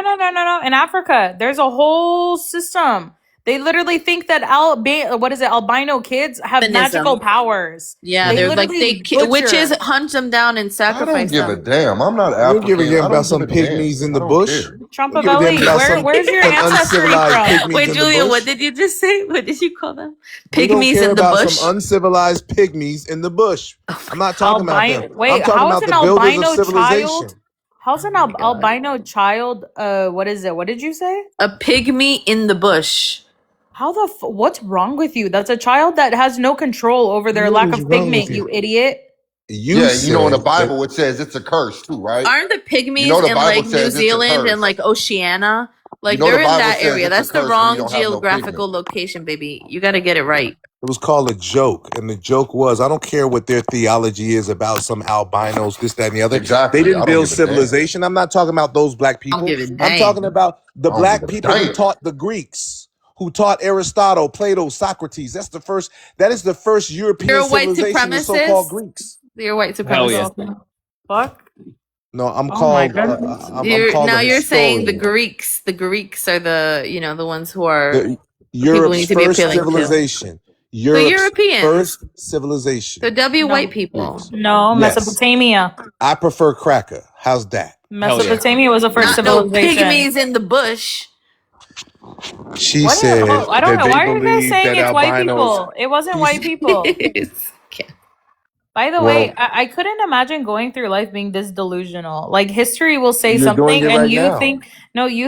No. In Africa, there's a whole system. They literally think that albino kids have magical powers. Yeah, they're like witches hunt them down and sacrifice them. I don't give a damn. I'm not You don't give a African. damn I about don't some give a damn. pygmies in the I don't bush. care. Trumpavelli, where's your ancestry from? Wait, Julia, what did you just say? What did you call them? We don't Pygmies care in the about bush? some uncivilized pygmies in the bush. I'm not talking about them. Wait, I'm talking how about is the an builders albino of civilization. child? How's an albino child? What is it? What did you say? A pygmy in the bush. How what's wrong with you? That's a child that has no control over their lack of pigment, you idiot. You know, in the Bible it says it's a curse too, right? Aren't the pygmies in like New Zealand and like Oceania? Like they're in that area. That's the wrong geographical location, baby. You got to get it right. It was called a joke, and the joke was, I don't care what their theology is about some albinos, this, that, and the other. Exactly. They didn't build civilization. I'm not talking about those black people. I'm talking about the black people who taught the Greeks, who taught Aristotle, Plato, Socrates. That is the first European civilization, the so-called Greeks. You're white supremacist. Yeah. Fuck. No, I'm called. Now you're saying the Greeks. The Greeks are the ones who are Europe's first civilization. European first civilization. The white people. No, yes. Mesopotamia. I prefer cracker. How's that? Mesopotamia was the first civilization. No pygmies in the bush. She said. I don't know. Why are you guys saying it's white people? It wasn't white people. By the way, I couldn't imagine going through life being this delusional. Like history will say something and you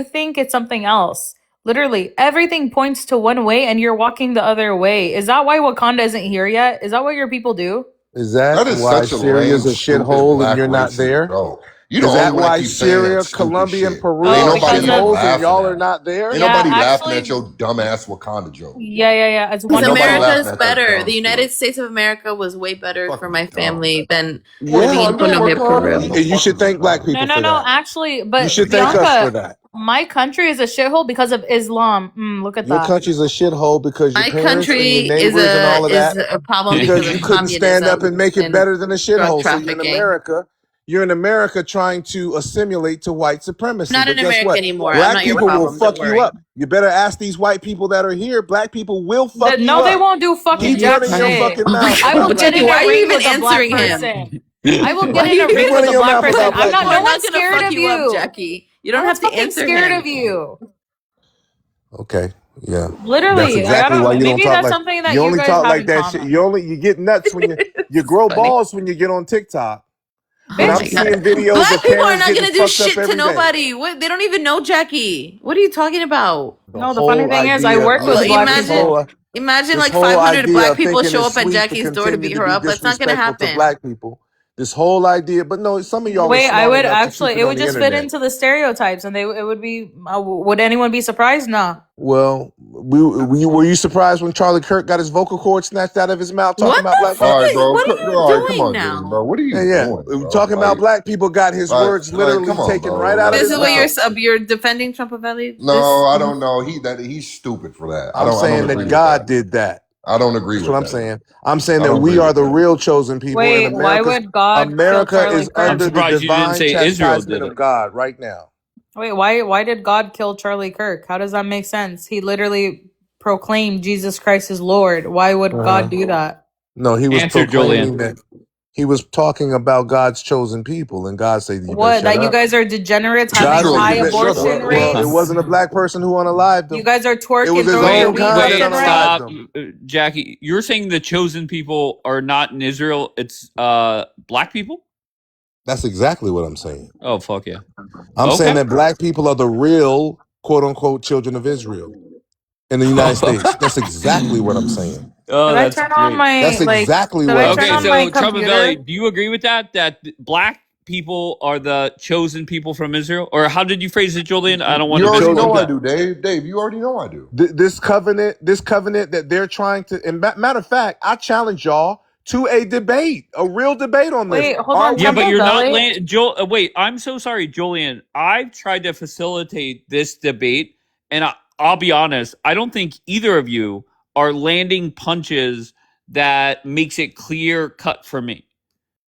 think it's something else. Literally, everything points to one way and you're walking the other way. Is that why Wakanda isn't here yet? Is that what your people do? Is that why Syria's a shithole and you're not there? Is that why Syria, Colombia, and Peru are shitholes and y'all are not there? Ain't nobody laughing at your dumbass Wakanda joke. Yeah. It's because America's better. The United States of America was way better for my family than living in Colombia, Peru. You should thank black people for that. No, actually, but you should thank us for that. My country is a shithole because of Islam. Look at that. Your country's a shithole because your parents and your neighbors and all of that. A problem because you couldn't stand up and make it better than a shithole. So you're in America trying to assimilate to white supremacy. Not in America anymore. Black people will fuck you up. You better ask these white people that are here. Black people will fuck you up. No, they won't do fucking jack shit. I will get in a ring with a black person. I will get in a ring with a black person. I'm not. No one's scared of you, Jackie. You don't have to answer him. Scared of you. Okay. Yeah. Literally. That's exactly why you don't talk like something that you only guys talk have like that shit. You get nuts when you grow balls when you get on TikTok. And I'm seeing videos black of people are not going to do shit to nobody. They don't even know Jackie. What are you talking about? No, the funny thing is I work with black people. Imagine like 500 black people show up at Jackie's door to beat her up. That's not going to happen. Black people. This whole idea, but no, some of y'all. Wait, I would actually. It would just fit into the stereotypes, and it would be. Would anyone be surprised? Nah. Well, were you surprised when Charlie Kirk got his vocal cord snatched out of his mouth talking about black people? All right, bro. What are you doing now? Bro. What are you doing? Bro? Talking about black people got his words literally taken right out of his mouth. This is what you're defending Trumpavelli? No, I don't know. He's stupid for that. I'm saying that God did that. I don't agree with that. That's what I'm saying. I'm saying that we are the real chosen people. Wait, why would God? America is under the divine chastisement of God right now. Wait, why did God kill Charlie Kirk? How does that make sense? He literally proclaimed Jesus Christ is Lord. Why would God do that? No, he was proclaiming that. He was talking about God's chosen people, and God said, "What? That you guys are degenerates having high abortion rates? Well, it wasn't a black person who unalived them. You guys are twerking, throwing stop, Jackie. You're saying the chosen people are not in Israel? It's black people. That's exactly what I'm saying. Oh fuck yeah! I'm saying that black people are the real quote unquote children of Israel in the United States. That's exactly what I'm saying. Oh, that's exactly what I'm saying. Okay, so Trumpavelli, do you agree with that? That black people are the chosen people from Israel? Or how did you phrase it, Julian? I don't want to. You already know I do, Dave. Dave, you already know I do. This covenant that they're trying to. And matter of fact, I challenge y'all to a debate, a real debate on this. Wait, hold on. Yeah, but you're not. Wait, I'm so sorry, Julian. I've tried to facilitate this debate, and I'll be honest. I don't think either of you are landing punches that makes it clear cut for me.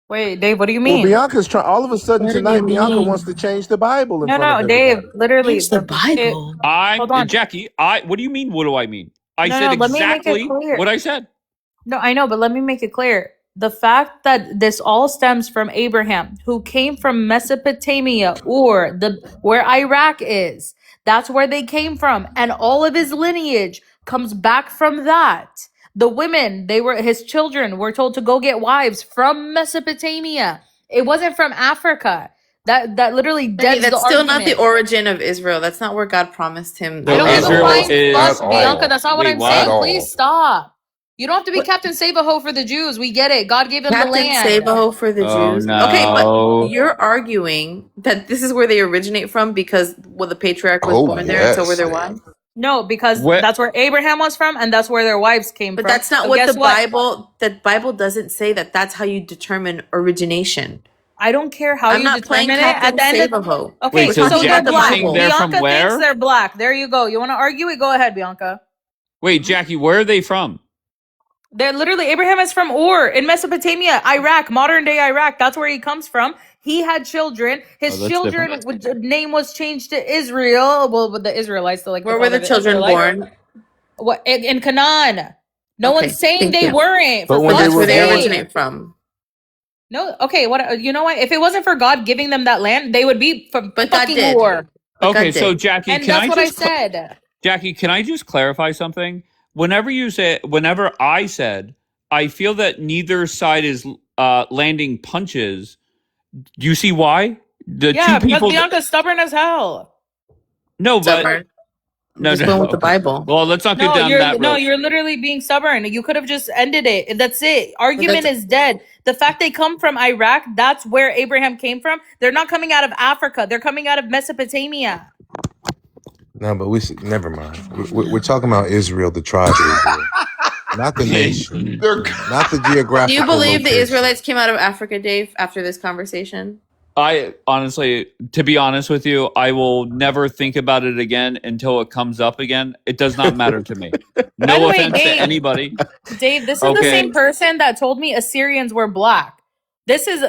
Wait, Dave, what do you mean? Well, Bianca's trying. All of a sudden tonight, Bianca wants to change the Bible. No, Dave. Literally, the Bible. Hold on, Jackie. What do you mean? What do I mean? I said exactly what I said. No, I know, but let me make it clear. The fact that this all stems from Abraham, who came from Mesopotamia, or where Iraq is. That's where they came from, and all of his lineage comes back from that. The women, his children were told to go get wives from Mesopotamia. It wasn't from Africa. That literally deads that's the still argument. not the origin of Israel. That's not where God promised him. I don't Israel is Bianca. That's not what I'm saying. All. Please stop. You don't have to be Captain Save-A-Ho for the Jews. We get it. God gave them the land. Captain Save-A-Ho for the Jews. No. Okay, but you're arguing that this is where they originate from because the patriarch was born there, and so were their wives. No, because that's where Abraham was from, and that's where their wives came from. But that's not what the Bible. The Bible doesn't say that. That's how you determine origination. I don't care how you determine it. At the end of okay, wait, so they're black. Bianca thinks they're black. There you go. You want to argue it? Go ahead, Bianca. Wait, Jackie, where are they from? They're literally Abraham is from Ur in Mesopotamia, Iraq, modern day Iraq. That's where he comes from. He had children. His children name was changed to Israel. Well, with the Israelites, so where were the children born? What in Canaan? No one's saying they weren't. But that's where they originate from. No, okay. What you know? What if it wasn't for God giving them that land, they would be from fucking war. Okay, so Jackie, and that's what I said. Jackie, can I just clarify something? Whenever I said, I feel that neither side is landing punches. Do you see why? Two people. Because Bianca's stubborn as hell. No, but just going with the Bible. Well, let's not get down that road. No, you're literally being stubborn. You could have just ended it. That's it. Argument is dead. The fact they come from Iraq, that's where Abraham came from. They're not coming out of Africa. They're coming out of Mesopotamia. No, but never mind. We're talking about Israel, the tribe of Israel, not the nation, not the geographical. Do you believe the Israelites came out of Africa, Dave? After this conversation, I honestly, to be honest with you, I will never think about it again until it comes up again. It does not matter to me. No offense to anybody. Dave, this is the same person that told me Assyrians were black.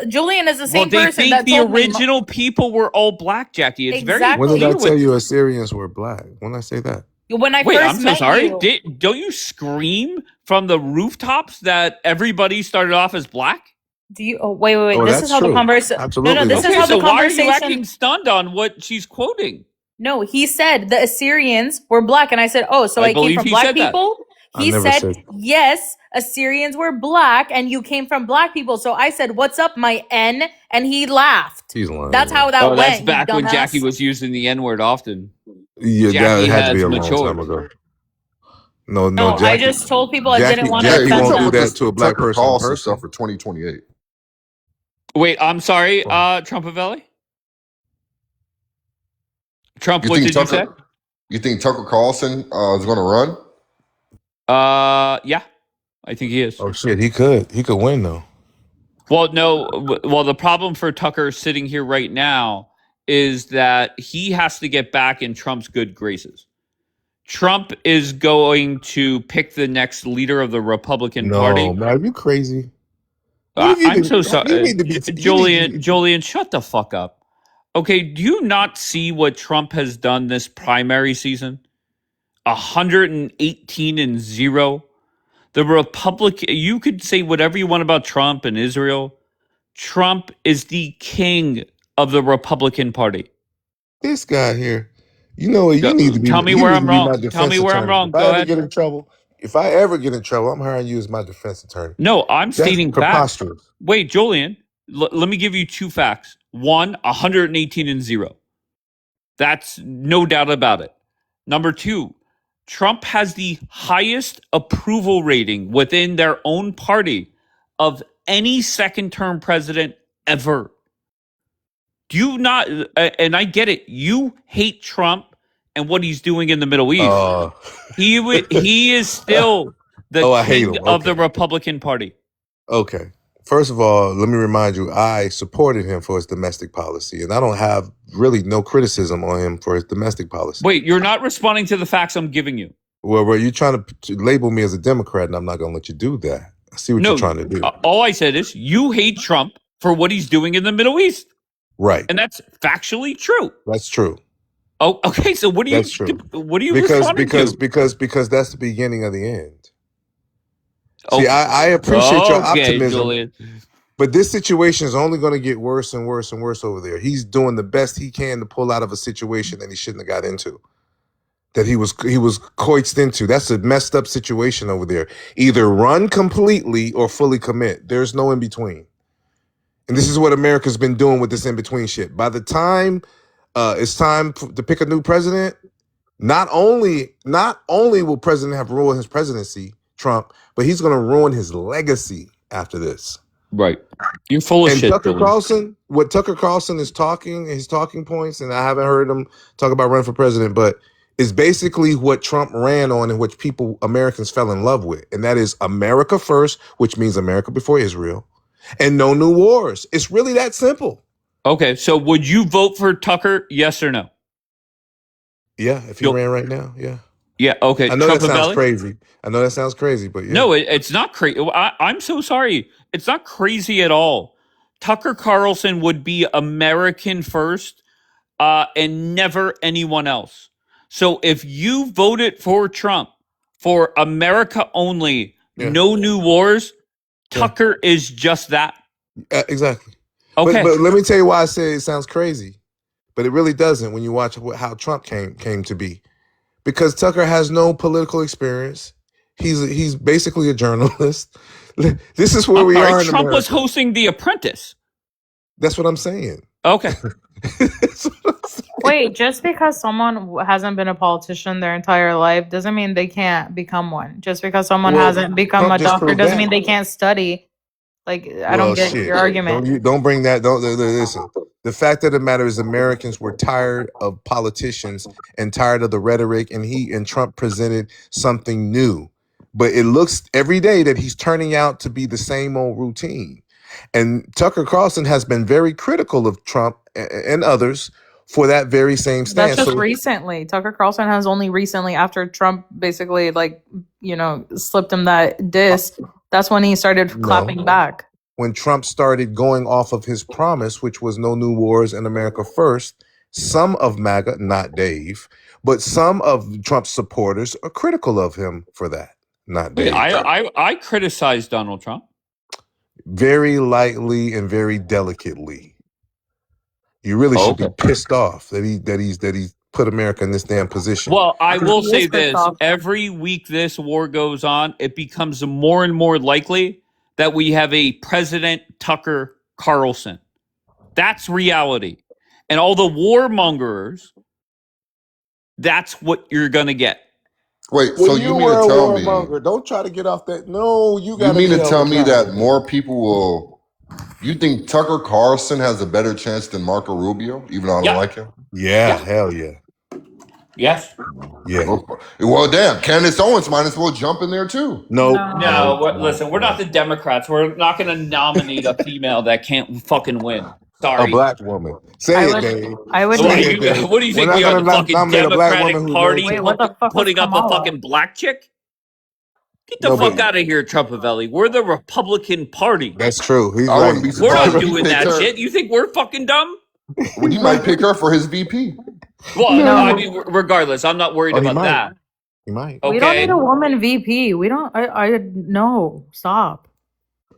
Julian is the same person that the original people were all black, Jackie. It's very When did I tell you Assyrians were black? When did I say that? When I first met sorry. Don't you scream from the rooftops that everybody started off as black? Do you? Oh, wait. This is how the conversation. Absolutely. No, this is how the conversation. Why are you acting stunned on what she's quoting? No, he said the Assyrians were black, and I said, "Oh, so I came from black people." He said, "Yes, Assyrians were black, and you came from black people." So I said, "What's up, my N?" And he laughed. He's lying. That's how that went. That's back when Jackie was using the N word often. Yeah, Jackie that had to be a long time ago. No, Jackie, I just told people I didn't want to offend won't them. do that to a black person. Stuff for 2028. Wait, I'm sorry, Trumpavelli? Trump, what did you say? You think Tucker Carlson is going to run? Yeah, I think he is. Oh shit, he could win though. Well, no. Well, the problem for Tucker sitting here right now is that he has to get back in Trump's good graces. Trump is going to pick the next leader of the Republican Party. No, man, are you crazy? I'm so sorry. Julian, shut the fuck up. Okay, do you not see what Trump has done this primary season? 118-0. The Republican, you could say whatever you want about Trump and Israel. Trump is the king of the Republican Party. This guy here, you know what? You need to be. Tell me where I'm wrong. Tell me where I'm wrong. Go ahead. If I ever get in trouble, I'm hiring you as my defense attorney. No, I'm stating facts. Preposterous. Wait, Julian, let me give you two facts. One, 118-0. That's no doubt about it. Number two, Trump has the highest approval rating within their own party of any second-term president ever. Do you not, and I get it, you hate Trump and what he's doing in the Middle East. He is still the king of the Republican Party. Okay. First of all, let me remind you, I supported him for his domestic policy, and I don't have really no criticism on him for his domestic policy. Wait, you're not responding to the facts I'm giving you. Well, were you trying to label me as a Democrat, and I'm not going to let you do that. I see what you're trying to do. All I said is you hate Trump for what he's doing in the Middle East. Right. And that's factually true. That's true. Oh, okay. So what do you? That's true. What are you because responding to? Because that's the beginning of the end. See, I appreciate your optimism, Julian. but this situation is only going to get worse and worse and worse over there. He's doing the best he can to pull out of a situation that he shouldn't have got into, that he was coaxed into. That's a messed up situation over there. Either run completely or fully commit. There's no in between. And this is what America's been doing with this in between shit. By the time it's time to pick a new president, not only will President have ruined his presidency, Trump, but he's going to ruin his legacy after this. Right. You're full of shit. Tucker Carlson, what Tucker Carlson is talking, his talking points, and I haven't heard him talk about running for president, but is basically what Trump ran on and which Americans fell in love with. And that is America first, which means America before Israel, and no new wars. It's really that simple. Okay. So would you vote for Tucker? Yes or no? Yeah. If he ran right now. Yeah. Yeah. Okay. I know that sounds crazy. But yeah. No, it's not crazy. I'm so sorry. It's not crazy at all. Tucker Carlson would be American first, and never anyone else. So if you voted for Trump for America only, no new wars, Tucker is just that. Exactly. Okay. But let me tell you why I say it sounds crazy, but it really doesn't when you watch how Trump came to be. Because Tucker has no political experience. He's basically a journalist. This is where we are in Trump America. was hosting The Apprentice. That's what I'm saying. Okay. Wait, just because someone hasn't been a politician their entire life doesn't mean they can't become one. Just because someone hasn't become Trump a doctor doesn't mean they can't study. Like, I don't get your argument. Don't bring that. Don't listen. The fact of the matter is Americans were tired of politicians and tired of the rhetoric, and Trump presented something new. But it looks every day that he's turning out to be the same old routine. And Tucker Carlson has been very critical of Trump and others for that very same stance. That's just recently. Tucker Carlson has only recently, after Trump basically slipped him that diss, that's when he started clapping back. When Trump started going off of his promise, which was no new wars and America first, some of MAGA, not Dave, but some of Trump's supporters are critical of him for that. Not Dave. I criticized Donald Trump. Very lightly and very delicately. You really should be pissed off that he put America in this damn position. Well, I will say this. Every week this war goes on, it becomes more and more likely that we have a President Tucker Carlson. That's reality. And all the warmongers, that's what you're going to get. Wait, so you mean to tell me... Don't try to get off that. No, you got to... You mean to tell me that more people will... You think Tucker Carlson has a better chance than Marco Rubio, even though I don't like him? Yeah, hell yeah. Yes. Yeah. Well, damn. Candace Owens might as well jump in there too. No. Listen, we're not the Democrats. We're not going to nominate a female that can't fucking win. Sorry. A black woman. Say it, Dave. What do you think we are, the fucking Democratic Party putting up a fucking black chick? Get the fuck out of here, Trumpavelli. We're the Republican Party. That's true. He's right. We're not doing that shit. You think we're fucking dumb? Well, you might pick her for his VP. Well, no. I mean, regardless, I'm not worried about that. He might. Okay. We don't need a woman VP. We don't. No, stop.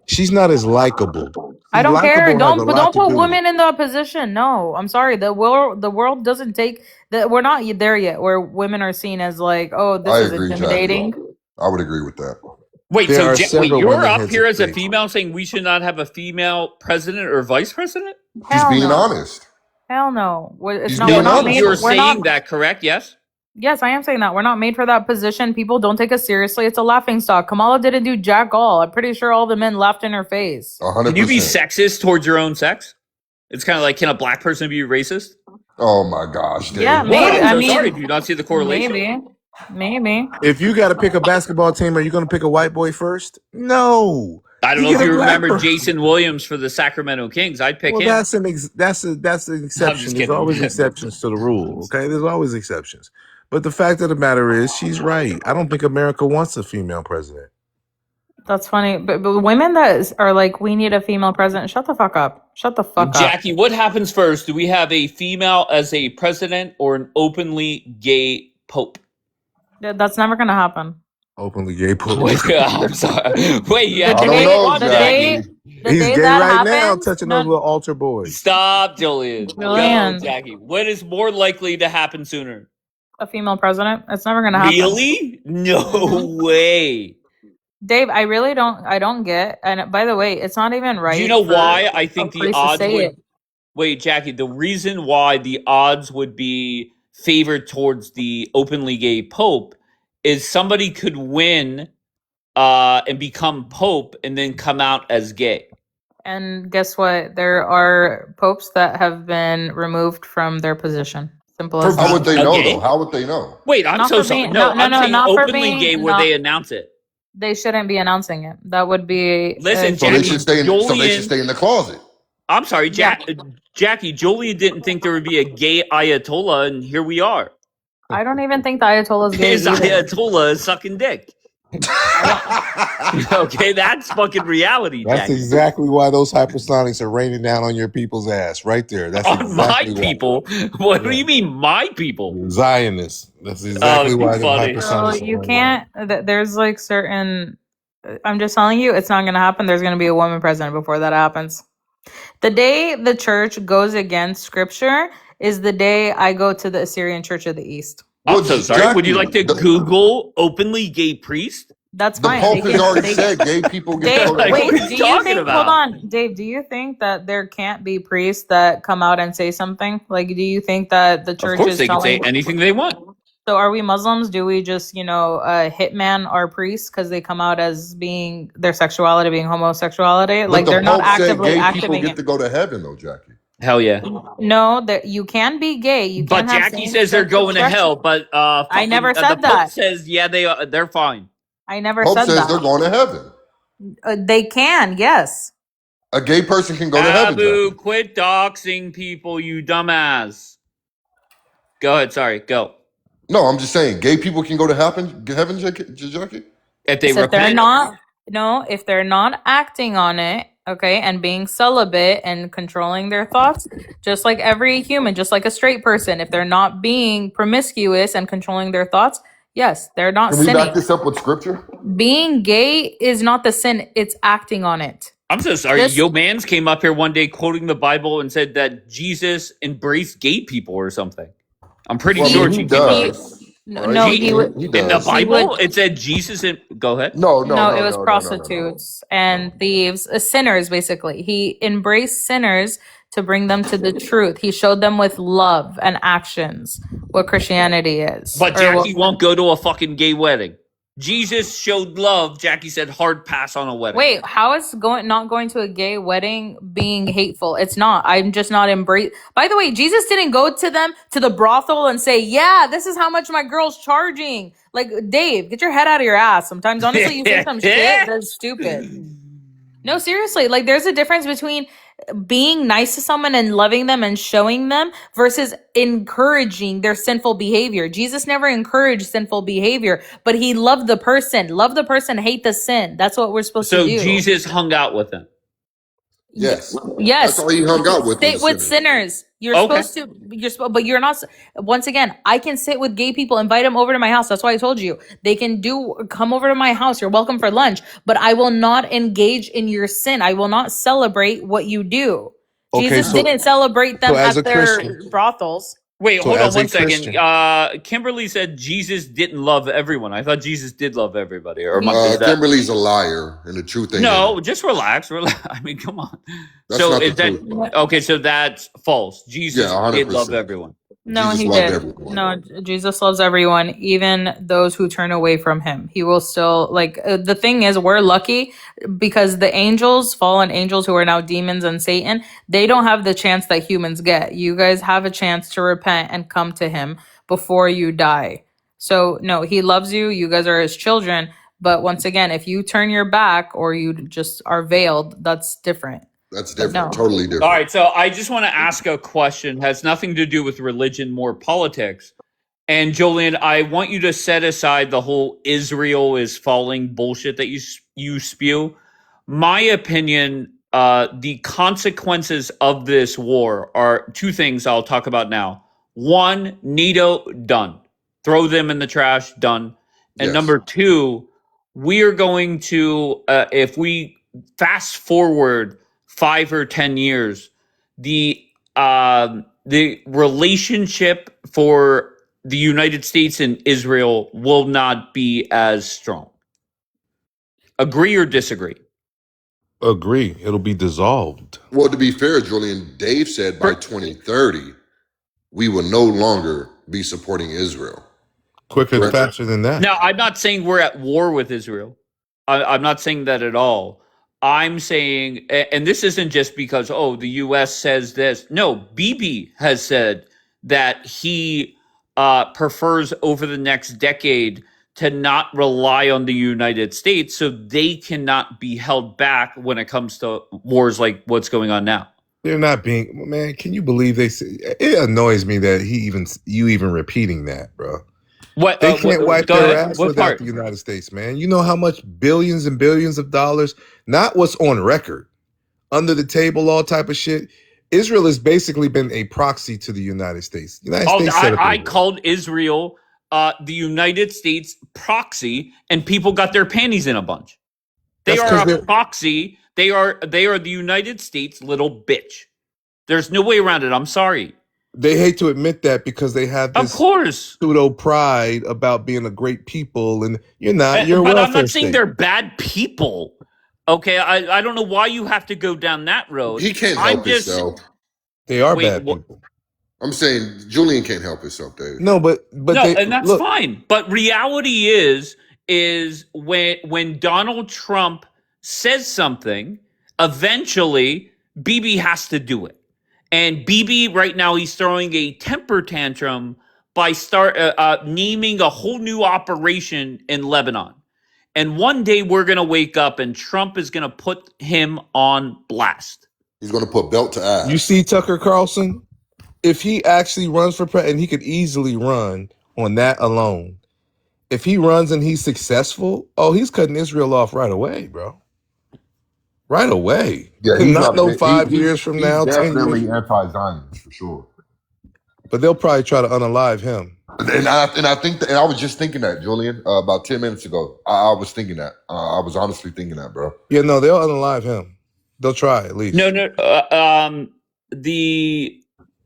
She's not as likable. I don't care. Don't put women in the position. No, I'm sorry. The world doesn't take that. We're not there yet, where women are seen as like, oh, this is intimidating. I would agree with that. Wait, so you're up here as a female saying we should not have a female president or vice president? He's being honest. Hell no. You're saying that, correct? Yes? Yes, I am saying that. We're not made for that position. People don't take us seriously. It's a laughingstock. Kamala didn't do jack all. I'm pretty sure all the men laughed in her face. 100%. Can you be sexist towards your own sex? It's kind of like, can a black person be racist? Oh my gosh, Dave. Yeah, maybe. Sorry, do you not see the correlation? Maybe. If you got to pick a basketball team, are you going to pick a white boy first? No. I don't know if you remember Jason Williams for the Sacramento Kings. I'd pick him. That's an exception. There's always exceptions to the rule. Okay, there's always exceptions. But the fact of the matter is, she's right. I don't think America wants a female president. That's funny. But women that are like, we need a female president, shut the fuck up. Shut the fuck up. Jackie, what happens first? Do we have a female as a president or an openly gay pope? That's never going to happen. Openly gay pope. I'm sorry. Wait, yeah. I don't know, Jackie. He's gay right now, touching those little altar boys. Stop, Julian. Go, Jackie. What is more likely to happen sooner? A female president? It's never going to happen. Really? No way. Dave, I don't get, and by the way, it's not even right. Do you know why I think the odds would... Wait, Jackie, the reason why the odds would be favored towards the openly gay pope is somebody could win and become pope and then come out as gay. And guess what? There are popes that have been removed from their position. Simple as that. How would they know, though? How would they know? Wait, I'm so sorry. I'm saying openly gay where they announce it. They shouldn't be announcing it. That would be... Listen, so they should stay in the closet. I'm sorry, Jackie, Julia didn't think there would be a gay Ayatollah, and here we are. I don't even think the Ayatollah's gay. His Ayatollah is sucking dick. Okay, that's fucking reality. That's Jackie. exactly why those hypersonics are raining down on your people's ass, right there. That's exactly my people. What do you mean, my people? Zionists. That's exactly why the hypersonics. So you can't. There's like certain. I'm just telling you, it's not going to happen. There's going to be a woman president before that happens. The day the church goes against scripture is the day I go to the Assyrian Church of the East. I'm so sorry. Jackie, would you like to Google openly gay priest? That's fine. The Pope has already said gay people get Dave, wait, do you think, hold on, Dave, do you think that there can't be priests that come out and say something? Like, do you think that the church is they can say anything they want. So are we Muslims? Do we just, hitman our priests because they come out as being their sexuality being homosexuality? Like they're not actively activating people get to go to heaven though, Jackie. Hell yeah. No, that you can be gay. You but Jackie says they're going to hell. But I never said the that. Pope says they're fine. I never Pope said says that. They're going to heaven. They can, yes. A gay person can go to heaven. Abu, quit doxing people, you dumbass. Go ahead. Sorry, go. No, I'm just saying, gay people can go to heaven, Jackie? If they repent. If they're not acting on it, okay, and being celibate and controlling their thoughts, just like every human, just like a straight person, if they're not being promiscuous and controlling their thoughts, yes, they're not sinning. Can we back this up with scripture? Being gay is not the sin, it's acting on it. I'm so sorry. Yo Mans came up here one day quoting the Bible and said that Jesus embraced gay people or something. I'm pretty sure he does. He in the Bible, it said Jesus. Go ahead. No, it was prostitutes and thieves, sinners. Basically, he embraced sinners to bring them to the truth. He showed them with love and actions what Christianity is. But Jackie won't go to a fucking gay wedding. Jesus showed love. Jackie said hard pass on a wedding. Wait, how is not going to a gay wedding being hateful? It's not. I'm just not embrace. By the way, Jesus didn't go to them to the brothel and say, "Yeah, this is how much my girl's charging." Like, Dave, get your head out of your ass. Sometimes, honestly, you say some shit that's stupid. No, seriously. Like, there's a difference between being nice to someone and loving them and showing them versus encouraging their sinful behavior. Jesus never encouraged sinful behavior, but he loved the person. Love the person, hate the sin. That's what we're supposed to do. So Jesus hung out with them. Yes. Yes. That's all he hung out with. Sit with sinners. You're supposed to. But you're not. Once again, I can sit with gay people. Invite them over to my house. That's why I told you they can come over to my house. You're welcome for lunch. But I will not engage in your sin. I will not celebrate what you do. Jesus didn't celebrate them at their brothels. Wait, hold on 1 second. Kimberly said Jesus didn't love everyone. I thought Jesus did love everybody. Or Kimberly's a liar, and the truth ain't. No, just relax. I mean, come on. That's not the truth. Okay? So that's false. Jesus did love everyone. No, he did. No, Jesus loves everyone, even those who turn away from him. He will still, the thing is, we're lucky because the angels, fallen angels who are now demons and Satan, they don't have the chance that humans get. You guys have a chance to repent and come to him before you die. So, no, he loves you. You guys are his children. But once again, if you turn your back or you just are veiled, that's different. That's different. Totally different. All right. So I just want to ask a question. It has nothing to do with religion, more politics. And Jolene, I want you to set aside the whole Israel is falling bullshit that you you spew. My opinion, the consequences of this war are two things I'll talk about now. One, NATO, done. Throw them in the trash, done. And Yes. number two, we are going to, if we fast forward 5 or 10 years, the relationship for the United States and Israel will not be as strong. Agree or disagree? Agree. It'll be dissolved. Well, to be fair, Julian, Dave said by 2030, we will no longer be supporting Israel. Quicker and faster than that. Now, I'm not saying we're at war with Israel. I'm not saying that at all. I'm saying, and this isn't just because, the U.S. says this. No, Bibi has said that he prefers over the next decade to not rely on the United States so they cannot be held back when it comes to wars like what's going on now. They're not being, man, can you believe they say, it annoys me that you even repeating that, bro. What they can't wipe their ass without the part? United States, man. You know how much billions and billions of dollars, not what's on record, under the table, all type of shit. Israel has basically been a proxy to the United States. I called Israel the United States proxy, and people got their panties in a bunch. They are a proxy. They are the United States little bitch. There's no way around it. I'm sorry. They hate to admit that because they have this pseudo pride about being a great people, and you're not. You're but I'm not saying they're bad people. Okay, I don't know why you have to go down that road. He can't help himself. They are bad people. I'm saying Julian can't help himself, Dave. No, but and that's fine. But reality is when Donald Trump says something, eventually Bibi has to do it. And Bibi right now, he's throwing a temper tantrum by naming a whole new operation in Lebanon. And one day we're going to wake up and Trump is going to put him on blast. He's going to put belt to ass. You see Tucker Carlson? If he actually runs for president, and he could easily run on that alone. If he runs and he's successful, he's cutting Israel off right away, bro. Right away. Yeah, he's not 5 years from now. He's definitely anti-Zionist for sure. But they'll probably try to unalive him. And I think that, and I was just thinking that, Julian, about 10 minutes ago. I was thinking that. I was honestly thinking that, bro. Yeah, no, they'll unalive him. They'll try at least. No.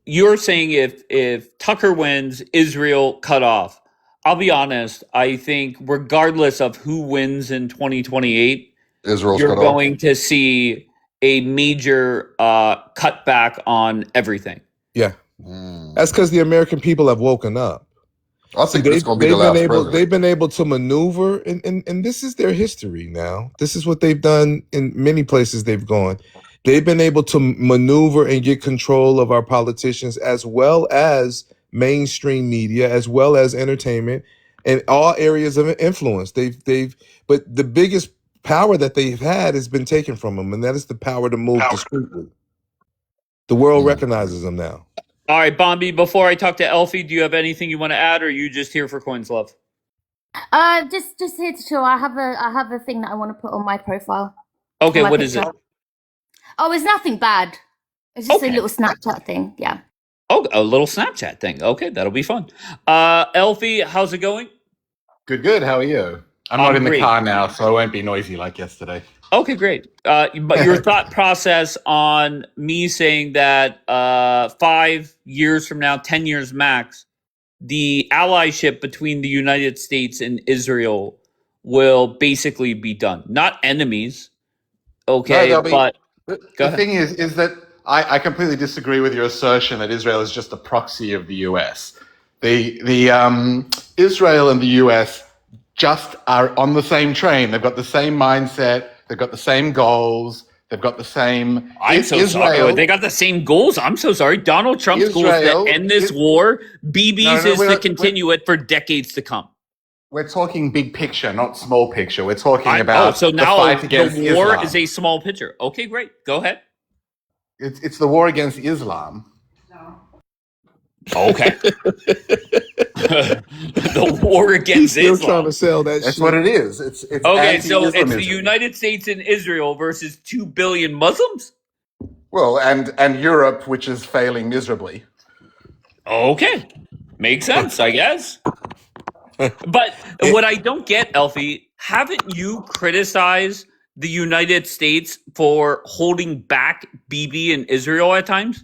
You're saying if Tucker wins, Israel cut off. I'll be honest. I think regardless of who wins in 2028. You're going to see a major cutback on everything. Yeah. That's because the American people have woken up. I think it's going to be the last president. They've been able to maneuver, and this is their history now. This is what they've done in many places they've gone. They've been able to maneuver and get control of our politicians as well as mainstream media, as well as entertainment, and all areas of influence. But the biggest power that they've had has been taken from them, and that is the power to move discreetly. The world recognizes them now. All right, Bombi, before I talk to Elfie, do you have anything you want to add, or are you just here for Coins Love? Just here to chill. I have a thing that I want to put on my profile. Okay, what is it? Oh, it's nothing bad. It's just a little Snapchat thing, yeah. Oh, a little Snapchat thing. Okay, that'll be fun. Elfie, how's it going? Good. How are you? I'm not in the car now, so I won't be noisy like yesterday. Okay, great. But your thought process on me saying that 5 years from now, 10 years max, the allyship between the United States and Israel will basically be done. Not enemies. Okay, but the thing is that I completely disagree with your assertion that Israel is just a proxy of the US. The Israel and the US just are on the same train. They've got the same mindset. They've got the same goals. They've got the same. I'm so sorry. They got the same goals. I'm so sorry. Donald Trump's goal is to end this war. Bibi's is to continue it for decades to come. We're talking big picture, not small picture. We're talking about so now the fight against the war Islam. is a small picture. Okay, great. Go ahead. It's the war against Islam. Okay. The war against Still Islam. trying to sell that That's shit. what it is. It's Okay, so it's the anti-Islamism. United States and Israel versus 2 billion Muslims? Well, and Europe, which is failing miserably. Okay. Makes sense, I guess. But what I don't get, Elfie, haven't you criticized the United States for holding back Bibi and Israel at times?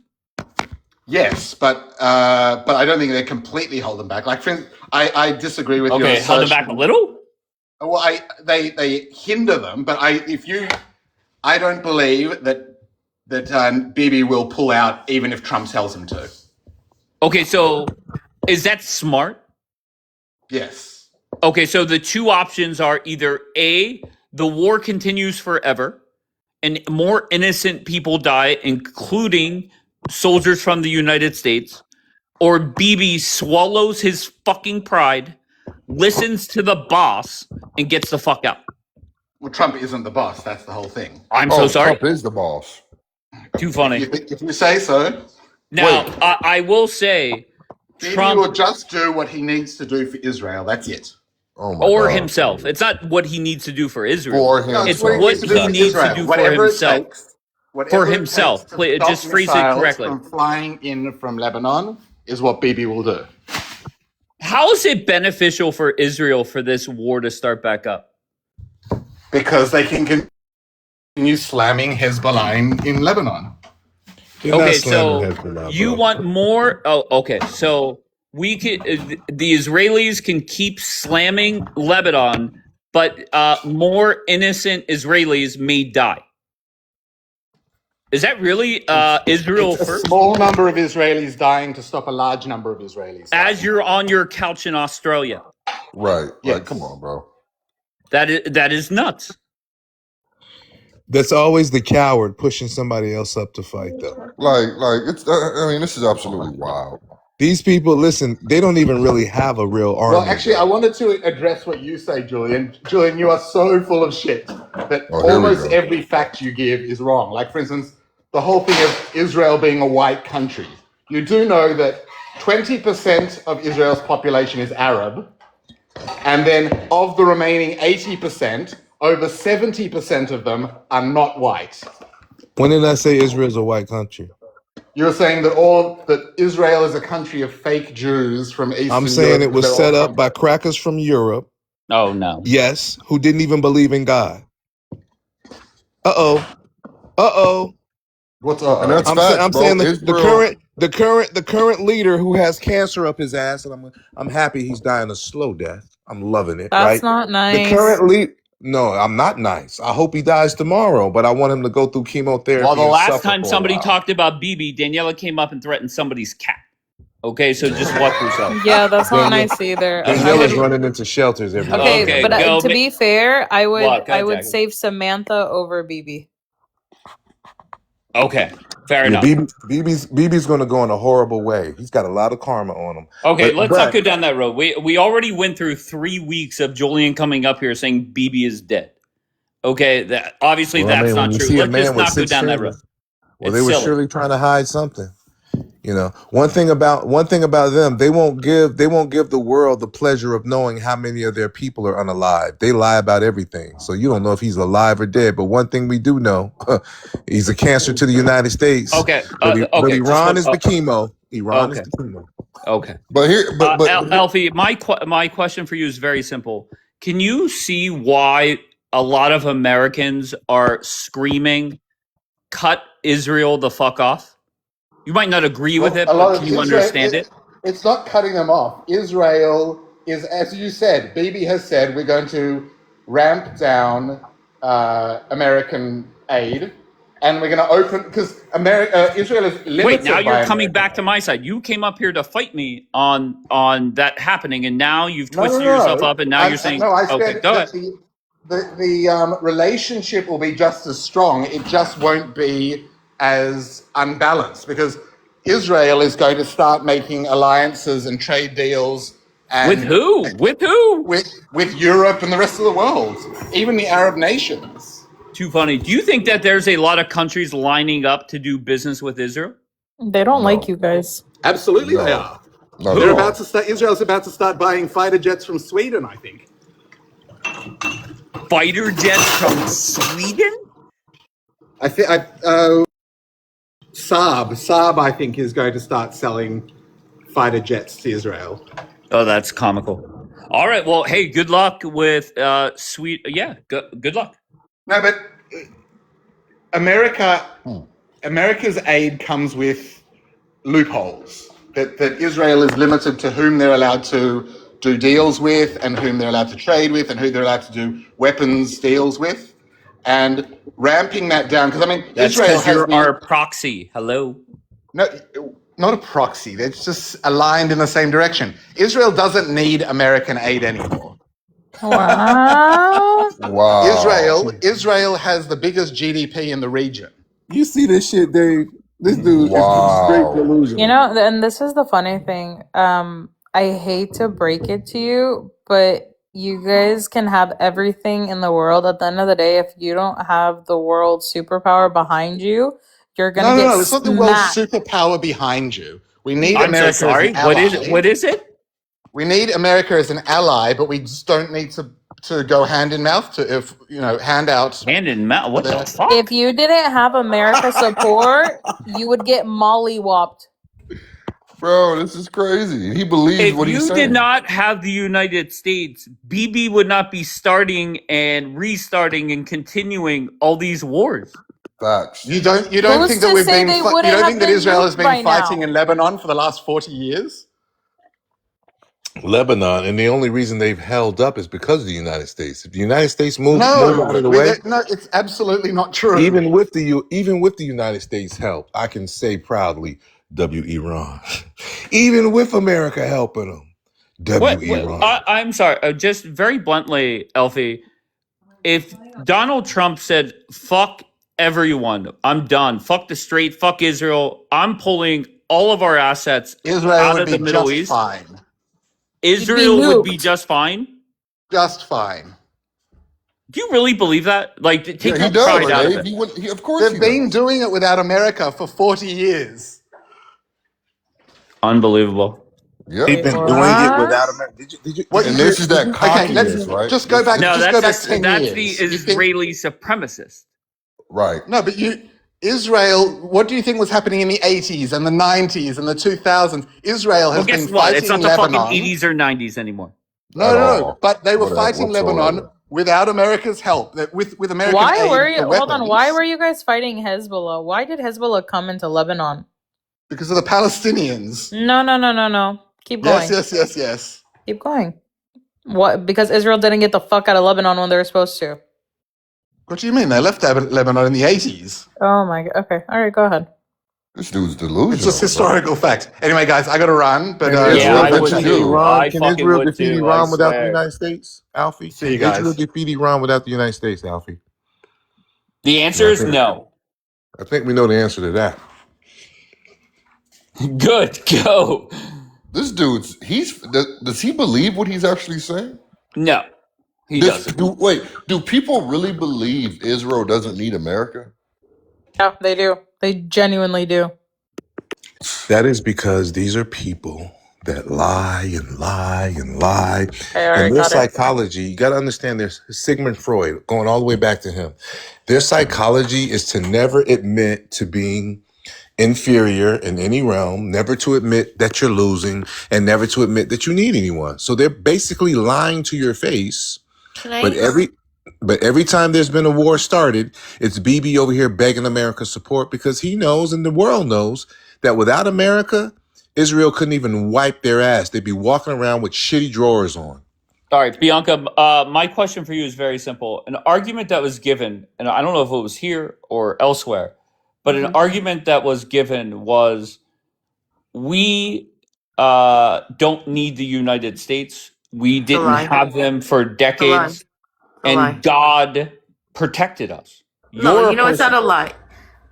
Yes, but I don't think they're completely holding back. Like, I disagree with you. Okay, held them back a little? Well, they hinder them, but I don't believe that Bibi will pull out even if Trump tells him to. Okay, so is that smart? Yes. Okay, so the two options are either A, the war continues forever and more innocent people die, including soldiers from the United States, or Bibi swallows his fucking pride, listens to the boss, and gets the fuck out. Well, Trump isn't the boss. That's the whole thing. I'm so sorry. Trump is the boss. Too funny. If you say so. Now, I will say, Trump will just do what he needs to do for Israel. That's it. Oh my or God. himself. It's not what he needs to do for Israel. For him. It's what he needs to do for himself. For himself. Just phrase it correctly. From flying in from Lebanon is what Bibi will do. How is it beneficial for Israel for this war to start back up? Because they can continue slamming Hezbollah in Lebanon. Okay, so you want more? Oh, okay. So we can. The Israelis can keep slamming Lebanon, but more innocent Israelis may die. Is that really Israel It's a first? small number of Israelis dying to stop a large number of Israelis dying. As you're on your couch in Australia. Right. Yes. Like, come on, bro. That is nuts. That's always the coward pushing somebody else up to fight, though. Like it's. I mean, this is absolutely wild. These people, listen, they don't even really have a real army. Well, actually, I wanted to address what you say, Julian. Julian, you are so full of shit that Oh, here we almost go. every fact you give is wrong. Like, for instance, the whole thing of Israel being a white country. You do know that 20% of Israel's population is Arab, and then of the remaining 80%, over 70% of them are not white. When did I say Israel's a white country? You're saying that Israel is a country of fake Jews from Eastern Europe. I'm saying it was They're set all up by crackers from Europe. Oh no. Yes, who didn't even believe in God. Uh-oh. What's up? And that's I'm facts, saying bro. the current leader who has cancer up his ass, and I'm happy he's dying a slow death. I'm loving it. That's right? not nice. The current lead. No, I'm not nice. I hope he dies tomorrow, but I want him to go through chemotherapy. Well, the and last suffer time for a somebody while. talked about Bibi, Daniela came up and threatened somebody's cat. Okay, so just watch yourself. Yeah, that's not nice either. Daniela's running into shelters every day. Okay, but go, to be fair, I would What? Go, I would Jackie. save Samantha over BB. Okay, fair Yeah, enough. BB's going to go in a horrible way. He's got a lot of karma on him. Okay, But- let's but- not go down that road. We already went through 3 weeks of Julian coming up here saying Bibi is dead. Okay, obviously Well, I that's mean, when not you true. see a Let's man just with not go 6 down that fingers- road. Well, It's they were silly. surely trying to hide something. You know, one thing about them, they won't give the world the pleasure of knowing how many of their people are unalive. They lie about everything, so you don't know if he's alive or dead. But one thing we do know, he's a cancer to the United States. Okay, but okay, Iran just is the chemo. Iran is okay. the chemo. Okay. But here, but Alfie, my question for you is very simple. Can you see why a lot of Americans are screaming, "Cut Israel the fuck off"? You might not agree with it, but can you understand it? It's not cutting them off. Israel is, as you said, Bibi has said, we're going to ramp down American aid, and we're going to open, because Israel is limited. Wait, now you're by coming American back to my side. You came up here to fight me on that happening, and now you've twisted No. yourself up, and now you're saying, I okay, said go that ahead. the relationship will be just as strong. It just won't be as unbalanced, because Israel is going to start making alliances and trade deals. And With who? With who? With Europe and the rest of the world, even the Arab nations. Too funny. Do you think that there's a lot of countries lining up to do business with Israel? They don't like you guys. Absolutely, No. they are. Israel's about to start buying fighter jets from Sweden, I think. Fighter jets from Sweden? I think Saab, I think, is going to start selling fighter jets to Israel. Oh, that's comical. All right. Well, hey, good luck with Yeah, good luck. No, but America's aid comes with loopholes. That Israel is limited to whom they're allowed to do deals with, and whom they're allowed to trade with, and who they're allowed to do weapons deals with, and ramping that down. Because that's Israel has our proxy. Hello. No, not a proxy. They're just aligned in the same direction. Israel doesn't need American aid anymore. Wow. Israel has the biggest GDP in the region. You see this shit, Dave? This dude is straight delusional. You know, and this is the funny thing. I hate to break it to you, but you guys can have everything in the world. At the end of the day, if you don't have the world superpower behind you, you're gonna get it's not the world superpower behind you. We need America. I'm so sorry. As an ally. What is it? We need America as an ally, but we just don't need to go hand in mouth hand out. Hand in mouth? What the fuck? If you didn't have America's support, you would get mollywopped. Bro, this is crazy. He believes what he's saying. If you did not have the United States, BB would not be starting and restarting and continuing all these wars. Facts. You don't think that we've been? You don't think that Israel has been fighting in Lebanon for the last 40 years? Lebanon, and the only reason they've held up is because of the United States. If the United States moved out of the way, no, it's absolutely not true. Even with the United States' help, I can say proudly, Iran. Even with America helping them, Iran. I'm sorry, just very bluntly, Elfie. If Donald Trump said, "Fuck everyone, I'm done. Fuck the straight. Fuck Israel. I'm pulling all of our assets out of the Middle East." Fine. Israel would be just fine? Just fine. Do you really believe that? Like, take pride out of it. Of course they've been doing it without America for 40 years. Unbelievable. Yeah. They've been doing it without America. Did you, and this is that cockiness, right? Just go back. No, that's the Israeli supremacist. Right. No, but Israel, what do you think was happening in the 80s and the 90s and the 2000s? Israel has been fighting It's not the Lebanon. fucking 80s or 90s anymore. No. But they were fighting Lebanon without America's help. With American aid. Why were you guys fighting Hezbollah? Why did Hezbollah come into Lebanon? Because of the Palestinians. No. Keep going. Yes. Keep going. What? Because Israel didn't get the fuck out of Lebanon when they were supposed to. What do you mean? They left Lebanon in the 80s. Oh my god. Okay. All right, go ahead. This dude's delusional. It's just historical fact. Anyway, guys, I got to run. But can Israel defeat Iran without the United States, Alfie? See you guys. Israel defeat Iran without the United States, Alfie? The answer is no. I think we know the answer to that. Good. Go. This dude's does he believe what he's actually saying? No. He doesn't. Do people really believe Israel doesn't need America? Yeah, they do. They genuinely do. That is because these are people that lie and lie and lie. And their psychology, you got to understand, there's Sigmund Freud, going all the way back to him. Their psychology is to never admit to being inferior in any realm, never to admit that you're losing, and never to admit that you need anyone. So they're basically lying to your face. But every time there's been a war started, it's BB over here begging America's support because he knows and the world knows that without America, Israel couldn't even wipe their ass. They'd be walking around with shitty drawers on. All right, Bianca, my question for you is very simple. An argument that was given, and I don't know if it was here or elsewhere, but an argument that was given was we don't need the United States. We didn't have them for decades, and God protected us. No, it's not a lie.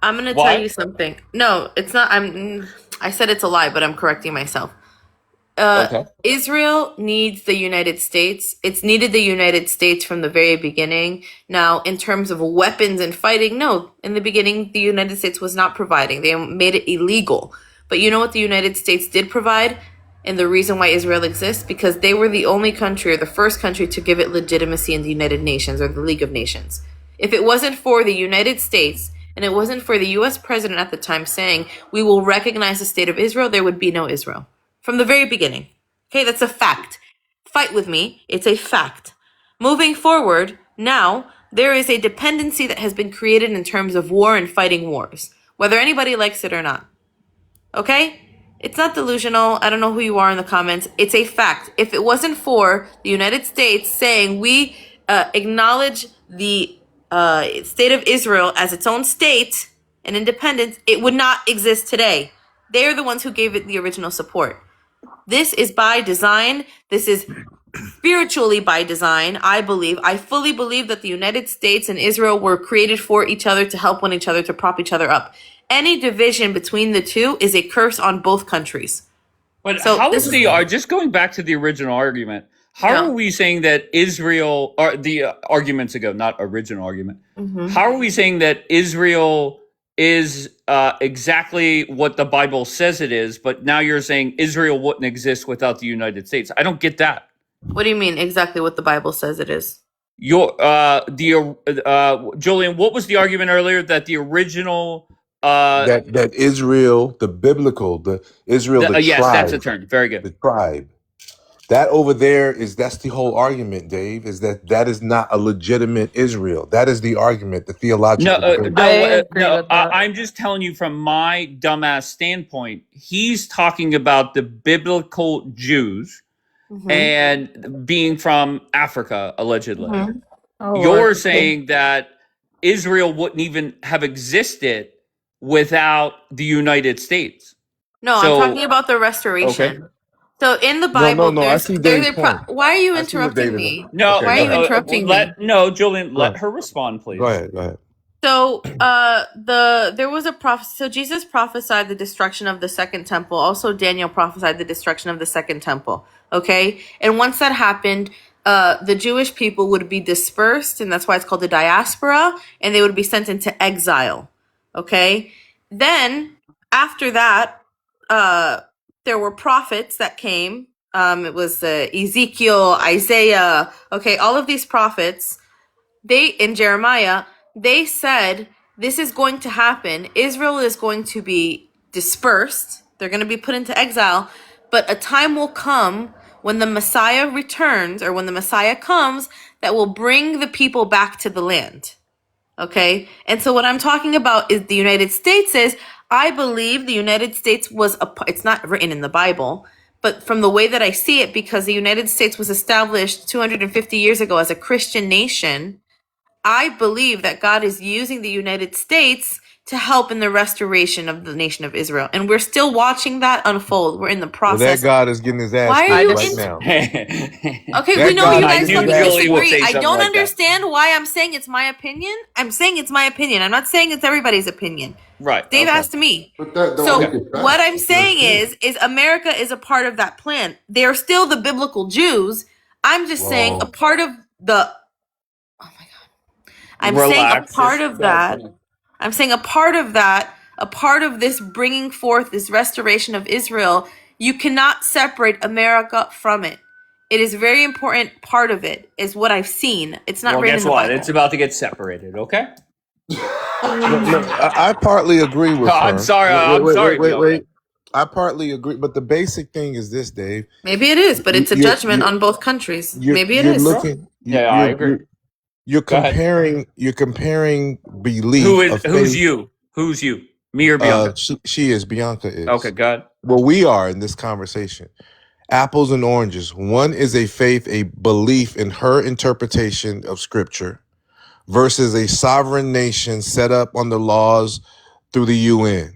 I'm going to tell you something. No, it's not. I said it's a lie, but I'm correcting myself. Okay. Israel needs the United States. It's needed the United States from the very beginning. Now, in terms of weapons and fighting, no. In the beginning, the United States was not providing. They made it illegal. But you know what the United States did provide? And the reason why Israel exists, because they were the only country or the first country to give it legitimacy in the United Nations or the League of Nations. If it wasn't for the United States and it wasn't for the U.S. president at the time saying, we will recognize the state of Israel, there would be no Israel. From the very beginning. Okay, that's a fact. Fight with me. It's a fact. Moving forward, now, there is a dependency that has been created in terms of war and fighting wars, whether anybody likes it or not. Okay? It's not delusional. I don't know who you are in the comments. It's a fact. If it wasn't for the United States saying we acknowledge the state of Israel as its own state and independence, it would not exist today. They're the ones who gave it the original support. This is by design. This is spiritually by design, I believe. I fully believe that the United States and Israel were created for each other, to help one each other, to prop each other up. Any division between the two is a curse on both countries. But so how is the just going back to the original argument? How are we saying that Israel, or the arguments ago, not original argument? Mm-hmm. How are we saying that Israel is exactly what the Bible says it is, but now you're saying Israel wouldn't exist without the United States? I don't get that. What do you mean exactly what the Bible says it is? Julian, what was the argument earlier that the original that Israel, the biblical, the Israel, the yes, tribe, that's a term. Very good. The tribe. That over there that's the whole argument, Dave, is that is not a legitimate Israel. That is the argument, the theological. I'm just telling you from my dumbass standpoint, he's talking about the biblical Jews and being from Africa, allegedly. Mm-hmm. You're saying that Israel wouldn't even have existed without the United States. No, I'm talking about the restoration. Okay. So in the Bible, I see Dave's point. Why are you interrupting me? No, why are you interrupting me? Julian, let her respond, please. Go ahead. So there was a prophecy. So Jesus prophesied the destruction of the second temple. Also, Daniel prophesied the destruction of the second temple. Okay, and once that happened, the Jewish people would be dispersed, and that's why it's called the diaspora, and they would be sent into exile. Okay, then after that, there were prophets that came. It was Ezekiel, Isaiah. Okay, all of these prophets, in Jeremiah, they said this is going to happen. Israel is going to be dispersed. They're going to be put into exile. But a time will come when the Messiah returns, or when the Messiah comes, that will bring the people back to the land. Okay? And so what I'm talking about is the United States is, I believe the United States was it's not written in the Bible, but from the way that I see it, because the United States was established 250 years ago as a Christian nation, I believe that God is using the United States to help in the restoration of the nation of Israel. And we're still watching that unfold. We're in the process. Well, that God is getting his ass beat right now. Okay, we know you guys fucking disagree. I don't understand why I'm saying it's my opinion. I'm saying it's my opinion. I'm not saying it's everybody's opinion. Right. Dave asked me. So what I'm saying is America is a part of that plan. They're still the biblical Jews. I'm just saying a part of the... Oh my God. I'm saying a part of that... I'm saying a part of that, a part of this bringing forth this restoration of Israel, you cannot separate America from it. It is a very important part of it, is what I've seen. It's not written in the Bible. It's about to get separated, okay? I partly agree with her. I'm sorry. Wait. I partly agree, but the basic thing is this, Dave. Maybe it is, but it's a judgment on both countries. Maybe it is. I agree. You're comparing belief. Who's you? Me or Bianca? Bianca is. Okay, good. Well, we are in this conversation. Apples and oranges. One is a faith, a belief in her interpretation of scripture versus a sovereign nation set up on the laws through the UN,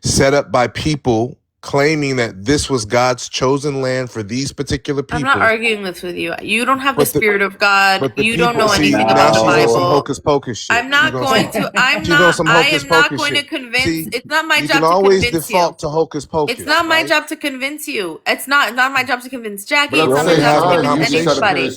set up by people claiming that this was God's chosen land for these particular people. I'm not arguing this with you. You don't have the Spirit of God. You don't know anything about the Bible. Some hocus pocus shit. I'm not going to. I am not going to convince. It's not my job to convince you. You can always default to hocus pocus. It's not my job to convince you. It's not my job to convince Jackie. It's not my job to convince anybody.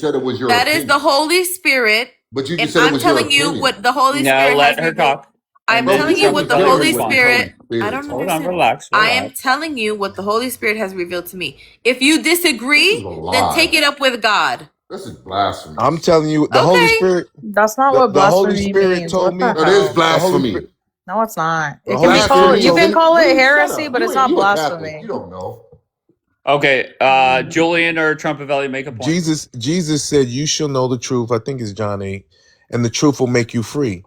That is the Holy Spirit. But you just said it was your opinion. I'm telling you what the Holy Spirit has. Let her talk. I'm telling you what the Holy Spirit. I don't Hold on, understand. relax. I am telling you what the Holy Spirit has revealed to me. If you disagree, then take it up with God. This is blasphemy. I'm telling you, the Holy Spirit. That's not what The Holy blasphemy Spirit means. told What me. the That is hell? blasphemy. No, it's not. The It can Holy be Spirit called. You told can me. call it Shut heresy, up. but it's You not a Catholic. blasphemy. You don't know. Okay, Julian or Trumpavelli, make a point. Jesus said, "You shall know the truth." I think it's John 8, and the truth will make you free.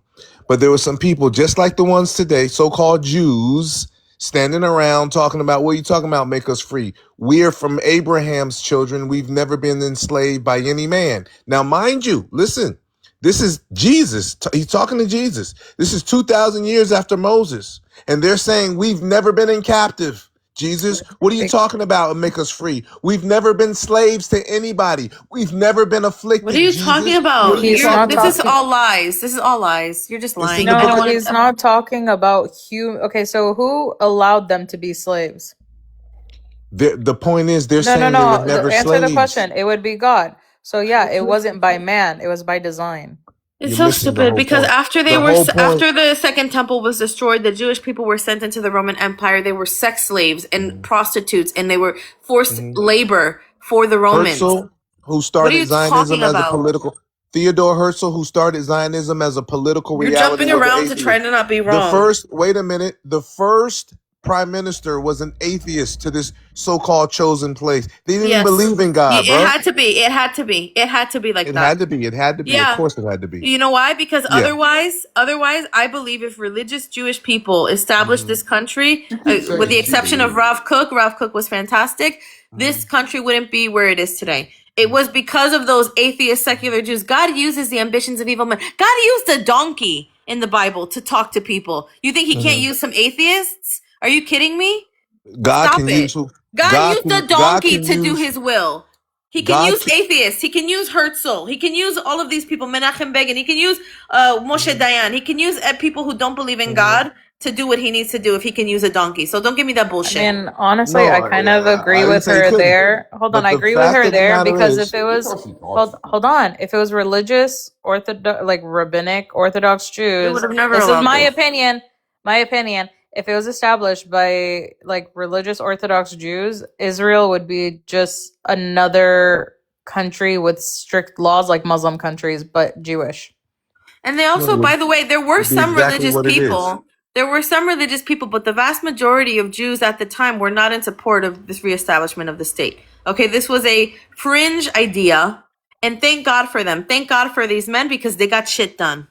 But there were some people, just like the ones today, so-called Jews, standing around talking about, what are you talking about? Make us free. We're from Abraham's children. We've never been enslaved by any man. Now, mind you, listen, this is Jesus. He's talking to Jesus. This is 2,000 years after Moses. And they're saying, we've never been in captive. Jesus, what are you talking about? And make us free. We've never been slaves to anybody. We've never been afflicted. What are you talking about? He's not This is talking. all lies. This is all lies. You're just It's lying. in the I book don't No, want he's to. not talking about Okay, so who allowed them to be slaves? The point is, they're No, saying they were never Answer the slaves. question. It would be God. So yeah, it wasn't by man. It was by design. It's You're so missing the stupid whole because point. after The whole point. after the second temple was destroyed, the Jewish people were sent into the Roman Empire. They were sex slaves and prostitutes, and they were forced labor for the Romans. Herzl, who What are started you Zionism talking as a about? political Theodore Herzl, who started Zionism as a political You're reality, jumping was an around to atheist. try to not be The wrong. first, wait a minute, the first prime minister was an atheist to this so-called chosen place. They didn't even Yes. believe in God, It bro. had to be. It had to be. It had to be like It that. had to be. It had to be. Yeah. Of course it had to be. You know why? Because Yeah. otherwise, I believe if religious Jewish people established this country, with the exception of Rav Kook was fantastic. This country wouldn't be where it is today. It was because of those atheist secular Jews. God uses the ambitions of evil men. God used a donkey in the Bible to talk to people. You think he can't use some atheists? Are you kidding me? God Stop can it. use who? God used a God donkey can to do use- his will. He can God use can- atheists. He can use Herzl. He can use all of these people, Menachem Begin. He can use Moshe Dayan. He can use people who don't believe in God to do what he needs to do if he can use a donkey. So don't give me that bullshit. I mean, honestly, No, I kind of agree I with didn't say he her couldn't. there. Hold on, But I the agree with fact her of the there matter because is- if it was hold on, if it was religious orthodox, like rabbinic Orthodox Jews, would have never this is allowed my this. opinion. My opinion. If it was established by like religious Orthodox Jews, Israel would be just another country with strict laws like Muslim countries, but Jewish. And they also, by the way, there were It'd be some exactly religious what it is. people. There were some religious people, but the vast majority of Jews at the time were not in support of this reestablishment of the state. Okay, this was a fringe idea, and thank God for them. Thank God for these men because they got shit done.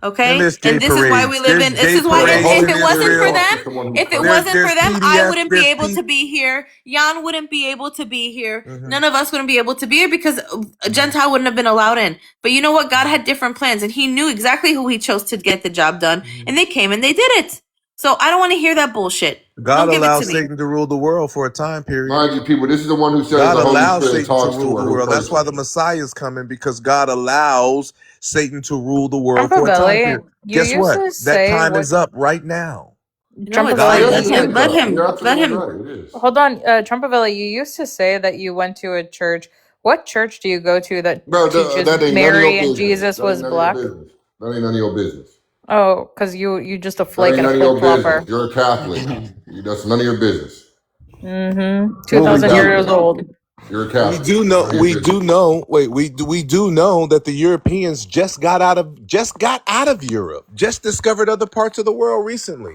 Okay, And there's gay this is why we parades. live There's in. This gay is why parades if in it wasn't for Israel. them, if it There's- wasn't there's for them, I PDF, wouldn't be there's able P- to be here. Jan wouldn't be able to be here. Mhm. None of us wouldn't be able to be here because a Gentile wouldn't have been allowed in. But you know what? God had different plans, and He knew exactly who He chose to get the job done, and they came and they did it. So I don't want to hear that bullshit. God Don't give it allowed to me. Satan to rule the world for a time period. Mind you, people, this is the one who says God the Holy allows Spirit Satan to talks to rule her. the Who world. That's cursed why her. the Messiah is coming, because God allows Satan to rule the world for a time Trumpavelli, period. you Guess used what? to That say time what is up right now. No, it's Trumpavelli, not. God Let has him. Let him. You're Let absolutely him. right. It is. hold on, Trumpavelli, you used to say that you went to a church. What church do you go to that Bro, teaches that ain't none of your Mary and business. Jesus That was ain't none of your black? business. That ain't none of your business. Oh, because you just a That flake ain't and a none of your flip flopper. business. You're a Catholic. That's none of your business. Mm-hmm. You're a 2,000 years Catholic. old. You're a We Catholic. do know. None of your We business. do know. Wait, we do know that the Europeans just got out of Europe. Just discovered other parts of the world recently.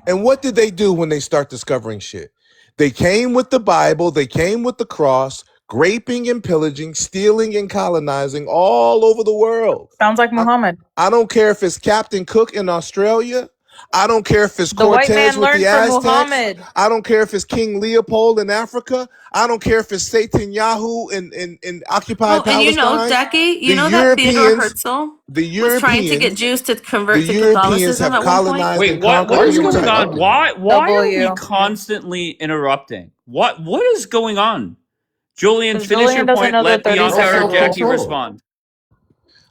And what did they do when they start discovering shit? They came with the Bible. They came with the cross, raping and pillaging, stealing and colonizing all over the world. Sounds like Muhammad. I don't care if it's Captain Cook in Australia. I don't care if it's The white Cortez man with the learned from Aztecs. Muhammad. I don't care if it's King Leopold in Africa. I don't care if it's Satan Yahoo in occupied Oh, and you know, Palestine. Jackie, you The know that Theodore Europeans, Herzl the was trying to get Europeans, Jews to convert the to Europeans Catholicism have at one point. colonized Wait, and what conquered. is you going on? interrupting? Why are we W. constantly interrupting? What is going on? Julian, 'Cause finish Julian your doesn't point. know the Let 30 Bianca or second Jackie rule. respond.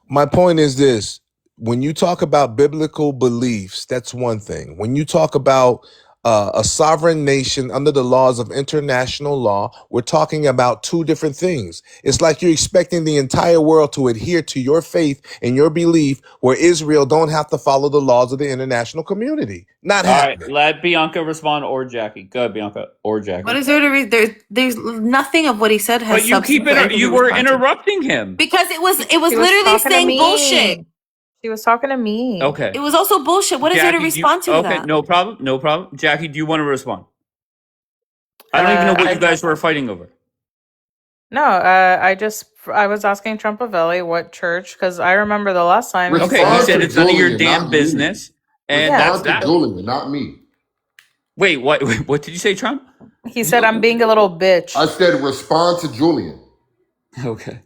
My point is this. When you talk about biblical beliefs, that's one thing. When you talk about a sovereign nation under the laws of international law, we're talking about two different things. It's like you're expecting the entire world to adhere to your faith and your belief, where Israel don't have to follow the laws of the international community. Not happening. All right, let Bianca respond or Jackie. Go ahead, Bianca or Jackie. What is there to read? There's nothing of what he said has. But you were interrupting him because it was literally saying bullshit. She was talking to me. Okay. It was also bullshit. What is there to respond to that? Okay, no problem. Jackie, do you want to respond? I don't even know what you guys were fighting over. No, I was asking Trumpavelli what church, because I remember the last time. Okay, he said it's none of your damn business. And that's that. Julian, not me. Wait, what did you say, Trump? He said I'm being a little bitch. I said respond to Julian. Okay.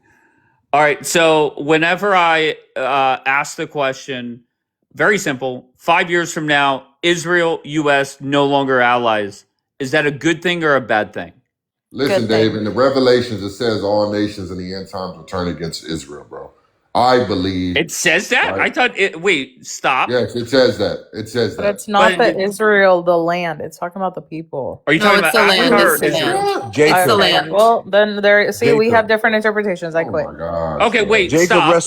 All right, so whenever I ask the question, very simple, 5 years from now, Israel, U.S., no longer allies. Is that a good thing or a bad thing? Listen, Dave, in the Revelations, it says all nations in the end times will turn against Israel, bro. I believe. It says that? Right? I thought it. Wait, stop. Yes, it says that. It says that. But it's not Israel, the land. It's talking about the people. Are you talking about Africa or Israel? It's the land. Well, then we have different interpretations. I quit. Oh my God. Okay, wait, stop.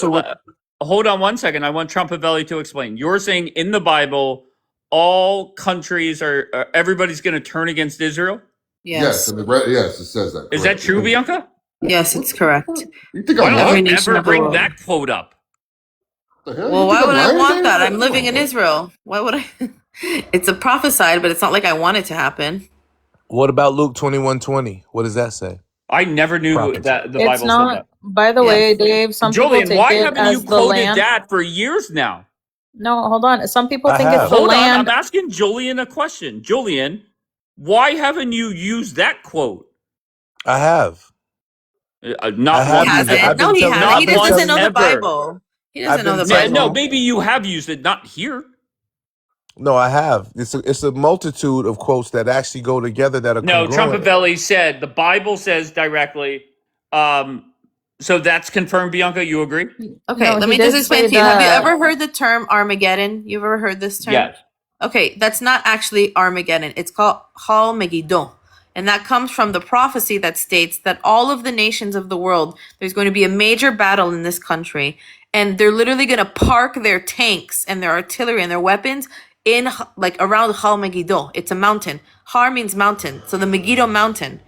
Hold on 1 second. I want Trumpavelli to explain. You're saying in the Bible, all countries everybody's going to turn against Israel? Yes. Yes, it says that. Is that true, Bianca? Yes, it's correct. You think why don't you ever bring that quote up? Well, why would I want that? I'm living in Israel. Why would I? It's a prophesied, but it's not like I want it to happen. What about Luke 21:20? What does that say? I never knew that the Bible said that. By the way, Dave, some Julian, people take why it haven't as you the quoted land. that for years now? No, hold on. Some people think it's the Hold on, land. I'm asking Julian a question. Julian, why haven't you used that quote? I have. Not one. He hasn't. No, he hasn't. He doesn't know the Bible. He doesn't know the Bible. No, maybe you have used it, not here. No, I have. It's a multitude of quotes that actually go together that are No, congruent. Trumpavelli said the Bible says directly. So that's confirmed, Bianca. You agree? Okay, let me just explain to you. Have you ever heard the term Armageddon? You've ever heard this term? Yes. Okay, that's not actually Armageddon. It's called Hal Megiddo. And that comes from the prophecy that states that all of the nations of the world, there's going to be a major battle in this country. And they're literally going to park their tanks and their artillery and their weapons in like around Hal Megiddo. It's a mountain. Har means mountain. So the Megiddo mountain.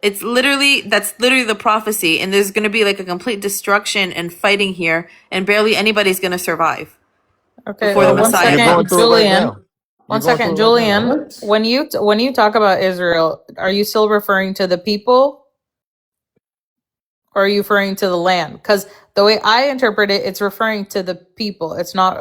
That's literally the prophecy. And there's going to be like a complete destruction and fighting here. And barely anybody's going to survive. Okay, before the Messiah comes. Julian. One second, Julian. When you talk about Israel, are you still referring to the people, or are you referring to the land? Because the way I interpret it, it's referring to the people. It's not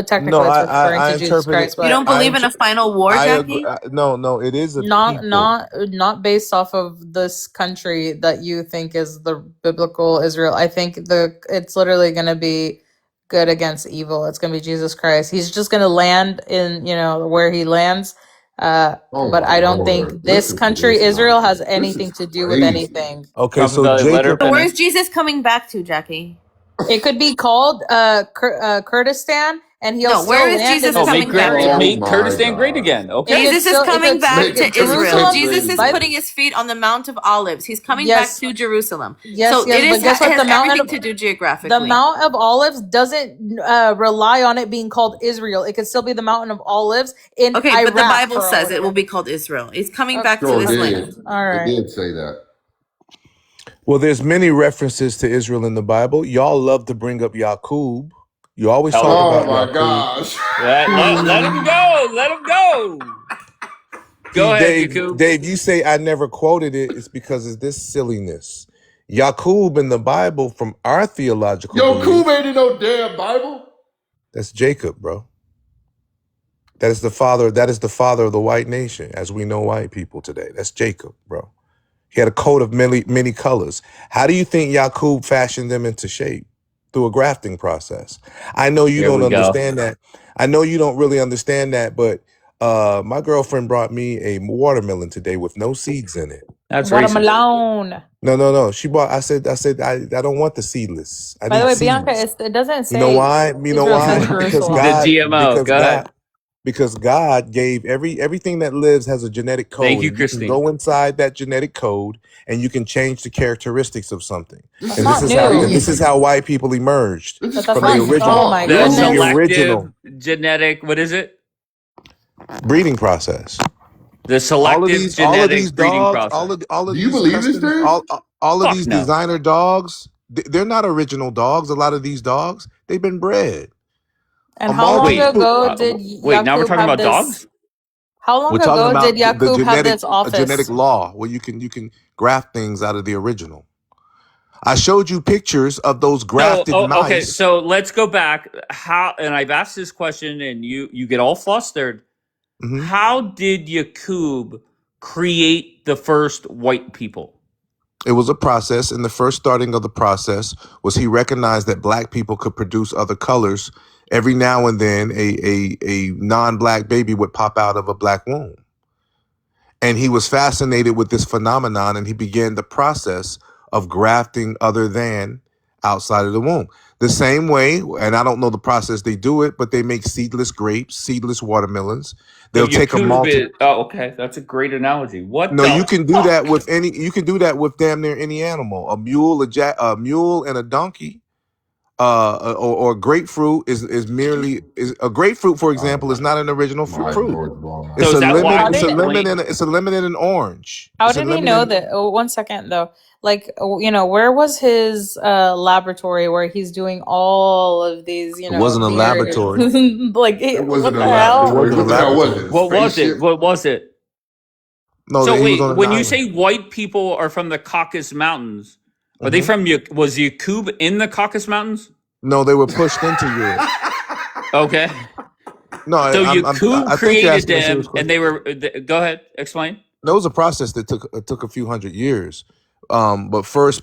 technically it's referring to Jesus Christ. You don't believe in a final war, Jackie? No, it is not based off of this country that you think is the biblical Israel. I think it's literally going to be good against evil. It's going to be Jesus Christ. He's just going to land in, where he lands. But I don't think this country, Israel, has anything to do with anything. Okay, so Jacob, where's Jesus coming back to, Jackie? It could be called Kurdistan, and where is Jesus coming back to? Make Kurdistan great again. Okay. Jesus is coming back to Israel. Jesus is putting his feet on the Mount of Olives. He's coming back to Jerusalem. So it has everything to do geographically. The Mount of Olives doesn't rely on it being called Israel. It could still be the Mountain of Olives in Iraq. But the Bible says it will be called Israel. He's coming back to this land. All right. It did say that. Well, there's many references to Israel in the Bible. Y'all love to bring up Yaqub. You always talk about Yaqub. Gosh. Let him go. Let him go. Go ahead, Yaqub. Dave, you say I never quoted it. It's because of this silliness. Yaqub in the Bible, from our theological Yaqub ain't in no damn Bible. That's Jacob, bro. That is the father of the white nation, as we know white people today. That's Jacob, bro. He had a coat of many colors. How do you think Yaqub fashioned them into shape? Through a grafting process. I know you don't understand that. I know you don't really understand that, but my girlfriend brought me a watermelon today with no seeds in it. That's watermelon. No. She bought. I said I don't want the seedless. By the way, Bianca, it doesn't say. You know why? Because God. The GMO. Because because God gave everything that lives has a genetic code. Thank you, and Christine. You can go inside that genetic code and you can change the characteristics of something. That's And not this is new. how white people emerged This But is that's from the not. crazy. Oh original. my The From the goodness. original selective genetic, what is it? breeding process. The selective genetic breeding dogs, process. all of Do you these believe this, custom, Dave? all of Fuck these no. designer dogs, they're not original dogs. A lot of these dogs, they've been bred. And A how long multitude. ago did Wait, now we're Yakub talking have about this? dogs? How long We're talking ago did about the Yakub have this genetic office? law where you can graft things out of the original. I showed you pictures of those grafted mice. Okay, so let's go back. How? And I've asked this question, and you get all flustered. Mhm. How did Yakub create the first white people? It was a process, and the first starting of the process was he recognized that black people could produce other colors. Every now and then, a non-black baby would pop out of a black womb. And he was fascinated with this phenomenon, and he began the process of grafting other than outside of the womb. The same way, and I don't know the process they do it, but they make seedless grapes, seedless watermelons. They'll take a okay, that's a great analogy. You can do that with you can do that with damn near any animal. A mule, a mule and a donkey. Or grapefruit is a grapefruit, for example, is not an original fruit. It's a lemon and an orange. How did he know that? Oh, 1 second though. Like, where was his laboratory where he's doing all of these? It wasn't a laboratory. Like, It wasn't what a the hell? laboratory. What the hell was it? What was it? What was it? No, so he was wait, on an when you island. say white people are from the Caucasus Mountains, are they from? Was Yakub in the Caucasus Mountains? No, they were pushed into Europe. Okay. No, so Yakub created them, question. and they were. Go ahead, explain. There was a process that took a few hundred years. But first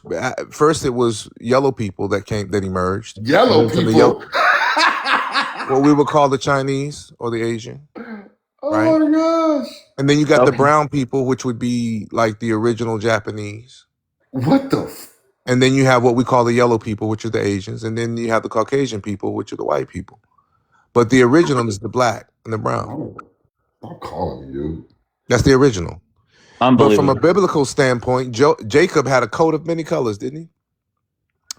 it was yellow people that emerged. Yellow people. What we would call the Chinese or the Asian. Oh my gosh. And then you got the brown people, which would be like the original Japanese. What the? And then you have what we call the yellow people, which are the Asians. And then you have the Caucasian people, which are the white people. But the original is the black and the brown. Stop calling me, dude. That's the original. But from a biblical standpoint, Jacob had a coat of many colors, didn't he?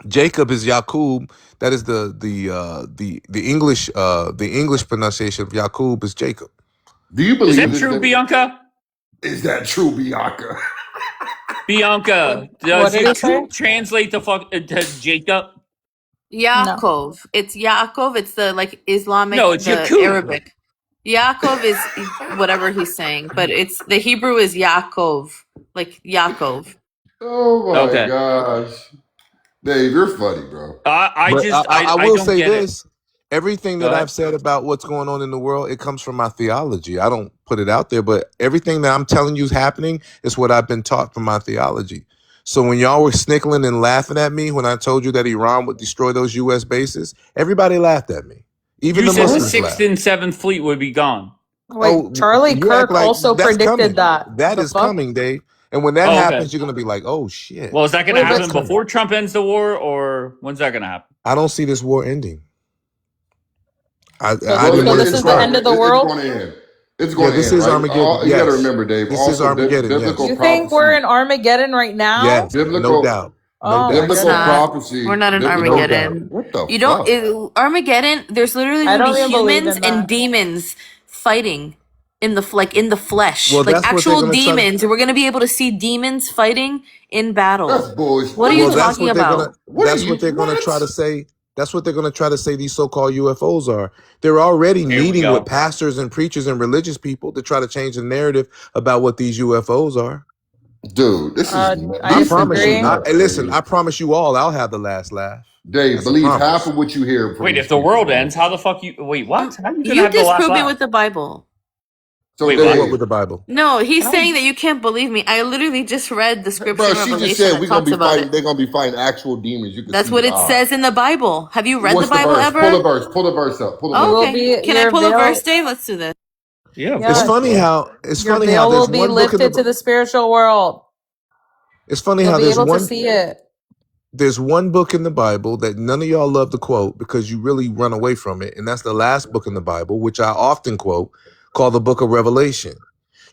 Jacob is Yakub. That is the English pronunciation of Yakub is Jacob. Do you believe is that true, Bianca? Is that true, Bianca? Bianca, does Yakub translate to Jacob? Yaakov. No. It's Yaakov. It's the Islamic. No, it's Yakub. Arabic. Yaakov is whatever he's saying, but it's the Hebrew is Yaakov, like Yaakov. Oh my gosh, Dave, you're funny, bro. I will say this. Everything that I've said about what's going on in the world, it comes from my theology. I don't put it out there, but everything that I'm telling you is happening is what I've been taught from my theology. So when y'all were snickling and laughing at me when I told you that Iran would destroy those U.S. bases, everybody laughed at me. Even the Muslims the 6th and 7th Fleet would be gone. Wait, Charlie Kirk also predicted that. That is coming, Dave. And when that happens, you're going to be like, oh, shit. Well, is that going to happen before Trump ends the war, or when's that going to happen? I don't see this war ending. So this is the end of the world? It's going to end. This is Armageddon. You got to remember, Dave. This is Armageddon. You think we're in Armageddon right now? Yes, no doubt. Biblical prophecy. We're not in Armageddon. What the You don't Armageddon? There's literally going to be humans and demons fighting in the flesh, actual demons. We're going to be able to see demons fighting in battle. That's bullshit. What are you talking about? That's what they're going to try to say. That's what they're going to try to say these so-called UFOs are. They're already meeting with pastors and preachers and religious people to try to change the narrative about what these UFOs are. Dude, this is. I promise you. Listen, I promise you all, I'll have the last laugh. Dave, believe half of what you hear. Wait, if the world ends, how the fuck you? Wait, what? How you disprove me with the Bible. So wait, what with the Bible? No, he's saying that you can't believe me. I literally just read the scripture. Bro, she just said we're gonna be fighting. They're gonna be fighting actual demons. That's what it says in the Bible. Have you read the Bible ever? Pull the verse. Pull the verse up. Okay. Can I pull a verse, Dave? Let's do this. Yeah. It's funny how your veil will be lifted to the spiritual world. It's funny how there's one. To see it. there's one book in the Bible that none of y'all love to quote because you really run away from it, and that's the last book in the Bible, which I often quote, called the Book of Revelation.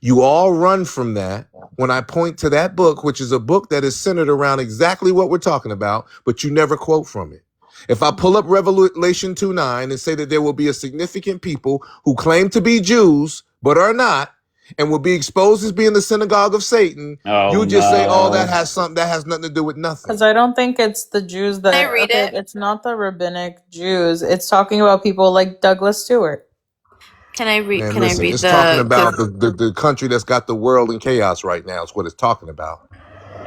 You all run from that when I point to that book, which is a book that is centered around exactly what we're talking about, but you never quote from it. If I pull up Revelation 2:9 and say that there will be a significant people who claim to be Jews but are not, and will be exposed as being the synagogue of Satan, you just say, "Oh, that has nothing to do with nothing." Because I don't think it's the Jews that. Can I read it? It's not the rabbinic Jews. It's talking about people like Douglas Stewart. Can I read? Man, Can listen, I read it's the? talking about the country that's got the world in chaos right now. Is what it's talking about.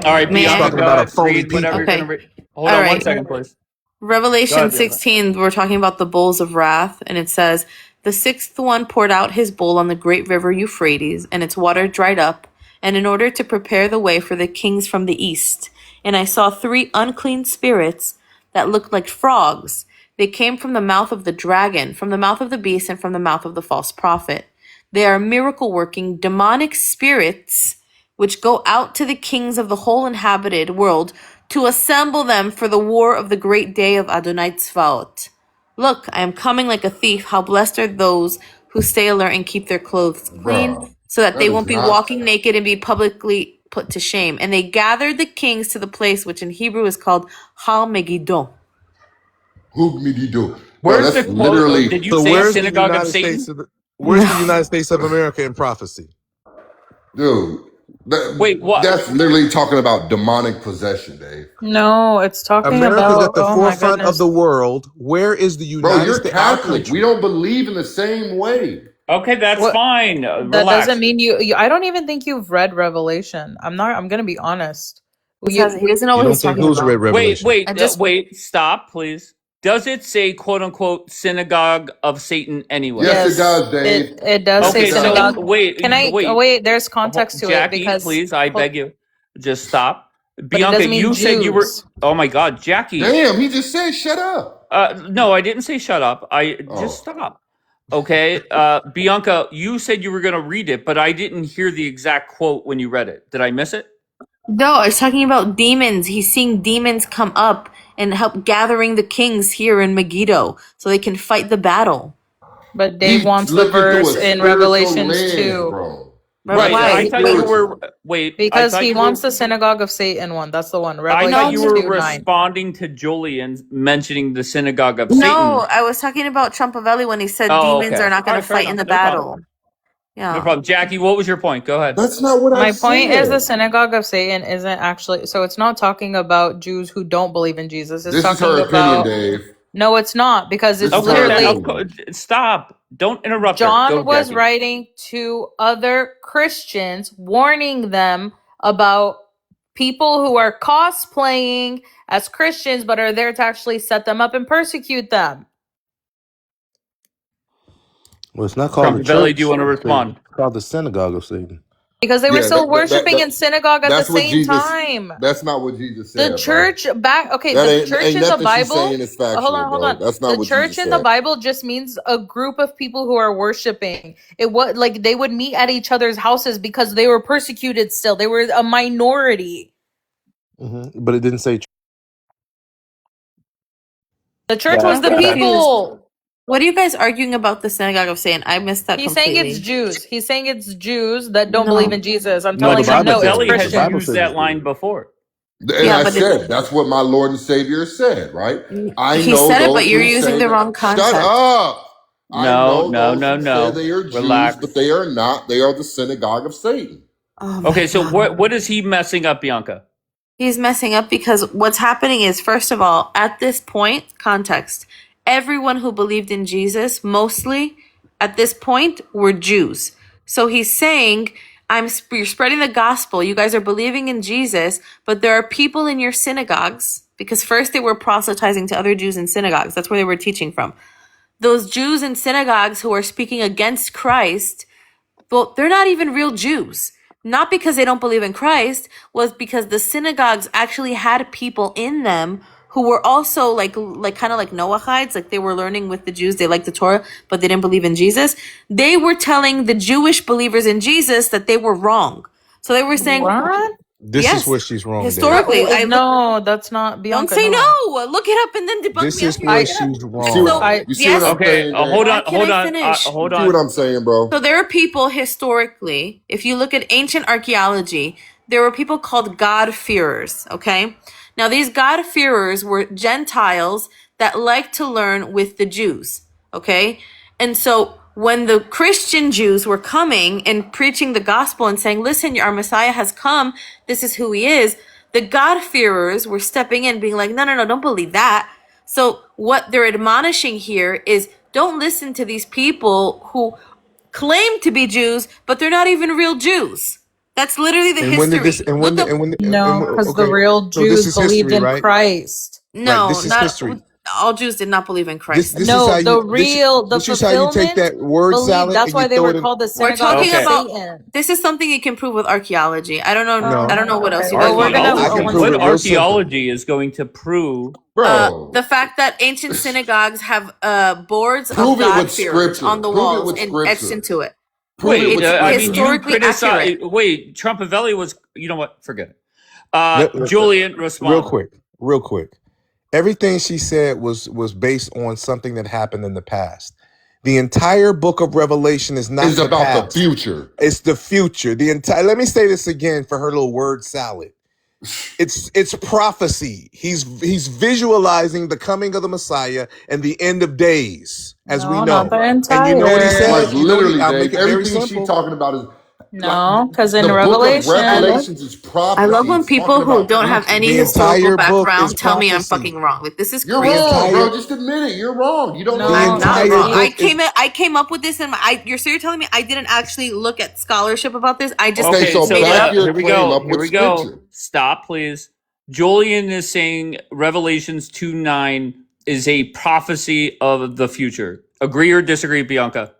All right, May I- Bianca, talking go about a ahead, phony read whatever people. you're gonna read. Hold All on 1 right. second, please. Revelation Go ahead, Bianca. 16, we're talking about the bowls of wrath, and it says, "The sixth one poured out his bowl on the great river Euphrates, and its water dried up, and in order to prepare the way for the kings from the east. And I saw 3 unclean spirits that looked like frogs. They came from the mouth of the dragon, from the mouth of the beast, and from the mouth of the false prophet. They are miracle-working demonic spirits which go out to the kings of the whole inhabited world to assemble them for the war of the great day of Adonai Tzvaot. Look, I am coming like a thief. How blessed are those who stay alert and keep their clothes clean, Bruh, so that they that won't is be not- walking naked and be publicly put to shame. And they gathered the kings to the place which in Hebrew is called Hal Megiddo." Who me do? Bro, Where's that's the quote? literally. Did you So say where's the synagogue of United Satan? States? Where's the United States of America in prophecy? Dude, Wait, what? That's literally talking about demonic possession, Dave. No, it's talking America's about. at the Oh my forefront of goodness. the world. Where is the Bro, United you're States? Our Catholic. country. We don't believe in the same way. Okay, that's What- fine. That Relax. doesn't mean you. I don't even think you've read Revelation. I'm gonna be honest. He doesn't know You what don't he's think talking who's about. read Revelation? Wait, stop, please. Does it say "quote unquote" synagogue of Satan anyway? Yes, it does, Dave. It does Okay, say so synagogue. wait. Can I wait? There's context to Jackie, it because please, I beg you, just stop. it Bianca, doesn't mean you said you were. Jews. Oh my God, Jackie. Damn, he just said shut up. No, I didn't say shut up. Just stop. Okay, Bianca, you said you were going to read it, but I didn't hear the exact quote when you read it. Did I miss it? No, I was talking about demons. He's seeing demons come up and help gathering the kings here in Megiddo so they can fight the battle. But Dave He's wants the looking through a verse in spiritual Revelations lens, 2. bro. Right. Why? I thought you were. Wait. Because I thought he you wants were, the synagogue of Satan one. That's the one. I Revelation thought you were 2:9. responding to Julian mentioning the synagogue of No, Satan. I was talking about Trumpavelli when he said Oh, demons okay. are not going All to right, fair fight in enough. the No battle. problem. Yeah. No problem. Jackie, what was your point? Go ahead. That's not what I My said. point is the synagogue of Satan isn't actually, so it's not talking about Jews who don't believe in Jesus. It's This is talking her about opinion, Dave. No, it's not, because it's This is literally Stop. Don't interrupt her. John Go, was Jackie. writing to other Christians, warning them about people who are cosplaying as Christians but are there to actually set them up and persecute them. Well, it's not called the Trumpavelli, church. do you want to respond? It's called the synagogue of Satan. Because they were still worshiping in synagogue at the that's what same Jesus- time. That's not what Jesus said. The church That the church ain't in the nothing she's Bible. saying is factual, Hold bro. on. That's not The what church Jesus in the said. Bible just means a group of people who are worshiping. It was like they would meet at each other's houses because they were persecuted still. They were a minority. But it didn't say. The church was the people. What are you guys arguing about the synagogue of Satan? I missed that He's completely. saying it's Jews. He's saying it's Jews that don't No. believe in Jesus. I'm No, telling them, no, it's Trumpavelli has Christian. used that line before. And I said, that's what my Lord and Savior said, right? He said it, but you're using the wrong context. Shut up! No. Say they are Relax. Jews, but they are not. They are the synagogue of Satan. Okay, so what is he messing up, Bianca? He's messing up because what's happening is, first of all, at this point, context, everyone who believed in Jesus, mostly at this point, were Jews. So he's saying, you're spreading the gospel. You guys are believing in Jesus, but there are people in your synagogues, because first they were proselytizing to other Jews in synagogues. That's where they were teaching from. Those Jews in synagogues who are speaking against Christ, well, they're not even real Jews. Not because they don't believe in Christ, was because the synagogues actually had people in them who were also like kind of like Noahites, like they were learning with the Jews, they liked the Torah, but they didn't believe in Jesus. They were telling the Jewish believers in Jesus that they were wrong. So they were saying, What? This Yes. is where she's wrong. Historically, no, that's not Bianca. Don't say no. Look it up and then debunk This me. is where she's wrong. You see what I'm saying? Hold on. You see what I'm saying, bro? So there are people historically, if you look at ancient archaeology, there were people called God-fearers, okay? Now, these God-fearers were Gentiles that liked to learn with the Jews, okay? And so when the Christian Jews were coming and preaching the gospel and saying, listen, our Messiah has come, this is who he is, the God-fearers were stepping in being like, no, don't believe that. So what they're admonishing here is don't listen to these people who claim to be Jews, but they're not even real Jews. That's literally the history. Because the real Jews believed in Christ. No, this is not history. all Jews did not believe in Christ. This is how you take that word salad. That's why they were called the synagogue of Satan. This is something you can prove with archaeology. I don't know. I don't know what else you guys what archaeology is going to prove. The fact that ancient synagogues have boards of God-fearers on the walls and etched into it. Wait, historically accurate. Wait, Trumpavelli was. You know what? Forget it. Julian, respond real quick. Everything she said was based on something that happened in the past. The entire book of Revelation is not the about past. the future. It's the future. Let me say this again for her little word salad. It's prophecy. He's visualizing the coming of the Messiah and the end of days, as we know. Not the entire. And you know what he said? Like literally, Dave, everything she's talking about is because in Revelations is prophecy. I love when people who don't have any historical background tell me I'm fucking wrong. Like, this is You're crazy. wrong, bro. Just admit it. You're wrong. You don't know. I'm not wrong. I came up with this, and you're telling me I didn't actually look at scholarship about this. I just here we go. Stop, please. Julian is saying Revelations 2:9 is a prophecy of the future. Agree or disagree, Bianca?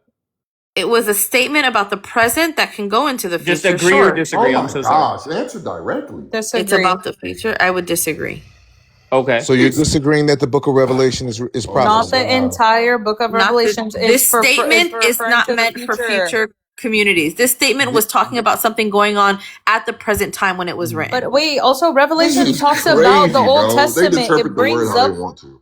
It was a statement about the present that can go into the future. Just agree or disagree. I'm so sorry. Answer directly. It's about the future. I would disagree. Okay. So you're disagreeing that the book of Revelation is prophecy? Not the entire book of Revelation. This statement is not meant for future communities. This statement was talking about something going on at the present time when it was written. But wait, also Revelation talks about the Old Testament.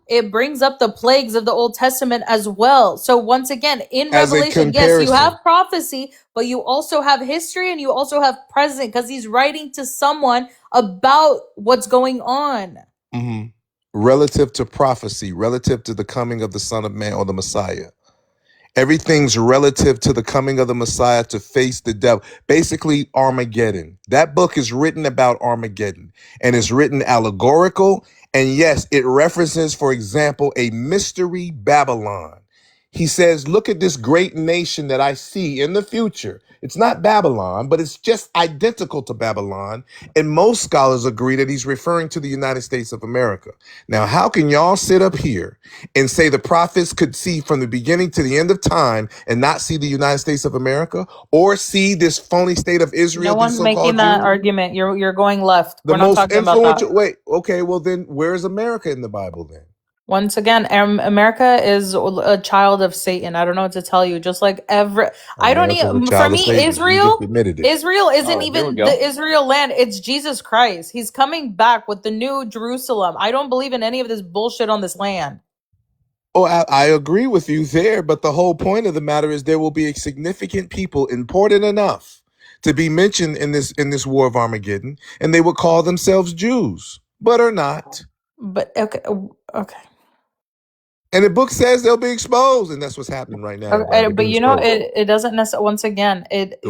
It brings up the plagues of the Old Testament as well. So once again, in Revelation, yes, you have prophecy, but you also have history and you also have present, because he's writing to someone about what's going on. Mm-hmm. Relative to prophecy, relative to the coming of the Son of Man or the Messiah. Everything's relative to the coming of the Messiah to face the devil. Basically, Armageddon. That book is written about Armageddon, and it's written allegorical. And yes, it references, for example, a mystery Babylon. He says, look at this great nation that I see in the future. It's not Babylon, but it's just identical to Babylon. And most scholars agree that he's referring to the United States of America. Now, how can y'all sit up here and say the prophets could see from the beginning to the end of time and not see the United States of America or see this phony state of Israel? No one's making that argument. You're going left. We're not talking about that. Wait, okay, well then where's America in the Bible then? Once again, America is a child of Satan. I don't know what to tell you. Just like I don't even. For me, Israel isn't even the Israel land. It's Jesus Christ. He's coming back with the new Jerusalem. I don't believe in any of this bullshit on this land. Oh, I agree with you there, but the whole point of the matter is there will be a significant people important enough to be mentioned in this war of Armageddon, and they would call themselves Jews, but are not. But okay. And the book says they'll be exposed, and that's what's happening right now. But you know, it doesn't necessarily. Once again,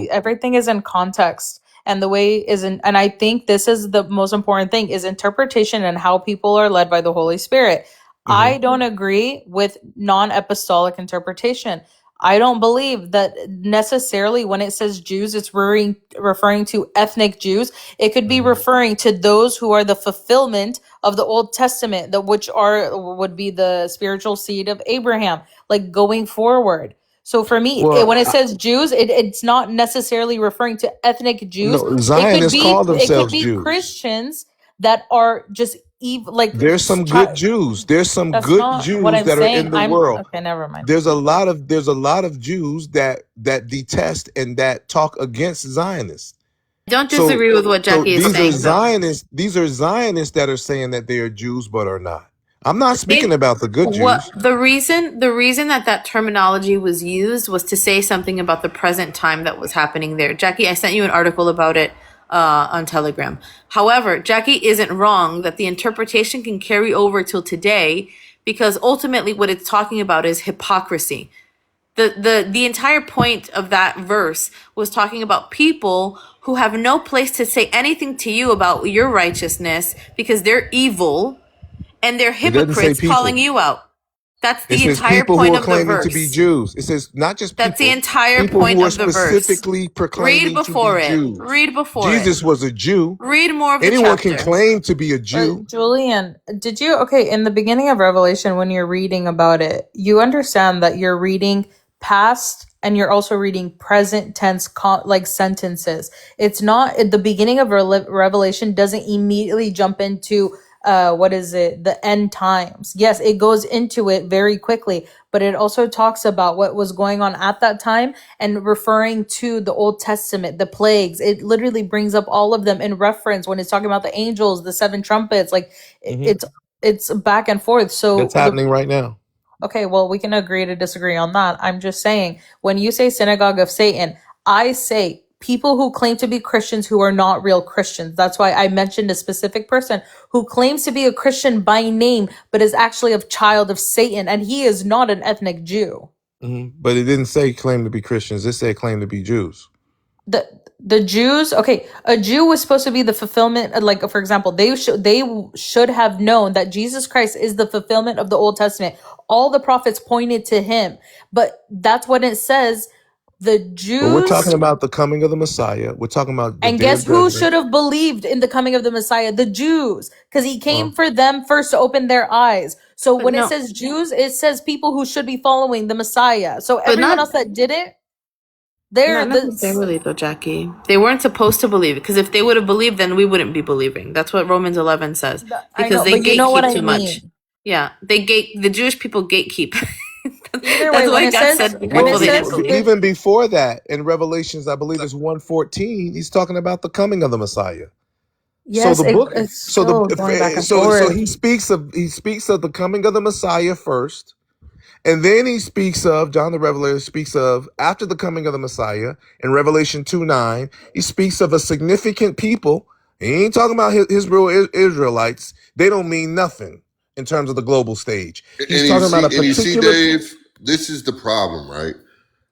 everything is in context, and the way is in. And I think this is the most important thing: is interpretation and how people are led by the Holy Spirit. Mm-hmm. I don't agree with non-apostolic interpretation. I don't believe that necessarily when it says Jews, it's referring to ethnic Jews. It could be referring to those who are the fulfillment of the Old Testament, would be the spiritual seed of Abraham, like going forward. So for me, when it says Jews, it's not necessarily referring to ethnic Jews. No, Zionists call themselves Jews. It could be Christians that are just there's some good Jews. There's some good Jews that are in the world. Okay, never mind. There's a lot of Jews that detest and that talk against Zionists. Don't disagree with what Jackie is saying. These are Zionists that are saying that they are Jews but are not. I'm not speaking about the good Jews. The reason that terminology was used was to say something about the present time that was happening there. Jackie, I sent you an article about it on Telegram. However, Jackie isn't wrong that the interpretation can carry over till today, because ultimately what it's talking about is hypocrisy. The entire point of that verse was talking about people who have no place to say anything to you about your righteousness because they're evil. And they're hypocrites calling you out. That's the entire point of the verse. To be Jews. It says not just people. That's the entire point of the verse. Specifically proclaiming to be Jews. Read before it. Jesus was a Jew. Read more of the Anyone chapter. can claim to be a Jew. Julian, did you, in the beginning of Revelation, when you're reading about it, you understand that you're reading past and you're also reading present tense sentences. It's not, at the beginning of Revelation doesn't immediately jump into the end times. Yes, it goes into it very quickly, but it also talks about what was going on at that time and referring to the Old Testament, the plagues. It literally brings up all of them in reference when it's talking about the angels, the 7 trumpets, it's back and forth. So it's happening right now. Okay, well, we can agree to disagree on that. I'm just saying, when you say synagogue of Satan, I say people who claim to be Christians who are not real Christians. That's why I mentioned a specific person who claims to be a Christian by name, but is actually a child of Satan, and he is not an ethnic Jew. But it didn't say claim to be Christians. It said claim to be Jews. The Jews, a Jew was supposed to be the fulfillment, for example, they should have known that Jesus Christ is the fulfillment of the Old Testament. All the prophets pointed to him, but that's what it says. The Jews. But we're talking about the coming of the Messiah. We're talking about. And guess who should have believed in the coming of the Messiah? The Jews, because he came for them first to open their eyes. So when it says Jews, it says people who should be following the Messiah. So everyone else that didn't, not necessarily though, Jackie. They weren't supposed to believe it, because if they would have believed, then we wouldn't be believing. That's what Romans 11 says. Because they gatekeep too much. Yeah, the Jewish people gatekeep. That's why God said even before that, in Revelations, I believe it's 1:14, he's talking about the coming of the Messiah. Yes, so the book, so he speaks of the coming of the Messiah first, and then he speaks of, John the Revelator speaks of, after the coming of the Messiah in Revelation 2:9, he speaks of a significant people. He ain't talking about his real Israelites. They don't mean nothing in terms of the global stage. He's talking about a particular. And you see, Dave, this is the problem, right?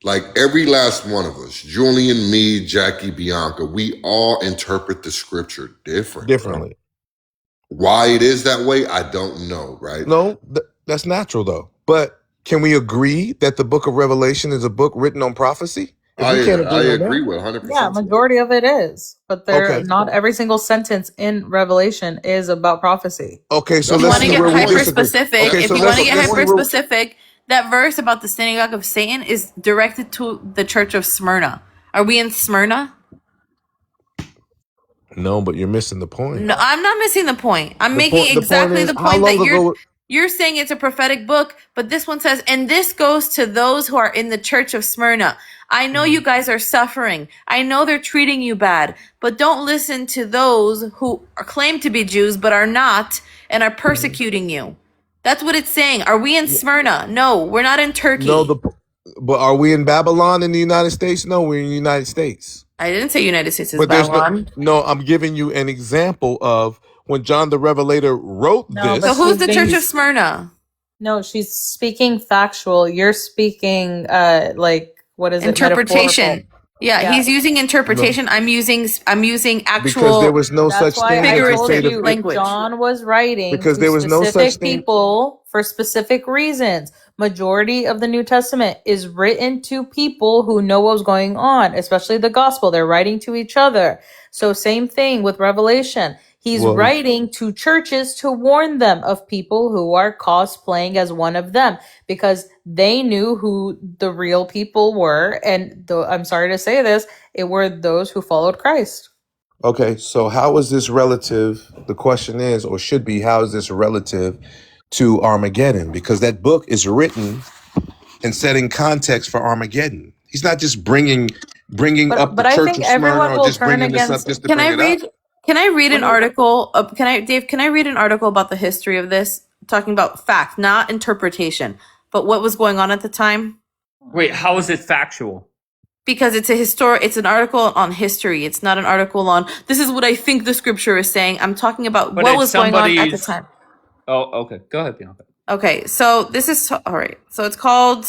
Like every last one of us, Julian, me, Jackie, Bianca, we all interpret the scripture differently. Why it is that way, I don't know, right? No, that's natural though. But can we agree that the book of Revelation is a book written on prophecy? I agree with 100%. Yeah, majority of it is, but not every single sentence in Revelation is about prophecy. Okay, so if you want to get hyper specific, that verse about the synagogue of Satan is directed to the church of Smyrna. Are we in Smyrna? No, but you're missing the point. No, I'm not missing the point. I'm making exactly the point that you're saying it's a prophetic book, but this one says, and this goes to those who are in the church of Smyrna. I know you guys are suffering. I know they're treating you bad, but don't listen to those who claim to be Jews but are not and are persecuting you. That's what it's saying. Are we in Smyrna? No, we're not in Turkey. No, but are we in Babylon in the United States? No, we're in the United States. I didn't say United States is Babylon. No, I'm giving you an example of when John the Revelator wrote this. So who's the church of Smyrna? No, she's speaking factual. You're speaking what is interpretation? Yeah, he's using interpretation. No. I'm using actual. Because there was no such thing. Figurative language. John was writing because there was no such thing. People for specific reasons. Majority of the New Testament is written to people who know what's going on, especially the gospel. They're writing to each other. So same thing with Revelation. He's writing to churches to warn them of people who are cosplaying as one of them because they knew who the real people were. And I'm sorry to say this, it were those who followed Christ. Okay, so how is this relative? The question is, or should be, how is this relative to Armageddon? Because that book is written and setting context for Armageddon. He's not just bringing bringing up the I church think of Smyrna, everyone or will just turn bringing this up against. just to Can I bring it read? up? Can I read an article? Dave? Can I read an article about the history of this, talking about fact, not interpretation, but what was going on at the time? Wait, how is it factual? Because it's an article on history. It's not an article on this is what I think the scripture is saying. I'm talking about But what it's was going on at the somebody's. time. Oh, okay. Go ahead, Bianca. Okay, so this is all right. So it's called.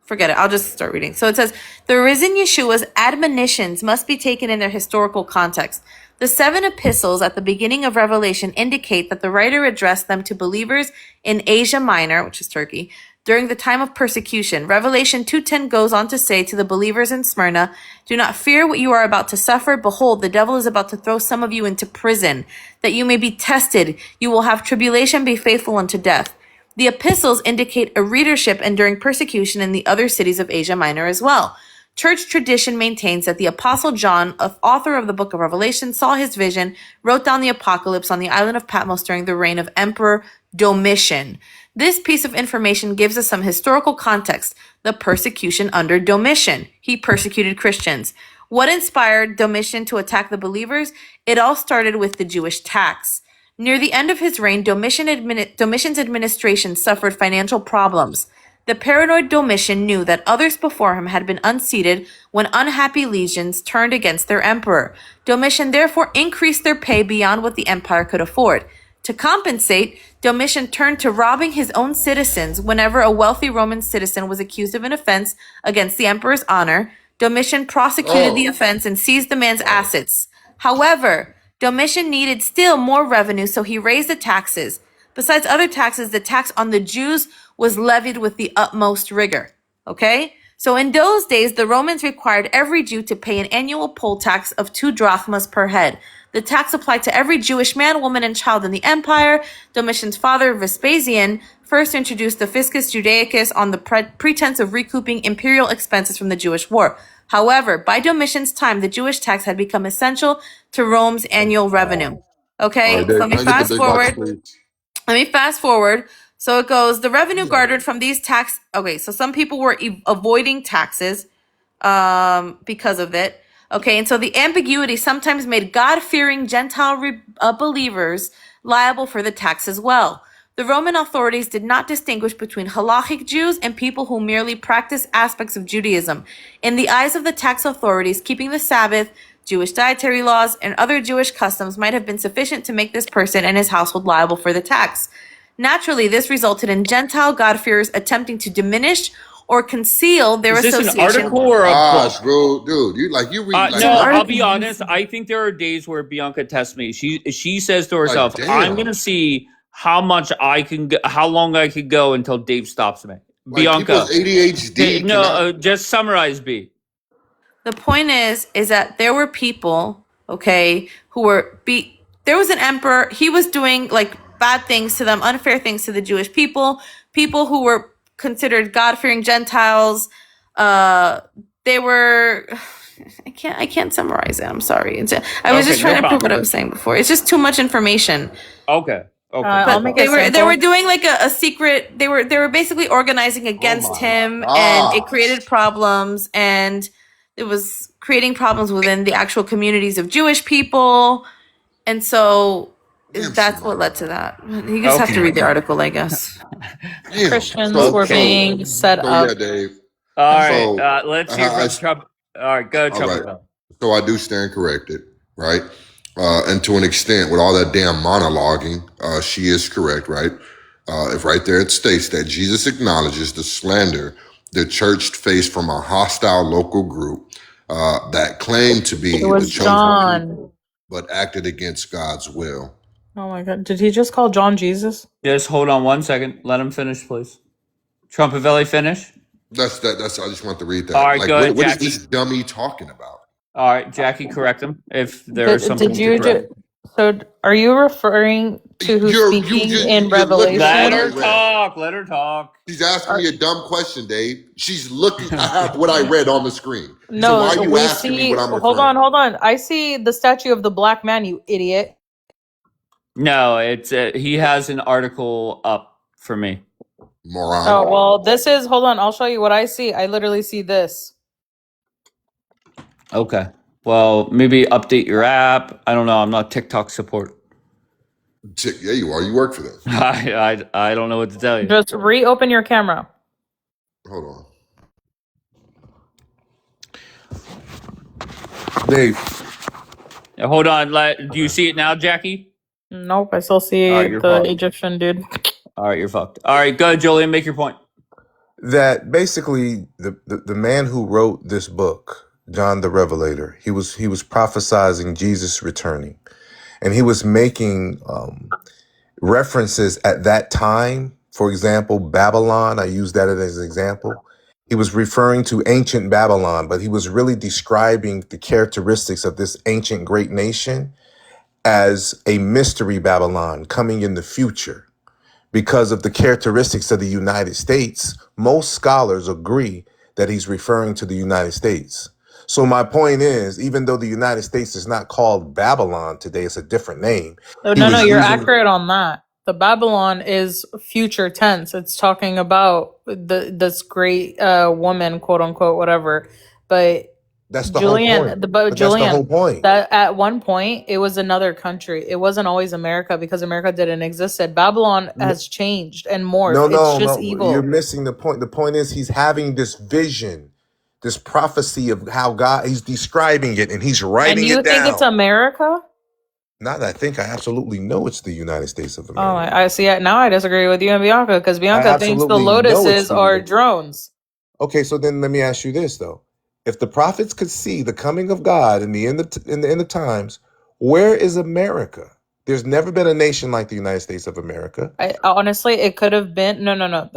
Forget it. I'll just start reading. So it says, the risen Yeshua's admonitions must be taken in their historical context. The 7 epistles at the beginning of Revelation indicate that the writer addressed them to believers in Asia Minor, which is Turkey, during the time of persecution. Revelation 2:10 goes on to say to the believers in Smyrna, do not fear what you are about to suffer. Behold, the devil is about to throw some of you into prison, that you may be tested. You will have tribulation, be faithful unto death. The epistles indicate a readership enduring persecution in the other cities of Asia Minor as well. Church tradition maintains that the Apostle John, author of the book of Revelation, saw his vision, wrote down the apocalypse on the island of Patmos during the reign of Emperor Domitian. This piece of information gives us some historical context. The persecution under Domitian. He persecuted Christians. What inspired Domitian to attack the believers? It all started with the Jewish tax. Near the end of his reign, Domitian's administration suffered financial problems. The paranoid Domitian knew that others before him had been unseated when unhappy legions turned against their emperor. Domitian therefore increased their pay beyond what the empire could afford. To compensate, Domitian turned to robbing his own citizens whenever a wealthy Roman citizen was accused of an offense against the emperor's honor. Domitian prosecuted the offense and seized the man's assets. However, Domitian needed still more revenue, so he raised the taxes. Besides other taxes, the tax on the Jews was levied with the utmost rigor. Okay? So in those days, the Romans required every Jew to pay an annual poll tax of 2 drachmas per head. The tax applied to every Jewish man, woman, and child in the empire. Domitian's father, Vespasian, first introduced the Fiscus Judaicus on the pretense of recouping imperial expenses from the Jewish war. However, by Domitian's time, the Jewish tax had become essential to Rome's annual revenue. Okay, so let me fast forward. So it goes, the revenue garnered from these tax. Okay, so some people were avoiding taxes because of it. Okay, and so the ambiguity sometimes made God-fearing Gentile believers liable for the tax as well. The Roman authorities did not distinguish between halachic Jews and people who merely practice aspects of Judaism. In the eyes of the tax authorities, keeping the Sabbath, Jewish dietary laws, and other Jewish customs might have been sufficient to make this person and his household liable for the tax. Naturally, this resulted in Gentile God-fearers attempting to diminish or conceal their association. Is this an article or a book? Bro, dude, you read. No, I'll be honest. I think there are days where Bianca tests me. She says to herself, "I'm going to see how much I can, how long I could go until Dave stops me." Bianca, ADHD. No, just summarize, B. The point is that there were people, okay, who were there was an emperor. He was doing like bad things to them, unfair things to the Jewish people who were considered God-fearing Gentiles. They were, I can't summarize it. I'm sorry. I was just trying to prove what I was saying before. It's just too much information. Okay. But they were doing like a secret. They were basically organizing against him, and it created problems, and it was creating problems within the actual communities of Jewish people, and so that's what led to that. You just have to read the article, I guess. Christians were being set up. Yeah, Dave. All right, let's hear from Trump. All right, go Trump. Right. So I do stand corrected, right? And to an extent, with all that damn monologuing, she is correct, right? If right there it states that Jesus acknowledges the slander the church faced from a hostile local group that claimed to be the chosen people, but acted against God's will. Oh my God. Did he just call John Jesus? Just hold on 1 second. Let him finish, please. Trumpavelli, finish. That's I just want to read that. All right, go ahead, what is Jackie. this dummy talking about? All right, Jackie, correct him if there is something to correct. So are you referring to who's speaking in Revelation? Let her talk. She's asking me a dumb question, Dave. She's looking at what I read on the screen. No, so why are you asking me what I'm referring? Hold on. I see the statue of the black man, you idiot. No, it's he has an article up for me. Moron. Oh, well, this is, hold on, I'll show you what I see. I literally see this. Okay. Well, maybe update your app. I don't know. I'm not TikTok support. Yeah, you are. You work for them. I don't know what to tell you. Just reopen your camera. Hold on. Dave. Yeah, hold on. Do you see it now, Jackie? Nope, I still see the fucked. Egyptian dude. All right, you're fucked. All right, go ahead, Julian. Make your point. That basically the man who wrote this book, John the Revelator, he was prophesizing Jesus returning, and he was making references at that time. For example, Babylon. I use that as an example. He was referring to ancient Babylon, but he was really describing the characteristics of this ancient great nation as a mystery Babylon coming in the future. Because of the characteristics of the United States, most scholars agree that he's referring to the United States. So my point is, even though the United States is not called Babylon today, it's a different name. No, you're accurate on that. The Babylon is future tense. It's talking about this great woman, quote unquote, whatever. But that's the whole point. That's the whole point. That at one point it was another country. It wasn't always America because America didn't exist. Babylon has changed and morphed. It's just evil. You're missing the point. The point is he's having this vision, this prophecy of how God. He's describing it and he's writing it down. And you think it's America? Not that I think. I absolutely know it's the United States of America. Oh, I see. Now I disagree with you and Bianca because Bianca thinks the lotuses are drones. Okay, so then let me ask you this though. If the prophets could see the coming of God in the end of times, where is America? There's never been a nation like the United States of America. Honestly, it could have been no.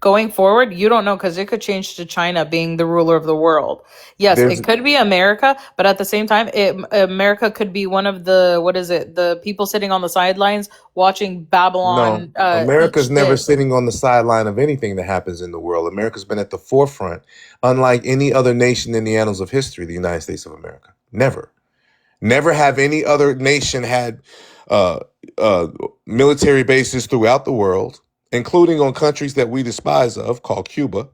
Going forward, you don't know because it could change to China being the ruler of the world. Yes, it could be America, but at the same time, America could be one of the people sitting on the sidelines watching Babylon. No, America's never sitting on the sideline of anything that happens in the world. America's been at the forefront, unlike any other nation in the annals of history, the United States of America. Never have any other nation had military bases throughout the world, including on countries that we despise of, called Cuba.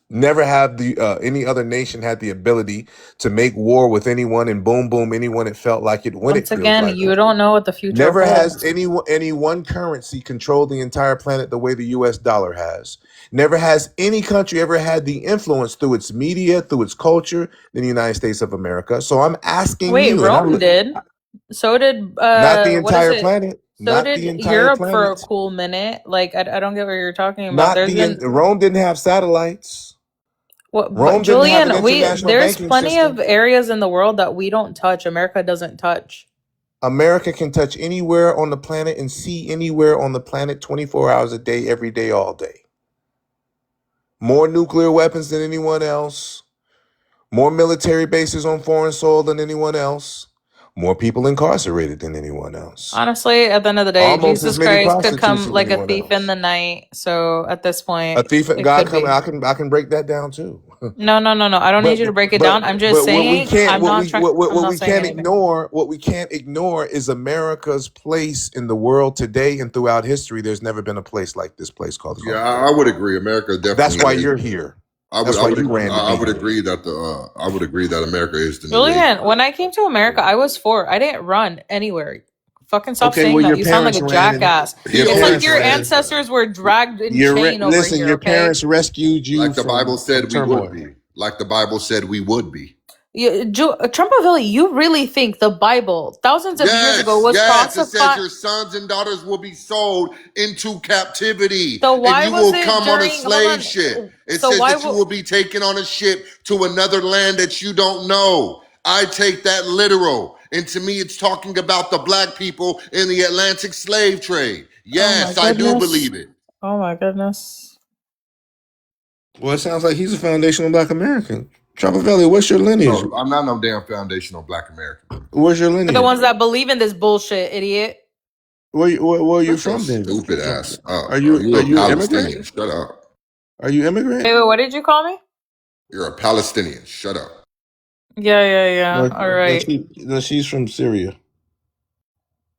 Never have any other nation had the ability to make war with anyone and boom, anyone it felt like it when Once again, you don't know what the future never holds. has any one currency controlled the entire planet the way the US dollar has. Never has any country ever had the influence through its media, through its culture, than the United States of America. So I'm asking you. Rome did. So did not the entire planet. So did Europe for a cool minute. Like I don't get what you're talking about. Rome didn't have satellites. But Julian, there's plenty of areas in the world that we don't touch. America doesn't touch. America can touch anywhere on the planet and see anywhere on the planet 24 hours a day, every day, all day. More nuclear weapons than anyone else. More military bases on foreign soil than anyone else. More people incarcerated than anyone else. Honestly, at the end of the day, Jesus Christ could come like a thief in the night. So at this point, a thief, God coming. I can break that down too. No. I don't need you to break it down. I'm just saying. What we can't ignore is America's place in the world today and throughout history. There's never been a place like this place called. I would agree. America definitely. That's why you're here. I would agree that America is the Julian, when I came to America, I was 4. I didn't run anywhere. Fucking stop saying that. You sound like a jackass. It's like your ancestors were dragged in chain over here. Your parents rescued you. Like the Bible said we would be. Like the Bible said we would be. Trumpavilli, you really think the Bible thousands of years ago was falsified? It says your sons and daughters will be sold into captivity. So why and you will come on a slave ship. It says that you will be taken on a ship to another land that you don't know. I take that literal. And to me, it's talking about the black people in the Atlantic slave trade. Yes, I do believe it. Oh my goodness. Well, it sounds like he's a foundational black American. Trumpavilli, what's your lineage? No, I'm not no damn foundational black American. Where's your lineage? The ones that believe in this bullshit, idiot. Where are you from then? Stupid ass. Are you immigrant? Shut up. Are you immigrant? Wait, what did you call me? You're a Palestinian. Shut up. Yeah. All right. She's from Syria.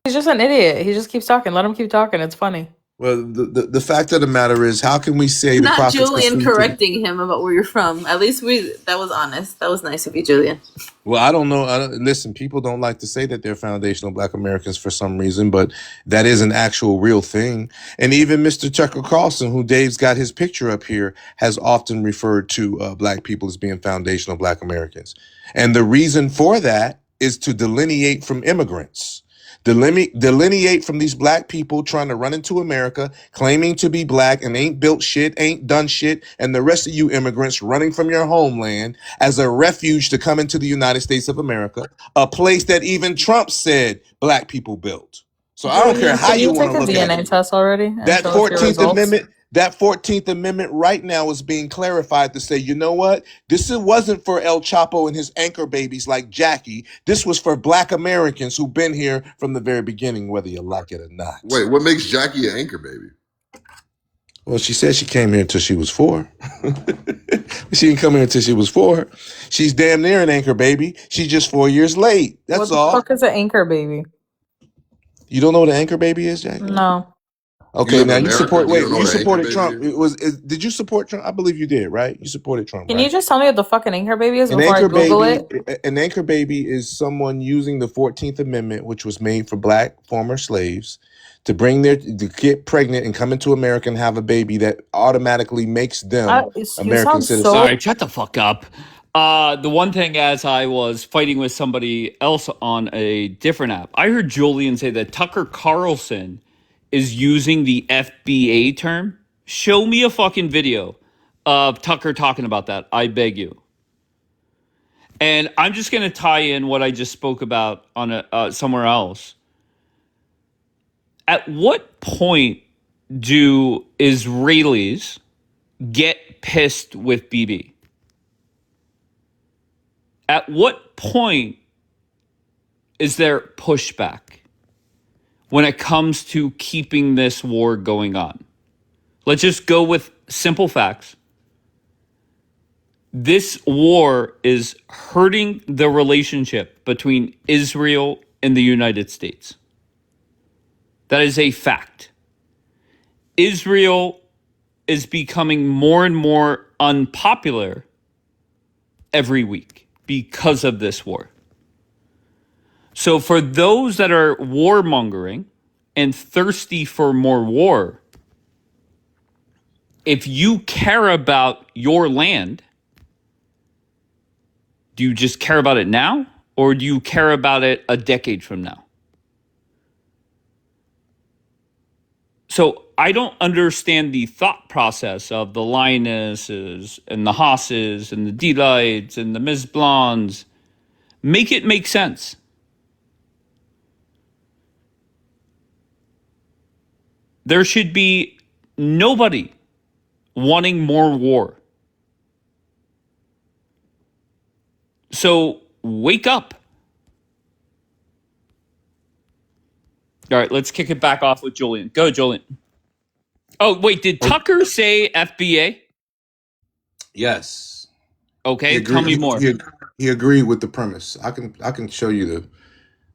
He's just an idiot. He just keeps talking. Let him keep talking. It's funny. Well, the fact of the matter is, how can we say the Not prophets Julian correcting him about where you're from. At least that was honest. That was nice of you, Julian. Well, I don't know. Listen, people don't like to say that they're foundational Black Americans for some reason, but that is an actual real thing. And even Mr. Tucker Carlson, who Dave's got his picture up here, has often referred to Black people as being foundational Black Americans. And the reason for that is to delineate from immigrants. Delineate from these Black people trying to run into America, claiming to be Black and ain't built shit, ain't done shit, and the rest of you immigrants running from your homeland as a refuge to come into the United States of America, a place that even Trump said Black people built. So I don't care how you want to look at it. Test already? That 14th Amendment. That 14th Amendment right now is being clarified to say, you know what? This wasn't for El Chapo and his anchor babies like Jackie. This was for Black Americans who've been here from the very beginning, whether you like it or not. Wait, what makes Jackie an anchor baby? Well, she said she came here until she was 4. She didn't come here until she was 4. She's damn near an anchor baby. She's just 4 years late. That's all. What the fuck is an anchor baby? You don't know what an anchor baby is, Jackie? No. Okay, now you supported Trump. Did you support Trump? I believe you did, right? You supported Trump. Can you just tell me what the fucking anchor baby is before I Google it? An anchor baby is someone using the 14th Amendment, which was made for Black former slaves, to get pregnant and come into America and have a baby that automatically makes them American citizens. All right, shut the fuck up. The one thing, as I was fighting with somebody else on a different app, I heard Julian say that Tucker Carlson is using the FBA term. Show me a fucking video of Tucker talking about that. I beg you. And I'm just going to tie in what I just spoke about on somewhere else. At what point do Israelis get pissed with BB? At what point is there pushback when it comes to keeping this war going on? Let's just go with simple facts. This war is hurting the relationship between Israel and the United States. That is a fact. Israel is becoming more and more unpopular every week because of this war. So for those that are warmongering and thirsty for more war, if you care about your land, do you just care about it now, or do you care about it a decade from now? So I don't understand the thought process of the Lionesses and the Hosses and the Delights and the Ms. Blondes. Make it make sense. There should be nobody wanting more war. So wake up. All right, let's kick it back off with Julian. Go, Julian. Oh, wait, did Tucker say FBA? Yes. Okay, tell me more. He agreed with the premise. I can show you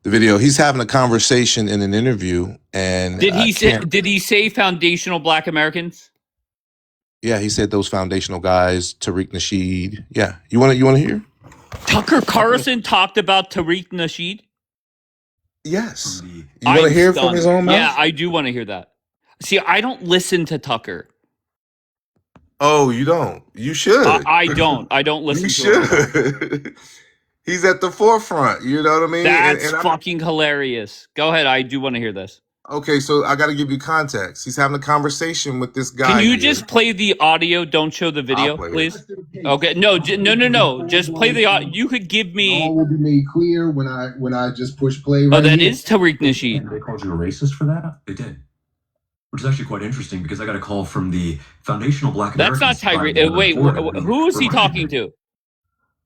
the video. He's having a conversation in an interview, and did he say foundational Black Americans? Yeah, he said those foundational guys, Tariq Nasheed. Yeah, you want to hear? Tucker Carlson talked about Tariq Nasheed. Yes. You want to hear from his own mouth? Yeah, I do want to hear that. See, I don't listen to Tucker. Oh, you don't? You should. I don't. I don't listen to him. He's at the forefront. You know what I mean? That's fucking hilarious. Go ahead. I do want to hear this. Okay, so I got to give you context. He's having a conversation with this guy. Can you just play the audio? Don't show the video, please. Okay, no. Just play the audio. You could give me. All will be made clear when I just push play. Right that is Tariq Nasheed. They called you a racist for that? They did. Which is actually quite interesting because I got a call from the foundational Black Americans. That's not Tariq. Wait, who is he talking to?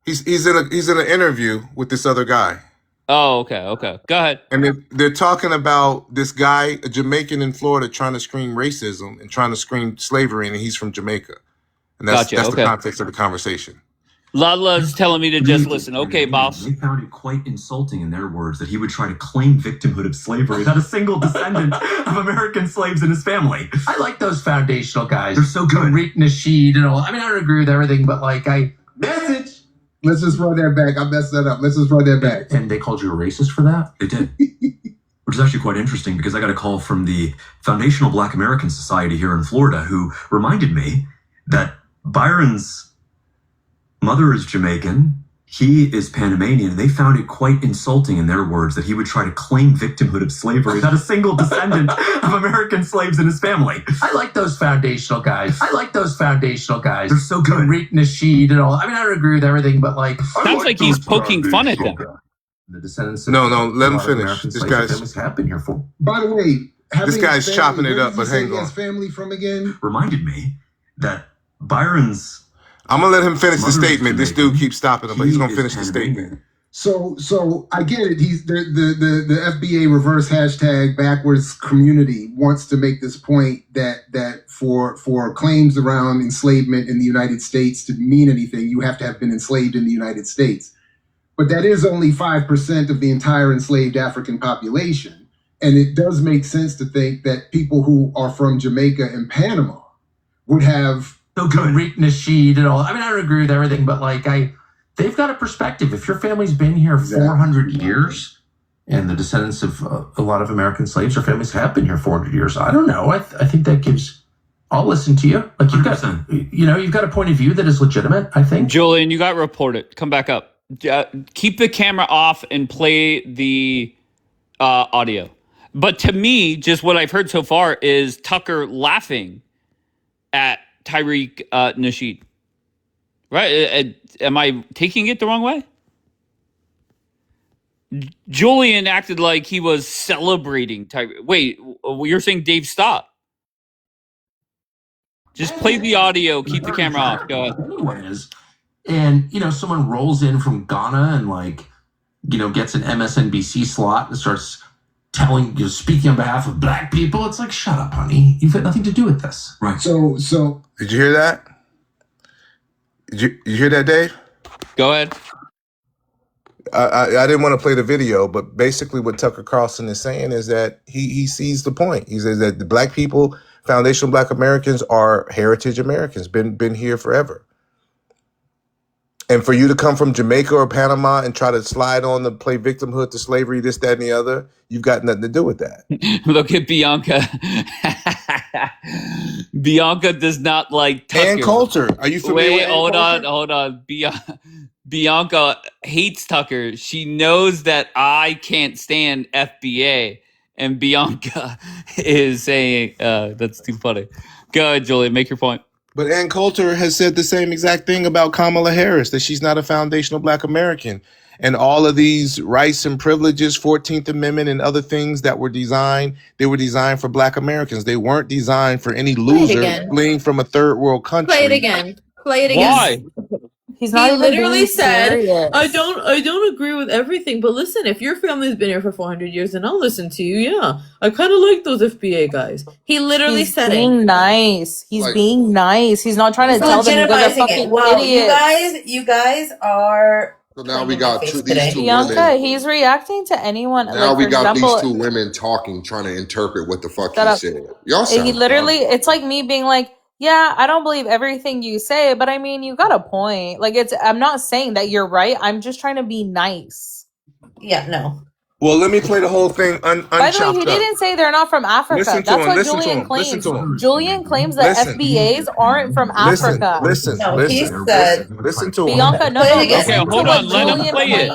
He's in an interview with this other guy. Oh, okay. Go ahead. And they're talking about this guy, a Jamaican in Florida, trying to scream racism and trying to scream slavery, and he's from Jamaica. And that's the context of the conversation. Lala's telling me to just listen. Okay, boss. They found it quite insulting, in their words, that he would try to claim victimhood of slavery, not a single descendant of American slaves in his family. I like those foundational guys. They're so good. Tariq Nasheed and all. I mean, I don't agree with everything, but like, message. Let's just run that back. I messed that up. Let's just run that back. And they called you a racist for that? They did. Which is actually quite interesting because I got a call from the Foundational Black American Society here in Florida who reminded me that Byron's mother is Jamaican, he is Panamanian, and they found it quite insulting, in their words, that he would try to claim victimhood of slavery, not a single descendant of American slaves in his family. I like those foundational guys. They're so good. Tariq Nasheed and all. I mean, I don't agree with everything, but like... Sounds like he's poking fun at them. The descendants No, let him finish. This guy's... have been here for. By the way, this guy's chopping it up, but hang on. His family from again? Reminded me that Byron's... I'm going to let him finish the statement. This dude keeps stopping him, but he's going to finish the statement. So I get it. He's the FBA reverse hashtag backwards community wants to make this point that for claims around enslavement in the United States to mean anything, you have to have been enslaved in the United States. But that is only 5% of the entire enslaved African population. And it does make sense to think that people who are from Jamaica and Panama would have So good. Tariq Nasheed and all. I mean, I don't agree with everything, but like, they've got a perspective. If your family's been here 400 years, and the descendants of a lot of American slaves, or families have been here 400 years, I don't know. I think that gives. I'll listen to you. Like you've got, you've got a point of view that is legitimate. I think. Julian, you got reported. Come back up. Keep the camera off and play the audio. But to me, just what I've heard so far is Tucker laughing at Tariq Nasheed. Right? Am I taking it the wrong way? Julian acted like he was celebrating Tariq. Wait, you're saying Dave, stop. Just play the audio. Keep the camera off. Go ahead. Anyways, and, someone rolls in from Ghana and, gets an MSNBC slot and starts speaking on behalf of black people. It's like, shut up, honey. You've got nothing to do with this. Right. So did you hear that? Did you hear that, Dave? Go ahead. I didn't want to play the video, but basically what Tucker Carlson is saying is that he sees the point. He says that the black people, foundational black Americans, are heritage Americans, been here forever. And for you to come from Jamaica or Panama and try to slide on to play victimhood to slavery, this, that, and the other, you've got nothing to do with that. Look at Bianca. Bianca does not like Tucker. And Coulter. Are you familiar with hold on. Bianca hates Tucker. She knows that I can't stand FBA. And Bianca is saying, that's too funny. Go ahead, Julie, make your point. But Ann Coulter has said the same exact thing about Kamala Harris, that she's not a foundational black American. And all of these rights and privileges, 14th Amendment and other things that were designed, they were designed for black Americans. They weren't designed for any loser fleeing from a third world country. Play it again. Why? He's not even literally being said, serious. I don't agree with everything, but listen, if your family's been here for 400 years, then I'll listen to you. Yeah, I kind of like those FBA guys. He literally said being nice. He's being nice. He's not trying to tell them you guys are fucking idiots. You guys are. So now we got these two Bianca, women. He's reacting to anyone. Now like, we for got example, these two women talking, trying to interpret what the fuck he said. Y'all sound he literally, it's like me being like, yeah, I don't believe everything you say, but I mean, you got a point. Like, I'm not saying that you're right. I'm just trying to be nice. Yeah, no. Well, let me play the whole thing By the way, he didn't say they're not from Africa. That's what Julian claims. Julian claims that FBAs aren't from Africa. Listen to him. Bianca, no. Okay, hold on. Let him play it.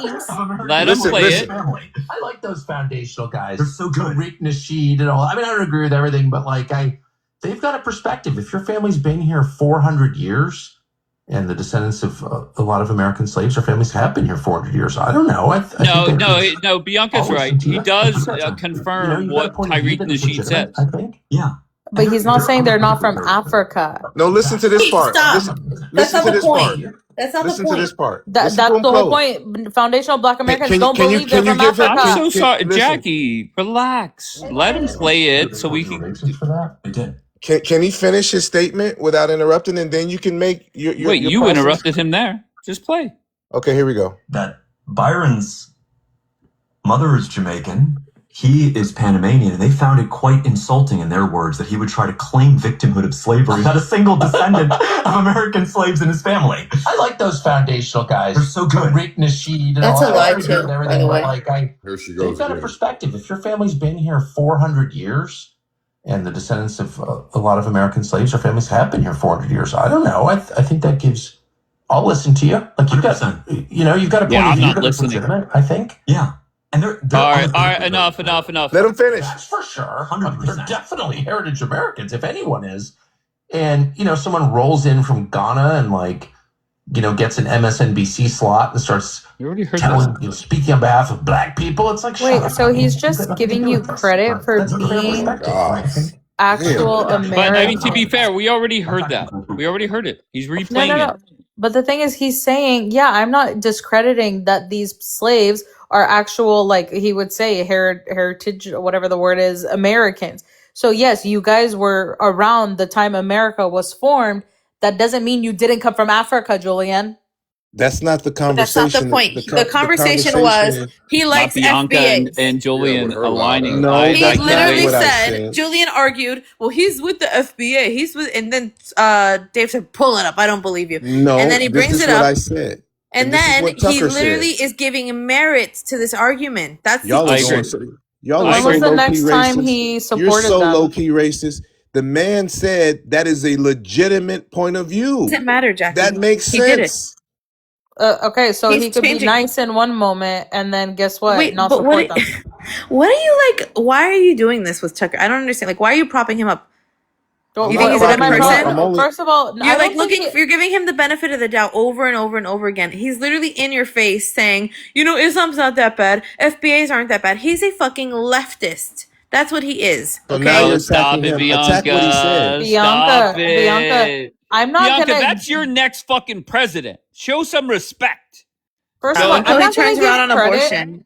Let him play it. I like those foundational guys. They're so good. Tariq Nasheed and all. I mean, I don't agree with everything, but they've got a perspective. If your family's been here 400 years, and the descendants of a lot of American slaves, or families have been here 400 years, I don't know. No, Bianca's right. He does confirm what Tariq Nasheed says. I think. Yeah. But he's not saying they're not from Africa. No, listen to this part. Stop. That's not the point. That's not the point. Listen to this part. That's the whole point. Foundational black Americans don't believe they're from Africa. I'm so sorry. Jackie, relax. Let him play it so we can... I did. Can he finish his statement without interrupting, and then you can make your Wait, you interrupted him there. Just play. Okay, here we go. That Byron's mother is Jamaican. He is Panamanian, and they found it quite insulting, in their words, that he would try to claim victimhood of slavery. Not a single descendant of American slaves in his family. I like those foundational guys. They're so good. Rick Nasheed and That's all a lie, that too, and everything. by the way. But like, Here she they've goes got a again. perspective. If your family's been here 400 years, and the descendants of a lot of American slaves, our families have been here 400 years. I don't know. I think that gives. I'll listen to you. Like you've got, 100%. You've got a point Yeah, of view I'm not that's listening. legitimate, I think. Yeah. And they're All right, enough. Let him finish. That's for sure. 100%. They're definitely heritage Americans, if anyone is. And, someone rolls in from Ghana and gets an MSNBC slot and starts You already heard telling, that. speaking on behalf of black people. It's like, Wait, shut so up. he's It's just got nothing giving to do you with this. credit for That's a clear being perspective, God. I think. actual Yeah. But I mean, to American. be fair, we already heard that. We already heard it. He's replaying No. it. But the thing is, he's saying, yeah, I'm not discrediting that these slaves are actual, like he would say, heritage, whatever the word is, Americans. So yes, you guys were around the time America was formed. That doesn't mean you didn't come from Africa, Julian. That's not the But that's conversation. not the point. The conversation was is- he Not likes Bianca FBAs. and Julian with her aligning. loud ass. No, He that's not literally what I said, said. Julian argued, well, he's with the FBA. He's with, and then Dave said, pull it up. I don't believe you. No, And then he brings this is it what up. I said. And this is then what he Tucker literally said. is giving merits to this argument. That's Y'all the are I issue. going agree. so, y'all I are When so was the low-key next time racist. he You're supported so them? low-key racist. The man said that is a legitimate point of view. Doesn't matter, Jackie. That makes He did it. sense. Okay, so He's he could be changing. nice in one moment, and then guess what? Wait, Not but support them. what are you like? Why are you doing this with Tucker? I don't understand. Like, why are you propping him up? Don't- You what- think he's what a am good I person? propping- I'm only- First of all, You're I like don't think looking. You're giving him the benefit of the doubt over and over and over again. He's literally in your face saying, Islam's not that bad. FBAs aren't that bad. He's a fucking leftist. That's what he is. So Okay. now you're Oh, stop attacking it, him. Attack what he said. Bianca. Stop it. Bianca, I'm not Bianca, gonna. that's your next fucking president. Show some respect. First No, of all, Until I'm he not gonna turns give around on credit. abortion.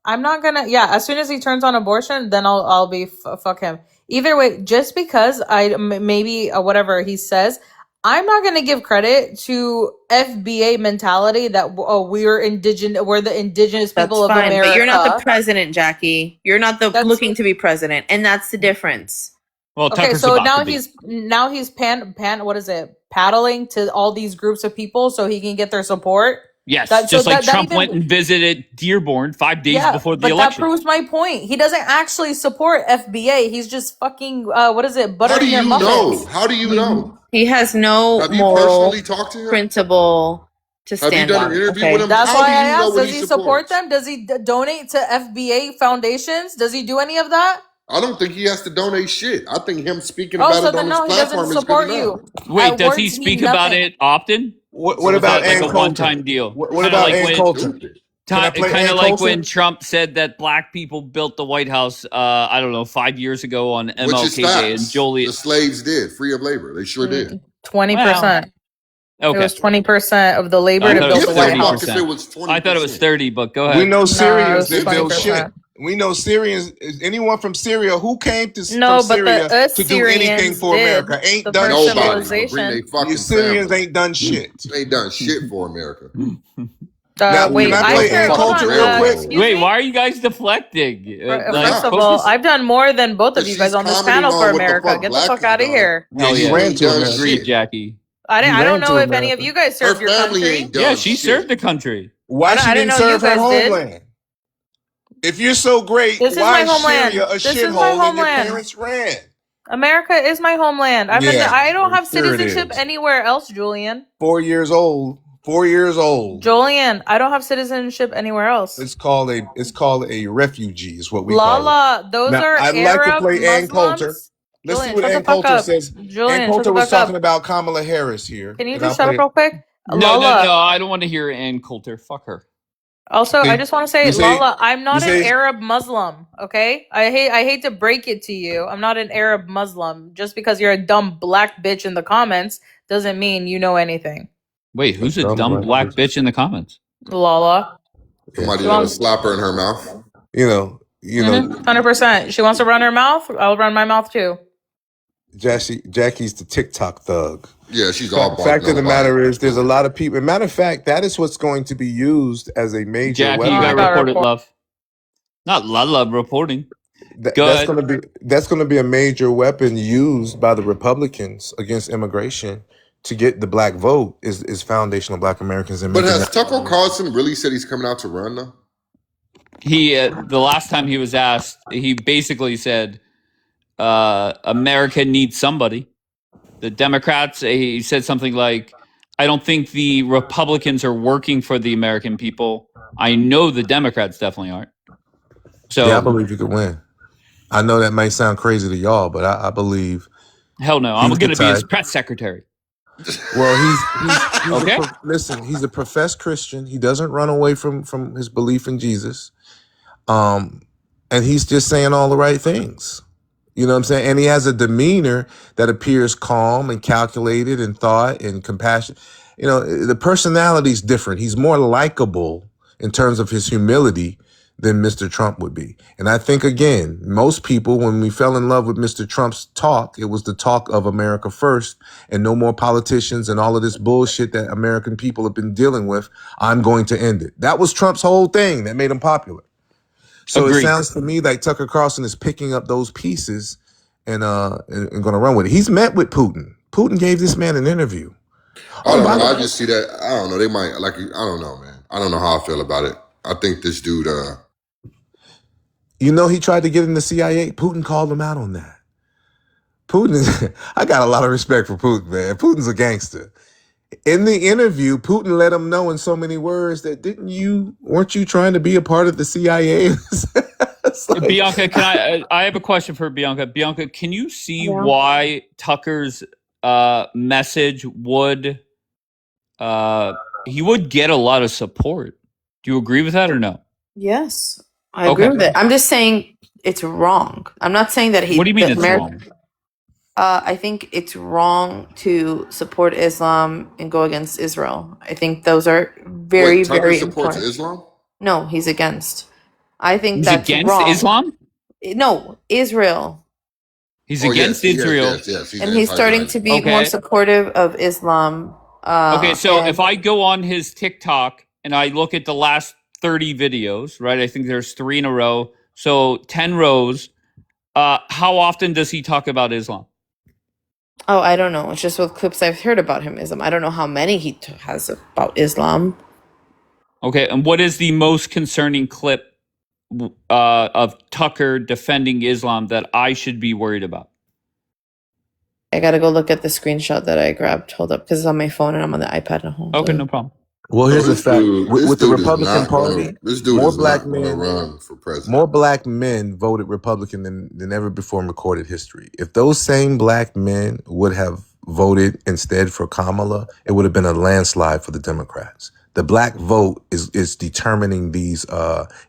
I'm not gonna. Yeah, as soon as he turns on abortion, then I'll be fuck him. Either way, just because maybe whatever he says, I'm not gonna give credit to FBA mentality that we're the indigenous That's people of fine, America. but you're not the president, Jackie. You're not looking to be president, and that's the difference. Well, Okay, Tucker's so about now to be. he's what is it? Paddling to all these groups of people so he can get their support. Yes, That- so just like that Trump even- went and visited Dearborn 5 days before the but election. that proves my point. He doesn't actually support FBA. He's just fucking what is it? How do Buttering you their muffins. know? How do you know? He has no Have you moral personally talked to him? principle to Have you stand done on. an interview Okay. with him? That's How why do I you know asked, what does he support supports? them? Does he donate to FBA foundations? Does he do any of that? I don't think he has to donate shit. I think him speaking Oh, about so it then on no, his he doesn't platform is good support enough. you. Wait, does he Words speak mean about nothing. it often? What Or is about that like Ann a Coulter? one-time deal? What Kinda about like Ann when- Coulter? Stupid. Can I play Kind Ann of like Coulter? when Trump said that black people built the White House, I don't know, 5 years ago on Which is MLK Day, and facts. Jolie. The slaves did, free of labor. They sure did. 20%. It Okay, was 20% of the labor I to thought it build was the White 30%. House. If it was 20%. I thought it was 30, but go ahead. We know No, Syrians it was that build 20%. shit. We know Syrians. Is anyone from Syria who came to No, from but Syria the to do anything Assyrians for did. America? Ain't The done first shit. Nobody. But civilization. bring they fucking You Syrians family. ain't done shit. They ain't done shit for America. Now, Wait, can I play sure, Ann hold Coulter on, real quick? excuse Wait, me? why are you guys deflecting? First of all, I've done more than both of But you guys she's on this commenting panel on for what the America. fuck Get the black fuck people out of done. here. Hell you yeah, ran ain't to done America. agreed, shit. Jackie. I ran don't to know if America. any of you guys Her served your family country. ain't done Yeah, she shit. served the country. Why she I didn't didn't know you serve her guys did. homeland? If you're so great, This is why my is homeland. Syria a This is my shithole and your homeland. parents ran? America is my homeland. I don't have sure it citizenship is. anywhere else, Julian. 4 years old. 4 years old. Julian, I don't have citizenship anywhere else. It's called a refugee. Is what we call it. Lala, those Now, are I'd Arab like to play Ann Coulter. Muslims. Let's Julian, see what shut Ann the fuck Coulter up. says. Julian, Ann shut Coulter the was fuck up. talking about Kamala Harris here. Can you And I'll just shut play up real quick? No, Lala. I don't want to hear Ann Coulter. Fuck her. Also, I just want to say, you say- Lala, I'm not you an say- Arab Muslim, okay? I hate to break it to you. I'm not an Arab Muslim. Just because you're a dumb black bitch in the comments doesn't mean you know anything. Wait, who's a Dumb dumb black black bitch in the comments? Lala. Somebody Yeah. gonna slap her in her mouth. You know. 100%. She wants to run her mouth, I'll run my mouth too. Jackie's the TikTok thug. Yeah, she's all bought. Fact of the matter is, there's a lot of people. Matter of fact, that is what's going to be used as a major Jackie, weapon. you got to report it, love. Not love reporting. That's going to be a major weapon used by the Republicans against immigration to get the black vote. Is foundational Black Americans. But has Tucker Carlson really said he's coming out to run though? He the last time he was asked, he basically said, "America needs somebody." The Democrats, he said something like, "I don't think the Republicans are working for the American people. I know the Democrats definitely aren't." So yeah, I believe you could win. I know that may sound crazy to y'all, but I believe. Hell no, I'm going to be his press secretary. Well, he's okay. Listen, he's a professed Christian. He doesn't run away from his belief in Jesus. And he's just saying all the right things. You know what I'm saying? And he has a demeanor that appears calm and calculated and thought and compassion. You know, the personality's different. He's more likable in terms of his humility than Mr. Trump would be. And I think, again, most people, when we fell in love with Mr. Trump's talk, it was the talk of America first and no more politicians and all of this bullshit that American people have been dealing with. I'm going to end it. That was Trump's whole thing that made him popular. So Agreed. It sounds to me like Tucker Carlson is picking up those pieces and going to run with it. He's met with Putin. Putin gave this man an interview. I don't know. I just see that. I don't know. They might like. I don't know, man. I don't know how I feel about it. I think this dude. You know, he tried to get in the CIA. Putin called him out on that. Putin is. I got a lot of respect for Putin, man. Putin's a gangster. In the interview, Putin let him know in so many words that weren't you trying to be a part of the CIA? Like, Bianca, I have a question for Bianca. Bianca, can you see why Tucker's message would he would get a lot of support? Do you agree with that or no? Yes, I agree with it. I'm just saying it's wrong. I'm not saying that he. What do you mean it's wrong? I think it's wrong to support Islam and go against Israel. I think those are very, very important. Supports Islam? No, he's against. I think he's that's against wrong. Islam? No, Israel. He's against Israel. Yes, and he's starting to be more supportive of Islam. Okay, so if I go on his TikTok and I look at the last 30 videos, right? I think there's 3 in a row. So 10 rows. How often does he talk about Islam? Oh, I don't know. It's just with clips I've heard about him, Islam. I don't know how many he has about Islam. Okay, and what is the most concerning clip of Tucker defending Islam that I should be worried about? I gotta go look at the screenshot that I grabbed. Hold up, because it's on my phone and I'm on the iPad now. Okay, no problem. Well, here's the fact: with the Republican Party, this dude more is black not men run for president. More black men voted Republican than ever before in recorded history. If those same black men would have voted instead for Kamala, it would have been a landslide for the Democrats. The black vote is determining these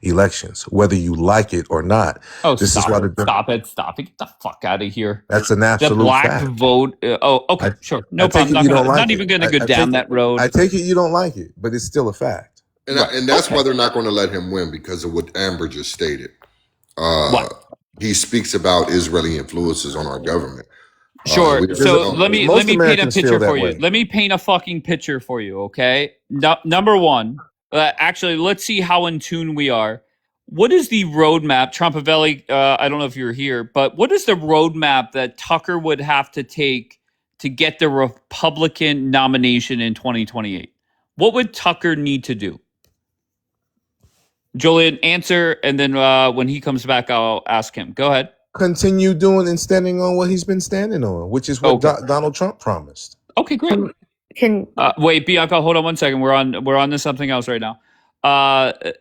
elections, whether you like it or not. Oh, stop it. Get the fuck out of here. That's an absolute The black fact. vote. Okay, sure. No problem. I'm not even going to go down that road. I take it you don't like it, but it's still a fact. And that's why they're not going to let him win, because of what Amber just stated. He speaks about Israeli influences on our government. Sure. So let me paint a picture for you. Let me paint a fucking picture for you, okay? Number one, actually, let's see how in tune we are. What is the roadmap, Trompavelli? I don't know if you're here, but what is the roadmap that Tucker would have to take to get the Republican nomination in 2028? What would Tucker need to do? Julian, answer, and then when he comes back, I'll ask him. Go ahead. Continue doing and standing on what he's been standing on, which is what Donald Trump promised. Okay, great. Wait, Bianca, hold on 1 second. We're on to something else right now.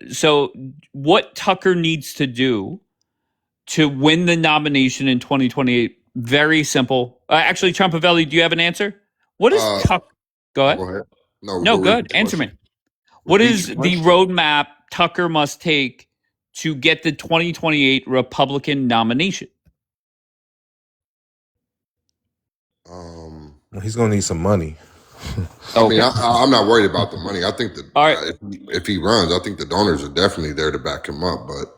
So what Tucker needs to do to win the nomination in 2028? Very simple. Actually, Trompavelli, do you have an answer? What is Tucker? Go ahead. Go ahead. No, go ahead. Answer me. What is the roadmap Tucker must take to get the 2028 Republican nomination? He's going to need some money. I mean, I'm not worried about the money. I think that if he runs, I think the donors are definitely there to back him up. But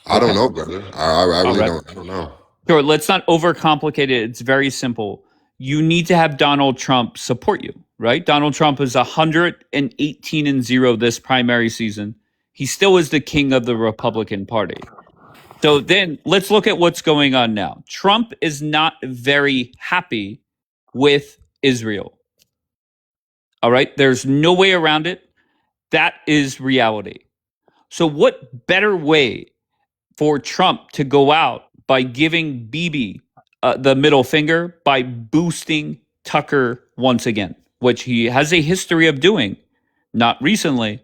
I don't know, brother. I really don't know. Sure, let's not overcomplicate it. It's very simple. You need to have Donald Trump support you, right? Donald Trump is 118-0 this primary season. He still is the king of the Republican Party. So then let's look at what's going on now. Trump is not very happy with Israel. All right? There's no way around it. That is reality. So what better way for Trump to go out by giving Bibi the middle finger by boosting Tucker once again, which he has a history of doing, not recently,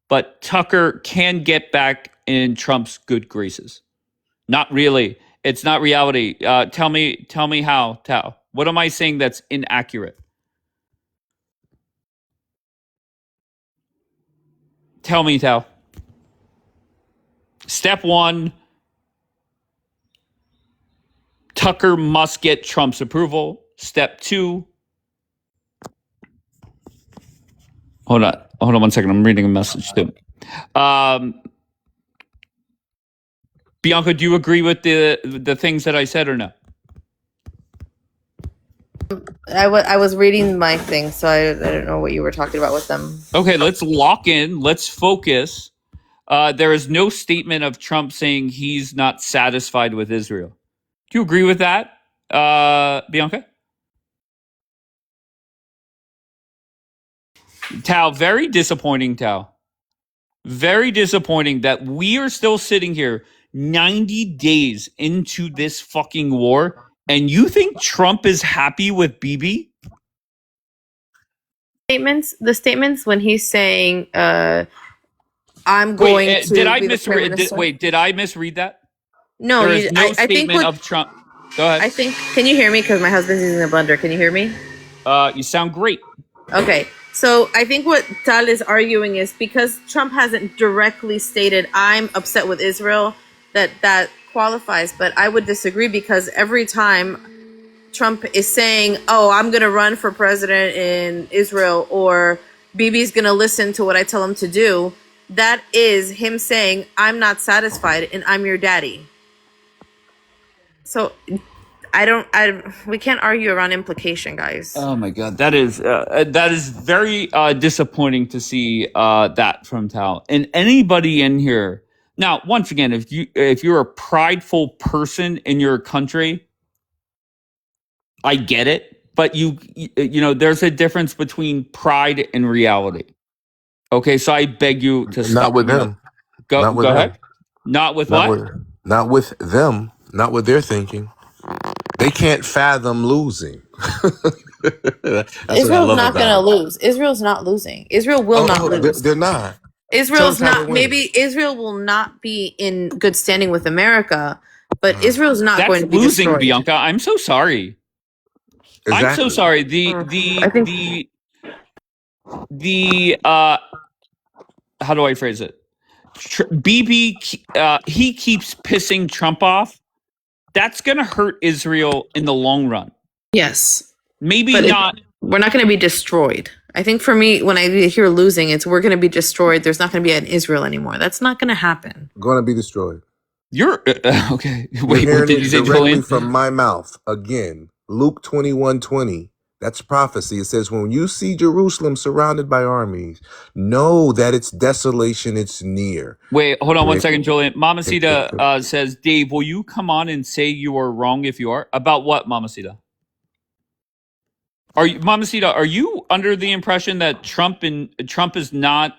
but Tucker can get back in Trump's good graces. Not really. It's not reality. Tell me how, Tao. What am I saying that's inaccurate? Tell me, Tao. Step one, Tucker must get Trump's approval. Step two, hold on 1 second. I'm reading a message too. Bianca, do you agree with the things that I said or no? I was reading my thing, so I don't know what you were talking about with them. Okay, let's lock in. Let's focus. There is no statement of Trump saying he's not satisfied with Israel. Do you agree with that, Bianca? Tao, very disappointing, Tao. Very disappointing that we are still sitting here 90 days into this fucking war, and you think Trump is happy with Bibi? The statements when he's saying, I'm going to did I misread? Did I misread that? No, there is no statement of Trump. Go ahead. Can you hear me? Because my husband's using a blender. Can you hear me? You sound great. Okay. So I think what Tal is arguing is because Trump hasn't directly stated, I'm upset with Israel, that qualifies. But I would disagree because every time Trump is saying, oh, I'm going to run for president in Israel, or Bibi's going to listen to what I tell him to do, that is him saying, I'm not satisfied and I'm your daddy. So we can't argue around implication, guys. Oh my God. That is very disappointing to see that from Tal. And anybody in here. Now, once again, if you're a prideful person in your country, I get it, but you know, there's a difference between pride and reality. Okay, so I beg you to stop. Not with them. Go ahead. Not with what? Not with them. Not with their thinking. They can't fathom losing. Israel's not going to lose. Israel's not losing. Israel will not lose. They're not. Israel's not. Maybe Israel will not be in good standing with America, but Israel's not going to be losing, destroyed. Bianca. I'm so sorry. Exactly. I'm so sorry. How do I phrase it? Bibi, he keeps pissing Trump off. That's going to hurt Israel in the long run. Yes. Maybe not. We're not going to be destroyed. I think for me, when I hear losing, it's we're going to be destroyed. There's not going to be an Israel anymore. That's not going to happen. Going to be destroyed. You're okay. Wait, what did you say, Julian? From my mouth again. Luke 21:20. That's prophecy. It says, when you see Jerusalem surrounded by armies, know that its desolation is near. Wait, hold on 1 second, Julian. Mamacita says, Dave, will you come on and say you are wrong if you are? About what, Mamacita? Mamacita, are you under the impression that Trump is not,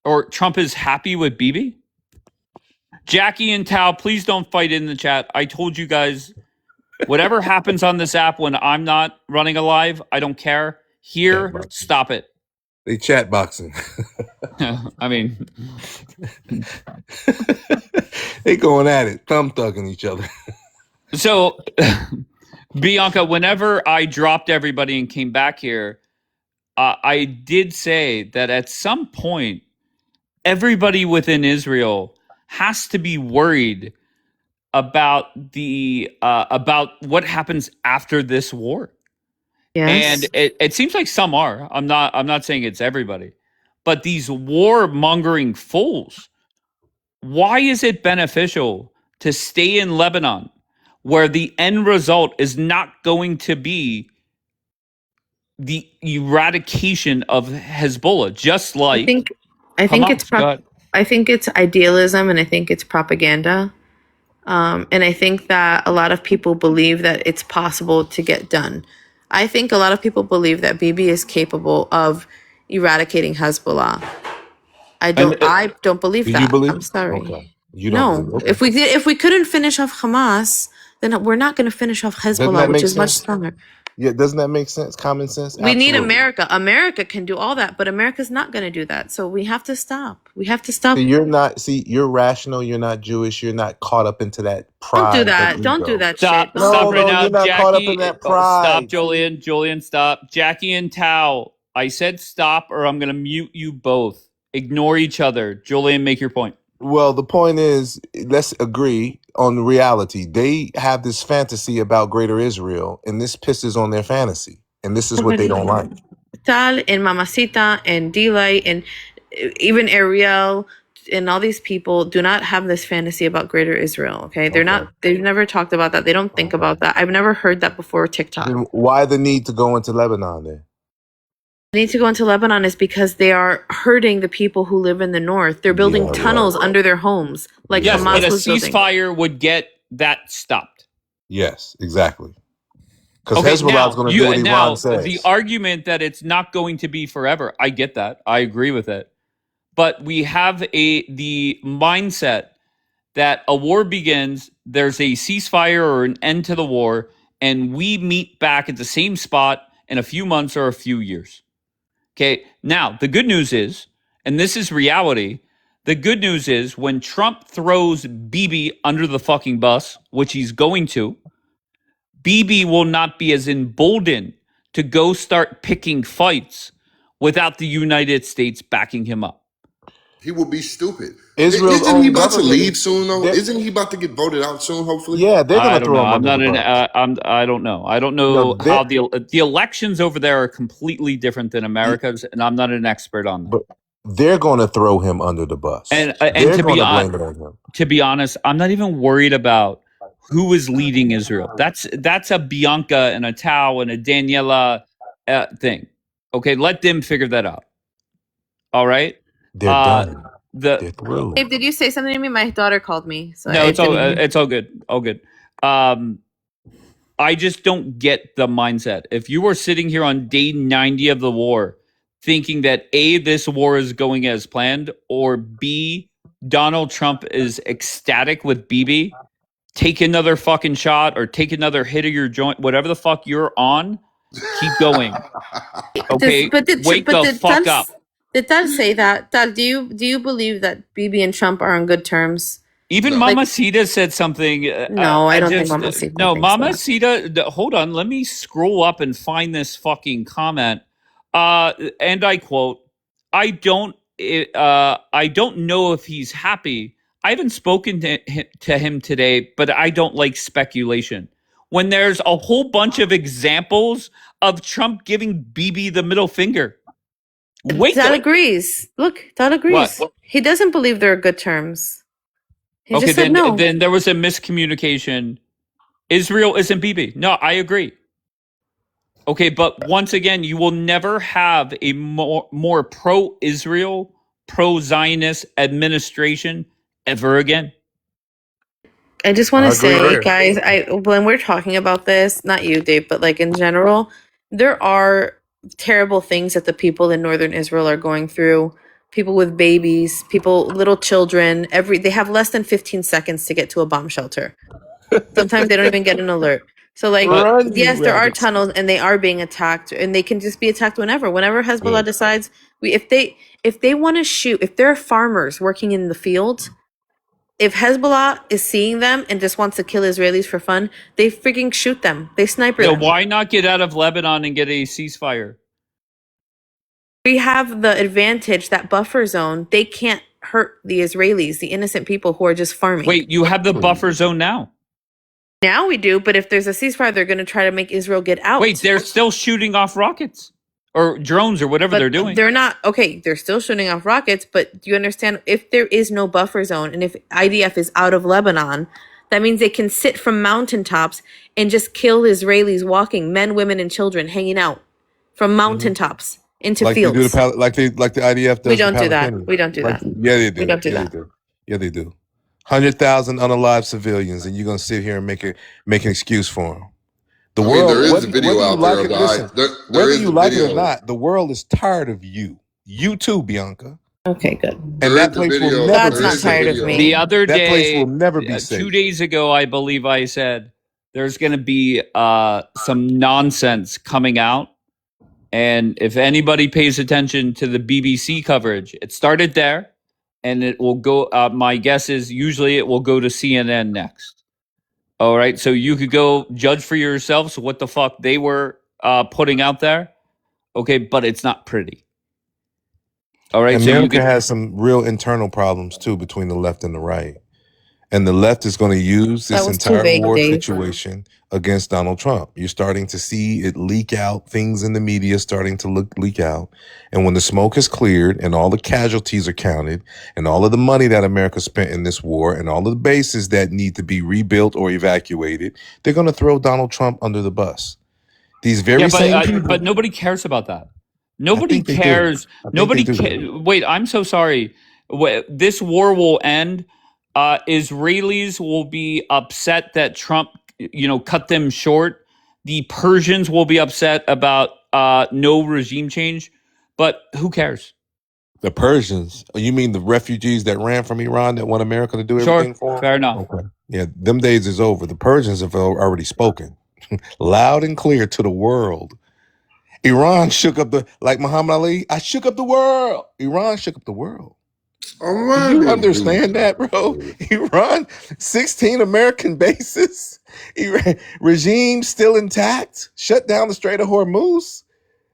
or Trump is happy with Bibi? Jackie and Tao, please don't fight in the chat. I told you guys, whatever happens on this app when I'm not running a live, I don't care. Here, stop it. They chat boxing. I mean, they going at it, thumb thugging each other. So, Bianca, whenever I dropped everybody and came back here, I did say that at some point, everybody within Israel has to be worried about about what happens after this war. Yes. And it seems like some are. I'm not saying it's everybody, but these war-mongering fools. Why is it beneficial to stay in Lebanon where the end result is not going to be the eradication of Hezbollah, just like I think it's Hamas. I think it's idealism, and I think it's propaganda. And I think that a lot of people believe that it's possible to get done. I think a lot of people believe that Bibi is capable of eradicating Hezbollah. I don't believe that. I'm sorry. Okay. You don't believe, okay. If we couldn't finish off Hamas, then we're not going to finish off Hezbollah, which is much stronger. Yeah, doesn't that make sense? Common sense? We need America. America can do all that, but America's not going to do that. So we have to stop. We have to stop. You're rational. You're not Jewish. You're not caught up into that pride. Don't do that. Don't do that. Stop. Shit. Stop right now, you're not Jackie. caught up in that pride. Stop, Julian. Julian, stop. Jackie and Tao, I said stop, or I'm going to mute you both. Ignore each other. Julian, make your point. Well, the point is, let's agree on reality. They have this fantasy about Greater Israel, and this pisses on their fantasy. And this is what they don't like. Tal and Mamacita and Delay and even Ariel and all these people do not have this fantasy about Greater Israel. Okay, they've never talked about that. They don't think about that. I've never heard that before TikTok. Then why the need to go into Lebanon then? The need to go into Lebanon is because they are hurting the people who live in the north. They're building tunnels under their homes, like Hamas but a was building. ceasefire would get that stopped. Yes, exactly. Because Hezbollah is going to do what Iran says. The argument that it's not going to be forever, I get that. I agree with it. But we have the mindset that a war begins, there's a ceasefire or an end to the war, and we meet back at the same spot in a few months or a few years. Okay, now the good news is, and this is reality, the good news is when Trump throws Bibi under the fucking bus, which he's going to, Bibi will not be as emboldened to go start picking fights without the United States backing him up. He will be stupid. Isn't he about to leave soon, though? Isn't he about to get voted out soon, hopefully? Yeah, they're going to throw him under the bus. I don't know. I don't know how the elections over there are completely different than America's, and I'm not an expert on that. But they're going to throw him under the bus. And to be honest, I'm not even worried about who is leading Israel. That's a Bianca and a Tao and a Daniela thing. Okay, let them figure that out. All right? They're done. They're through. Dave, did you say something to me? My daughter called me. So no, it's all good. All good. I just don't get the mindset. If you were sitting here on day 90 of the war thinking that A, this war is going as planned, or B, Donald Trump is ecstatic with Bibi, take another fucking shot or take another hit of your joint, whatever the fuck you're on, keep going. Okay, wake the fuck up. Did Tal say that? Tal, do you believe that Bibi and Trump are on good terms? Even Mamacita said something. No, I don't think Mamacita. No, Mamacita. Hold on, let me scroll up and find this fucking comment. And I quote: "I don't know if he's happy. I haven't spoken to him today, but I don't like speculation. When there's a whole bunch of examples of Trump giving Bibi the middle finger." Tal agrees. Look, Tal agrees. What? He doesn't believe there are good terms. He just said no. Then there was a miscommunication. Israel isn't Bibi. No, I agree. Okay, but once again, you will never have a more pro-Israel, pro-Zionist administration ever again. I just want to say, guys, when we're talking about this, not you, Dave, but like in general, there are terrible things that the people in northern Israel are going through. People with babies, little children, they have less than 15 seconds to get to a bomb shelter. Sometimes they don't even get an alert. So yes, there are tunnels and they are being attacked, and they can just be attacked whenever Hezbollah decides. If they want to shoot, if there are farmers working in the field, if Hezbollah is seeing them and just wants to kill Israelis for fun, they freaking shoot them. They sniper them. Why not get out of Lebanon and get a ceasefire? We have the advantage, that buffer zone. They can't hurt the Israelis, the innocent people who are just farming. Wait, you have the buffer zone now? Now we do, but if there's a ceasefire, they're going to try to make Israel get out. Wait, they're still shooting off rockets or drones or whatever they're doing. They're not. Okay, they're still shooting off rockets, but do you understand? If there is no buffer zone and if IDF is out of Lebanon, That means they can sit from mountaintops and just kill Israelis walking, men, women, and children hanging out from mountaintops into Like fields. they do like the IDF does. We don't do that. We don't do that. Yeah, they do. We don't do yeah, that. They do. Yeah, they do. 100,000 unalived civilians, and you're gonna sit here and make an excuse for them. The world. There is a video out there. Whether you like it or not, the world is tired of you. You too, Bianca. Okay, good. And that place will never God's not tired of me. The other day, that place will never be safe. 2 days ago, I believe I said there's going to be some nonsense coming out. And if anybody pays attention to the BBC coverage, it started there and it will go. My guess is usually it will go to CNN next. All right. So you could go judge for yourselves what the fuck they were putting out there. Okay. But it's not pretty. All right. America has some real internal problems too between the left and the right. And the left is going to use this entire war situation against Donald Trump. You're starting to see it leak out, things in the media starting to leak out. And when the smoke is cleared and all the casualties are counted and all of the money that America spent in this war and all of the bases that need to be rebuilt or evacuated, they're going to throw Donald Trump under the bus. These very same people. But nobody cares about that. Nobody cares. Nobody cares. Wait, I'm so sorry. This war will end. Israelis will be upset that Trump, cut them short. The Persians will be upset about no regime change. But who cares? The Persians? You mean the refugees that ran from Iran that want America to do everything for them? Fair enough. Okay. Yeah, them days is over. The Persians have already spoken loud and clear to the world. Iran shook up like Muhammad Ali, I shook up the world. Iran shook up the world. Do you understand that, bro? Iran, 16 American bases, regime still intact, shut down the Strait of Hormuz,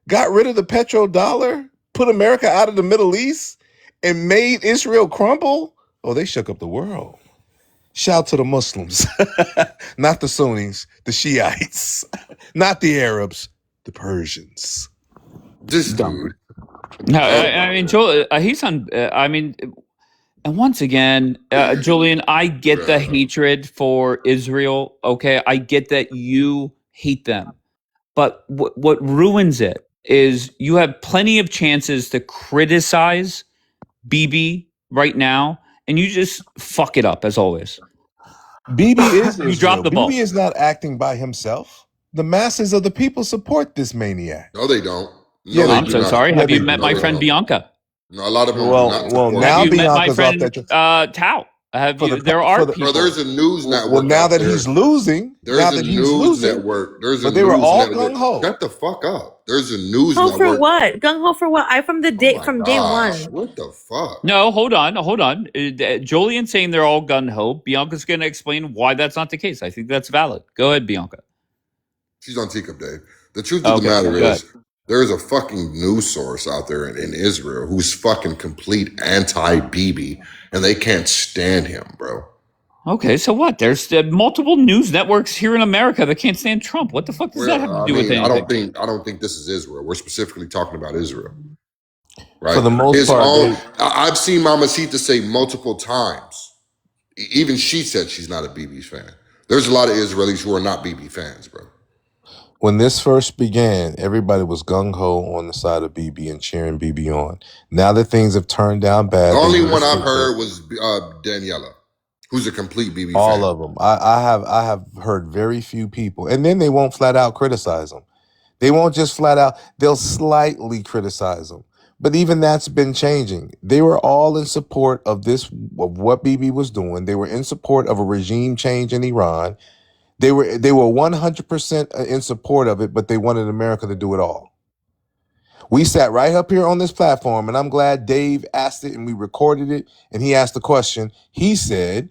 got rid of the petrodollar, put America out of the Middle East, and made Israel crumble. Oh, they shook up the world. Shout to the Muslims, not the Sunnis, the Shiites, not the Arabs, the Persians. This dude. No, I mean, Joel, he's on. And once again, Julian, I get the hatred for Israel. Okay, I get that you hate them, but what ruins it is you have plenty of chances to criticize Bibi right now, and you just fuck it up as always. Bibi is you dropped the ball. Bibi is not acting by himself. The masses of the people support this maniac. No, they don't. No, I'm so sorry. Have you met my friend Bianca? No, a lot of them. Well, now have you met my friend Tao? There are people. Bro, there's a news network. Well, now that he's losing, there's a news network. But they were all gung ho. Shut the fuck up. There's a news network. For what? Gung ho for what? I from day one. What the fuck? No, hold on. Julian's saying they're all gun ho. Bianca's going to explain why that's not the case. I think that's valid. Go ahead, Bianca. She's on Teacup Dave. The truth of the matter is, there's a fucking news source out there in Israel who's fucking complete anti-Bibi, and they can't stand him, bro. Okay, so what? There's multiple news networks here in America that can't stand Trump. What the fuck does that have to do with anything? I don't think this is Israel. We're specifically talking about Israel, right? For the most part, I've seen Mamacita say multiple times. Even she said she's not a Bibi fan. There's a lot of Israelis who are not Bibi fans, bro. When this first began, everybody was gung-ho on the side of Bibi and cheering Bibi on. Now that things have turned down bad. The only one I've heard was Daniela, who's a complete Bibi fan. All of them. I have heard very few people. And then they won't flat out criticize them. They won't just flat out. They'll slightly criticize them. But even that's been changing. They were all in support of what Bibi was doing. They were in support of a regime change in Iran. They were 100% in support of it, but they wanted America to do it all. We sat right up here on this platform, and I'm glad Dave asked it and we recorded it, and he asked the question. He said,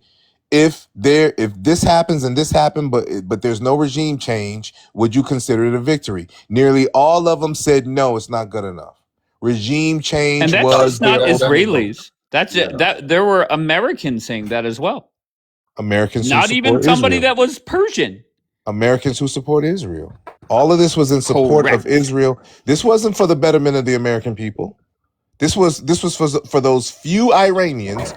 if this happens and this happened, but there's no regime change, would you consider it a victory? Nearly all of them said, no, it's not good enough. Regime change was not Israelis. That's it. That there were Americans saying that as well. Americans, not even somebody that was Persian. Americans who support Israel. All of this was in support of Israel. This wasn't for the betterment of the American people. This was for those few Iranians,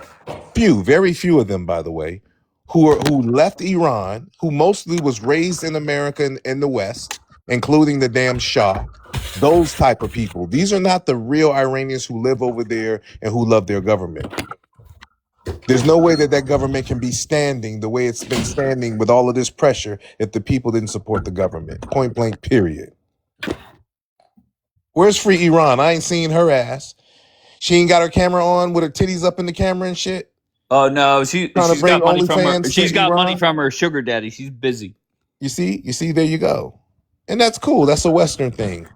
very few of them, by the way, who left Iran, who mostly was raised in America and in the West, including the damn Shah. Those type of people. These are not the real Iranians who live over there and who love their government. There's no way that government can be standing the way it's been standing with all of this pressure if the people didn't support the government. Point blank, period. Where's free Iran? I ain't seen her ass. She ain't got her camera on with her titties up in the camera and shit. Oh no, she's got money from her. She's got money from her sugar daddy. She's busy. You see, there you go. And that's cool. That's a Western thing.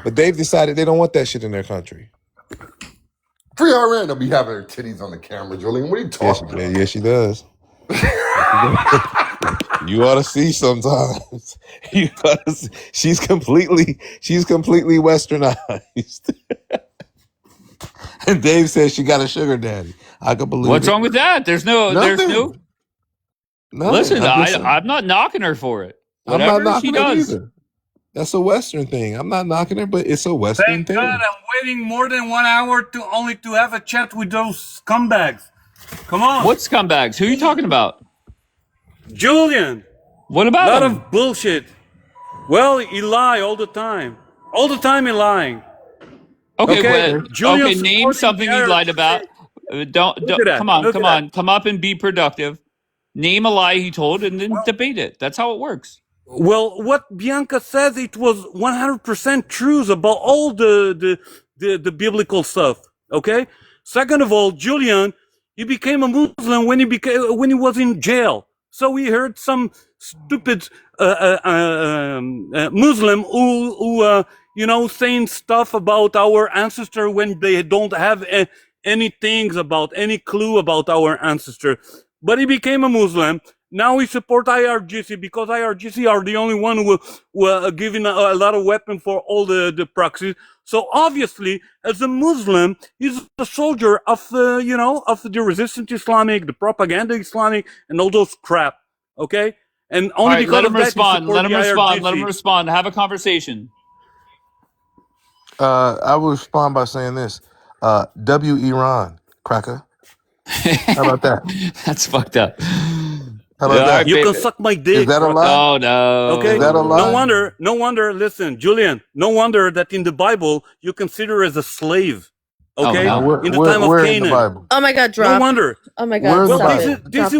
But they've decided they don't want that shit in their country. Free Iran don't be having her titties on the camera, Julian. What are you talking about? Yeah, she does. You ought to see sometimes. You ought to see. She's completely westernized. And Dave says she got a sugar daddy. I can believe What's it. wrong with that? There's no. Nothing. Listen, I'm not knocking her for it. Whatever I'm not knocking she does. either. That's a Western thing. I'm not knocking her, but it's a Western thing. God, I'm waiting more than 1 hour to have a chat with those scumbags. Come on. What scumbags? Who are you talking about? Julian. What about him? A lot him? of bullshit. Well, he lie all the time. All the time he lying. Okay, name something you lied about. Don't come on. Come up and be productive. Name a lie he told and then debate it. That's how it works. Well, what Bianca says, it was 100% true about all the biblical stuff. Okay. Second of all, Julian, he became a Muslim when he was in jail. So we heard some stupid Muslim who saying stuff about our ancestor when they don't have any clue about our ancestor. But he became a Muslim. Now we support IRGC because IRGC are the only one who are giving a lot of weapons for all the proxies. So obviously, as a Muslim, he's a soldier of the resistance Islamic, the propaganda Islamic, and all those crap. Okay, and only because let him of that, respond. Let him respond. IRGC. Let him respond. Have a conversation. I will respond by saying this: W Iran, cracker. How about that? That's fucked up. How about that? You can suck my dick. Is that a lie? Oh no. Okay. Is that a lie? No wonder. Listen, Julian. No wonder that in the Bible you consider as a slave. Okay. Oh, no. In the time of Canaan. Oh my God, drop. No wonder. Oh my God. Well, this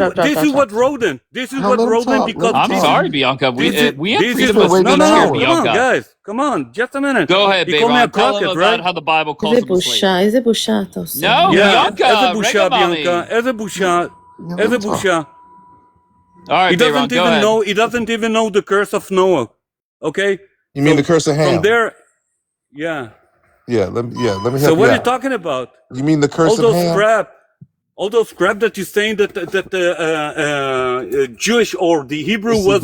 is what wrote in. This is what wrote in because I'm sorry, Bianca. We have freedom of no, speech here, Bianca. Come on, guys. Come on. Just a minute. Go ahead, He called me a Tell him crockett, about right? how the Bible calls him a slave. Is it busha? No, Bianca. Eze busha, Bianca. Eze busha. Eze busha. All right, He doesn't even know the curse of Noah. Okay. You mean the curse of Ham? From there, yeah. Let me help you. So what are you out. talking about? You mean the curse of Ham? All those crap that you're saying that Jewish or the Hebrew was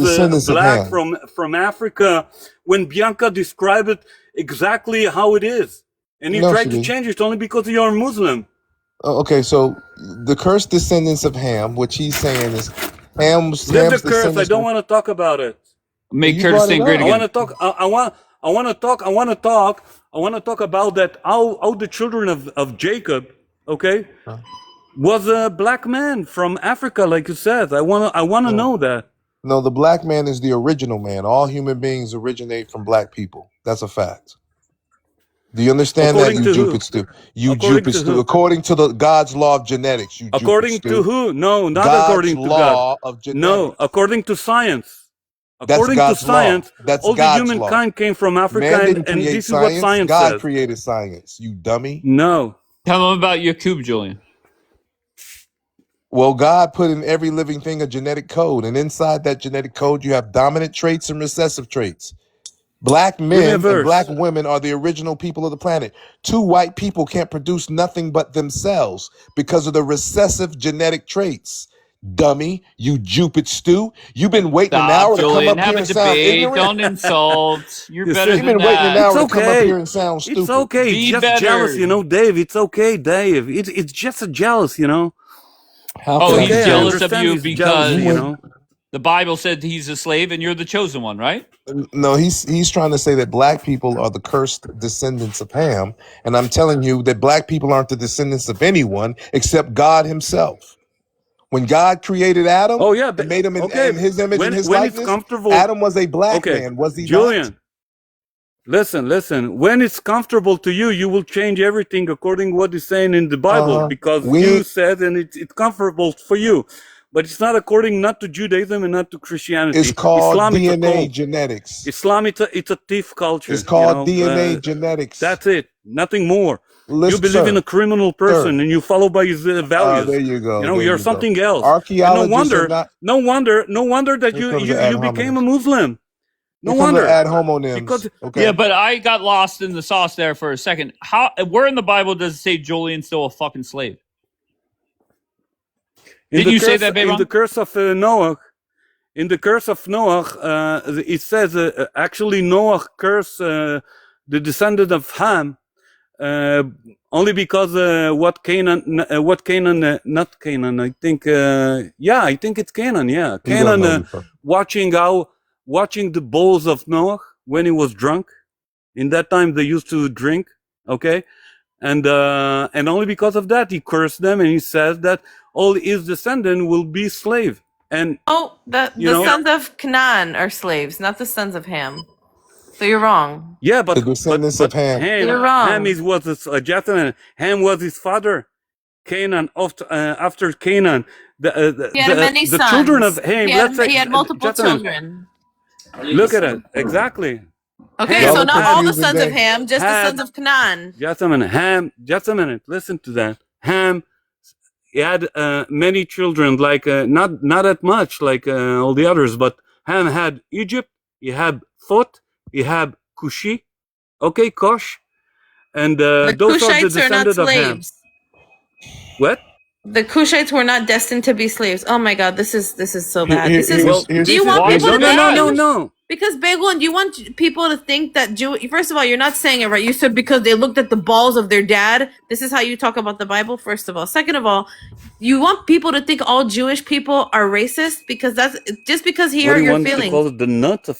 black from Africa, when Bianca described it exactly how it is, and you tried to change it only because you're a Muslim. Okay, so the cursed descendants of Ham, which he's saying is Ham's the curse. I don't want to talk about it. Make Curtis great again. I want to talk. I want to talk about that. How the children of Jacob, okay, was a black man from Africa, like you said. I want to know that. No, the black man is the original man. All human beings originate from black people. That's a fact. Do you understand that, you Jupiter Stew? You Jupiter Stew. According to the God's law of genetics, you according to who? No, not God's according to law God. Of genetics. No, according to science. That's According God's to science, law. That's all God's the humankind law. came from Africa, Man didn't and create this is what science God says. created science, you dummy. No. Tell them about Yakub, Julian. Well, God put in every living thing a genetic code, and inside that genetic code, you have dominant traits and recessive traits. Black men and black women are the original people of the planet. Two white people can't produce nothing but themselves because of the recessive genetic traits. Dummy, you Jupiter Stew. You've been waiting an hour Julian, to come up here and sound ignorant. Don't insult. You're better You've than been waiting an that. hour to come up here and sound stupid. It's okay. Be It's just better. jealous, Dave. It's okay, Dave. It's just a jealous, He's jealous of you because the Bible said he's a slave and you're the chosen one, right? No, he's trying to say that black people are the cursed descendants of Ham, and I'm telling you that black people aren't the descendants of anyone except God himself. When God created Adam, Oh yeah, and made him in his image and his when likeness, it's comfortable. Adam was a black man, was he Julian, not? Listen. When it's comfortable to you, you will change everything according to what is saying in the Bible because you said, and it's comfortable for you. But it's not according not to Judaism and not to Christianity. It's called Islam, DNA genetics. Islam, it's a thief culture. It's called DNA genetics. That's it. Nothing more. Listen, you believe in a criminal person and you follow by his values. There you go. You know, you're something else. Archaeologists no wonder that you became a Muslim. No wonder. Ad homonyms. Because, yeah, but I got lost in the sauce there for a second. Where in the Bible does it say Julian's still a fucking slave? Did you say that, Bayron? In the curse of Noah, it says actually Noah cursed the descendant of Ham only because not Canaan, I think, I think it's Canaan, yeah. Canaan watching the bowls of Noah when he was drunk. In that time, they used to drink, okay? And only because of that, he cursed them, and he says that all his descendants will be slave. And the sons of Canaan are slaves, not the sons of Ham. So you're wrong. Yeah, but the descendants of Ham. You're wrong. Ham was a gentleman. Ham was his father. Canaan after Canaan, he had many sons. Children of Ham. He had multiple children. Look at it exactly. Okay, Ham. so not all the sons of Ham, just the sons of Canaan. Just a minute. Listen to that. Ham, he had many children, like not that much like all the others, but Ham had Egypt, he had Phut, he had Cushi, okay, Kosh, and those are the descendants of Ham. What? The Cushites were not destined to be slaves. Oh my God, this is so bad. Do you want people to think? No. Because Begon, do you want people to think that First of all, you're not saying it right. You said because they looked at the balls of their dad. This is how you talk about the Bible. First of all, second of all, you want people to think all Jewish people are racist because that's just because he hurt your feelings. Call it the nuts of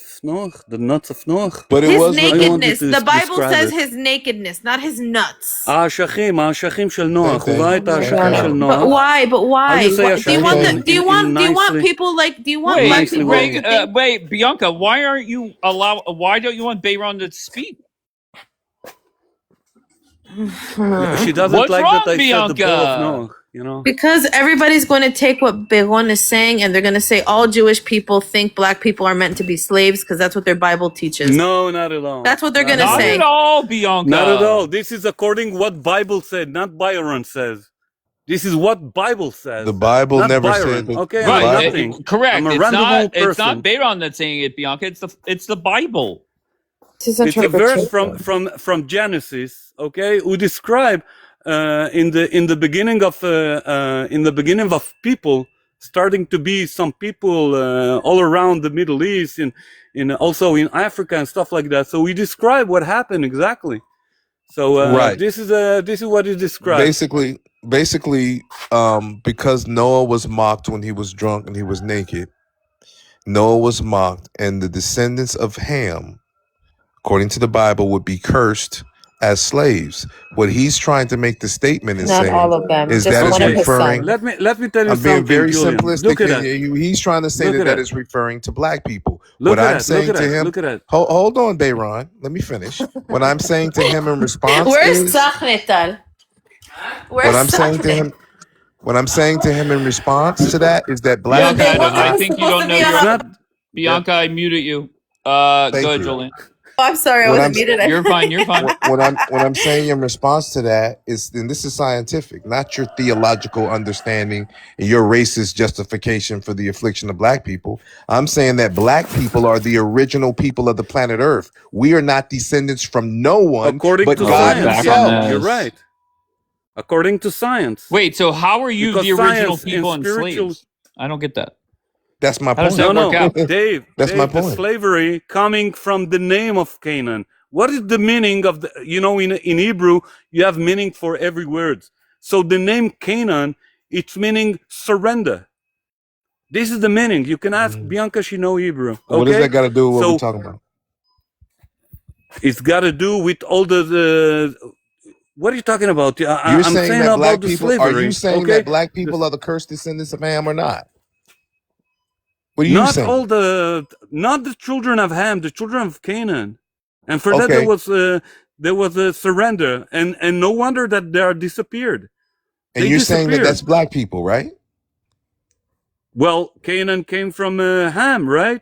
Noah. But his nakedness. The Bible says his nakedness, not his nuts. האשכים של נוח. הוא ראה את האשכים של נוח. But why? Do you want people like? Do you want black people? Wait, Bianca, why don't you want Bayron to speak? She doesn't What's like wrong, that I Bianca? said the bull of Noah, you know? Because everybody's going to take what Bayron is saying and they're going to say all Jewish people think black people are meant to be slaves because that's what their Bible teaches. No, not at all. That's what they're going to say. Not at all, Bianca. Not at all. This is according what Bible said, not Byron says. This is what Bible says. The Bible not never Byron. said that. Okay, Right, nothing. Correct. I'm a It's random not Bayron that's saying it, Bianca. It's the Bible. It's a verse from Genesis, okay, who describe in the beginning of people starting to be some people all around the Middle East in also in Africa and stuff like that. So we describe what happened exactly. So right. This is what is described. Basically, because Noah was mocked when he was drunk and he was naked. Noah was mocked, and the descendants of Ham, according to the Bible, would be cursed as slaves. What he's trying to make the statement is saying all of them, is just that one is of his referring. sons. Let me tell you I'm something. being very Julian. simplistic. Look at that. He's trying to say Look at that that. is referring to black people. Look What at I'm that. saying Look at to that. him, Look at that. hold on, Bayron. Let me finish. What I'm saying to him in response Where's is Sachnetal? what I'm saying to him. What I'm saying to him in response to that is that black Bianca, people. I think you don't know your... Bianca, I muted you. Go ahead, you. Julian. Oh, I'm sorry, I wasn't muted. You're fine. You're fine. What I'm saying in response to that is, and this is scientific, not your theological understanding and your racist justification for the affliction of black people. I'm saying that black people are the original people of the planet Earth. We are not descendants from no one According but to God science. Himself. You're right. According to science. Wait, so how are you Because the original science people and and spiritual- slaves? I don't get that. That's my How does point. that work out? Dave. That's Dave, my the point. slavery coming from the name of Canaan. What is the meaning of the? In Hebrew, you have meaning for every word. So the name Canaan, it's meaning surrender. This is the meaning. You can ask Bianca; she know Hebrew. Okay? What does that got to do with what So we're talking about? it's got to do with all the What are you talking about? You're I'm saying saying that about black the people. slavery. Are you saying okay? that black people are the cursed descendants of Ham or not? What are you Not saying? not the children of Ham, the children of Canaan, and for that Okay. there was a surrender, and no wonder that they are disappeared. And you're saying that that's black people, right? Well, Canaan came from Ham, right?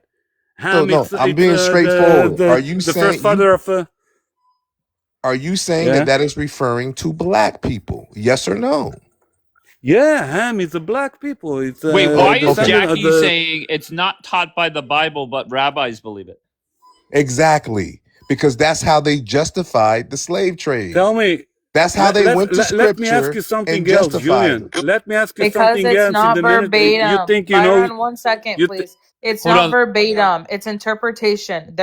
Ham. No, I'm being straightforward. Are you the saying first father of? Are you saying that is referring to black people? Yes or no? Yeah, Ham is a black people. It's, wait, why is Jackie saying it's not taught by the Bible, but rabbis believe it? Exactly, because that's how they justified the slave trade. Tell me. That's how they went to scripture. Let me ask you something else, Julian. Let me ask you something else. Because it's not verbatim. You think you Byron, know? 1 second, please. It's Hold not on. verbatim. It's interpretation.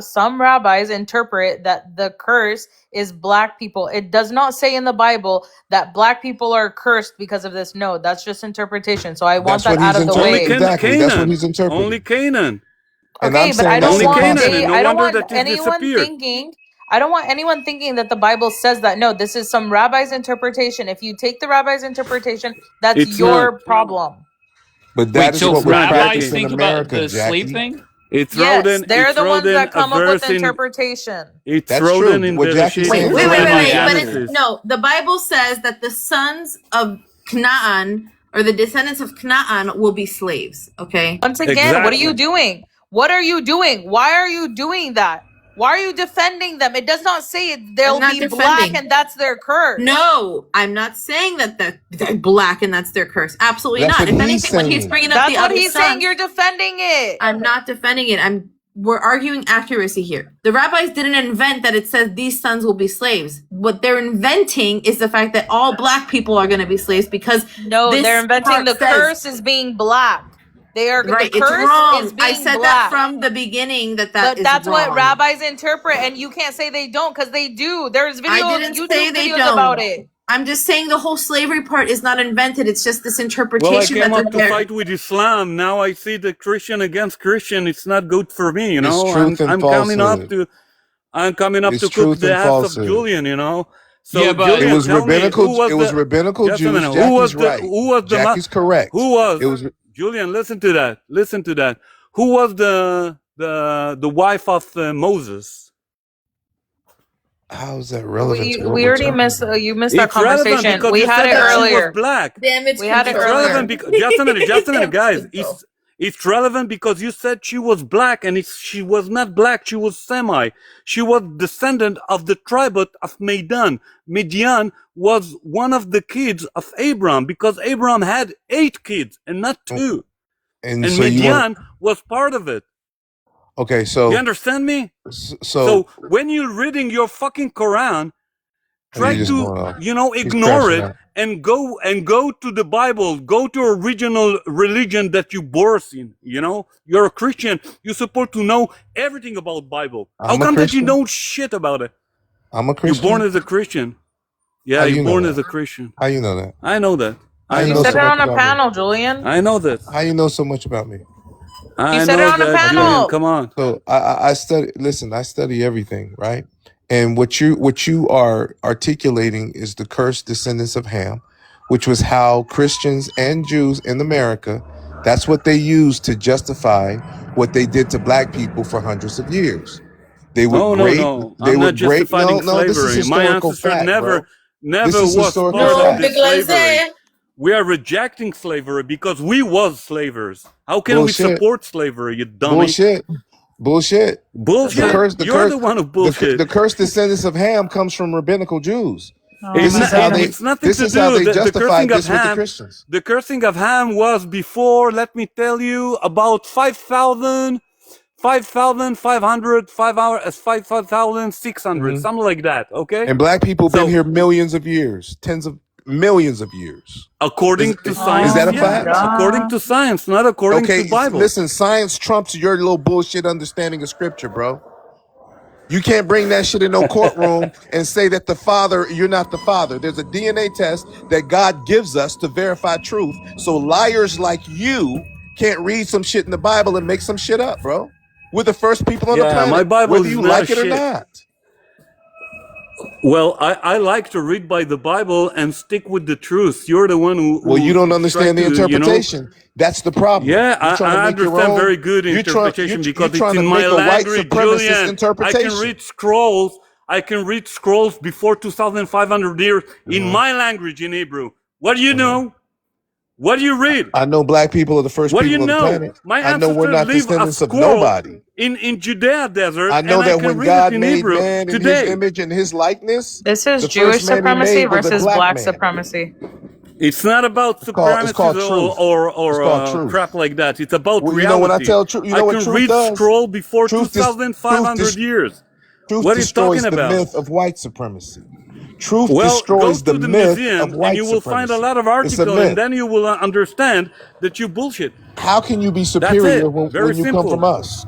Some rabbis interpret that the curse is black people. It does not say in the Bible that black people are cursed because of this. No, that's just interpretation. So I want that out of the way. Exactly. That's what he's interpreting. Only Canaan. Okay, but I don't want anyone thinking that the Bible says that. No, this is some rabbi's interpretation. If you take the rabbi's interpretation, that's your problem. But that is what rabbis think about the slave thing. They're the ones that come up with interpretation. It's true. Wait. No, the Bible says that the sons of Canaan or the descendants of Canaan will be slaves. Okay. Once again, what are you doing? What are you doing? Why are you doing that? Why are you defending them? It does not say they'll be black and that's their curse. No, I'm not saying that they're black and that's their curse. Absolutely not. If anything, when he's bringing up the other sons, saying, you're defending it. I'm not defending it. We're arguing accuracy here. The rabbis didn't invent that it says these sons will be slaves. What they're inventing is the fact that all black people are going to be slaves because they're inventing the curse is being black. They are right. The curse it's wrong. Is being I said black. that from the beginning. But that's wrong. what rabbis interpret, and you can't say they don't because they do. There's videos, YouTube videos about it. I'm just saying the whole slavery part is not invented. It's just this interpretation. Well, I came up to fight with Islam. Now I see the Christian against Christian. It's not good for me, you know. I'm coming up to cook the ass of Julian, you know. So yeah, but Julian, it was rabbinical. It was rabbinical Jews. Jackie's correct. Who was? It was Julian. Listen to that. Who was the wife of Moses? How is that relevant? We already missed. You missed that conversation. We had it earlier. She was black. We had it earlier. Just a minute, guys. It's relevant because you said she was black, and she was not black. She was semi. She was descendant of the tribe of Midian. Midian was one of the kids of Abraham because Abraham had 8 kids and not 2. And so Midian was part of it. Okay, so you understand me? So when you're reading your fucking Quran, try to ignore it and go to the Bible, go to original religion that you birth in. You know, you're a Christian. You're supposed to know everything about Bible. How come that you know shit about it? I'm a Christian. You're born as a Christian. Yeah, you're born as a Christian. How you know that? I know that. You said it on a panel, Julian. I know that. How you know so much about me? You said it on a panel. Julian, come on. So I study. Listen, I study everything, right? And what you are articulating is the cursed descendants of Ham, which was how Christians and Jews in America, that's what they used to justify what they did to black people for hundreds of years. They would no. I'm not justifying slavery. This is my historical ancestor fact, never was part of this slavery. We are rejecting slavery because we was slavers. How can we support slavery, you dummy? Bullshit. You're the one who bullshit. The cursed descendants of Ham comes from rabbinical Jews. It's nothing to do. How they justified this with the Christians. The cursing of Ham was before, let me tell you, about 5,500, 5,600, something like that, okay? And black people been here millions of years, tens of millions of years. According to science. Is that a fact? According to science, not according to the Bible. Listen, science trumps your little bullshit understanding of scripture, bro. You can't bring that shit in no courtroom and say that you're not the father. There's a DNA test that God gives us to verify truth. So liars like you can't read some shit in the Bible and make some shit up, bro. We're the first people on the planet, my Bible whether you like it or not. Well, I like to read by the Bible and stick with the truth. You're the one who Well, you don't understand the tried to, interpretation. That's the problem. Yeah, You're trying to I make your understand own. very good You're interpretation you're because it's trying to in my make a white language, supremacist Julian. I interpretation. can read scrolls. I can read scrolls before 2,500 years in my language, in Hebrew. What do you know? What do you read? I know black people are the first What do you people on the know? planet. My I know we're ancestors not leave a descendants of scroll nobody. in Judea desert, I know and that I can when read God it in made Hebrew man in his today. image and his likeness, This is the Jewish first man he supremacy made was a versus black black man. supremacy. It's not about It's supremacy called truth. It's called truth. crap like that. It's about Well, reality. you know when I tell truth, you know I what can truth read does? scroll before Truth 2,500 years. Truth What are you talking destroys the about? myth of white supremacy. Truth Well, go destroys the to the myth of museum and white you will find a supremacy. lot of It's a articles, and myth. then you will understand that you bullshit. How can you be That's superior it. when Very you come from simple. us?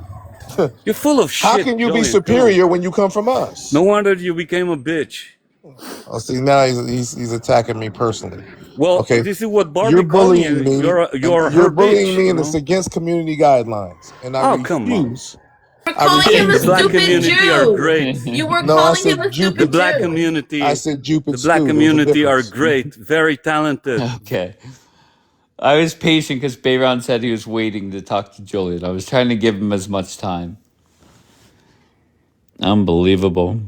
You're full of How shit, can you be Julian. Come on. superior when you come from us? No wonder you became a bitch. Oh, see, now he's attacking me personally. Well, Okay, this is what you're Barbie called me. bullying me. You're You're her bullying bitch. me, You and it's know? against community guidelines. And I Oh, come on. refuse. We're calling him a The black stupid community are Jew. great. You were No, I calling him said a The stupid black Jew. community, I said the Jupid black stew. There's a community are difference. great, very talented. Okay. I was patient because Bayron said he was waiting to talk to Julian. I was trying to give him as much time. Unbelievable.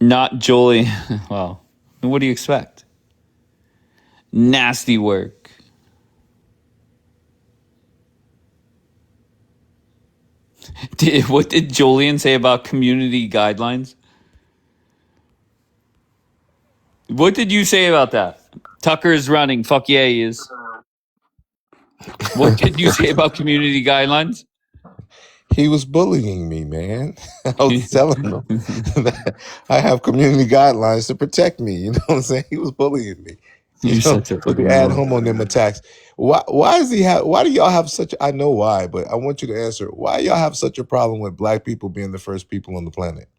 Not Julian. Well, what do you expect? Nasty work. What did Julian say about community guidelines? What did you say about that? Tucker is running. Fuck yeah, he is. What did you say about community guidelines? He was bullying me, man. I was telling him that I have community guidelines to protect me. You know what I'm saying? He was bullying me. You're such a With the fucking ad moron. hominem attacks. Why is he why do y'all have such I know why, but I want you to answer. Why y'all have such a problem with black people being the first people on the planet?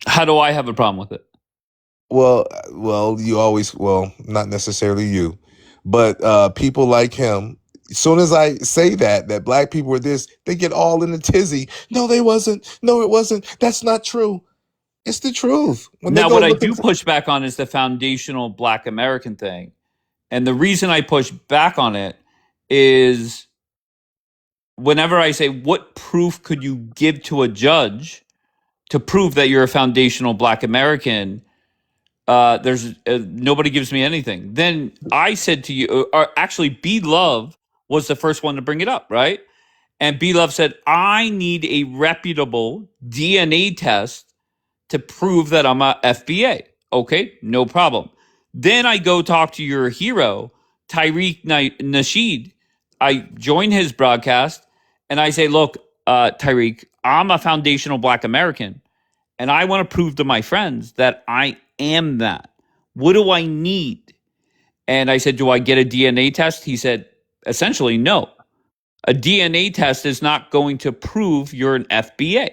How do I have a problem with it? Well, you always not necessarily you, but people like him. As soon as I say that black people were this, they get all in a tizzy. No, they wasn't. No, it wasn't. That's not true. It's the truth. When they Now, go what I look do at push back on is the foundational Black American thing. And the reason I push back on it is whenever I say, what proof could you give to a judge to prove that you're a foundational Black American? There's nobody gives me anything. Then I said to you, or actually, B Love was the first one to bring it up, right? And B Love said, I need a reputable DNA test to prove that I'm a FBA. Okay, no problem. Then I go talk to your hero, Tariq Nasheed. I join his broadcast and I say, look, Tariq, I'm a foundational Black American and I want to prove to my friends that I am that. What do I need? And I said, do I get a DNA test? He said, essentially, no. A DNA test is not going to prove you're an FBA.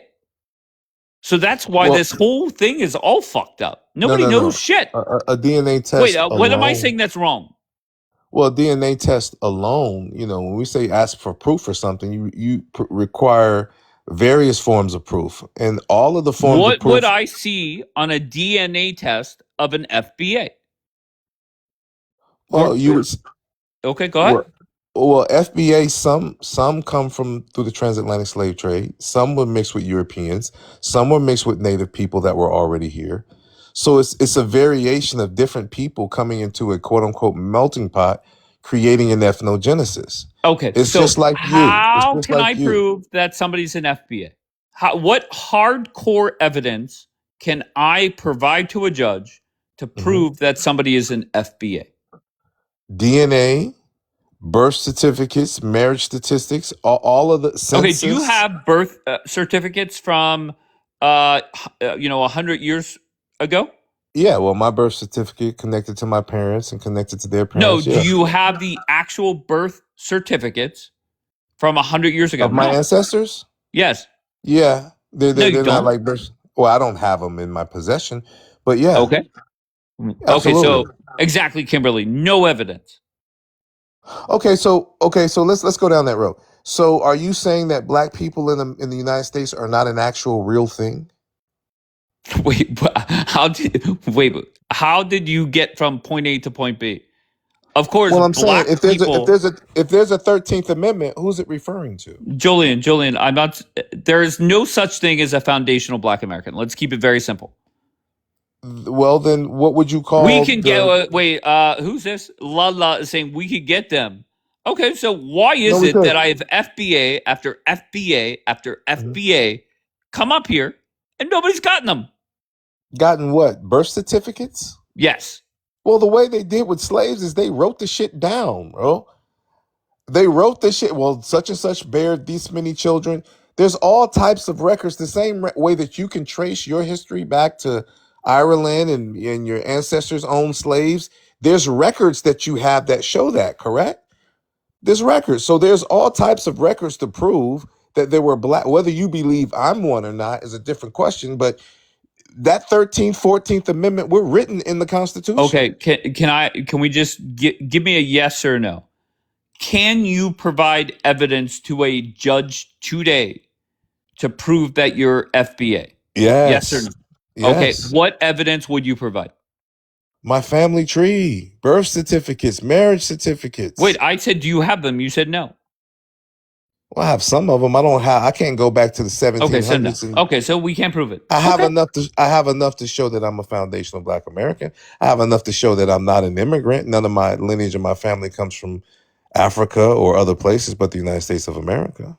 So that's why this whole thing is all fucked up. Nobody knows shit. a DNA test. Wait, alone, what am I saying that's wrong? Well, DNA test alone, when we say ask for proof for something, you require various forms of proof, and all of the forms of What proof. would I see on a DNA test of an FBA? Well, you would. Okay, go ahead. Well, FBA, some come through the transatlantic slave trade. Some were mixed with Europeans. Some were mixed with native people that were already here. So it's a variation of different people coming into a quote unquote melting pot, creating an ethnogenesis. Okay, it's so just like how can I prove that somebody's an FBA? What hardcore evidence can I provide to a judge to prove that somebody is an FBA? DNA, birth certificates, marriage statistics, all of the census. Okay, do you have birth certificates from 100 years ago? Yeah, well, my birth certificate connected to my parents and connected to their parents. No, do you have the actual birth certificates from 100 years ago? Of my ancestors? Yes. Yeah, they're you not don't. like birth. Well, I don't have them in my possession, but yeah. Okay. Okay, Absolutely. so exactly, Kimberly, no evidence. Okay, so let's go down that road. So are you saying that black people in the United States are not an actual real thing? Wait, how did you get from point A to point B? Of course, Well, I'm saying black people. if there's a 13th Amendment, who's it referring to? Julian, I'm not. There is no such thing as a foundational Black American. Let's keep it very simple. Well, then what would you call We can get. Who's this? Lala is saying we could get them. Okay, so why is it that I have FBA after FBA after FBA come up here and nobody's gotten them? Gotten what? Birth certificates? Yes. Well, the way they did with slaves is they wrote the shit down, bro. They wrote the shit. Well, such and such bear these many children. There's all types of records. The same way that you can trace your history back to Ireland and your ancestors owned slaves. There's records that you have that show that, correct? There's records. So there's all types of records to prove that there were black. Whether you believe I'm one or not is a different question. But that 13th, 14th Amendment were written in the Constitution. Okay, can we just give me a yes or no? Can you provide evidence to a judge today to prove that you're FBA? Yes. Yes or no? Yes. Okay, what evidence would you provide? My family tree, birth certificates, marriage certificates. Wait, I said, do you have them? You said no. Well, I have some of them. I can't go back to the 1700s. Okay, so we can't prove it. I have enough to show that I'm a foundational Black American. I have enough to show that I'm not an immigrant. None of my lineage of my family comes from Africa or other places but the United States of America.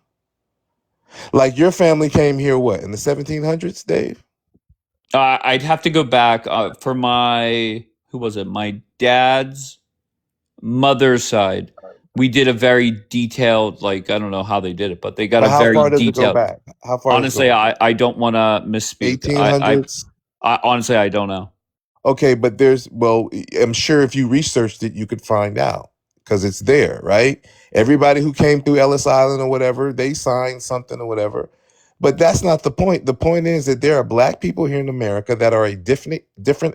Like your family came here, what, in the 1700s, Dave? I'd have to go back for my dad's mother's side. We did a very detailed, I don't know how they did it, but they got how very far does detailed. It go back? How far? Honestly, I don't want to misspeak. 1800s. I honestly, I don't know. Okay, but I'm sure if you researched it, you could find out because it's there, right? Everybody who came through Ellis Island or whatever, they signed something or whatever. But that's not the point. The point is that there are black people here in America that are a different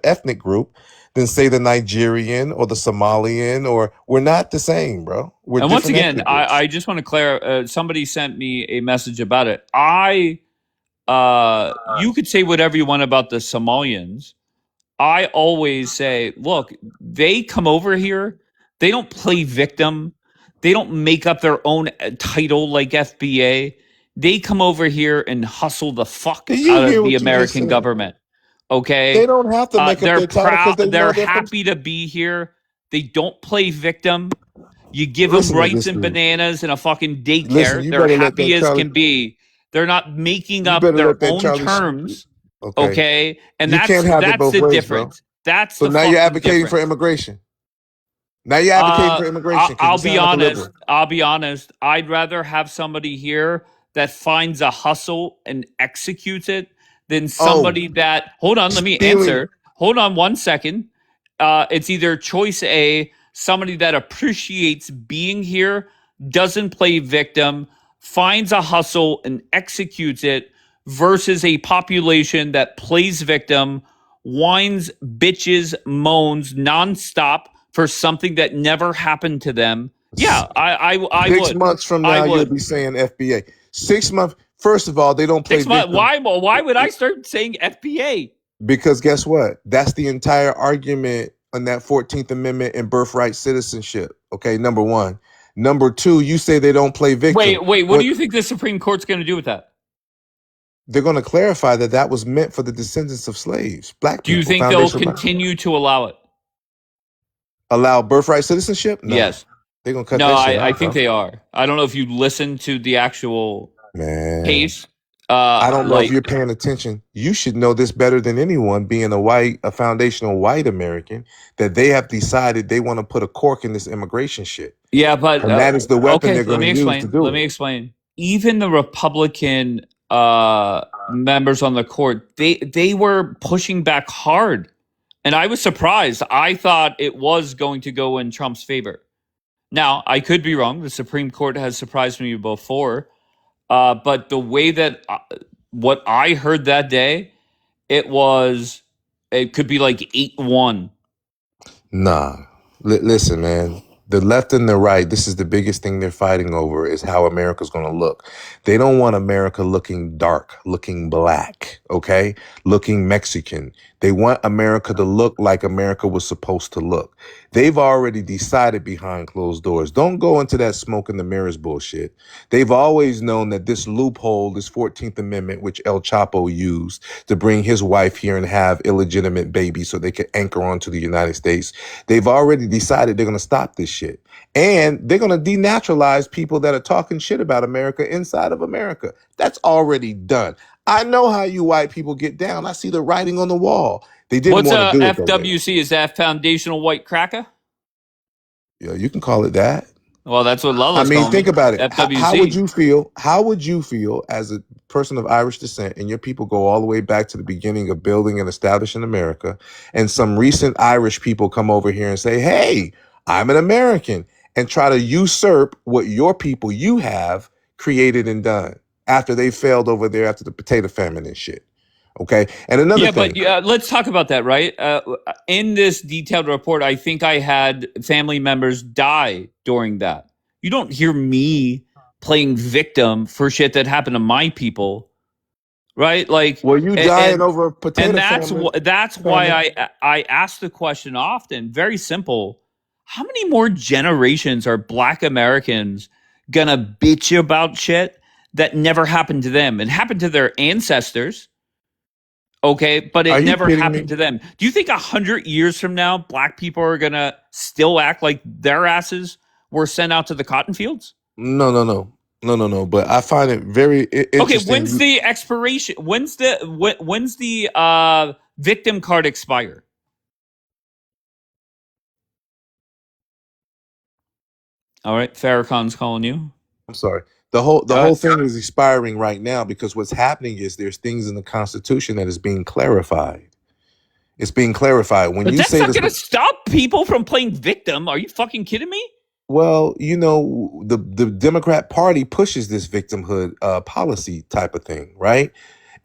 ethnic group than, say, the Nigerian or the Somalian, or we're not the same, bro. And once again, I just want to clarify. Somebody sent me a message about it. You could say whatever you want about the Somalians. I always say, look, they come over here. They don't play victim. They don't make up their own title like FBA. They come over here and hustle the fuck out of the American government. Okay, they don't have to make up their title. They're happy to be here. They don't play victim. You give them rice and bananas and a fucking daycare. They're happy as can be. They're not making up their own terms. Okay, and that's the difference. That's so now you're advocating for immigration. Now you're advocating for immigration. I'll be honest. I'd rather have somebody here that finds a hustle and executes it than somebody that. Hold on, let me answer. Hold on 1 second. It's either choice A, somebody that appreciates being here, doesn't play victim, finds a hustle and executes it, versus a population that plays victim, whines, bitches, moans nonstop for something that never happened to them. Yeah, I would. 6 months from now, you'll be saying FBA. 6 months. First of all, they don't play victim. Why would I start saying FBA? Because guess what? That's the entire argument on that 14th Amendment and birthright citizenship. Okay, number one. Number two, you say they don't play victim. Wait, what do you think the Supreme Court's going to do with that? They're going to clarify that was meant for the descendants of slaves, black people. Do you think they'll continue to allow it? Allow birthright citizenship? No. Yes. They're going to cut that shit out. I think they are. I don't know if you listened to the actual case. I don't know if you're paying attention. You should know this better than anyone, being a foundational white American, that they have decided they want to put a cork in this immigration shit. Yeah, but and that is the weapon they're going to use to do it. Let me explain. Even the Republican members on the court, they were pushing back hard. And I was surprised. I thought it was going to go in Trump's favor. Now, I could be wrong. The Supreme Court has surprised me before. But the way that what I heard that day, it was it could be like 8-1. Nah. Listen, man. The left and the right, this is the biggest thing they're fighting over, is how America's going to look. They don't want America looking dark, looking black, okay? Looking Mexican. They want America to look like America was supposed to look. They've already decided behind closed doors. Don't go into that smoke and the mirrors bullshit. They've always known that this loophole, this 14th Amendment, which El Chapo used to bring his wife here and have illegitimate babies so they could anchor onto the United States, they've already decided they're going to stop this shit. And they're going to denaturalize people that are talking shit about America inside of America. That's already done. I know how you white people get down. I see the writing on the wall. They didn't want to do it. What's FWC? Is that foundational white cracker? Yeah, you can call it that. Well, that's what Lala's think about it. FWC. How would you feel? How would you feel as a person of Irish descent, and your people go all the way back to the beginning of building and establishing America, and some recent Irish people come over here and say, "Hey, I'm an American," and try to usurp what your people you have created and done after they failed over there after the potato famine and shit? Okay. And another thing. But let's talk about that, right? In this detailed report, I think I had family members die during that. You don't hear me playing victim for shit that happened to my people, right? Like, were you dying over a potato famine? And that's why I ask the question often. Very simple. How many more generations are Black Americans gonna bitch about shit that never happened to them? It happened to their ancestors. Okay, but it never happened to them. Do you think 100 years from now, Black people are going to still act like their asses were sent out to the cotton fields? No. But I find it very interesting. Okay, when's the expiration? When's the victim card expire? All right, Farrakhan's calling you. I'm sorry. The whole thing is expiring right now because what's happening is there's things in the Constitution that is being clarified. It's being clarified. But that's not going to stop people from playing victim. Are you fucking kidding me? Well, you know, the Democrat Party pushes this victimhood policy type of thing, right?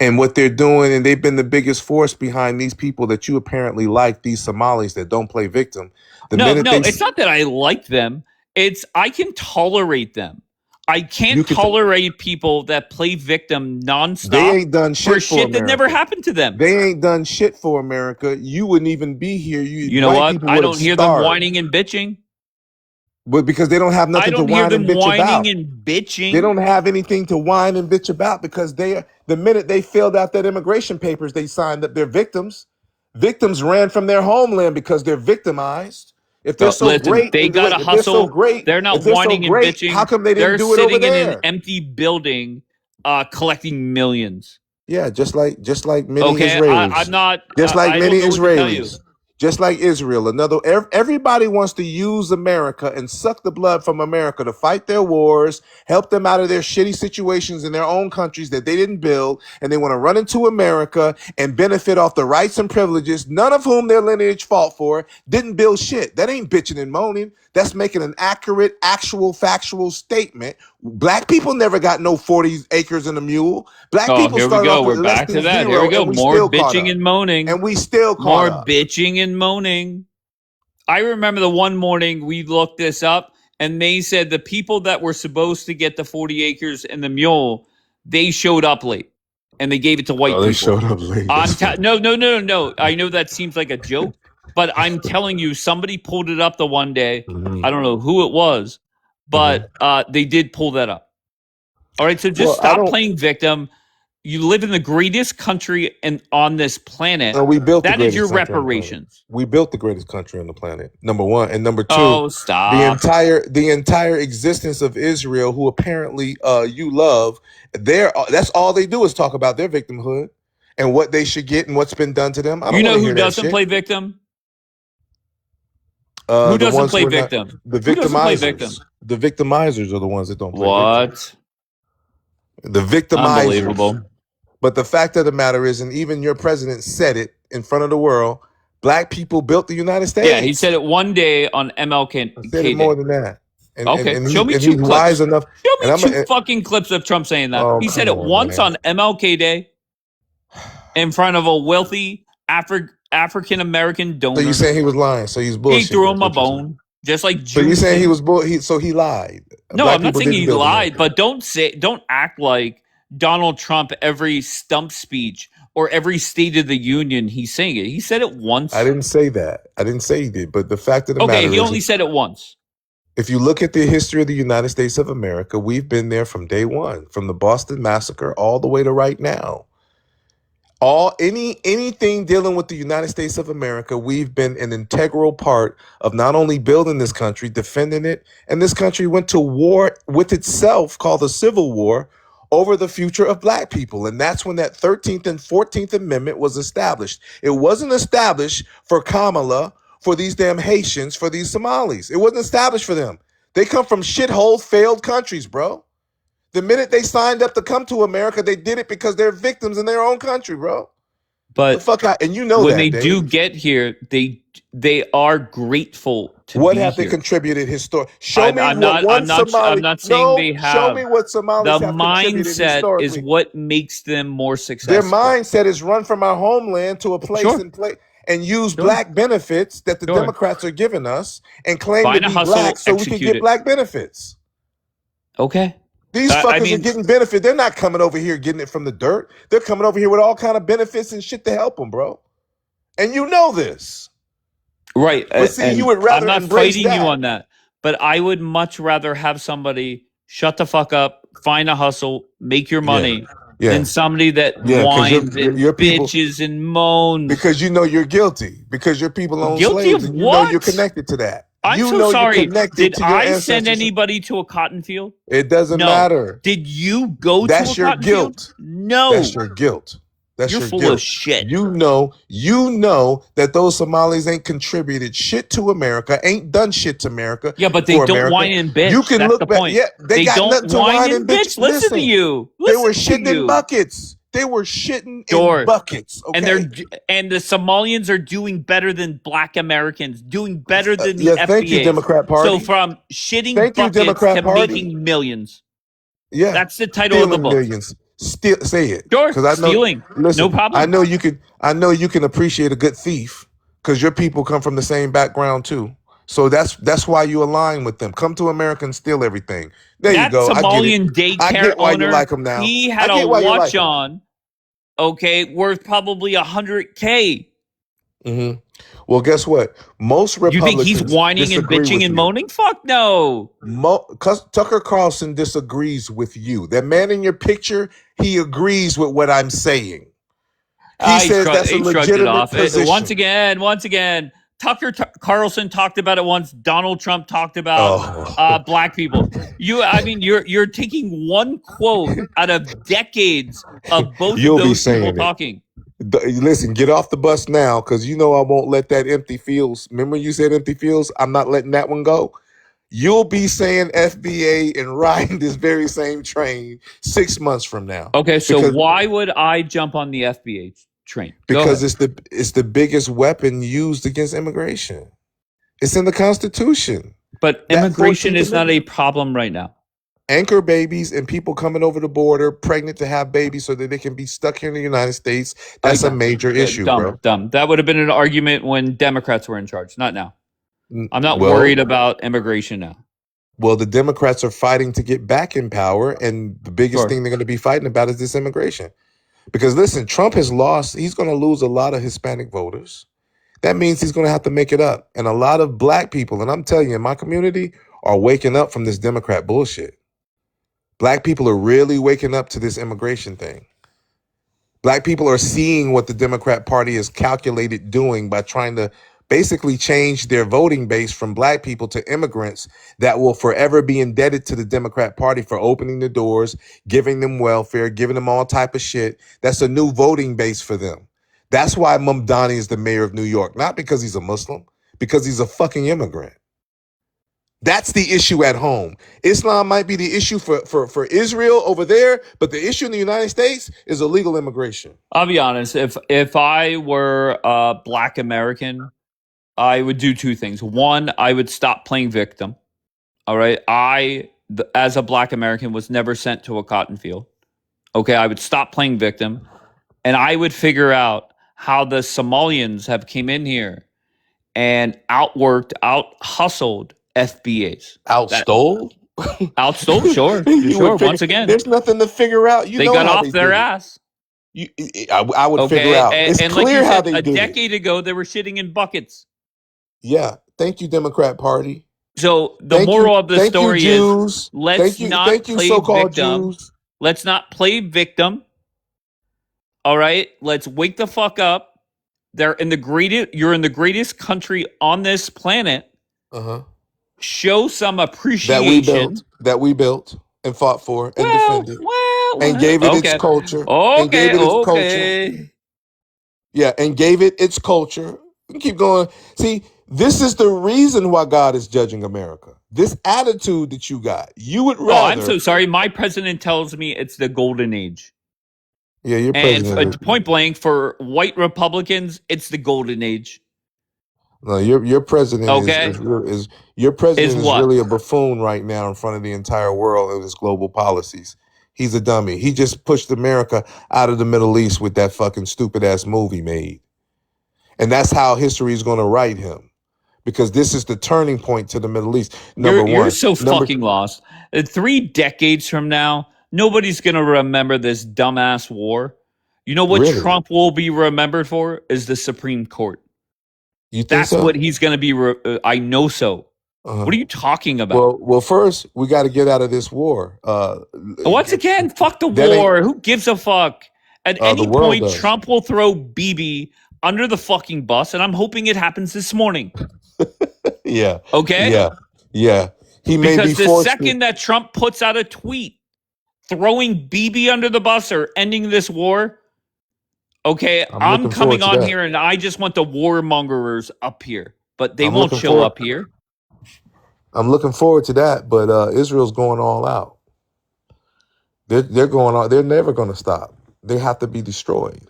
And what they're doing, and they've been the biggest force behind these people that you apparently like, these Somalis that don't play victim. It's not that I like them. It's I can tolerate them. I can't tolerate people that play victim nonstop. They ain't done shit for shit that never happened to them. They ain't done shit for America. You wouldn't even be here. You know what? I don't hear them whining and bitching. But because they don't have nothing to whine and bitch about. I don't hear them whining and bitching. They don't have anything to whine and bitch about because the minute they filled out their immigration papers, they signed that they're victims. Victims ran from their homeland because they're victimized. If they're great, they gotta hustle. They're not whining and bitching. How come they didn't do it over there? They're sitting in an empty building, collecting millions. Yeah, just like many Israelis. I'm not. Just like many Israelis. Just like Israel. Everybody wants to use America and suck the blood from America to fight their wars, help them out of their shitty situations in their own countries that they didn't build, and they want to run into America and benefit off the rights and privileges, none of whom their lineage fought for, didn't build shit. That ain't bitching and moaning. That's making an accurate, actual, factual statement. Black people never got no 40 acres and a mule. Black people started off with less than zero. Here we go. More bitching and moaning. And we still caught up. More bitching and moaning. I remember the one morning we looked this up and they said the people that were supposed to get the 40 acres and the mule, they showed up late. And they gave it to white people. They showed up late. No. I know that seems like a joke. But I'm telling you, somebody pulled it up the one day. Mm-hmm. I don't know who it was, but they did pull that up. All right, so just stop playing victim. You live in the greatest country on this planet. No, we built that is your reparations. We built the greatest country on the planet. Number one, and number two. Oh, stop! The entire existence of Israel, who apparently you love, that's all they do is talk about their victimhood and what they should get and what's been done to them. You know who doesn't play victim? Who doesn't play victim? The victimizers. The victimizers are the ones that don't play victim. The victimizers. Unbelievable. But the fact of the matter is, and even your president said it in front of the world, Black people built the United States. Yeah, he said it one day on MLK. He said it more than that. Show me two clips. Show me two fucking clips of Trump saying that. He said it once on MLK Day in front of a wealthy African American donor. So you saying he was lying? So he's bullshit. He threw him a bone, just like Jews. So you saying he was so he lied? No, Black I'm not saying he lied, but don't act like Donald Trump every stump speech or every State of the Union he's saying it. He said it once. I didn't say that. I didn't say he did. But the fact of the matter is, he only said it once. If you look at the history of the United States of America, we've been there from day one, from the Boston Massacre all the way to right now. Anything dealing with the United States of America, we've been an integral part of not only building this country, defending it, and this country went to war with itself, called the Civil War, over the future of Black people. And that's when that 13th and 14th Amendment was established. It wasn't established for Kamala, for these damn Haitians, for these Somalis. It wasn't established for them. They come from shithole failed countries, bro. The minute they signed up to come to America, they did it because they're victims in their own country, bro. But the fuck out, and you know when that, they Dave. do get here, they are grateful to what be have here. They contributed historically? Show me I'm what one Somali. I'm not saying they have. Show me what Somalis the have contributed mindset is historically. what makes them more successful. Their mindset is run from our homeland to a place and use Black benefits that the Democrats are giving us and claim to be Black so we can get Black benefits. Okay. These fuckers are getting benefit. They're not coming over here getting it from the dirt. They're coming over here with all kind of benefits and shit to help them, bro. And you know this. Right. But see, you would rather I'm not fighting you on that. But I would much rather have somebody shut the fuck up, find a hustle, make your money, than somebody that whines and bitches and moans. Because you know you're guilty. Because your people own guilty slaves. Of and you what? know you're connected to that. I'm you so know sorry. You're connected Did to your I ancestors. send anybody to a cotton field? It doesn't matter. Did you go to a cotton field? That's your guilt. No. That's your guilt. That's You're your full guilt. of shit. You know that those Somalis ain't contributed shit to America, ain't done shit to America. Yeah, but they don't whine and bitch. You can look back. Yeah, they got don't nothing to whine and bitch. Listen to you. They were shitting in buckets. They were shitting in buckets. Okay? And the Somalians are doing better than Black Americans, doing better than the FBA. Thank you, Democrat Party. So from shitting buckets to making millions. Yeah, that's the title of the book. Millions. Say it. Sure, stealing. Listen, no problem. I know you can appreciate a good thief because your people come from the same background too. So that's why you align with them. Come to America and steal everything. There you go. Somalian daycare I get why owner, you like him now. He had a watch on, worth probably $100K. Mm-hmm. Well, guess what? Most Republicans. You think he's whining and bitching and moaning? Fuck no. Tucker Carlson disagrees with you. That man in your picture, he agrees with what I'm saying. He says that's a legitimate position. Once again, Tucker Carlson talked about it once. Donald Trump talked about Black people. You're taking one quote out of decades of both of those people talking. Listen, get off the bus now, because you know I won't let that empty fields. Remember you said empty fields? I'm not letting that one go. You'll be saying FBA and riding this very same train 6 months from now. Okay, so why would I jump on the FBA train? Because it's the biggest weapon used against immigration. It's in the Constitution. But immigration is not a problem right now. Anchor babies and people coming over the border pregnant to have babies so that they can be stuck here in the United States. That's a major issue, bro. Dumb. That would have been an argument when Democrats were in charge, not now. I'm not worried about immigration now. Well, the Democrats are fighting to get back in power, and the biggest thing they're going to be fighting about is this immigration. Because listen, Trump has lost. He's going to lose a lot of Hispanic voters. That means he's going to have to make it up. And a lot of Black people, and I'm telling you, in my community, are waking up from this Democrat bullshit. Black people are really waking up to this immigration thing. Black people are seeing what the Democrat Party has calculated doing by trying to basically change their voting base from Black people to immigrants that will forever be indebted to the Democrat Party for opening the doors, giving them welfare, giving them all type of shit. That's a new voting base for them. That's why Mamdani is the mayor of New York, not because he's a Muslim, because he's a fucking immigrant. That's the issue at home. Islam might be the issue for Israel over there, but the issue in the United States is illegal immigration. I'll be honest. If I were a Black American, I would do two things. One, I would stop playing victim. All right. As a Black American, was never sent to a cotton field. Okay. I would stop playing victim, and I would figure out how the Somalians have came in here and out-hustled FBAs. Outstole? Outstole, sure. Once again, there's nothing to figure out. They got off their ass. I would figure out. It's clear how they did it. A decade ago, they were shitting in buckets. Yeah. Thank you, Democrat Party. So the moral of the story is let's not play victim. Jews. Let's not play victim. All right? Let's wake the fuck up. You're in the greatest country on this planet. Uh-huh. Show some appreciation. That we built and fought for and defended. And gave it its culture. And gave it its culture. Yeah, and gave it its culture. Keep going. See, this is the reason why God is judging America. This attitude that you got. You would rather... Oh, I'm so sorry. My president tells me it's the golden age. Yeah, your president... And point blank, for white Republicans, it's the golden age. No, your president is really a buffoon right now in front of the entire world of his global policies. He's a dummy. He just pushed America out of the Middle East with that fucking stupid ass movie made. And that's how history is going to write him. Because this is the turning point to the Middle East. You're so fucking lost. 3 decades from now, nobody's going to remember this dumbass war. You know what Trump will be remembered for? Is the Supreme Court. You think That's so? what he's going to be. I know so. What are you talking about? Well, first, we got to get out of this war. Once again, fuck the war. Who gives a fuck? At any point, Trump will throw Bibi under the fucking bus, and I'm hoping it happens this morning. Yeah. Okay? Yeah. He may because be the second that Trump puts out a tweet throwing Bibi under the bus or ending this war, okay, I'm coming on here and I just want the warmongers up here. But they won't show up here. I'm looking forward to that, but Israel's going all out. They're going on. They're never going to stop. They have to be destroyed.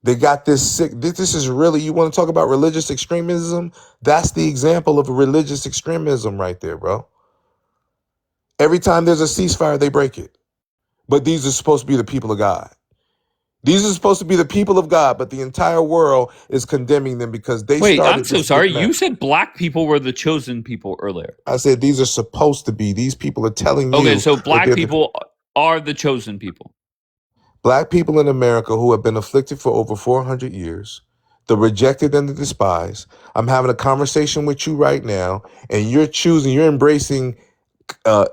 They got this sick. This is really, you want to talk about religious extremism? That's the example of religious extremism right there, bro. Every time there's a ceasefire, they break it. But these are supposed to be the people of God. These are supposed to be the people of God, but the entire world is condemning them because they started. Wait, I'm so sorry. You said black people were the chosen people earlier. I said these are supposed to be. These people are telling you. Okay, so black people are the chosen people. Black people in America who have been afflicted for over 400 years, the rejected and the despised. I'm having a conversation with you right now, and you're embracing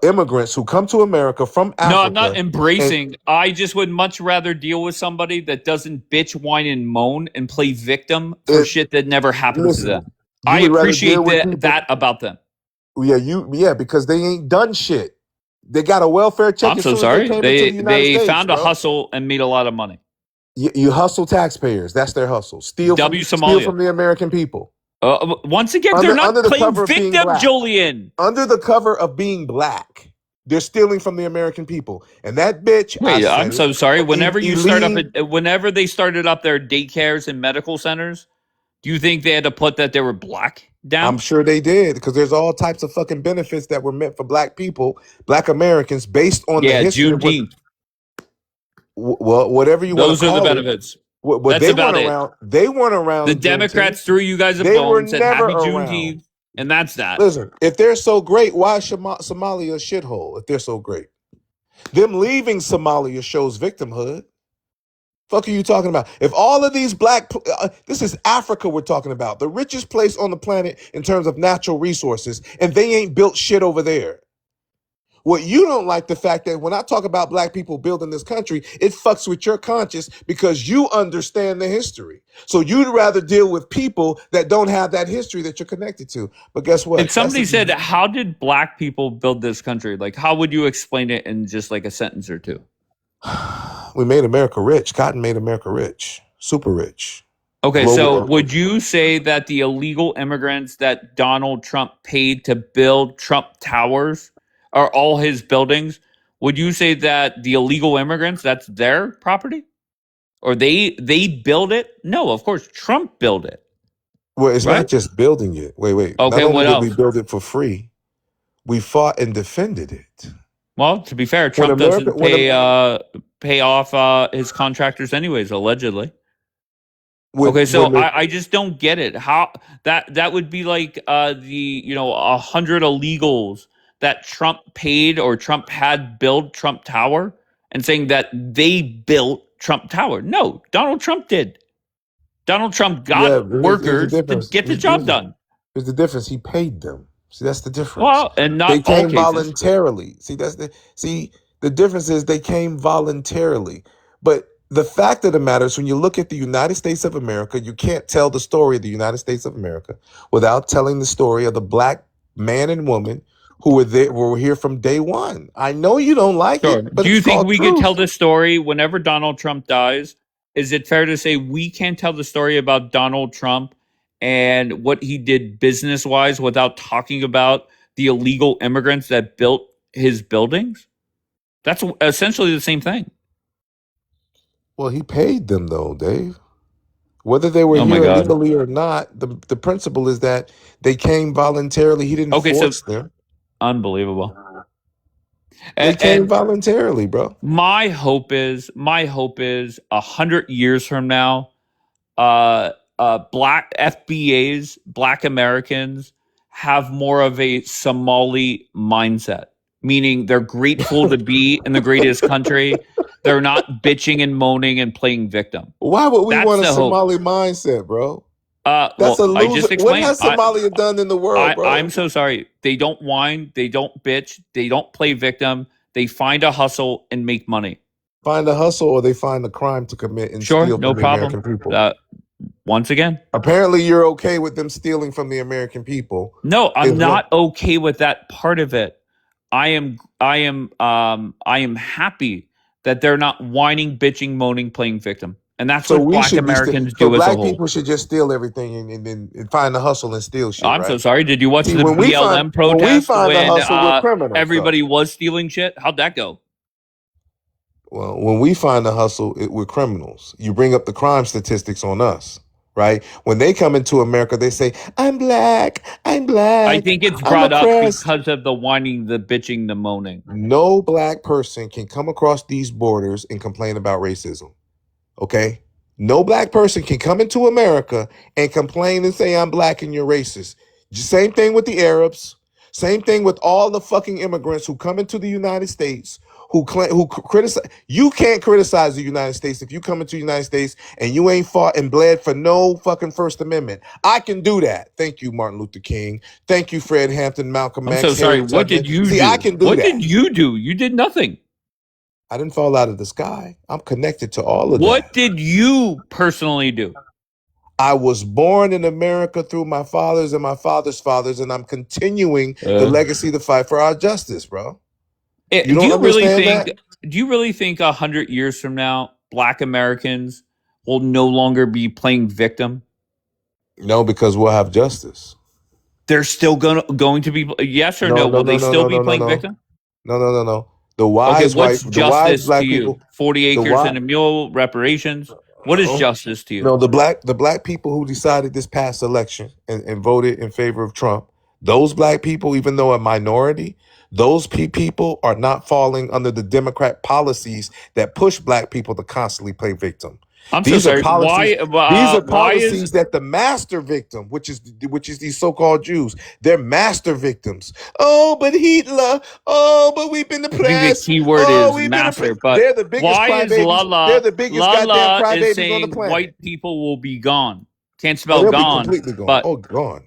immigrants who come to America from Africa. No, I'm not embracing. I just would much rather deal with somebody that doesn't bitch, whine, and moan and play victim for shit that never happened to them. I appreciate that about them. Yeah, because they ain't done shit. They got a welfare check. I'm so sorry. They found a hustle and made a lot of money. You hustle taxpayers. That's their hustle. Steal from the American people. Once again, they're not playing victim, Julian. Under the cover of being black, they're stealing from the American people. And that bitch. Wait, I'm so sorry. Whenever they started up their daycares and medical centers, do you think they had to put that they were black down? I'm sure they did, because there's all types of fucking benefits that were meant for black people, black Americans, based on the history. Juneteenth. Well, whatever you want to call it. Those are the benefits. That's about it. They weren't around. The Democrats threw you guys a bone and said happy Juneteenth, and that's that. Listen, if they're so great, why is Somalia a shithole? If they're so great, them leaving Somalia shows victimhood. Fuck are you talking about? If all of these this is Africa we're talking about, the richest place on the planet in terms of natural resources, and they ain't built shit over there. What you don't like the fact that when I talk about black people building this country, it fucks with your conscience because you understand the history. So you'd rather deal with people that don't have that history that you're connected to. But guess what? And somebody said, how did black people build this country? Like, how would you explain it in just like a sentence or two? We made America rich. Cotton made America rich. Super rich. Okay, so would you say that the illegal immigrants that Donald Trump paid to build Trump Towers are all his buildings? Would you say that the illegal immigrants, that's their property? Or they build it? No, of course, Trump built it. Well, it's not just building it. Wait. Okay, not only what else? Did we build it for free, we fought and defended it. Well, to be fair, Trump doesn't pay off his contractors anyways, allegedly. Okay, so I just don't get it. How that would be like the 100 illegals that Trump paid or Trump had build Trump Tower and saying that they built Trump Tower. No, Donald Trump did. Donald Trump got workers to get the job done. There's the difference. He paid them. See, that's the difference. Well, and not they came all voluntarily. See, the difference is they came voluntarily. But the fact of the matter is, when you look at the United States of America, you can't tell the story of the United States of America without telling the story of the black man and woman who were here from day one. I know you don't like it, but do you think we could tell the story whenever Donald Trump dies? Is it fair to say we can't tell the story about Donald Trump and what he did business-wise without talking about the illegal immigrants that built his buildings? That's essentially the same thing. Well, he paid them, though, Dave. Whether they were here illegally or not, the principle is that they came voluntarily. He didn't force them. Unbelievable. They came voluntarily, bro. My hope is 100 years from now, black FBAs, black Americans have more of a Somali mindset, meaning they're grateful to be in the greatest country. They're not bitching and moaning and playing victim. Why would we want a Somali mindset, bro? That's a loser. I just explained. What has Somalia done in the world, bro? I'm so sorry. They don't whine. They don't bitch. They don't play victim. They find a hustle and make money. Find a hustle, or they find a crime to commit and steal from the American people. Once again, apparently you're okay with them stealing from the American people. No, I'm not okay with that part of it. I am happy that they're not whining, bitching, moaning, playing victim. And that's what black Americans do as a whole. Black people should just steal everything and find the hustle and steal shit. I'm so sorry. Did you watch the BLM protest when everybody was stealing shit? How'd that go? Well, when we find the hustle, we're criminals. You bring up the crime statistics on us, right? When they come into America, they say, I'm black. I think it's brought up because of the whining, the bitching, the moaning. No black person can come across these borders and complain about racism. Okay? No black person can come into America and complain and say, I'm black and you're racist. Same thing with the Arabs. Same thing with all the fucking immigrants who come into the United States who criticize. You can't criticize the United States if you come into the United States and you ain't fought and bled for no fucking First Amendment. I can do that. Thank you, Martin Luther King. Thank you, Fred Hampton, Malcolm X. I'm so sorry. What did you do? I can do that. What did you do? You did nothing. I didn't fall out of the sky. I'm connected to all of that. What did you personally do? I was born in America through my fathers and my father's fathers, and I'm continuing the legacy to fight for our justice, bro. Do you really think 100 years from now, black Americans will no longer be playing victim? No, because we'll have justice. They're still going to be, yes or no? Will they still be playing victim? No. The wise what's justice black to you? people, 40 acres and a mule, reparations. What is justice to you? No, the black people who decided this past election and voted in favor of Trump, those black people, even though a minority, those people are not falling under the Democrat policies that push black people to constantly play victim. These are policies that the master victim, which is these so-called Jews, they're master victims. Oh, but Hitler. Oh, but we've been oppressed. I think the key word is master. But they're the biggest crybabies. They're the biggest goddamn crybabies on the planet. White people will be gone. Can't spell gone. Completely gone. But gone.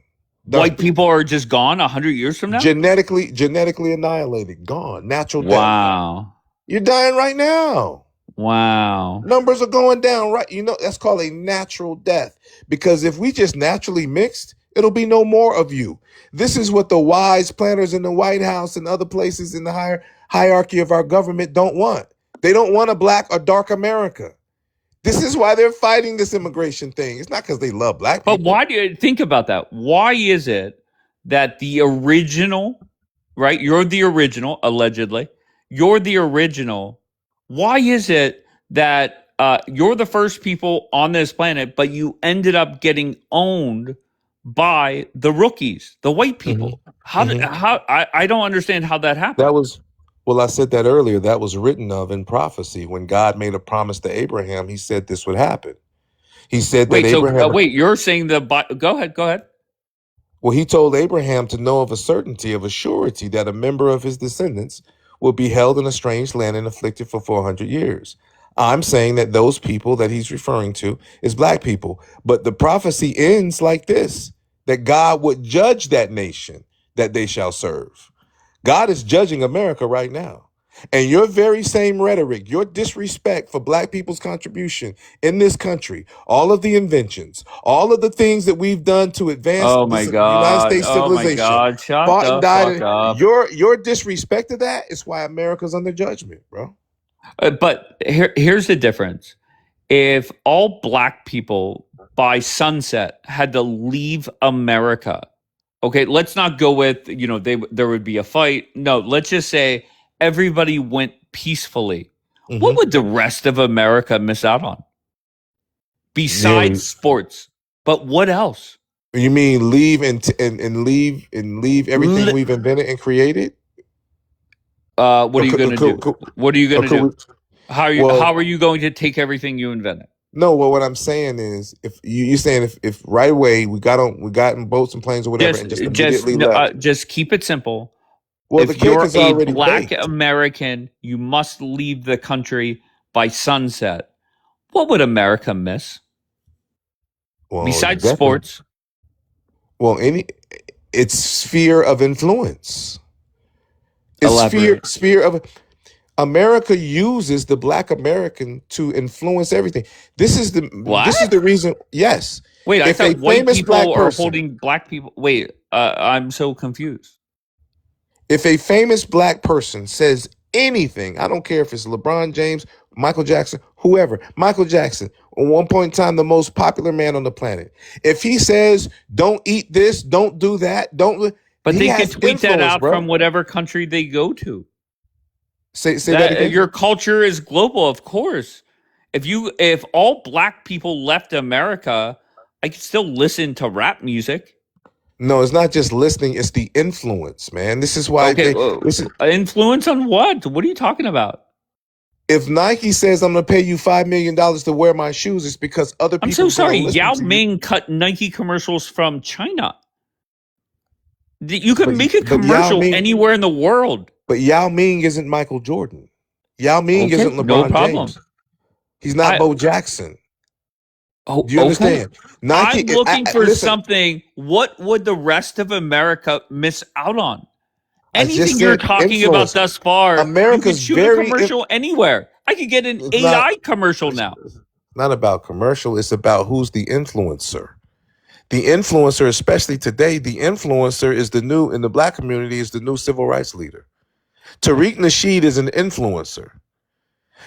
Done. White people are just gone 100 years from now? Genetically annihilated. Gone. Natural death. Wow. You're dying right now. Wow. Numbers are going down, right? That's called a natural death. Because if we just naturally mixed, it'll be no more of you. This is what the wise planners in the White House and other places in the hierarchy of our government don't want. They don't want a black or dark America. This is why they're fighting this immigration thing. It's not because they love black people. But why do you think about that? Why is it that the original, right? You're the original, allegedly. You're the original. Why is it that you're the first people on this planet, but you ended up getting owned by the rookies, the white people? I don't understand how that happened. Well, I said that earlier. That was written of in prophecy. When God made a promise to Abraham, he said this would happen. He said that Abraham. Wait, you're saying go ahead. Well, he told Abraham to know of a certainty, of a surety, that a member of his descendants will be held in a strange land and afflicted for 400 years. I'm saying that those people that he's referring to is black people. But the prophecy ends like this, that God would judge that nation that they shall serve. God is judging America right now. And your very same rhetoric, your disrespect for black people's contribution in this country, all of the inventions, all of the things that we've done to advance the United States civilization, Shut fought the and died. fuck up. Your disrespect of that is why America's under judgment, bro. But here's the difference. If all black people by sunset had to leave America, okay, let's not go with, there would be a fight. No, let's just say everybody went peacefully. Mm-hmm. What would the rest of America miss out on? Besides sports. But what else? You mean leave and leave everything we've invented and created? What are you going to do? What are you going to do? How are you going to take everything you invented? No, well, what I'm saying is, if you're saying if right away we got in boats and planes or whatever, and just immediately left. Just keep it simple. Well, if you're a black baked. American, you must leave the country by sunset. What would America miss? Well, besides sports? Well, it's sphere of influence. It's sphere of. America uses the black American to influence everything. This is the reason. Yes. Wait, I thought white people are holding black people. Wait, I'm so confused. If a famous black person says anything, I don't care if it's LeBron James, Michael Jackson, whoever. Michael Jackson, at one point in time, the most popular man on the planet. If he says, "Don't eat this, don't do that, don't," but they can tweet that out from whatever country they go to. Say that again. Your culture is global, of course. If all black people left America, I could still listen to rap music. No, it's not just listening; it's the influence, man. This is why. Influence on what? What are you talking about? If Nike says I'm going to pay you $5 million to wear my shoes, it's because other people. I'm so sorry. Yao Ming cut Nike commercials from China. You can make a commercial anywhere in the world. But Yao Ming isn't Michael Jordan. Yao Ming isn't LeBron James. He's not Bo Jackson. Oh, do you understand? Nike, I'm looking for something. What would the rest of America miss out on? Anything you're talking about thus far, America's you can shoot a commercial anywhere. I could get an AI commercial now. It's not about commercial. It's about who's the influencer. The influencer, especially today, the influencer is in the black community, is the new civil rights leader. Tariq Nasheed is an influencer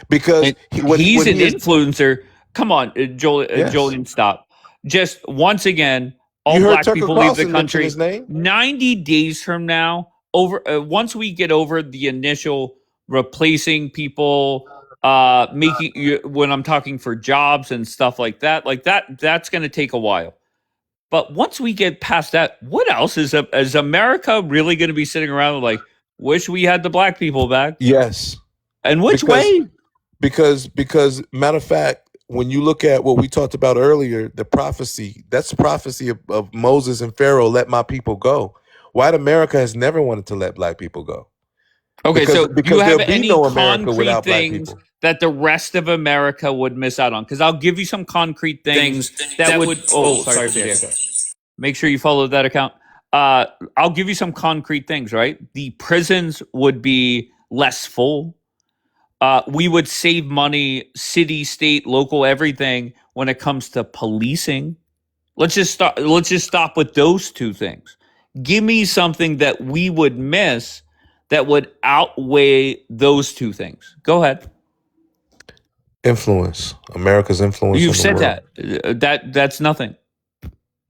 because he's an influencer. Come on, Julian, stop. Just once again, all black people leave the country. 90 days from now, once we get over the initial replacing people, making when I'm talking for jobs and stuff like that's going to take a while. But once we get past that, what else is America really going to be sitting around like, wish we had the black people back? Yes. And which way? Because matter of fact, when you look at what we talked about earlier, the prophecy, that's the prophecy of Moses and Pharaoh, let my people go. White America has never wanted to let black people go. Okay, so do you have any concrete things that the rest of America would miss out on? Because I'll give you some concrete things that would... sorry. Make sure you follow that account. I'll give you some concrete things, right? The prisons would be less full. We would save money, city, state, local, everything when it comes to policing. Let's just stop with those two things. Give me something that we would miss that would outweigh those two things. Go ahead. Influence. America's influence. You've said that. That's nothing.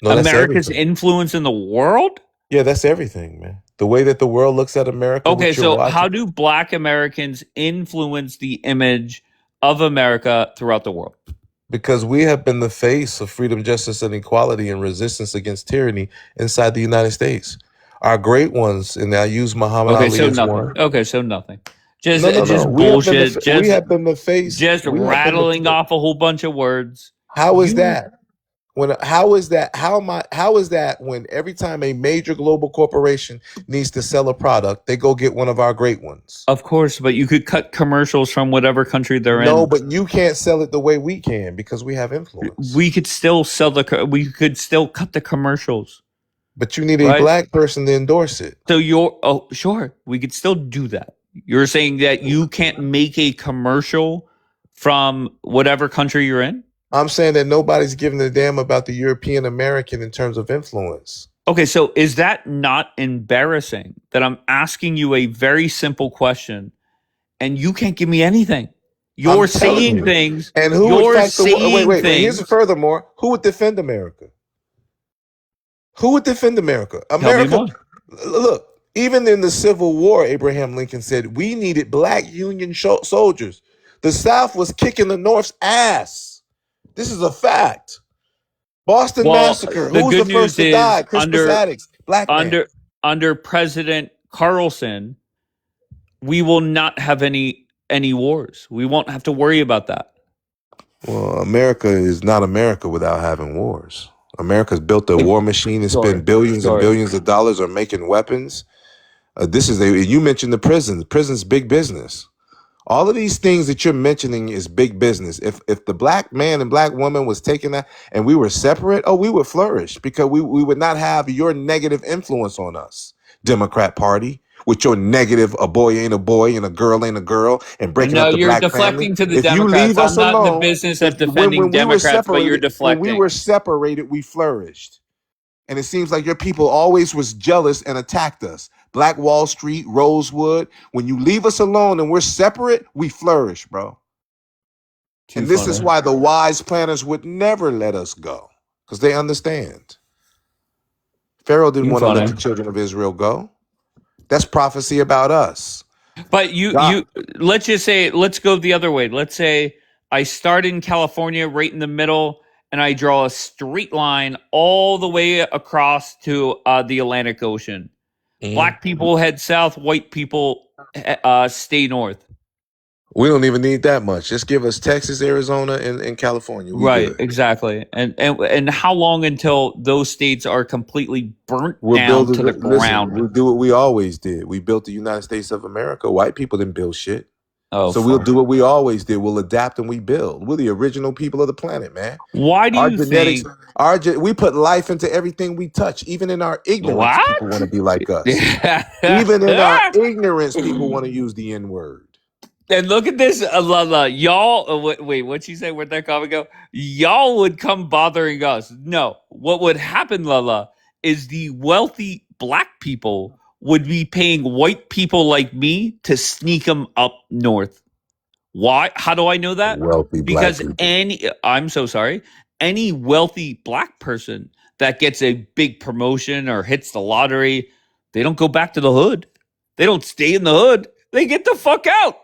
No, America's influence in the world? Yeah, that's everything, man. The way that the world looks at America. Okay, so how do black Americans influence the image of America throughout the world? Because we have been the face of freedom, justice, and equality and resistance against tyranny inside the United States. Our great ones, and I use Muhammad Ali as one. Okay, so nothing. Just bullshit. We have been the face. Just rattling off a whole bunch of words. How is that? How is that when every time a major global corporation needs to sell a product, they go get one of our great ones? Of course, but you could cut commercials from whatever country they're in. No, but you can't sell it the way we can because we have influence. We could still we could still cut the commercials. But you need a black person to endorse it. So sure, we could still do that. You're saying that you can't make a commercial from whatever country you're in? I'm saying that nobody's giving a damn about the European American in terms of influence. Okay, so is that not embarrassing that I'm asking you a very simple question and you can't give me anything? You're saying things. And who would saying wait. Here's furthermore, who would defend America? Who would defend America? America. Look, even in the Civil War, Abraham Lincoln said we needed black Union soldiers. The South was kicking the North's ass. This is a fact. Boston Massacre. Who was the first to die? Crispus Attucks, black man. Under President Carlson, we will not have any wars. We won't have to worry about that. Well, America is not America without having wars. America's built a war machine and spent billions and billions of dollars on making weapons. You mentioned the prisons. Prisons, big business. All of these things that you're mentioning is big business. If the black man and black woman was taking that and we were separate, we would flourish because we would not have your negative influence on us, Democrat Party, with your negative a boy ain't a boy and a girl ain't a girl and breaking up the black family. No, you're deflecting to the Democrats. I'm not in the business of defending Democrats, but you're deflecting. When we were separated, we flourished. And it seems like your people always was jealous and attacked us. Black Wall Street, Rosewood. When you leave us alone and we're separate, we flourish, bro. And this is why the wise planners would never let us go. Because they understand. Pharaoh didn't want to let the children of Israel go. That's prophecy about us. But you let's just say, let's go the other way. Let's say I start in California right in the middle and I draw a straight line all the way across to the Atlantic Ocean. Black people head south, white people stay north. We don't even need that much. Just give us Texas, Arizona, and California. Right, exactly. And how long until those states are completely burnt down to the ground? We'll do what we always did. We built the United States of America. White people didn't build shit. We'll do what we always did. We'll adapt and we build. We're the original people of the planet, man. Why do you think we put life into everything we touch, even in our ignorance? People want to be like us. Even in our ignorance, people want to use the N-word. And look at this, y'all. Wait, what'd she say? Where'd that comment go? Y'all would come bothering us. No, what would happen, Lala, is the wealthy black people would be paying white people like me to sneak them up north. Why? How do I know that? Because I'm so sorry, any wealthy black person that gets a big promotion or hits the lottery, they don't go back to the hood. They don't stay in the hood. They get the fuck out.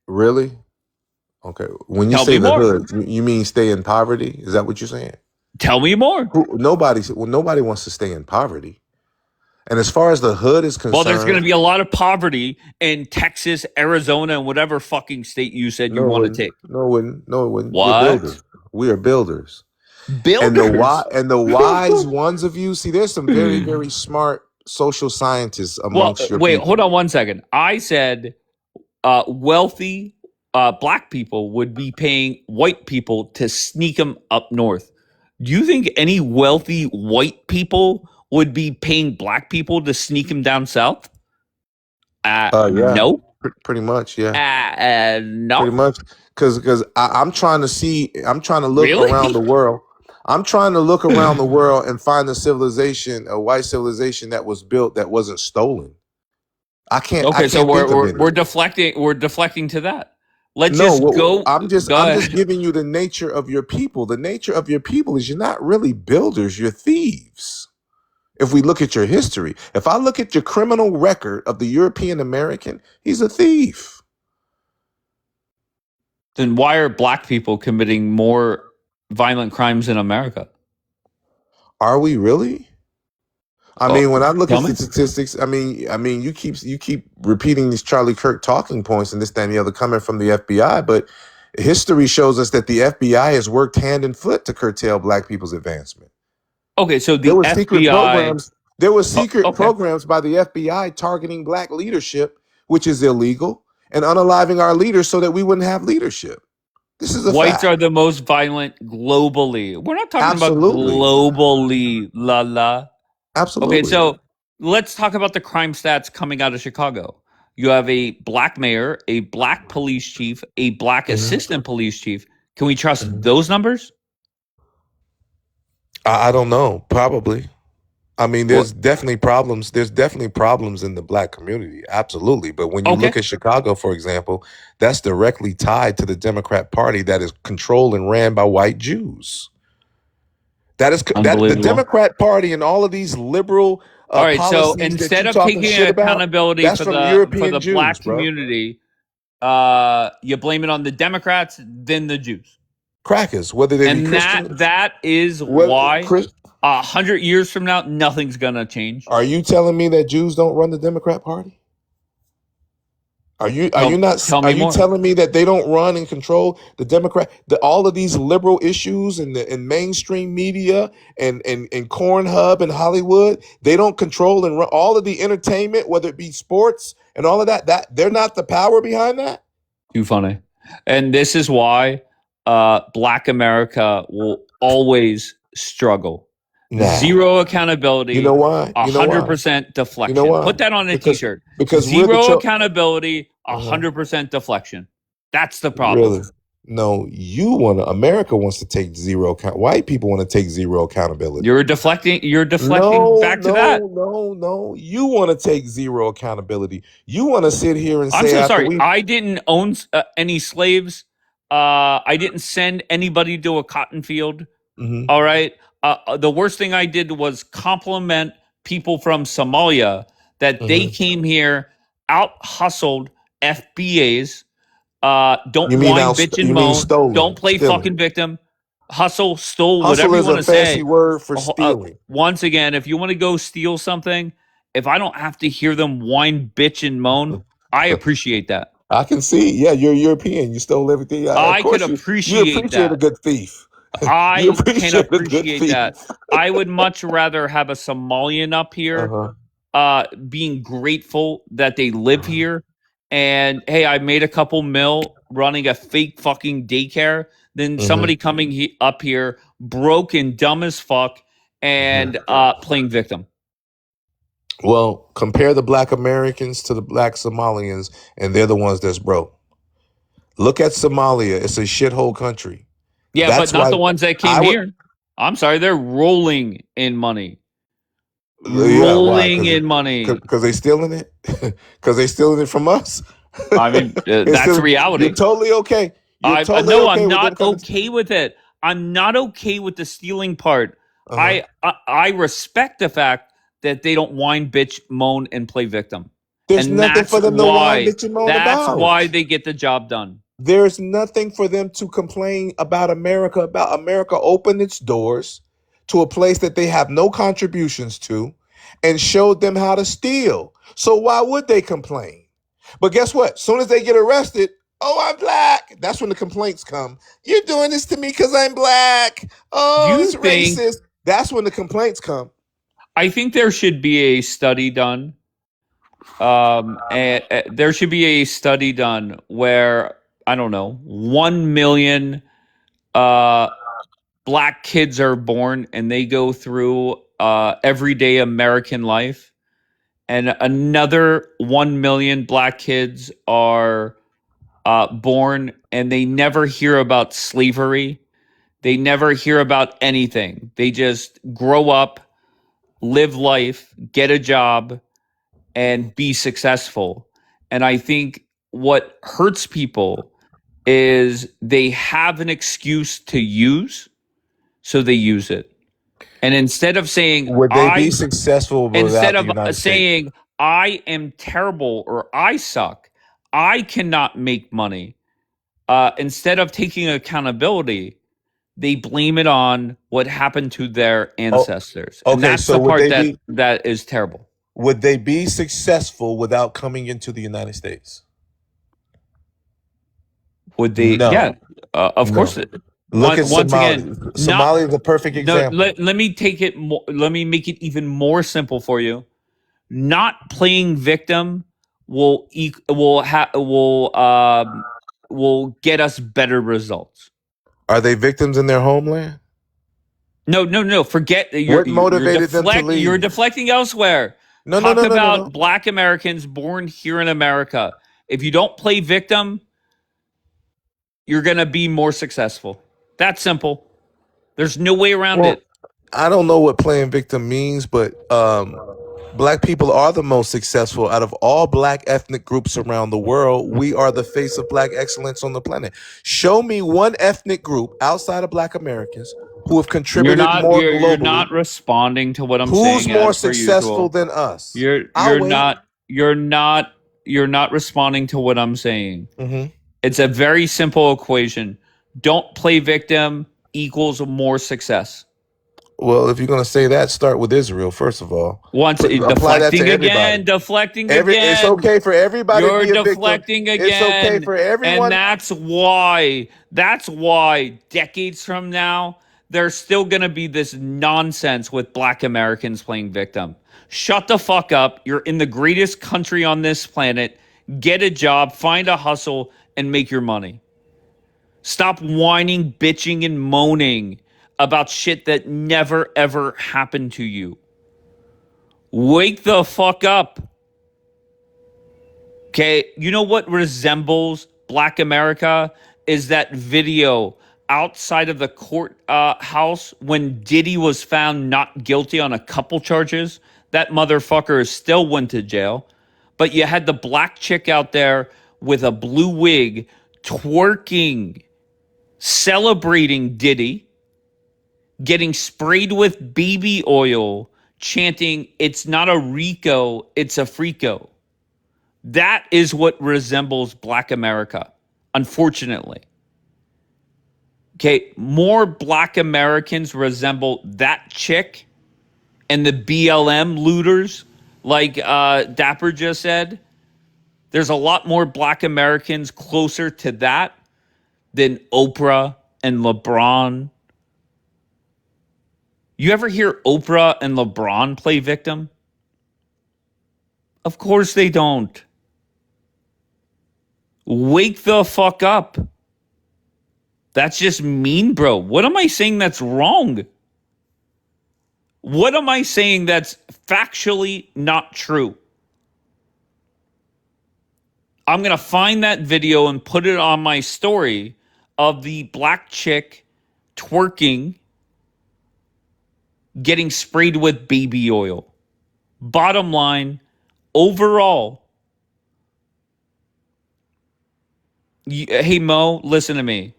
Really? Okay. When you say the hood, you mean stay in poverty? Is that what you're saying? Tell me more. Nobody wants to stay in poverty. And as far as the hood is concerned, there's going to be a lot of poverty in Texas, Arizona, and whatever fucking state you said you want to take. No, it wouldn't. What? We are builders. Builders. And the wise ones of you, see, there's some very, very smart social scientists amongst your people. Hold on one second. I said wealthy black people would be paying white people to sneak them up north. Do you think any wealthy white people would be paying black people to sneak them down south? Yeah. No. Pretty much, yeah. No. Pretty much, because I'm trying to look around the world. I'm trying to look around the world and find a white civilization that was built that wasn't stolen. I can't. Okay, so we're deflecting. We're deflecting to that. Let's go. I'm just giving you the nature of your people. The nature of your people is you're not really builders. You're thieves. If we look at your history, if I look at your criminal record of the European American, he's a thief. Then why are black people committing more violent crimes in America? Are we really? I mean, when I look at the statistics, I mean, you keep repeating these Charlie Kirk talking points and this, that, and the other coming from the FBI, but History shows us that the FBI has worked hand and foot to curtail black people's advancement. Okay, so the There were FBI secret programs. There were secret okay. programs by the FBI targeting black leadership, which is illegal, and unaliving our leaders so that we wouldn't have leadership. This is a Whites fact. are the most violent globally. We're not talking Absolutely. about globally, la la. Absolutely. Okay, so let's talk about the crime stats coming out of Chicago. You have a black mayor, a black police chief, a black assistant police chief. Can we trust those numbers? I don't know. Probably. I mean, there's definitely problems. There's definitely problems in the black community. Absolutely. But when you look at Chicago, for example, that's directly tied to the Democrat Party that is controlled and ran by white Jews. That is the Democrat Party and all of these liberal all right, so policies instead of taking accountability about, for the Jews, black community, you blame it on the Democrats, then the Jews. Crackers, whether they be Christian. That is why 100 years from now, nothing's gonna change. Are you telling me that Jews don't run the Democrat Party? Are you telling me that they don't run and control the Democrat, all of these liberal issues and mainstream media and Cornhub and Hollywood? They don't control and run all of the entertainment, whether it be sports and all of that. That they're not the power behind that. Too funny, and this is why Black America will always struggle. Zero accountability. You know why? 100% deflection. You know why? Put that on a t-shirt. Because zero accountability, 100% deflection. That's the problem. Really? No, America wants to take zero account. White people want to take zero accountability. You're deflecting back to that. No. You want to take zero accountability. You want to sit here and say, I'm so sorry. I didn't own any slaves. I didn't send anybody to a cotton field. All right. The worst thing I did was compliment people from Somalia that they came here, out hustled FBAs. Don't whine, bitch, and moan. Don't play fucking victim. Hustle, stole, whatever you want to say. Hustle is a fancy word for stealing. Once again, if you want to go steal something, if I don't have to hear them whine, bitch, and moan, I appreciate that. I can see. Yeah, you're European. You stole everything. I could appreciate that. A good thief. I can appreciate that. I would much rather have a Somalian up here being grateful that they live here. And, hey, I made a couple mil running a fake fucking daycare than somebody coming up here broke and dumb as fuck and playing victim. Well, compare the black Americans to the black Somalians, and they're the ones that's broke. Look at Somalia. It's a shithole country. Yeah, that's but not the ones that came here. I'm sorry, they're rolling in money. Rolling in money. Because they stealing it? Because they stealing it from us? I mean, that's reality. You're totally okay. I'm not okay with it. I'm not okay with the stealing part. I respect the fact that they don't whine, bitch, moan, and play victim. There's nothing for them to whine, bitch, and moan about. That's why they get the job done. There's nothing for them to complain about America. Opened its doors to a place that they have no contributions to and showed them how to steal. So why would they complain? But guess what? As soon as they get arrested, oh, I'm black. That's when the complaints come. You're doing this to me because I'm black. Oh, it's racist. That's when the complaints come. I think there should be a study done. There should be a study done where, I don't know, 1 million black kids are born and they go through everyday American life. And another 1 million black kids are born and they never hear about slavery. They never hear about anything. They just grow up, live life, get a job, and be successful. And I think what hurts people is they have an excuse to use, so they use it. And instead of saying, would they be successful instead of saying, I am terrible or I suck, I cannot make money, instead of taking accountability, they blame it on what happened to their ancestors. And that's the part that is terrible. Would they be successful without coming into the United States? Would they? No, Yeah, of no. course. Look at Once Somalia. again, Somalia is a perfect example. let me take it. Let me make it even more simple for you. Not playing victim will get us better results. Are they victims in their homeland? No. Forget what motivated them to leave? You're deflecting elsewhere. Talk about Black Americans born here in America. If you don't play victim, you're going to be more successful. That's simple. There's no way around it. I don't know what playing victim means, but Black people are the most successful out of all Black ethnic groups around the world. We are the face of Black excellence on the planet. Show me one ethnic group outside of Black Americans who have contributed more globally. You're not responding to what I'm saying. Who's more successful than us? You're not responding to what I'm saying. Mm-hmm. It's a very simple equation. Don't play victim equals more success. Well, if you're going to say that, start with Israel, first of all. Deflecting again. It's okay for everybody You're to be a deflecting victim. again. It's okay for everyone. And that's why decades from now, there's still going to be this nonsense with Black Americans playing victim. Shut the fuck up. You're in the greatest country on this planet. Get a job, find a hustle, and make your money. Stop whining, bitching, and moaning about shit that never, ever happened to you. Wake the fuck up. Okay, you know what resembles Black America is that video outside of the court house when Diddy was found not guilty on a couple charges. That motherfucker still went to jail. But you had the black chick out there with a blue wig twerking, celebrating Diddy, getting sprayed with baby oil, chanting, "It's not a Rico, it's a Frico." That is what resembles Black America, unfortunately. Okay, more Black Americans resemble that chick and the BLM looters, like Dapper just said. There's a lot more Black Americans closer to that than Oprah and LeBron. You ever hear Oprah and LeBron play victim? Of course they don't. Wake the fuck up. That's just mean, bro. What am I saying that's wrong? What am I saying that's factually not true? I'm going to find that video and put it on my story of the black chick twerking, getting sprayed with baby oil. Bottom line, overall, hey Mo, listen to me.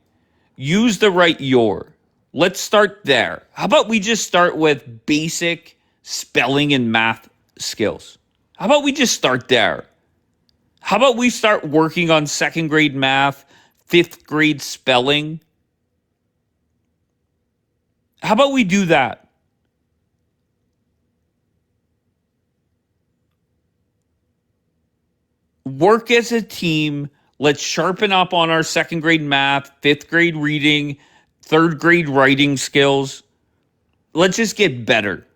Use the right your. Let's start there. How about we just start with basic spelling and math skills? How about we just start there? How about we start working on second grade math, fifth grade spelling? How about we do that? Work as a team. Let's sharpen up on our second grade math, fifth grade reading, third grade writing skills. Let's just get better.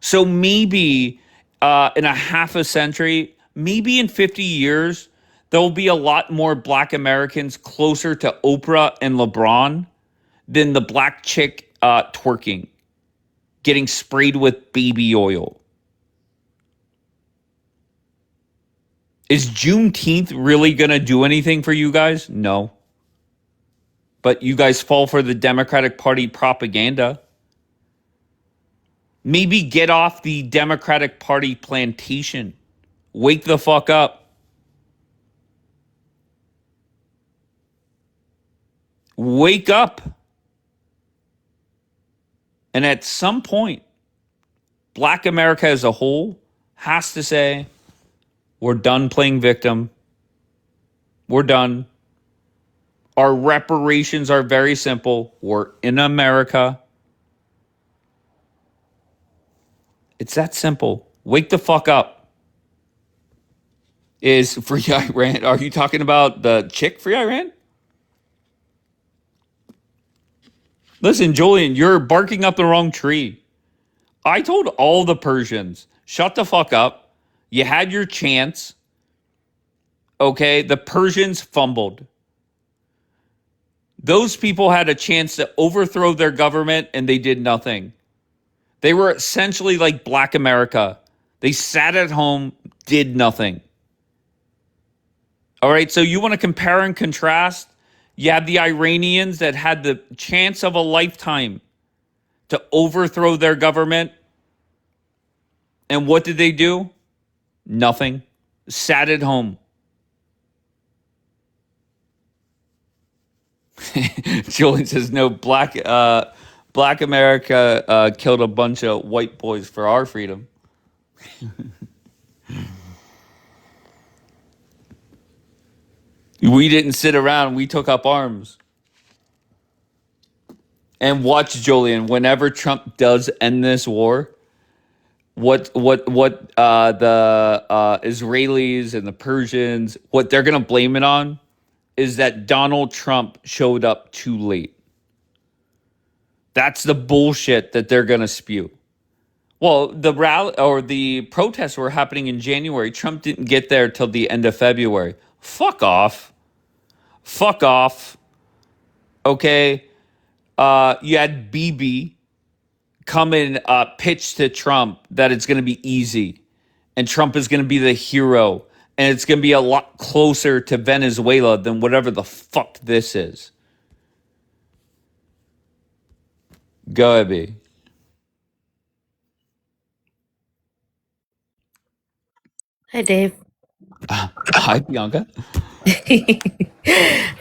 So maybe in a half a century, maybe in 50 years, there will be a lot more Black Americans closer to Oprah and LeBron than the black chick twerking, getting sprayed with baby oil. Is Juneteenth really going to do anything for you guys? No. But you guys fall for the Democratic Party propaganda. Maybe get off the Democratic Party plantation. Wake the fuck up. Wake up. And at some point, Black America as a whole has to say, we're done playing victim. We're done. Our reparations are very simple. We're in America. It's that simple. Wake the fuck up. Is Free Iran? Are you talking about the chick Free Iran? Listen, Julian, you're barking up the wrong tree. I told all the Persians, shut the fuck up. You had your chance. Okay, the Persians fumbled. Those people had a chance to overthrow their government and they did nothing. They were essentially like Black America. They sat at home, did nothing. All right, so you want to compare and contrast? You have the Iranians that had the chance of a lifetime to overthrow their government. And what did they do? Nothing. Sat at home. Julian says, no, Black America killed a bunch of white boys for our freedom. We didn't sit around. We took up arms. And watch, Julian, whenever Trump does end this war, what the Israelis and the Persians, what they're going to blame it on is that Donald Trump showed up too late. That's the bullshit that they're going to spew. Well, the rally or the protests were happening in January. Trump didn't get there till the end of February. Fuck off. Fuck off. Okay. You had BB come and pitch to Trump that it's going to be easy and Trump is going to be the hero and it's going to be a lot closer to Venezuela than whatever the fuck this is. Go ahead, B. Hi, Dave. Hi, Bianca. So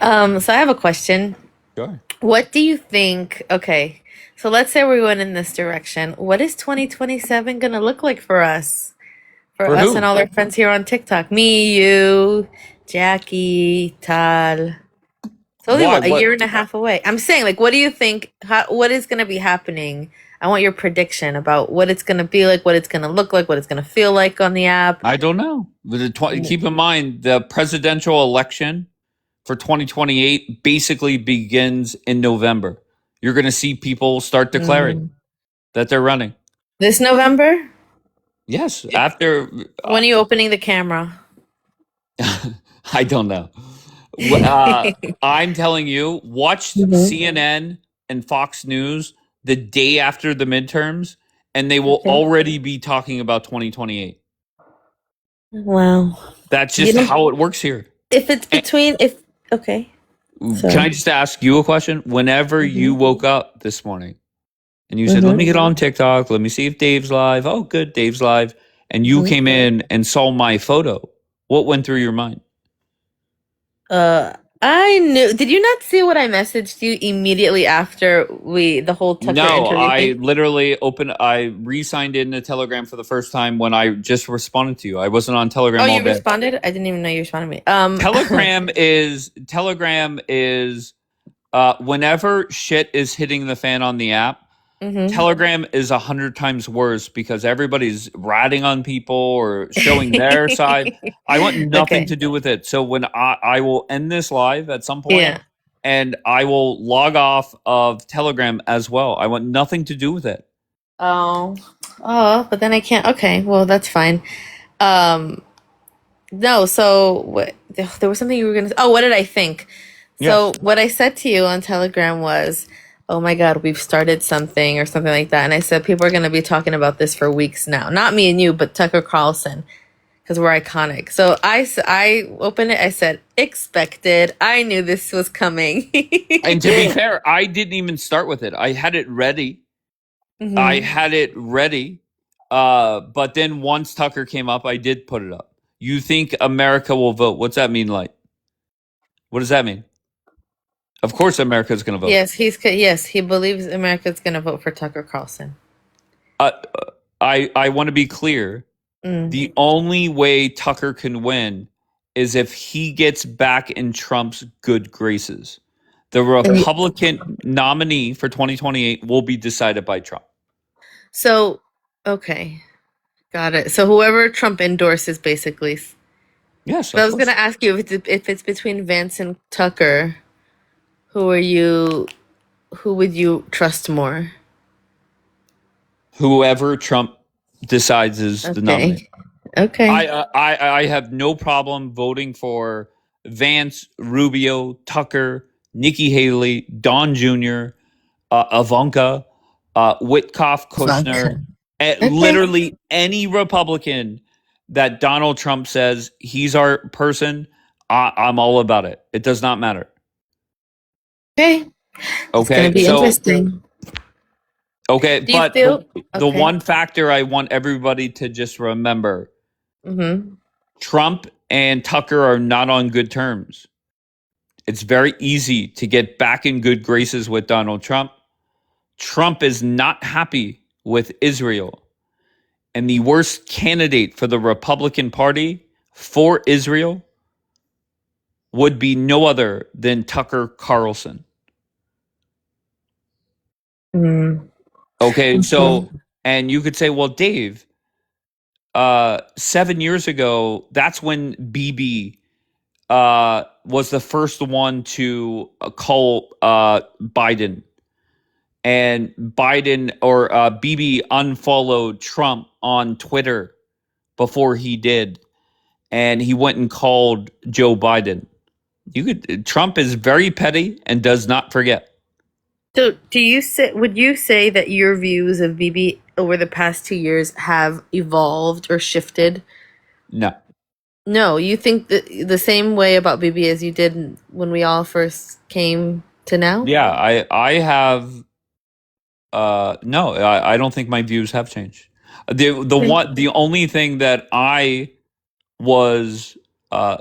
I have a question. Sure. What do you think? Okay, so let's say we're going in this direction. What is 2027 going to look like for us? For us who? and all our friends here on TikTok. Me, you, Jackie, Tal. It's only Why? a What? year and a half away. I'm saying, like, what do you think? What is going to be happening? I want your prediction about what it's going to be like, what it's going to look like, what it's going to feel like on the app. I don't know. Keep in mind, the presidential election for 2028 basically begins in November. You're going to see people start declaring that they're running. This November? Yes. After. When are you opening the camera? I don't know. I'm telling you, watch CNN and Fox News the day after the midterms, and they will already be talking about 2028. Wow. That's just how it works here. If it's between, okay. Can I just ask you a question? Whenever you woke up this morning and you said, let me get on TikTok, let me see if Dave's live. Oh, good, Dave's live. And you came in and saw my photo. What went through your mind? I knew. Did you not see what I messaged you immediately after the whole Tucker interview I thing? literally I re-signed into Telegram for the first time when I just responded to you. I wasn't on Telegram all day. Oh, you responded? I didn't even know you responded to me. Telegram is whenever shit is hitting the fan on the app, Telegram is 100 times worse because everybody's ratting on people or showing their side. I want nothing to do with it. So when I will end this live at some point, and I will log off of Telegram as well. I want nothing to do with it. Oh, but then I can't. Okay, well, that's fine. No, so what? There was something you were going to. Oh, what did I think? So what I said to you on Telegram was, oh my God, we've started something or something like that. And I said, people are going to be talking about this for weeks now. Not me and you, but Tucker Carlson, because we're iconic. So I opened it. I said, expected. I knew this was coming. And to be fair, I didn't even start with it. I had it ready. But then once Tucker came up, I did put it up. You think America will vote? What's that mean, like? What does that mean? Of course, America's going to vote. Yes, he believes America's going to vote for Tucker Carlson. I want to be clear. The only way Tucker can win is if he gets back in Trump's good graces. The Republican nominee for 2028 will be decided by Trump. So, okay. Got it. So whoever Trump endorses, basically. Yes. So I was going to ask you if it's between Vance and Tucker. Who are you who would you trust more? Whoever Trump decides is the nominee. Okay. I have no problem voting for Vance, Rubio, Tucker, Nikki Haley, Don Jr., Ivanka, Witkoff, Kushner, literally any Republican that Donald Trump says he's our person. I'm all about it. It does not matter. Okay. It's going to be interesting. Okay, but the one factor I want everybody to just remember, Trump and Tucker are not on good terms. It's very easy to get back in good graces with Donald Trump. Trump is not happy with Israel. And the worst candidate for the Republican Party for Israel would be no other than Tucker Carlson. Okay, so, and you could say, well, Dave, 7 years ago, that's when Bibi was the first one to call Biden. And Biden or Bibi unfollowed Trump on Twitter before he did. And he went and called Joe Biden. Trump is very petty and does not forget. So, would you say that your views of Bibi over the past 2 years have evolved or shifted? No. No, you think the same way about Bibi as you did when we all first came to now? Yeah, I have. No, I don't think my views have changed. The only thing that I was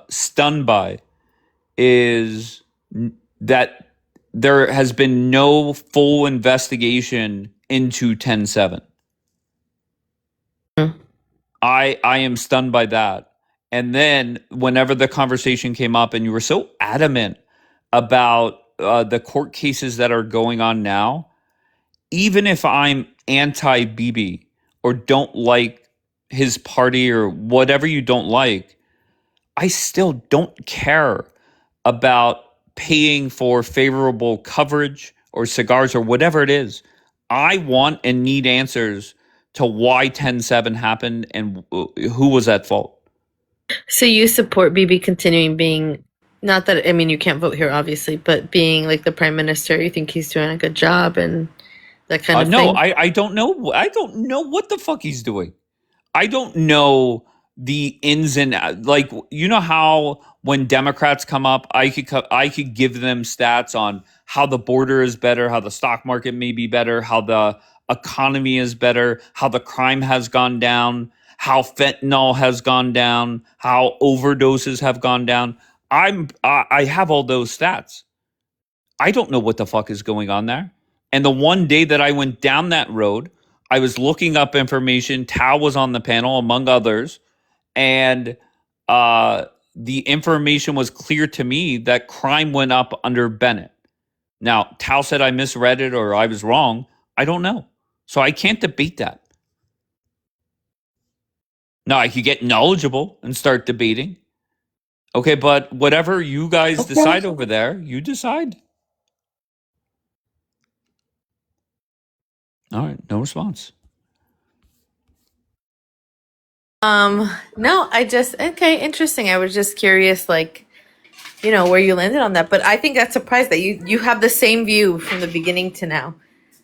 stunned by is that there has been no full investigation into 10-7. I am stunned by that. And then whenever the conversation came up and you were so adamant about the court cases that are going on now, even if I'm anti-Bibi or don't like his party or whatever you don't like, I still don't care about paying for favorable coverage or cigars or whatever it is. I want and need answers to why 10-7 happened and who was at fault. So you support Bibi continuing being, not that, I mean, you can't vote here, obviously, but being like the prime minister, you think he's doing a good job and that kind of thing? No, I don't know. I don't know what the fuck he's doing. I don't know the ins and outs. Like, you know how when Democrats come up, I could give them stats on how the border is better, how the stock market may be better, how the economy is better, how the crime has gone down, how fentanyl has gone down, how overdoses have gone down. I have all those stats. I don't know what the fuck is going on there. And the one day that I went down that road, I was looking up information. Tao was on the panel, among others. And the information was clear to me that crime went up under Bennett. Now, Tao said I misread it or I was wrong. I don't know. So I can't debate that. Now, I could get knowledgeable and start debating. Okay, but whatever you guys decide over there, you decide. All right, no response. No, okay, interesting. I was just curious, like, you know, where you landed on that. But I think that's surprised that you have the same view from the beginning to now,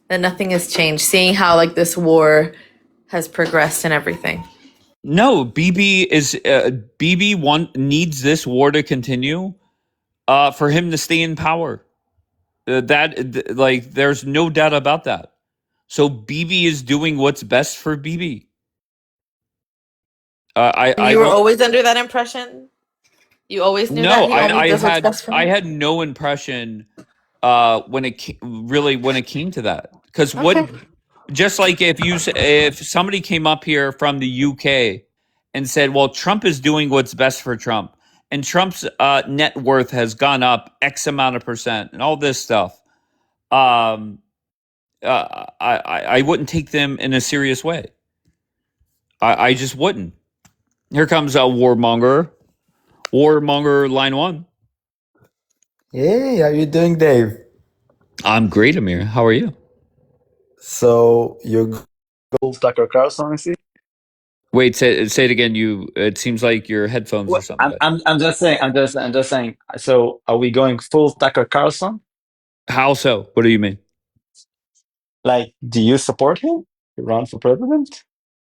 that nothing has changed, seeing how like this war has progressed and everything. No, Bibi needs this war to continue for him to stay in power. There's no doubt about that. So Bibi is doing what's best for Bibi. You were always under that impression? You always knew that he only does what's best for him? I had no impression when it came to that. Because just like if somebody came up here from the UK and said, well, Trump is doing what's best for Trump, and Trump's net worth has gone up X amount of percent and all this stuff, I wouldn't take them in a serious way. I just wouldn't. Here comes a warmonger. Warmonger line 1. Hey, how you doing, Dave? I'm great, Amir. How are you? So you go Tucker Carlson, see? Wait, say it again. It seems like your headphones or Well, something. I'm just saying. I'm just saying. So are we going full Tucker Carlson? How so? What do you mean? Like, do you support him to run for president?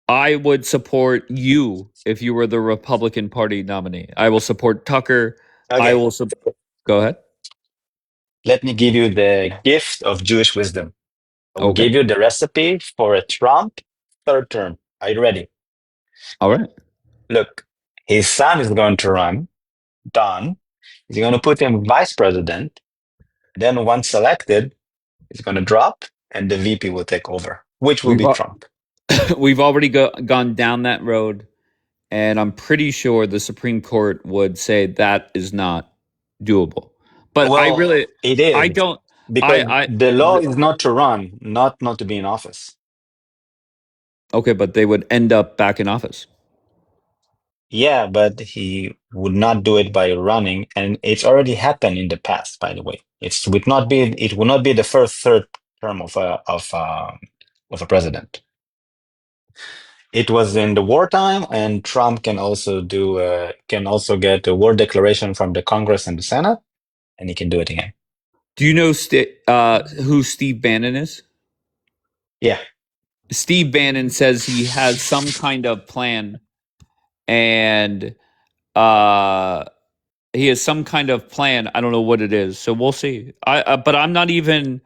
I would support you if you were the Republican Party nominee. I will support Tucker. I Okay. will go ahead. Let me give you the gift of Jewish wisdom. I will Okay. give you the recipe for a Trump third term. Are you ready? All right. Look, his son is going to run, Don. He's going to put him vice president. Then, once elected, he's going to drop, and the VP will take over, which will be Trump. We've already gone down that road, and I'm pretty sure the Supreme Court would say that is not doable. But it is. I don't because the law is not to run, not to be in office. Okay, but they would end up back in office. Yeah, but he would not do it by running, and it's already happened in the past. By the way, it would not be the first third term of a president. It was in the wartime, and Trump can also get a war declaration from the Congress and the Senate, and he can do it again. Do you know who Steve Bannon is? Yeah. Steve Bannon says he has some kind of plan, and he has some kind of plan. I don't know what it is, so we'll see. But I'm not even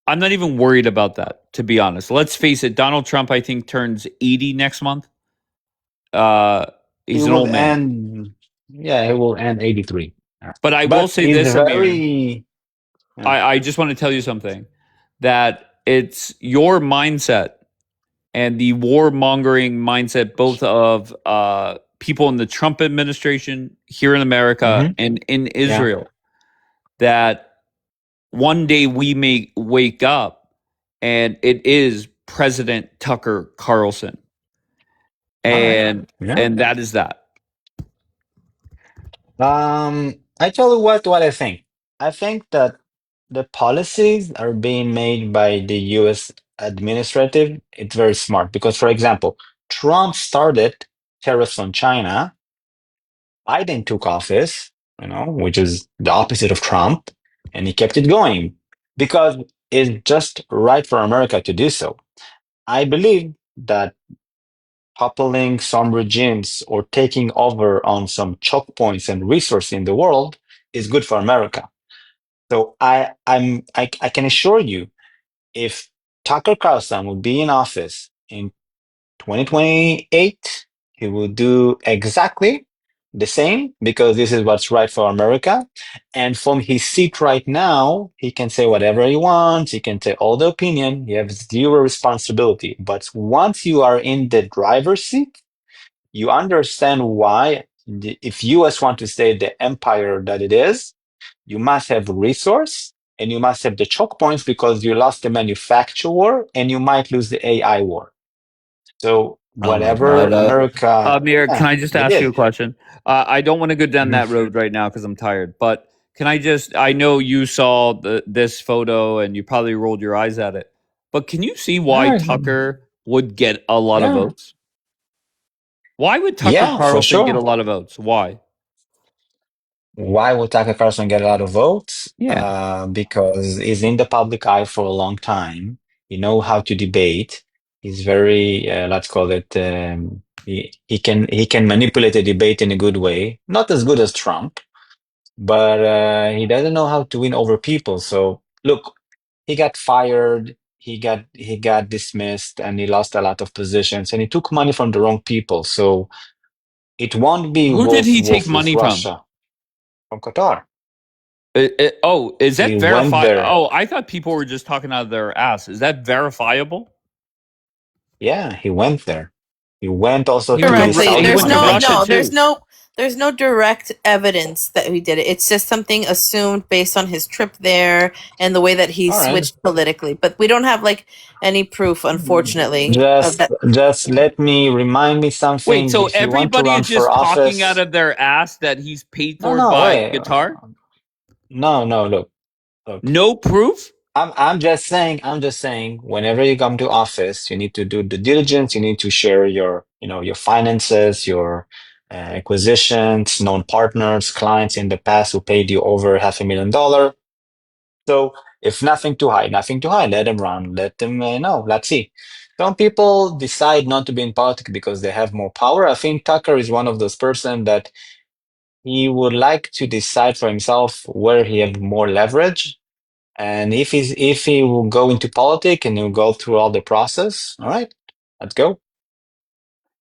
worried about that, to be honest. Let's face it. Donald Trump, I think, turns 80 next month. He's an old man. He will end 83. But I will say this, Amir. I just want to tell you something, that it's your mindset and the warmongering mindset, both of people in the Trump administration here in America and in Israel, that one day we may wake up and it is President Tucker Carlson. And that is that. I tell you what I think. I think that the policies are being made by the U.S. administrative. It's very smart because, for example, Trump started tariffs on China. Biden took office, which is the opposite of Trump, and he kept it going because it's just right for America to do so. I believe that toppling some regimes or taking over on some choke points and resources in the world is good for America. So I can assure you, if Tucker Carlson will be in office in 2028, he will do exactly the same because this is what's right for America. And from his seat right now, he can say whatever he wants. He can take all the opinion. He has zero responsibility. But once you are in the driver's seat, you understand why if US want to stay the empire that it is, you must have resource and you must have the choke points because you lost the manufacture war and you might lose the AI war. So whatever America... Amir, can I just ask you a question? I don't want to go down that road right now because I'm tired, but I know you saw this photo and you probably rolled your eyes at it, but can you see why Tucker would get a lot of votes? Why would Tucker Carlson get a lot of votes? Why? Why would Tucker Carlson get a lot of votes? Yeah. Because he's in the public eye for a long time. He knows how to debate. He's very, let's call it, he can manipulate a debate in a good way. Not as good as Trump, but he doesn't know how to win over people. So look, he got fired. He got dismissed, and he lost a lot of positions, and he took money from the wrong people. So it won't be Who did he take money Russia. From Qatar. Is that verified? Oh, I thought people were just talking out of their ass. Is that verifiable? Yeah, he went there. He went also directly. There's no direct evidence that he did it. It's just something assumed based on his trip there and the way that he switched politically. But we don't have any proof, unfortunately. Just let me remind me something. Wait, so everybody is just talking out of their ass that he's paid for by Qatar? No, look. No proof? I'm just saying, whenever you come to office, you need to do due diligence. You need to share your, your finances, your acquisitions, known partners, clients in the past who paid you over $500,000. So if nothing to hide, let them run. Let them know. Let's see. Some people decide not to be in politics because they have more power. I think Tucker is one of those person that he would like to decide for himself where he have more leverage. And if he will go into politics and he'll go through all the process, all right, let's go.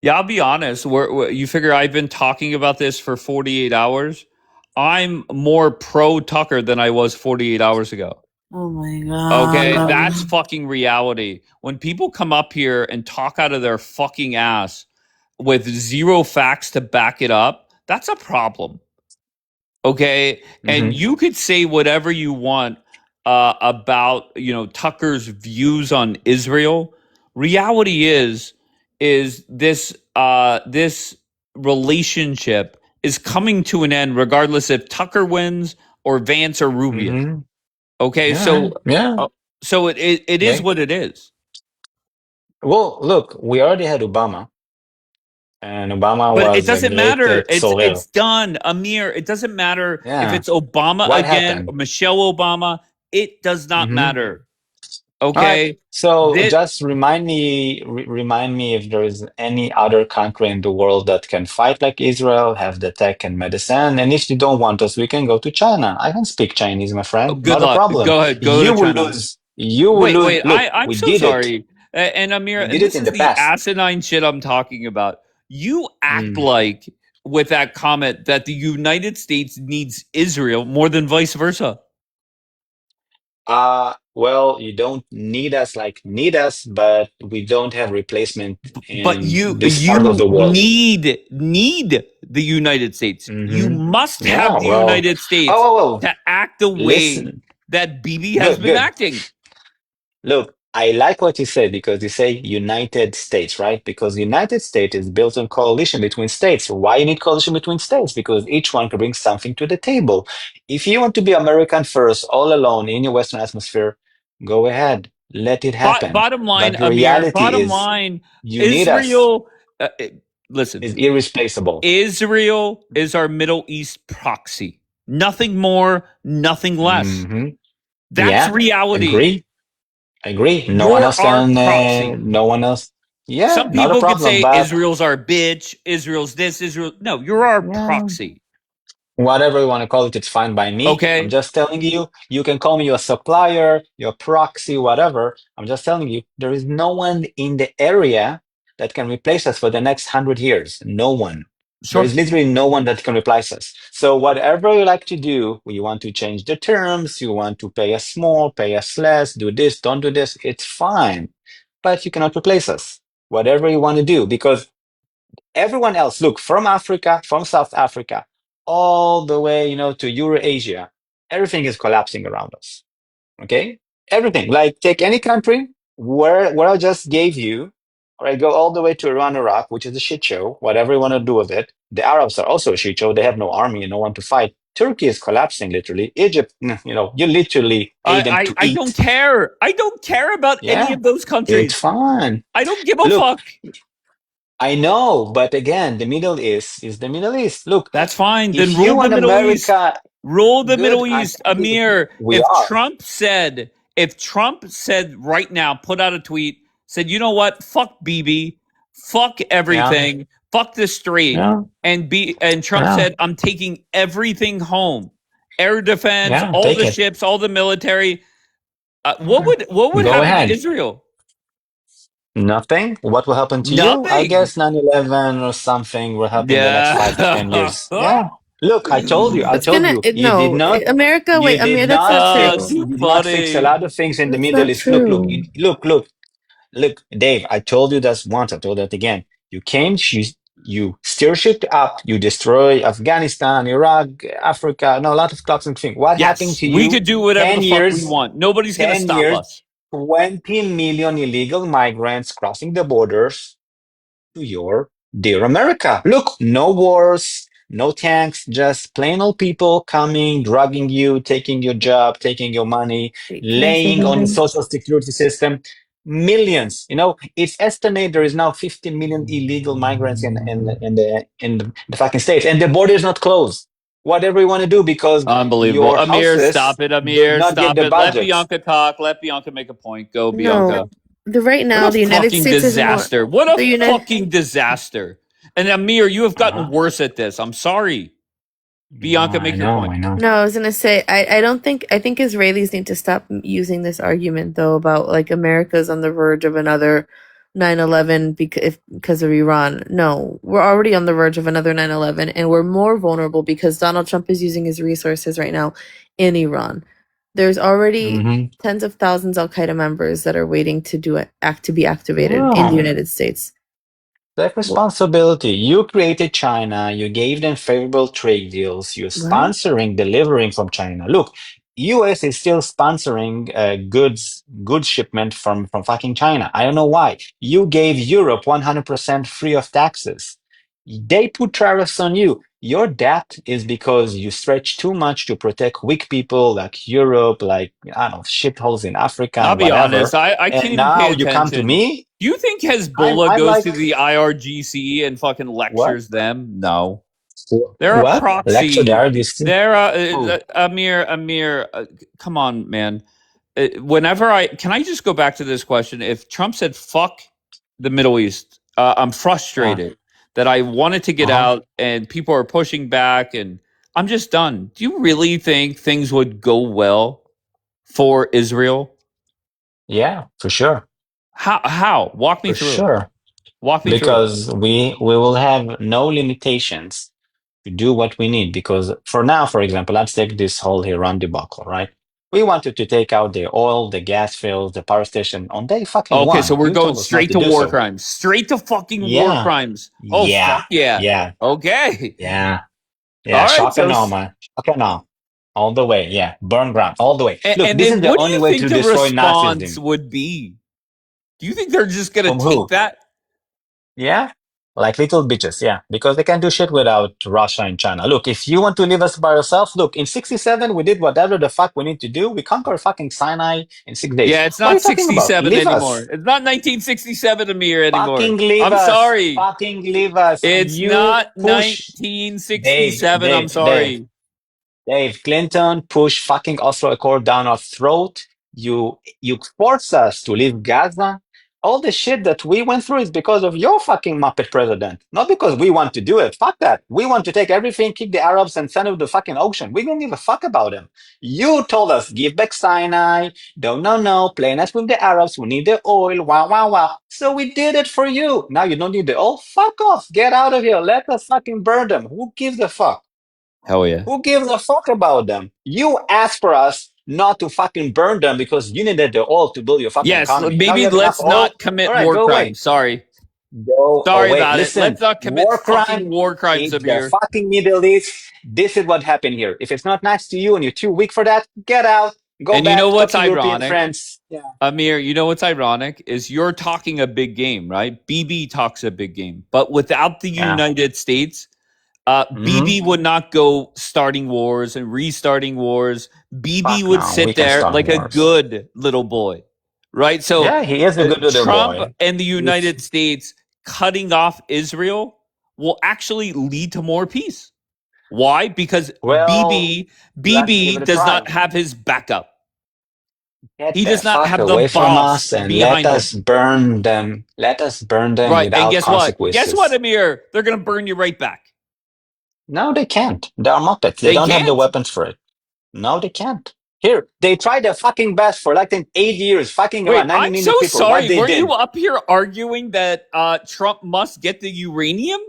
Yeah, I'll be honest. You figure I've been talking about this for 48 hours. I'm more pro Tucker than I was 48 hours ago. Oh my God. Okay, that's fucking reality. When people come up here and talk out of their fucking ass with zero facts to back it up, that's a problem. Okay, and you could say whatever you want about Tucker's views on Israel. Reality is this this relationship is coming to an end, regardless if Tucker wins or Vance or Rubio. Okay, Yeah, so it is what it is. Well, look, we already had Obama. And Obama But was it doesn't a great matter. soldier. It's done, Amir. It doesn't matter if it's Obama What again happened? or Michelle Obama. It does not matter. Okay. All right. So just remind me if there is any other country in the world that can fight like Israel, have the tech and medicine. And if you don't want us, we can go to China. I can speak Chinese, my friend. Good Not luck. a problem. Go ahead. Go to China. Lose. You will lose. Wait. Look, I'm we so did sorry. it. And Amir, We and did this it in is the the past. asinine shit I'm talking about. You act like with that comment that the United States needs Israel more than vice versa. Well, you don't need us, but we don't have replacement in this part of the world. need the United States. You must have the United States to act the way that Bibi has been acting. Look, I like what you said because you say United States, right? Because the United States is built on coalition between states. Why you need coalition between states? Because each one can bring something to the table. If you want to be American first, all alone in your Western atmosphere, go ahead. Let it happen. Bottom line, but the Amir, reality you Israel, need us. Listen, is irreplaceable. Israel is our Middle East proxy. Nothing more, nothing less. That's reality. Agree. No one else can. No one else. Yeah, some people not a problem, could say but Israel's our bitch. Israel's this. Israel. No, you're our proxy. Whatever you want to call it, it's fine by me. Okay. I'm just telling you. You can call me your supplier, your proxy, whatever. I'm just telling you. There is no one in the area that can replace us for the next 100 years. No one. Sure. There is literally no one that can replace us. So whatever you like to do, you want to change the terms, you want to pay us more, pay us less, do this, don't do this, it's fine. But you cannot replace us. Whatever you want to do, because everyone else, look, from Africa, from South Africa, all the way, to Eurasia, everything is collapsing around us. Okay? Everything. Like take any country where I just gave you, all right, go all the way to Iran, Iraq, which is a shit show, whatever you want to do with it. The Arabs are also a shit show. They have no army and no one to fight. Turkey is collapsing, literally. Egypt, you literally pay them to eat. I don't care. I don't care about any of those countries. It's fine. I don't give a fuck. I know, but again, the Middle East is the Middle East. Look, that's fine. Then rule the Middle East. Rule the Middle East, Amir. If Trump said right now, put out a tweet, said, you know what? Fuck Bibi, fuck everything, fuck the strait, and Trump said, I'm taking everything home, air defense, all the ships, all the military. What would happen to Israel? Nothing. What will happen to you? I guess 9/11 or something will happen in the next 5 to 10 years. Yeah. Look, I told you. You did not. America. Wait, Amir, that's not true. You did not fix a lot of things in the Middle East. Look, Dave. I told you that once. I told that again. You came. You steer shit up. You destroy Afghanistan, Iraq, Africa. No, a lot of clubs and things. What happened to you? We could do whatever the fuck we want. Nobody's gonna stop us. 20 million illegal migrants crossing the borders to your dear America. Look, no wars, no tanks, just plain old people coming, drugging you, taking your job, taking your money, laying on social security system. Millions, it's estimated there is now 50 million illegal migrants in the fucking states, and the border is not closed. Whatever you want to do, because unbelievable. your Amir, houses stop it. did Amir, not get stop the it. Let budgets. Bianca talk. Let Bianca make a point. Go, Bianca. Right now, the United fucking States disaster. is more. What a fucking disaster. And Amir, you have gotten worse at this. I'm sorry. Bianca, make your point. I know. No, I was gonna say I think Israelis need to stop using this argument though about like America's on the verge of another 9/11 because of Iran. No, we're already on the verge of another 9/11, and we're more vulnerable because Donald Trump is using his resources right now in Iran. There's already tens of thousands Al Qaeda members that are waiting to be activated in the United States. Take responsibility. You created China. You gave them favorable trade deals. You're sponsoring delivering from China. Look, US is still sponsoring goods shipment from fucking China. I don't know why. You gave Europe 100% free of taxes. They put tariffs on you. Your debt is because you stretch too much to protect weak people like Europe, like, I don't know, shitholes in Africa. I'll be whatever. honest. I can't even now pay attention. You come to me? Do you think Hezbollah goes to the IRGC and fucking lectures them? No. They're a proxy. Lecture the IRGC? They're Amir. Come on, man. Can I just go back to this question? If Trump said "fuck the Middle East," I'm frustrated that I wanted to get out, and people are pushing back, and I'm just done. Do you really think things would go well for Israel? Yeah, for sure. How? Walk me through. Sure. Walk me through. Because we will have no limitations to do what we need. Because for now, for example, let's take this whole Iran debacle, right? We wanted to take out the oil, the gas fields, the power station on day fucking one. Okay, so we're going straight to war crimes. Straight to fucking war crimes. Oh, fuck yeah. Yeah. Okay. Yeah. All right, man. Okay, no. All the way. Yeah. Burn ground. All the way. Look, and this is the only way to destroy Nazism. Nazism. Would be? Do you think they're just going to take that? Yeah. Like little bitches, yeah. Because they can't do shit without Russia and China. Look, if you want to leave us by yourself, look, in 67, we did whatever the fuck we need to do. We conquered fucking Sinai in 6 days. Yeah, it's not 67 anymore. It's not 1967 Amir anymore. I'm sorry. Fucking leave us. It's not 1967. I'm sorry. Dave, Clinton pushed fucking Oslo Accord down our throat. You force us to leave Gaza. All the shit that we went through is because of your fucking Muppet president. Not because we want to do it. Fuck that. We want to take everything, kick the Arabs, and send them to the fucking ocean. We don't give a fuck about them. You told us, give back Sinai. No. Play nice with the Arabs. We need the oil. Wow. So we did it for you. Now you don't need the oil? Fuck off. Get out of here. Let us fucking burn them. Who gives a fuck? Hell yeah. Who gives a fuck about them? You asked for us not to fucking burn them because you needed the oil to build your fucking economy. Maybe let's not commit war crimes. Sorry. Sorry about it. Let's not commit fucking war crimes, Amir. The fucking Middle East. This is what happened here. If it's not nice to you and you're too weak for that, get out. Go back. You know what's ironic? Friends. Yeah. Amir, you know what's ironic is you're talking a big game, right? BB talks a big game. But without the United States, BB would not go starting wars and restarting wars. BB would sit there like a good little boy, right? So yeah, he is a good little Trump boy. And the United States cutting off Israel will actually lead to more peace. Why? Because BB does not have his backup. He does not have the boss behind let us burn them. Let us burn them right. without And guess consequences. Guess what, Amir? They're going to burn you right back. No, they can't. They are Muppets. They don't have the weapons for it. No, they can't. Here, they tried their fucking best for like 8 years, fucking around 90 million people. I'm so sorry. Were you up here arguing that Trump must get the uranium?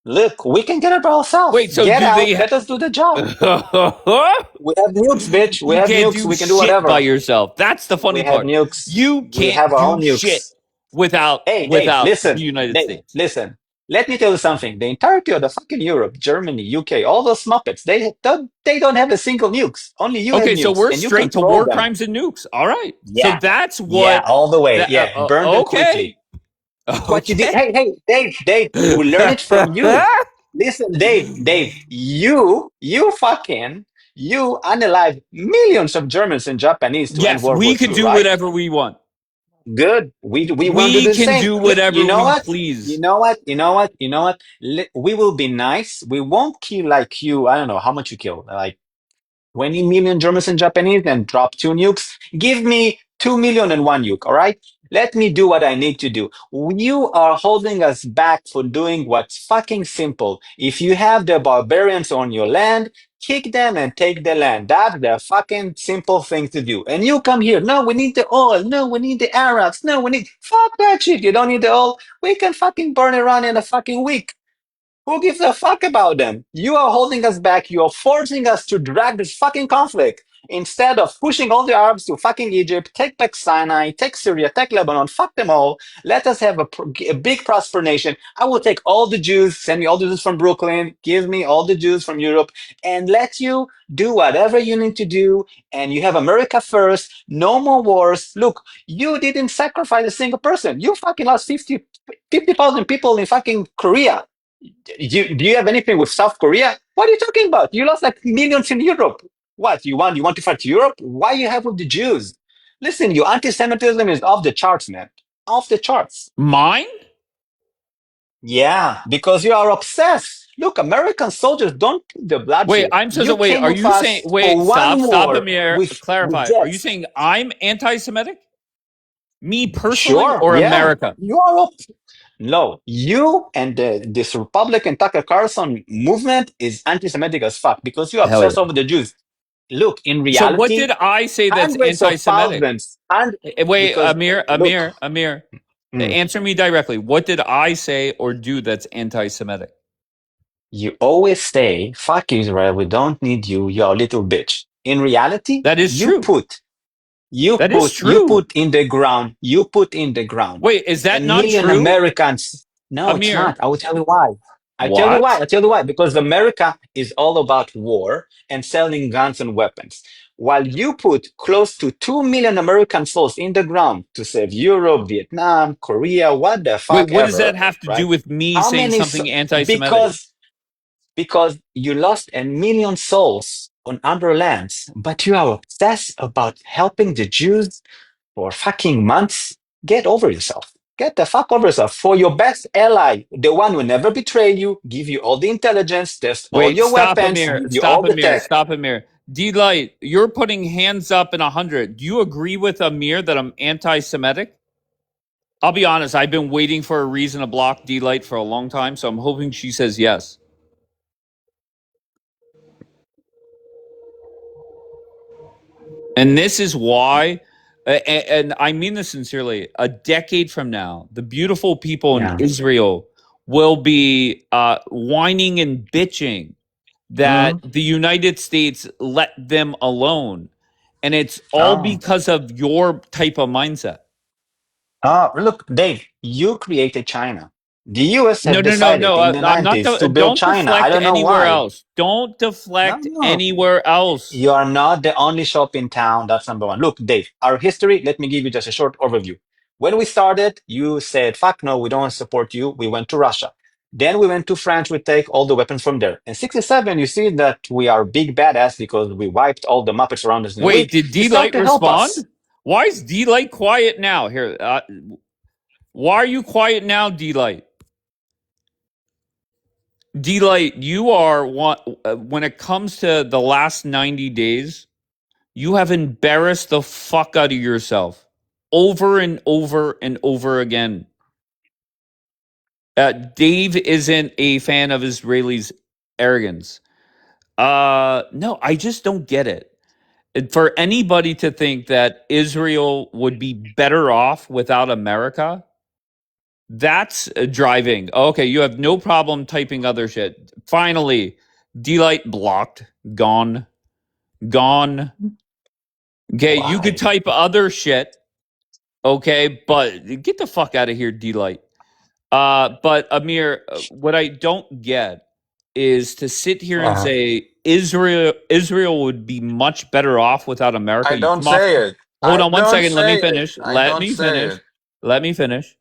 Look, we can get it by ourselves. Wait, so let us do the job. We have nukes, bitch. We have nukes. We can do whatever by yourself. That's the funny part. We have nukes. You can't have our own nukes shit without Dave, the United States. Listen. Let me tell you something. The entirety of the fucking Europe, Germany, UK, all those Muppets, they don't have a single nukes. Only you have nukes. Okay, so we're straight to war crimes and nukes. All right. Yeah. So that's what... Yeah, all the way. Burn them quickly. Okay. What you did... Hey, Dave, we learned it from you. Listen, Dave, you unalive millions of Germans and Japanese to end Yes, World War we can II, do right? whatever we want. Good. We want to do We the can same. do You whatever know we what? please. We will be nice. We won't kill like you. I don't know how much you kill. Like 20 million Germans and Japanese and drop 2 nukes. Give me 2 million and 1 nuke, all right? Let me do what I need to do. You are holding us back for doing what's fucking simple. If you have the barbarians on your land, kick them and take the land. That's the fucking simple thing to do. And you come here. No, we need the oil. No, we need the Arabs. No, we need. Fuck that shit. You don't need the oil. We can fucking burn Iran in a fucking week. Who gives a fuck about them? You are holding us back. You are forcing us to drag this fucking conflict instead of pushing all the Arabs to fucking Egypt, take back Sinai, take Syria, take Lebanon, fuck them all. Let us have a big prosper nation. I will take all the Jews, send me all the Jews from Brooklyn, give me all the Jews from Europe, and let you do whatever you need to do. And you have America first, no more wars. Look, you didn't sacrifice a single person. You fucking lost 50,000 people in fucking Korea. Do you have anything with South Korea? What are you talking about? You lost like millions in Europe. What you want to fight Europe? Why you have with the Jews? Listen, your anti-Semitism is off the charts, man. Off the charts. Mine? Yeah, because you are obsessed. Look, American soldiers don't put the Wait, bloodshed. I'm so You wait, came are with you saying us for wait, one stop, war Amir, with clarify. Are you jets. saying I'm anti-Semitic? Me personally Sure, or yeah. America? You are No, you and this Republican Tucker Carlson movement is anti-Semitic as fuck because you're Hell yeah. obsessed over the Jews. Look, in So what reality, did I say that's hundreds of anti-Semitic? thousands, and Wait, because look, Amir, mm, answer me directly. What did I say or do that's anti-Semitic? you always say, "Fuck Israel, we don't need you. You're a little bitch." In reality, That is true. That is you true. put in the ground, Wait, is a that not million true? Americans. No, it's not. Amir, I will tell you why. what? I tell you why. Because America is all about war and selling guns and weapons. While you put close to 2 million American souls in the ground to save Europe, Vietnam, Korea, what the Wait, fuck what does that ever, have to do right? with me How saying many? something anti-Semitic? Because you lost a million souls on other lands, but you are obsessed about helping the Jews for fucking months. Get over yourself. Get the fuck over yourself. For your best ally, the one who never betray you, give you all the intelligence, test all Wait, your weapons, give you all the tech. stop, Amir. D-Light, you're putting hands up in 100. Do you agree with Amir that I'm anti-Semitic? I'll be honest, I've been waiting for a reason to block D-Light for a long time, so I'm hoping she says yes. And this is why, and I mean this sincerely, a decade from now, the beautiful people in Yeah. Israel will be whining and bitching that the United States let them alone. And it's all Oh. because of your type of mindset. Look, Dave, you created China. The US No, have no, no, decided no. in the I'm not. 90s to build Don't China. I deflect don't know anywhere why. else. Don't deflect No. anywhere else. You are not the only shop in town. That's number one. Look, Dave, our history, let me give you just a short overview. When we started, you said, fuck no, we don't want to support you. We went to Russia. Then we went to France. We take all the weapons from there. In 67, you see that we are big badass because we wiped all the Muppets around us in a Wait, week. did You start D-Light to help respond? us. Why is D-Light quiet now? Here, why are you quiet now, D-Light? D-Light, you are one. When it comes to the last 90 days, you have embarrassed the fuck out of yourself over and over and over again. Dave isn't a fan of Israelis' arrogance. No, I just don't get it. For anybody to think that Israel would be better off without America, that's driving. Okay, you have no problem typing other shit. Finally, D-Light blocked, gone. Okay, you could Why? type other shit. Okay, but get the fuck out of here, D-Light. But Amir, what I don't get is to sit here and say Israel would be much better off without America. I You don't come off. say it. Hold I on one don't second. Let me say it. finish. I don't say it. Let me finish.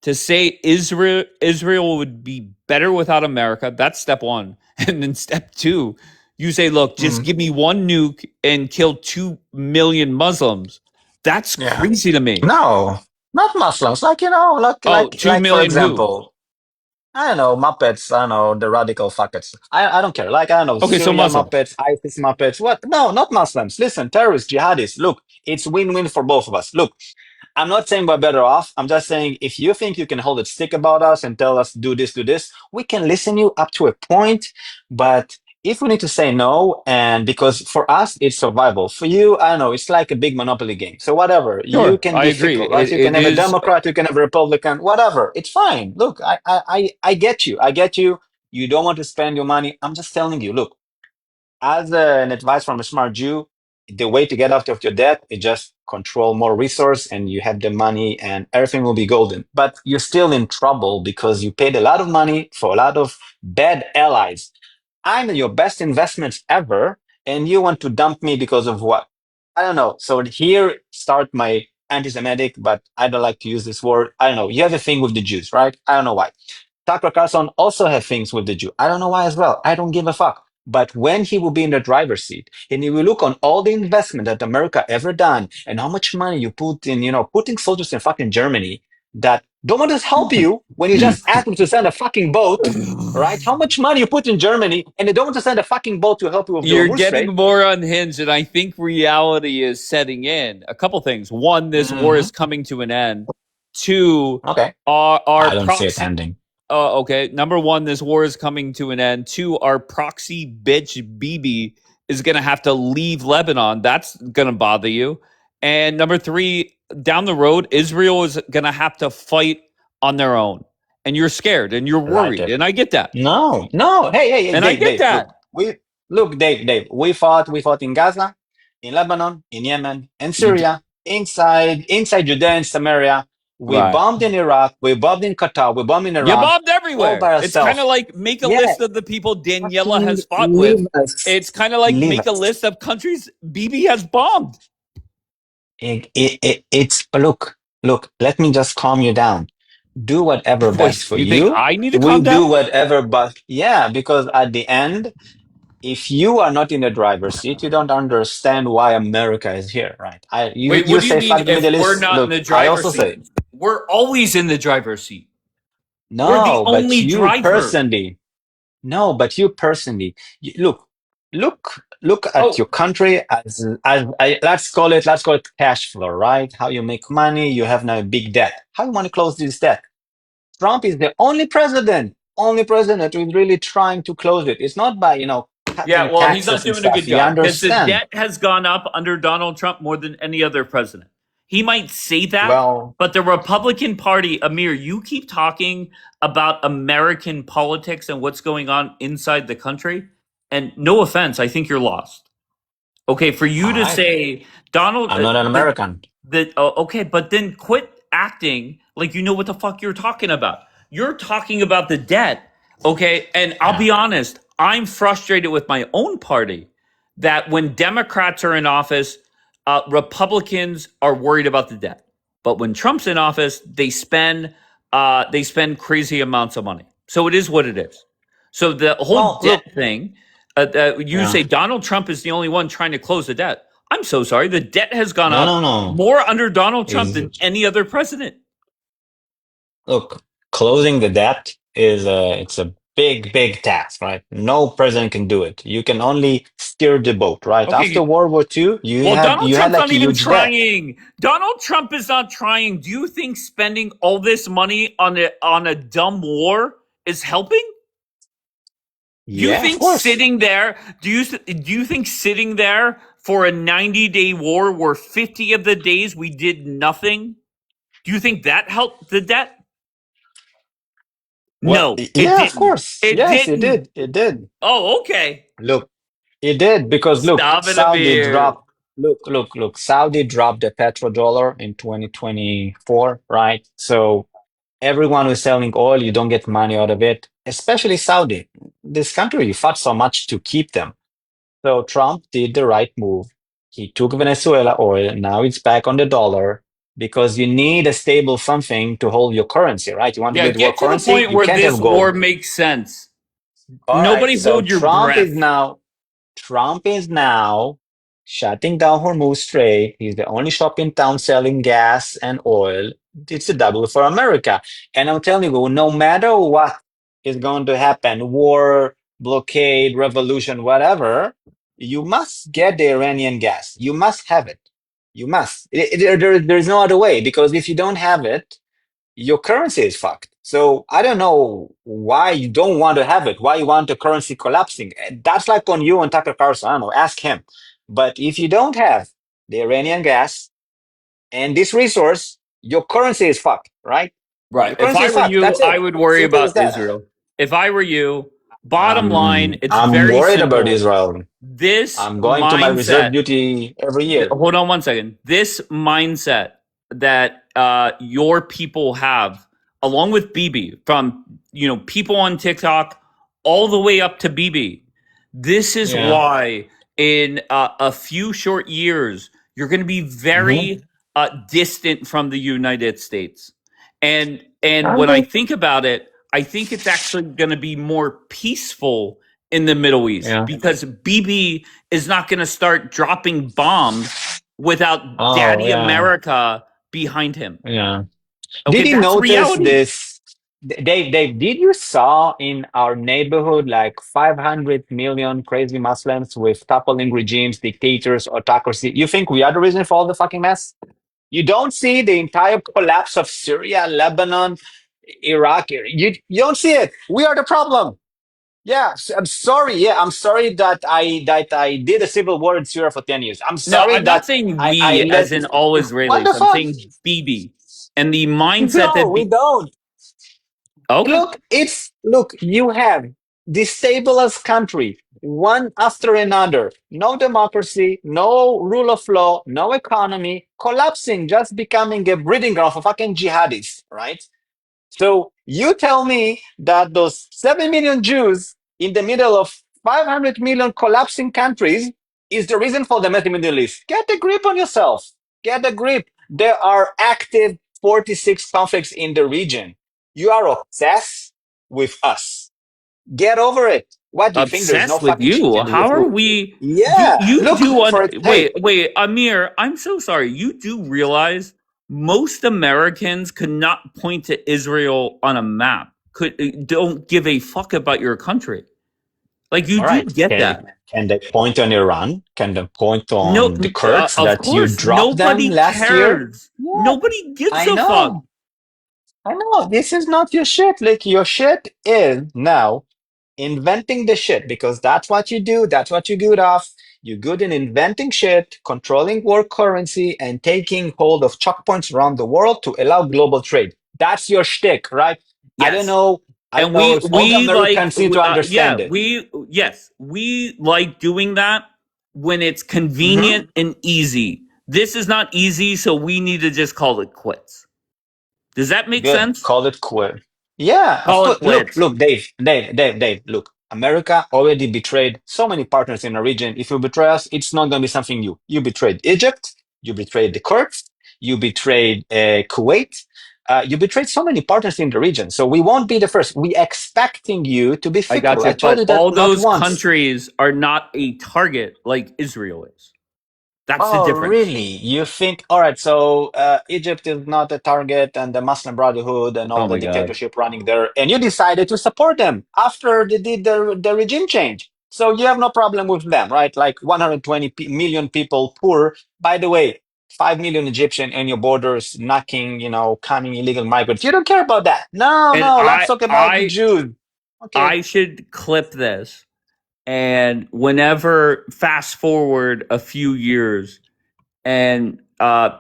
to say Israel would be better without America. That's step one. And then step two, you say, look, just give me one nuke and kill 2 million Muslims. That's crazy to me. No, not Muslims. Like, like 2 for million example, I don't know, Muppets, I don't know, the radical fuckers. I don't care. Like, I don't know, Okay, so Syria Muslims. Muppets, ISIS Muppets. What? No, not Muslims. Listen, terrorists, jihadists. Look, it's win-win for both of us. Look, I'm not saying we're better off. I'm just saying if you think you can hold a stick about us and tell us do this, we can listen you up to a point. But if we need to say no, and because for us it's survival, for you, I don't know, it's like a big Monopoly game. So whatever, Sure, you can I be agree. fickle, right? You can have a Democrat, you can have a Republican, whatever. It's fine. Look, I get you. I get you. You don't want to spend your money. I'm just telling you, look, as an advice from a smart Jew, the way to get out of your debt is just control more resource and you have the money and everything will be golden. But you're still in trouble because you paid a lot of money for a lot of bad allies. I'm your best investments ever, and you want to dump me because of what? I don't know. So here start my anti-Semitic, but I don't like to use this word. I don't know. You have a thing with the Jews, right? I don't know why. Tucker Carlson also have things with the Jew. I don't know why as well. I don't give a fuck. But when he will be in the driver's seat and he will look on all the investment that America ever done and how much money you put in, putting soldiers in fucking Germany that don't want to help you when you just ask them to send a fucking boat, right? How much money you put in Germany and they don't want to send a fucking boat to help you with the You're Hormuz getting Strait. more unhinged, and I think reality is setting in. A couple things. One, this war is coming to an end. Two, our I don't proxy. see it ending. Okay. Number one, this war is coming to an end. Two, our proxy bitch Bibi is going to have to leave Lebanon. That's going to bother you. And number three, down the road, Israel is going to have to fight on their own. And you're scared and you're worried. And I get that. No. Hey, and Dave, I get that. Dave, we fought in Gaza, in Lebanon, in Yemen, in Syria, inside Judea and Samaria. We bombed in Iraq, we bombed in Qatar, we bombed in Iran. You bombed everywhere. All by ourselves. It's kind of like make a list of the people Daniela has fought with. It's kind of like make a list of countries Bibi has bombed. It's look, let me just calm you down. Do whatever best for you. Think I need to calm down? Do whatever, but because at the end, if you are not in the driver's seat, you don't understand why America is here, right? Wait, what do you mean if we're not in the driver's seat? We're always in the driver's seat. No, we're the only but you driver. Personally. No, but you personally. Look at your country as let's call it cash flow, right? How you make money, you have now a big debt. How you want to close this debt? Trump is the only president who is really trying to close it. It's not by, cutting taxes he's not doing and a good stuff. job because the debt has gone up under Donald Trump more than any other president. He might say that, but the Republican Party, Amir, you keep talking about American politics and what's going on inside the country. And no offense, I think you're lost. Okay, for you to say Donald, I'm not an American. Okay, but then quit acting like you know what the fuck you're talking about. You're talking about the debt, okay? And I'll be honest, I'm frustrated with my own party that when Democrats are in office, Republicans are worried about the debt. But when Trump's in office, they spend crazy amounts of money. So it is what it is. So the whole debt thing, you say Donald Trump is the only one trying to close the debt. I'm so sorry. The debt has gone up more under Donald Trump than any other president. Look, closing the debt it's a big task, right? No president can do it. You can only steer the boat, right? Okay. After World War II, Donald Trump's like not even trying. Donald Trump is not trying. Do you think spending all this money on a dumb war is helping? Do you think sitting there? Do you think sitting there for a 90-day war where 50 of the days we did nothing? Do you think that helped the debt? Well, no, it didn't. Of course. It did. It did. Oh, okay. Look, it did because Saudi dropped. Saudi dropped the petrodollar in 2024, right? So everyone who's selling oil, you don't get money out of it, especially Saudi. This country, you fought so much to keep them. So Trump did the right move. He took Venezuela oil. Now it's back on the dollar. because you need a stable something to hold your currency, right? You want to Yeah, build war get to the currency, point you where can't this have war gold. makes sense. All right, Nobody so hold your breath. Trump is now shutting down Hormuz Strait. He's the only shop in town selling gas and oil. It's a double for America. And I'm telling you, no matter what is going to happen, war, blockade, revolution, whatever, you must get the Iranian gas. You must have it. You must. There's no other way, because if you don't have it, your currency is fucked. So I don't know why you don't want to have it, why you want the currency collapsing. That's like on you and Tucker Carlson. I don't know, ask him. But if you don't have the Iranian gas and this resource, your currency is fucked, right? Right. Your If currency I is were fucked. you, That's I it. would worry Simple as about that. Israel. If I were you, bottom line, it's I'm very worried about simple. Israel. This I'm going to my reserve mindset, duty every year. hold on one second. This mindset that your people have, along with BB, from people on TikTok all the way up to BB, this is Yeah. why in a few short years you're going to be very distant from the United States. And when I think about it, I think it's actually going to be more peaceful in the Middle East Yeah. because BB is not going to start dropping bombs without Oh, Daddy yeah. America behind him. Yeah. Okay, Did you that's notice reality. this? Dave, did you saw in our neighborhood like 500 million crazy Muslims with toppling regimes, dictators, autocracy? You think we are the reason for all the fucking mess? You don't see the entire collapse of Syria, Lebanon, Iraq. You don't see it. We are the problem. Yeah, I'm sorry. Yeah, I'm sorry that I did a civil war in Syria for 10 years. I'm No, sorry I'm not that saying I we as let. in all What Israelis. the I'm fuck? saying BB and the mindset No, that we don't. okay. Look, you have destabilized country, one after another. No democracy, no rule of law, no economy, collapsing, just becoming a breeding ground for fucking jihadis, right? So you tell me that those 7 million Jews in the middle of 500 million collapsing countries is the reason for the mess in the Middle East. Get a grip on yourself. Get a grip. There are active 46 conflicts in the region. You are obsessed with us. Get over it. What do you think? There's no Obsessed with fucking shit you you. can do How with are you. we? Yeah. You Look do for it. Hey, wait, Amir. I'm so sorry. You do realize most Americans could not point to Israel on a map. Don't give a fuck about your country. Like you all do right. get that. Can they point on Iran? Can they point No, on the Kurds of that you course, dropped them nobody last year? cares. Yeah, Nobody gives I a fuck. know. I know. This is not your shit. Like, your shit is now inventing the shit because that's what you do. That's what you're good off. You're good in inventing shit, controlling world currency, and taking hold of choke points around the world to allow global trade. That's your shtick, right? I don't Yes. know. I don't And know we if all the we like Americans seem to yeah, understand it. we like doing that when it's Mm-hmm. convenient and easy. This is not easy, so we need to just call it quits. Does that make Good. sense? Call it quit. Yeah, of Call it course. quits. Look, Dave. Look, America already betrayed so many partners in the region. If you betray us, it's not going to be something new. You betrayed Egypt. You betrayed the Kurds. You betrayed Kuwait. You betrayed so many partners in the region. So we won't be the first. We expecting you to be I got fickle. you. I told But you that all not those once. countries are not a target like Israel is. That's the Oh, difference. really? You think, all right, so Egypt is not a target and the Muslim Brotherhood and all Oh the my god. dictatorship running there, and you decided to support them after they did the regime change. So you have no problem with them, right? Like 120 million people poor. By the way, 5 million Egyptian in your borders knocking, coming illegal migrants. You don't care about that. No, And no, let's talk about the Jews. Okay. I should clip this. And whenever fast forward a few years and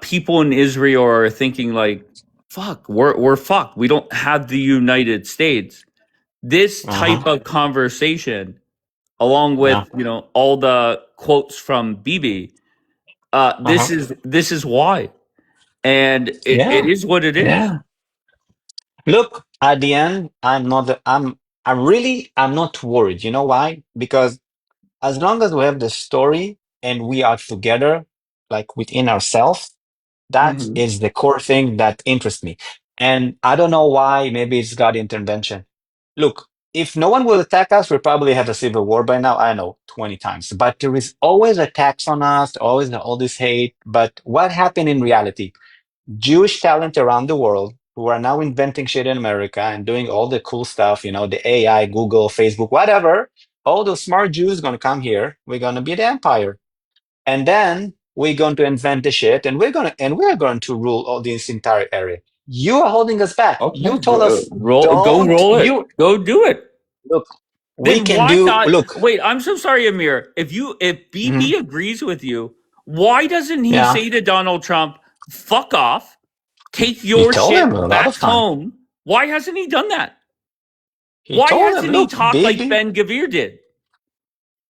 people in Israel are thinking like, fuck, we're fucked. We don't have the United States. This Uh-huh. type of conversation, along Yeah. with all the quotes from BB, Uh-huh. this is why. And it Yeah. is what it is. Yeah. Look, at the end, I'm not worried. You know why? Because as long as we have the story and we are together, like within ourselves, That is the core thing that interests me. And I don't know why, maybe it's God intervention. Look, if no one will attack us, we probably have a civil war by now. I know 20 times, but there is always attacks on us, always all this hate. But what happened in reality? Jewish talent around the world who are now inventing shit in America and doing all the cool stuff, the AI, Google, Facebook, whatever. All those smart Jews going to come here. We're going to be the empire. And then we're going to invent the shit and we're going to rule all this entire area. You are holding us back. Okay, You told us go roll it. Go do it. Look, then wait, I'm so sorry, Amir. If BB agrees with you, why doesn't he say to Donald Trump, fuck off, take your shit back home? Why hasn't he done that? Why hasn't he talked like Ben Gvir did?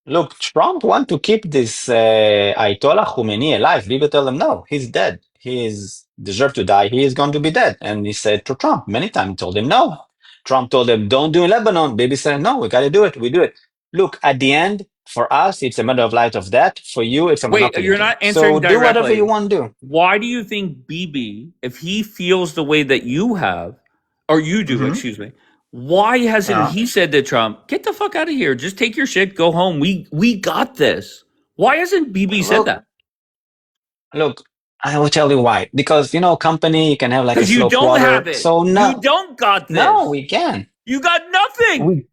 Look, Trump want to keep this Ayatollah Khomeini alive. Bibi tell him, no, he's dead. He is deserved to die. He is going to be dead. And he said to Trump many times, told him no. Trump told him, don't do it in Lebanon. Bibi said, no, we got to do it. We do it. Look, at the end, for us, it's a matter of life or death. For you, it's a monopoly. Wait, you're not answering so directly. Do whatever you want to do. Why do you think Bibi, if he feels the way that you have, or you do, excuse me, why hasn't he said to Trump, get the fuck out of here, just take your shit, go home, we got this? Why hasn't Bibi said that? Look, I will tell you why. Because, company, you can have like a slow don't quarter. Have it. So no. You don't got this. No, we can. You got nothing.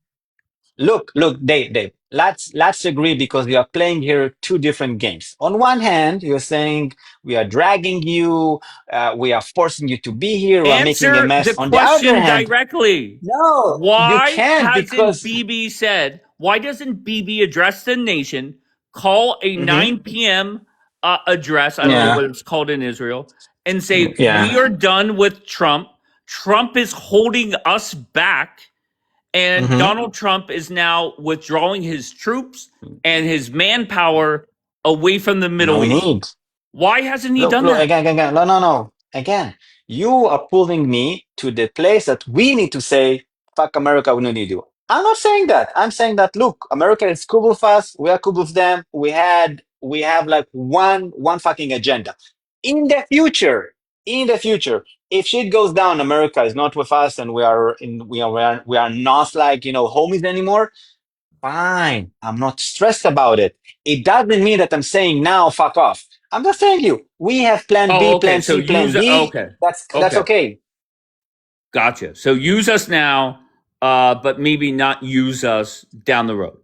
Look, Dave, let's agree because we are playing here two different games. On one hand, you're saying we are dragging you, we are forcing you to be here, we are making a mess. Answer on the question other hand, directly. No, why you can't hasn't BB said, why doesn't BB address the nation, call a 9 p.m. Address, I don't know what it's called in Israel, and say, we are done with Trump. Trump is holding us back. And Donald Trump is now withdrawing his troops and his manpower away from the Middle East. Why hasn't he done that? Again. No. Again, you are pulling me to the place that we need to say, fuck America, we don't need you. I'm not saying that. I'm saying that, look, America is cool with us. We are cool with them. We have like one fucking agenda. In the future, if shit goes down, America is not with us, and we are not like homies anymore. Fine, I'm not stressed about it. It doesn't mean that I'm saying now fuck off. I'm just saying we have plan B, plan C, plan D. That's okay. Gotcha. So use us now, but maybe not use us down the road.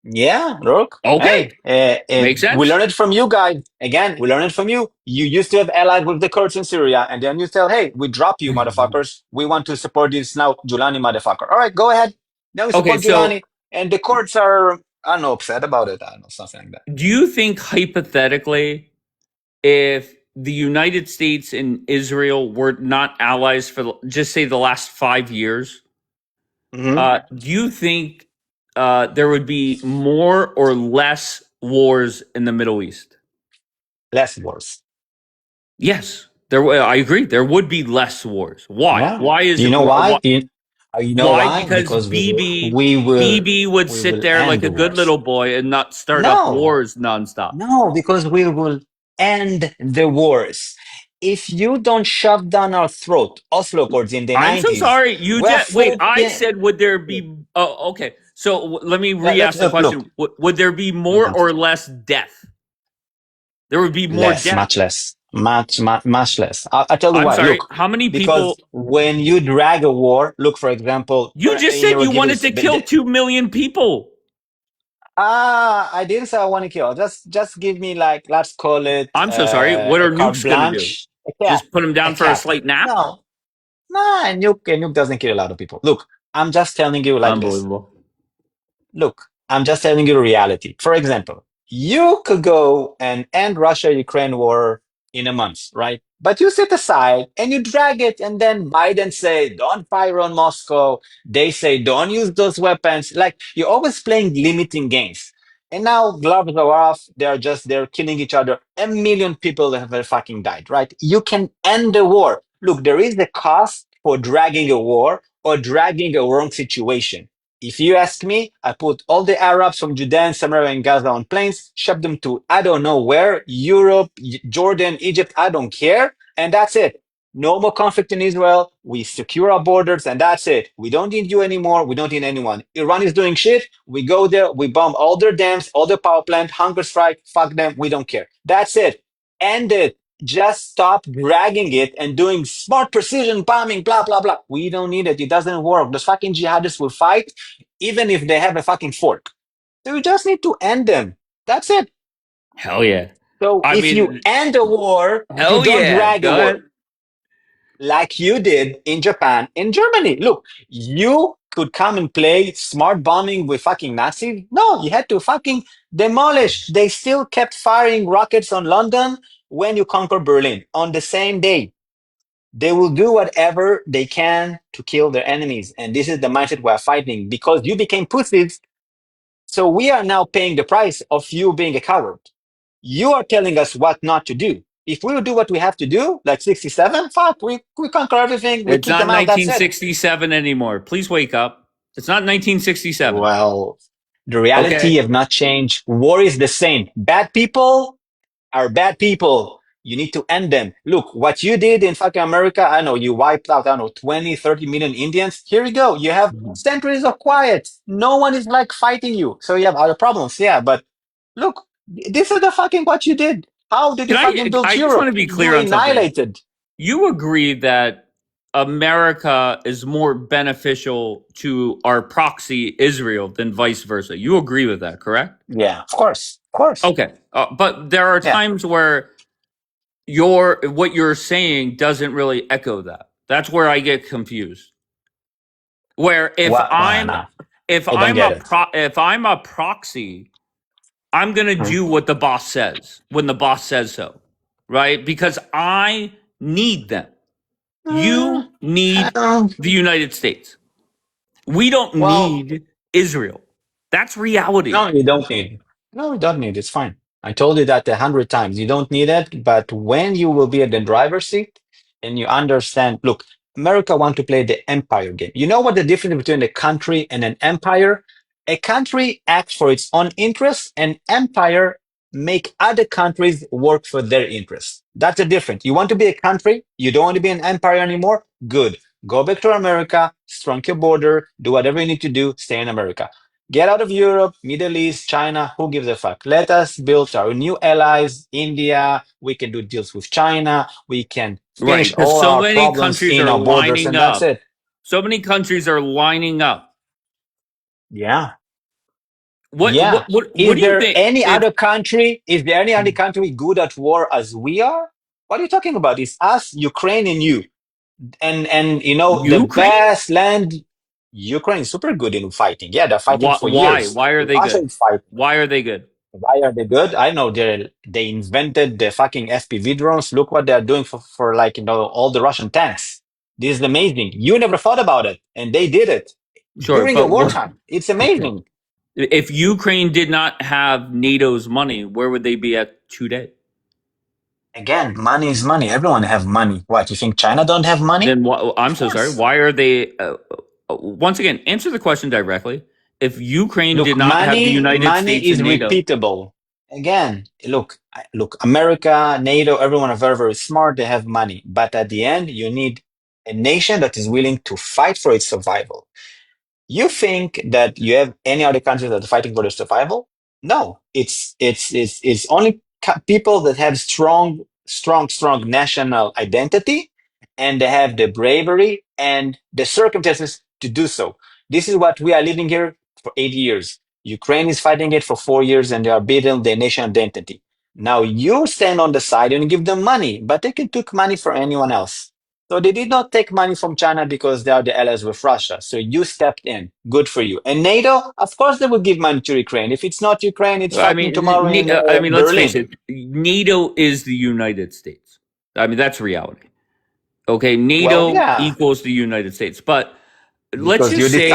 Yeah, look. Okay. Makes sense. We learned it from you guys. Again, we learned it from you. You used to have allies with the Kurds in Syria, and then you tell, hey, we drop you, motherfuckers. We want to support this now, Julani motherfucker. All right, go ahead. Now we support Julani. And the Kurds are, I don't know, upset about it. I don't know, something like that. Do you think, hypothetically, if the United States and Israel were not allies for, just say, the last 5 years, do you think there would be more or less wars in the Middle East? Less wars. Yes, I agree. There would be less wars. Why? Yeah. Why is you it? Know why? You know why? Because BB would sit there like a good little boy and not start up wars nonstop. No, because we will end the wars. If you don't shove down our throat, Oslo Accords in the 90s. I'm so sorry. Wait, I said, would there be... Oh, okay. So let me re-ask the question. Would there be more or less death? There would be more death. Much less. Much less. I'll tell you why. Sorry, look, how many because when you drag a war, look, for example... You just said you wanted to kill 2 million people. I didn't say I want to kill. Just give me, like, let's call it... I'm so sorry. What are nukes going to do? Just put them down for a slight nap? No. Nah, a nuke doesn't kill a lot of people. Look, I'm just telling you like Unbelievable. This. Look, I'm just telling you reality. For example, you could go and end Russia-Ukraine war in a month, right? But you sit aside and you drag it, and then Biden say, don't fire on Moscow. They say, don't use those weapons. Like, you're always playing limiting games. And now gloves are off. They're killing each other. 1 million people have fucking died, right? You can end the war. Look, there is a cost for dragging a war or dragging a wrong situation. If you ask me, I put all the Arabs from Judea and Samaria and Gaza on planes, ship them to I don't know where, Europe, Jordan, Egypt, I don't care, and that's it. No more conflict in Israel. We secure our borders, and that's it. We don't need you anymore. We don't need anyone. Iran is doing shit. We go there. We bomb all their dams, all their power plant, hunger strike. Fuck them. We don't care. That's it. End it. Just stop dragging it and doing smart precision bombing, blah, blah, blah. We don't need it. It doesn't work. Those fucking jihadists will fight even if they have a fucking fork. So you just need to end them. That's it. Hell yeah. So if you end a war, you don't drag a war. Like you did in Japan, in Germany. Look, you could come and play smart bombing with fucking Nazis. No, you had to fucking demolish. They still kept firing rockets on London when you conquer Berlin on the same day. They will do whatever they can to kill their enemies. And this is the mindset we're fighting because you became pussies. So we are now paying the price of you being a coward. You are telling us what not to do. If we do what we have to do, like 67, fuck, we conquer everything. We It's kick not them out. That's it. 1967 anymore. Please wake up. It's not 1967. Well, the reality have not changed. War is the same. Bad people are bad people. You need to end them. Look, what you did in fucking America, I know you wiped out, 20, 30 million Indians. Here you go. You have centuries of quiet. No one is like fighting you. So you have other problems. Yeah, but look, this is the fucking what you did. How did you fucking build I Europe? just want to be clear You on something. annihilated. You agree that America is more beneficial to our proxy Israel than vice versa. You agree with that, correct? Yeah, of course. Of course. Okay. But there are times where what you're saying doesn't really echo that. That's where I get confused. Where if I'm a proxy, I'm going to do what the boss says when the boss says so, right? Because I need them. You need the United States. We don't need Israel. That's reality. No, you don't need. No, you don't need. It's fine. I told you that 100 times. You don't need it. But when you will be at the driver's seat and you understand, look, America want to play the empire game. You know what the difference between a country and an empire? A country acts for its own interests, and empire make other countries work for their interests. That's the difference. You want to be a country, you don't want to be an empire anymore? Good. Go back to America, shrink your border, do whatever you need to do, stay in America. Get out of Europe, Middle East, China, who gives a fuck? Let us build our new allies, India. We can do deals with China. We can finish all our problems in our borders, and that's it. So many countries are lining up. Yeah. What do you think? Is there any other country good at war as we are? What are you talking about? It's us, Ukraine, and you. And you know, the best land. Ukraine is super good in fighting. Yeah, they're fighting for years. Why are they good? Why are they good? Why are they good? I know they invented the fucking FPV drones. Look what they're doing for like, all the Russian tanks. This is amazing. You never thought about it, and they did it during the wartime. It's amazing. If Ukraine did not have NATO's money, where would they be at today? Again, money is money. Everyone have money. What, you think China don't have money? Then I'm so sorry. Why are they? Once again, answer the question directly. If Ukraine did not have the United States and NATO, money is repeatable. Again, look, America, NATO, everyone are very, very smart. They have money. But at the end, you need a nation that is willing to fight for its survival. You think that you have any other countries that are fighting for their survival? No, it's only people that have strong national identity, and they have the bravery and the circumstances to do so. This is what we are living here for 8 years. Ukraine is fighting it for 4 years, and they are building their nation identity. Now you stand on the side and give them money, but they can take money from anyone else. So they did not take money from China because they are the allies with Russia. So you stepped in. Good for you. And NATO, of course, they will give money to Ukraine. If it's not Ukraine, it's fighting tomorrow in Berlin. Let's face it. NATO is the United States. I mean, that's reality. Okay, NATO equals the United States. But let's just say...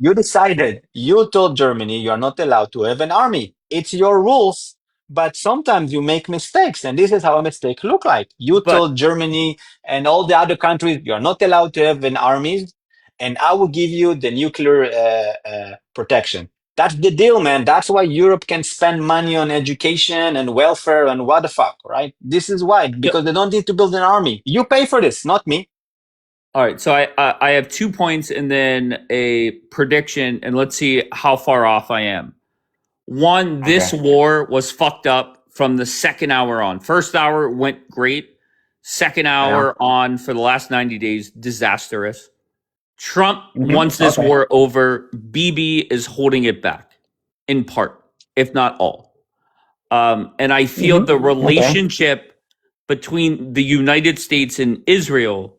You decided. You told Germany you are not allowed to have an army. It's your rules. But sometimes you make mistakes, and this is how a mistake look like. You told Germany and all the other countries you're not allowed to have an army, and I will give you the nuclear protection. That's the deal, man. That's why Europe can spend money on education and welfare and what the fuck, right? This is why, because they don't need to build an army. You pay for this, not me. All right, so I have 2 points and then a prediction, and let's see how far off I am. One, this war was fucked up from the second hour on. First hour went great. Second hour on for the last 90 days, disastrous. Trump wants this war over. Bibi is holding it back, in part, if not all. And I feel the relationship between the United States and Israel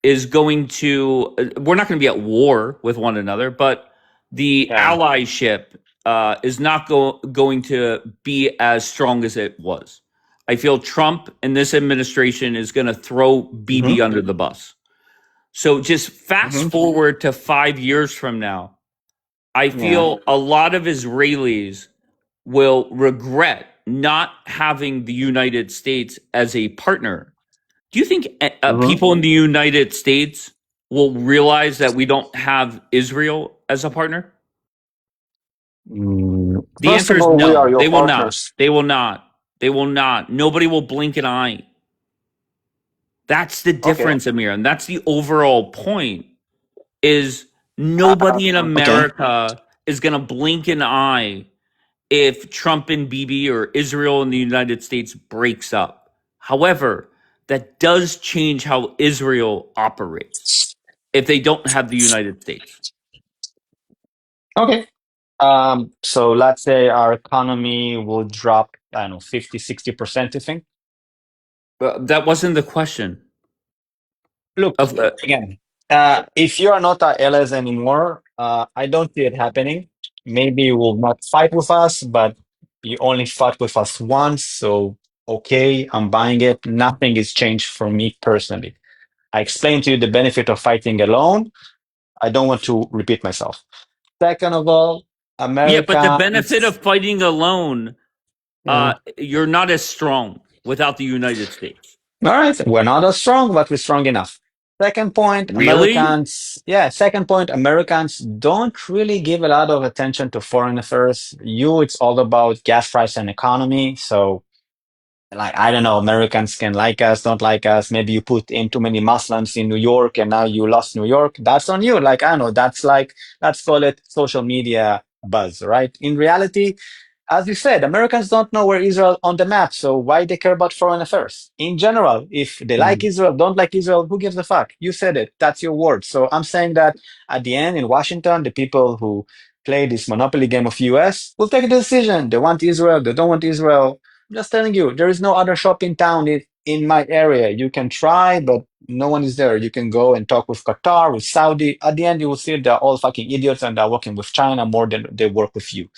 is going to, we're not going to be at war with one another, but the allyship is not going to be as strong as it was. I feel Trump and this administration is going to throw Bibi under the bus. So just fast forward to 5 years from now, I feel a lot of Israelis will regret not having the United States as a partner. Do you think people in the United States will realize that we don't have Israel as a partner? The First answer of is all, we are no. your They will partners. not. They will not. They will not. Nobody will blink an eye. That's the difference, Amir. And that's the overall point is nobody in America is going to blink an eye if Trump and Bibi or Israel and the United States breaks up. However, that does change how Israel operates if they don't have the United States. Okay. So let's say our economy will drop, I don't know, 50, 60%, you think? That wasn't the question. Look, again, if you are not our allies anymore, I don't see it happening. Maybe you will not fight with us, but you only fought with us once. So, okay, I'm buying it. Nothing is changed for me personally. I explained to you the benefit of fighting alone. I don't want to repeat myself. Second of all, Yeah, but the America. benefit of fighting alone, you're not as strong without the United States. All right, we're not as strong, but we're strong enough. Second point, Really? Second point, Americans don't really give a lot of attention to foreign affairs. It's all about gas price and economy. So, like, I don't know, Americans can like us, don't like us. Maybe you put in too many Muslims in New York and now you lost New York. That's on you. Like, I don't know, let's call it social media buzz, right? In reality, as you said, Americans don't know where Israel on the map, so why they care about foreign affairs? In general, if they like Israel, don't like Israel, who gives a fuck? You said it. That's your word. So I'm saying that at the end in Washington, the people who play this monopoly game of US will take a decision. They want Israel, they don't want Israel. I'm just telling you, there is no other shop in town in my area. You can try, but no one is there. You can go and talk with Qatar, with Saudi. At the end, you will see they're all fucking idiots and they're working with China more than they work with you.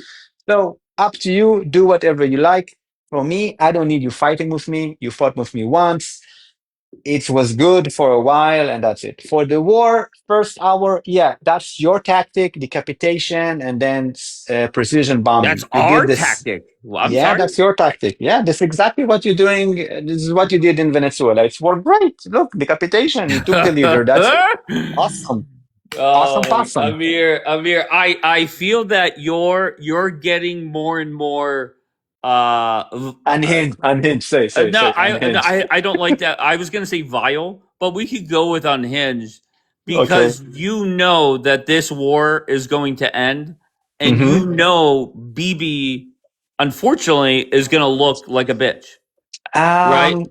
So up to you, do whatever you like. For me, I don't need you fighting with me. You fought with me once. It was good for a while, and that's it. For the war, first hour, yeah, that's your tactic, decapitation, and then precision bombing. That's You did our this. tactic. Well, I'm Yeah, sorry. that's your tactic. Yeah, this is exactly what you're doing. This is what you did in Venezuela. It's worked great. Look, decapitation. You took the leader. That's awesome. Awesome, awesome. Amir, I feel that you're getting more and more Unhinged, unhinged. Say, no, unhinged. I don't like that. I was gonna say vile, but we could go with unhinged Okay. because you know that this war is going to end, and Mm-hmm. you know BB unfortunately is gonna look like a bitch, right?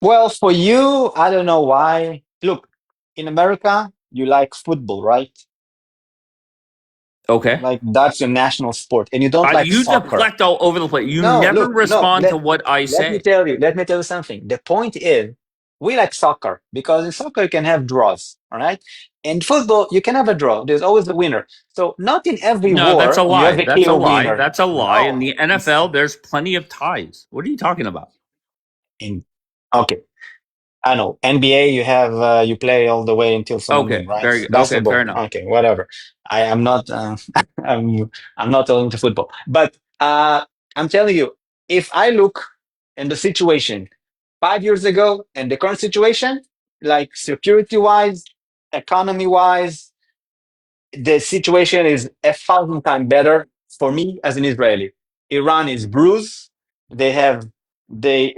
Well, for you, I don't know why. Look, in America, you like football, right? Okay. Like that's your national sport, and you don't like You soccer. deflect all over the place. You No, never look, no. respond to what I Let me say. tell you. Let me tell you something. The point is, we like soccer because in soccer you can have draws, all right? In football, you can have a draw. There's always a winner. So not in every No, that's a war you have lie. a That's a clear lie. winner. That's a lie. In No. the NFL, there's plenty of ties. What are you talking about? In Okay. I know NBA. You have you play all the way until someone Okay, win, right? very good. Okay, fair Basketball. enough. Okay, whatever. I am not. I'm not into football, but I'm telling you, if I look in the situation 5 years ago and the current situation, like security wise, economy wise, the situation is 1,000 times better for me as an Israeli. Iran is bruised.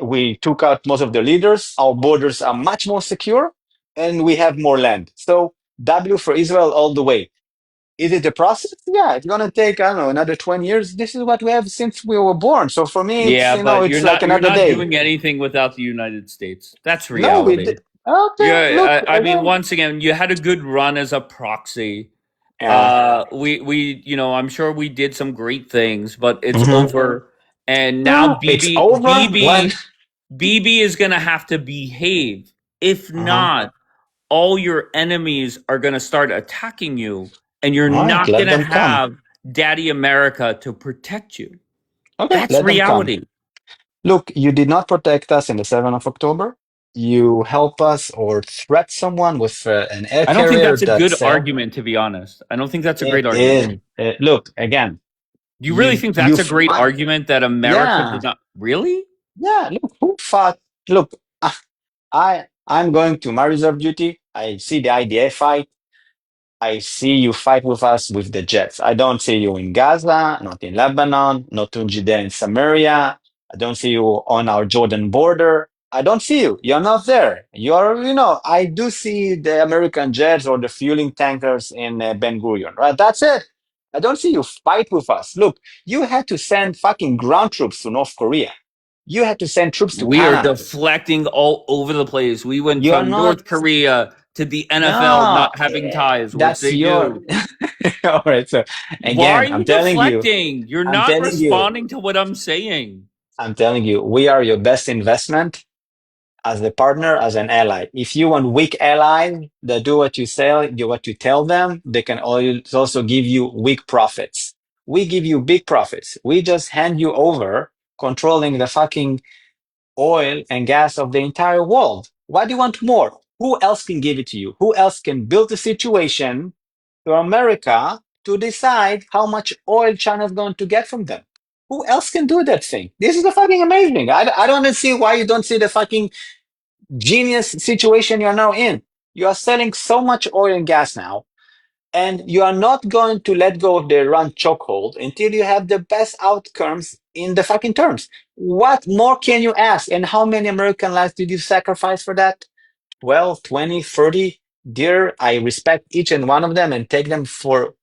We took out most of the leaders. Our borders are much more secure, and we have more land. So W for Israel all the way. Is it a process? Yeah, it's gonna take, I don't know, another 20 years. This is what we have since we were born. So for me, it's Yeah, but it's like you're another not day. doing anything without the United States. That's No, we reality. did. Okay, look, Yeah, I mean, again. once again, you had a good run as a proxy. I'm sure we did some great things, but it's over. And now No, it's over when. BB is gonna have to behave. If not, all your enemies are gonna start attacking you, and you're All right, not let gonna them come. have Daddy America to protect you. Okay, That's let them come. reality. Look, you did not protect us in the 7th of October. You help us or threat someone with an air I don't think carrier that's a that good sail. argument, to be honest. I don't think that's a great It argument. is. Look, again, Do you really think you that's a great fight. argument that America Yeah, did not? Really? yeah. Look, who fought? Look, I'm going to my reserve duty. I see the IDF fight. I see you fight with us with the jets. I don't see you in Gaza, not in Lebanon, not in Judea and Samaria. I don't see you on our Jordan border. I don't see you. You're not there. I do see the American jets or the fueling tankers in Ben Gurion, right? That's it. I don't see you fight with us. Look, you had to send fucking ground troops to North Korea. You had to send troops to We are Canada. deflecting all over the place. We went You're from not. North Korea to the NFL No, not having ties, which that's they your. do. All right. So Why are again, you deflecting? You're I'm not telling you, responding to what I'm saying. we are your best investment as a partner, as an ally. If you want weak allies that do what you say, do what you tell them, they can also give you weak profits. We give you big profits. We just hand you over controlling the fucking oil and gas of the entire world. Why do you want more? Who else can give it to you? Who else can build a situation to America to decide how much oil China is going to get from them? Who else can do that thing? This is the fucking amazing. I don't see why you don't see the fucking genius situation you're now in. You are selling so much oil and gas now, and you are not going to let go of the Iran chokehold until you have the best outcomes in the fucking terms. What more can you ask? And how many American lives did you sacrifice for that? 12, 20, 30. Dear, I respect each and one of them and take them for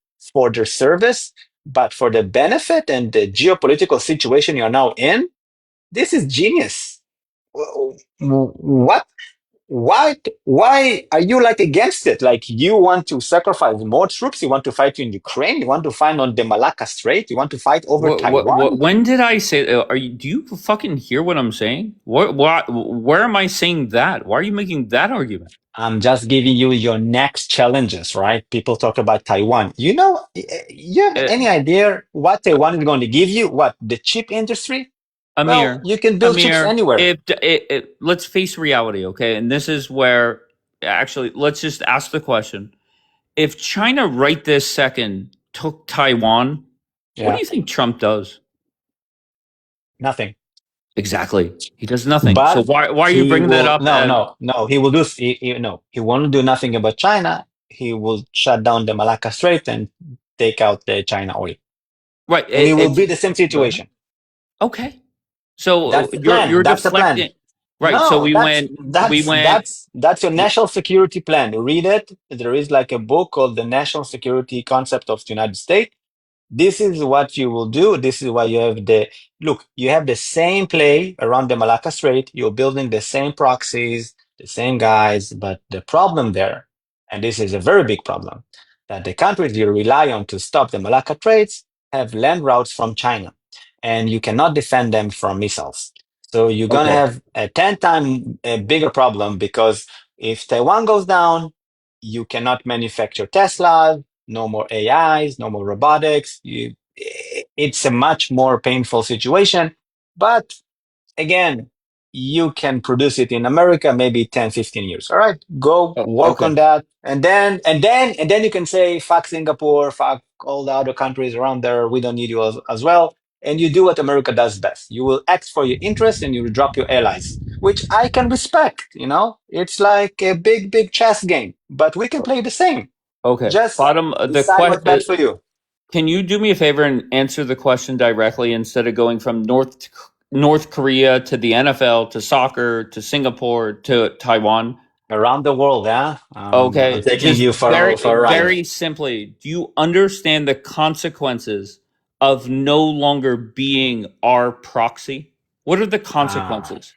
their service. But for the benefit and the geopolitical situation you're now in, this is genius. What? Why are you like against it? Like you want to sacrifice more troops? You want to fight in Ukraine? You want to fight on the Malacca Strait? You want to fight over Taiwan? When did I say? Do you fucking hear what I'm saying? Where am I saying that? Why are you making that argument? I'm just giving you your next challenges, right? People talk about Taiwan. You have Uh, any idea what Taiwan is going to give you? What, the chip industry? Well, Amir, you can build chips anywhere. let's face reality, okay? And this is where actually let's just ask the question: if China right this second took Taiwan, what do Yeah, you think Trump does? nothing. Exactly, he does nothing. So But why are you he bringing that will, up? no, he will do, no, he won't do nothing about China. He will shut down the Malacca Strait and take out the China oil. Right, And it will it's be the same go ahead. situation. Okay. So That's the plan. you're That's the plan. deflecting, right? So No, that's your national security plan. Read it. There is like a book called The National Security Concept of the United States. This is what you will do. This is why you have you have the same play around the Malacca Strait. You're building the same proxies, the same guys, but the problem there, and this is a very big problem, that the countries you rely on to stop the Malacca trades have land routes from China, and you cannot defend them from missiles. So you're gonna Okay. have a 10 times bigger problem, because if Taiwan goes down, you cannot manufacture Tesla, no more AIs, no more robotics. It's a much more painful situation. But again, you can produce it in America maybe 10, 15 years. All right, go work Okay. on that. And then you can say, fuck Singapore, fuck all the other countries around there. We don't need you as well. And you do what America does best. You will act for your interests and you will drop your allies, which I can respect. It's like a big, big chess game, but we can play the same. Okay. Just Bottom decide what's best for you. Can you do me a favor and answer the question directly instead of going from North Korea to the NFL to soccer to Singapore to Taiwan? Around the world, yeah. Okay, I'm taking just you for a ride. very simply, do you understand the consequences of no longer being our proxy? What are the consequences?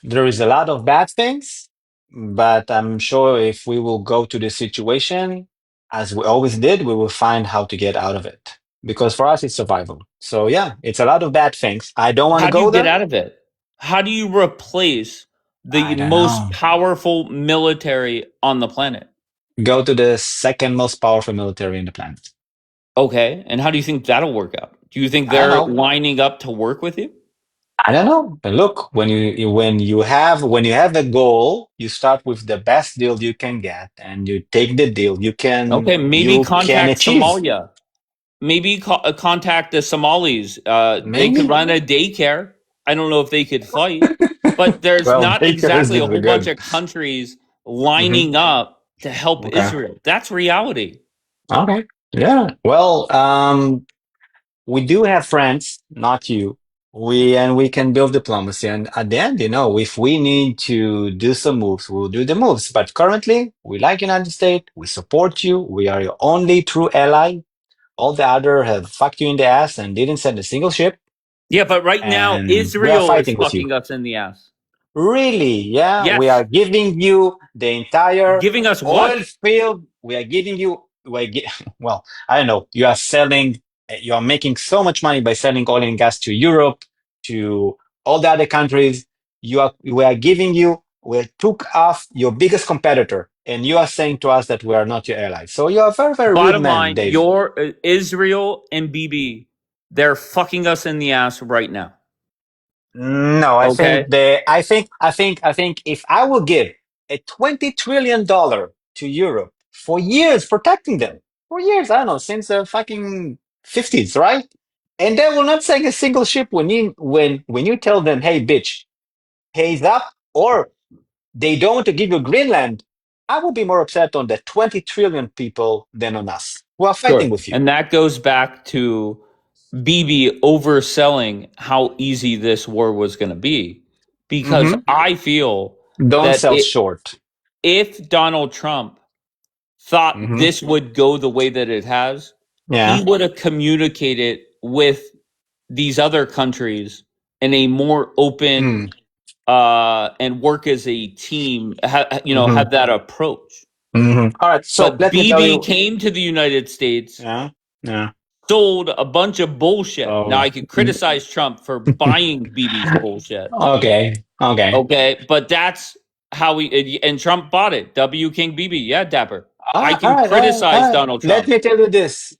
There is a lot of bad things, but I'm sure if we will go to the situation, as we always did, we will find how to get out of it. Because for us, it's survival. So yeah, it's a lot of bad things. I don't want to How do go you get there. out of it? How do you replace the I don't most know. powerful military on the planet? Go to the second most powerful military in the planet. Okay, and how do you think that'll work out? Do you think I don't they're know. lining up to work with you? I don't know. But look, when you have a goal, you start with the best deal you can get, and you take the deal Okay, maybe you can contact achieve. Somalia. Maybe contact the Somalis. They could Maybe. run a daycare. I don't know if they could fight, but there's Well, not daycares exactly a is whole bunch good. of countries Mhm. lining up to help Okay. Israel. That's reality. Okay. Yeah. Well, we do have friends, not you. We can build diplomacy, and at the end, if we need to do some moves, we'll do the moves. But currently, we like United States. We support you. We are your only true ally. All the other have fucked you in the ass and didn't send a single ship. Yeah, but right now And we are Israel is fighting with you. fucking us in the ass. Really? Yeah. We Yes. are giving you the entire Giving us oil what? field. We are giving you, well, I don't know. You are making so much money by selling oil and gas to Europe, to all the other countries. We took off your biggest competitor, and you are saying to us that we are not your allies. So you are a very, very rude Bottom man, line, Dave. your Israel and BB, they're fucking us in the ass right now. No, Okay. I think if I will give a $20 trillion to Europe for years, protecting them for years, I don't know, since the fucking 50s, right? And they will not sink a single ship when you tell them, hey, bitch, pays up, or they don't want to give you Greenland, I will be more upset on the 20 trillion people than on us who are fighting Sure. with you. And that goes back to BB overselling how easy this war was going to be. Because I feel Don't that sell short. if Donald Trump thought this would go the way that it has, Yeah. he would have communicated with these other countries in a more open and work as a team, have that approach. All right. So But let me tell BB you. came to the United States, Yeah. Yeah. sold a bunch of bullshit. Now So I could criticize Trump for buying BB's bullshit. okay. Okay, but that's how and Trump bought it. W King BB, yeah, Dapper. I can criticize Donald Let Trump. me tell you this.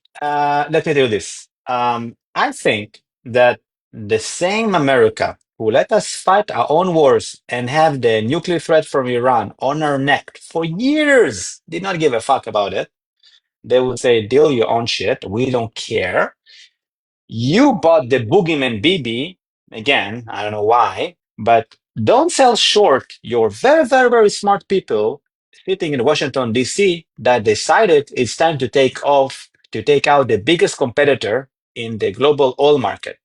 I think that the same America who let us fight our own wars and have the nuclear threat from Iran on our neck for years did not give a fuck about it. They would say, deal your own shit. We don't care. You bought the boogeyman BB. Again, I don't know why, but don't sell short your very, very, very smart people sitting in Washington, D.C., that decided it's time to take out the biggest competitor in the global oil market.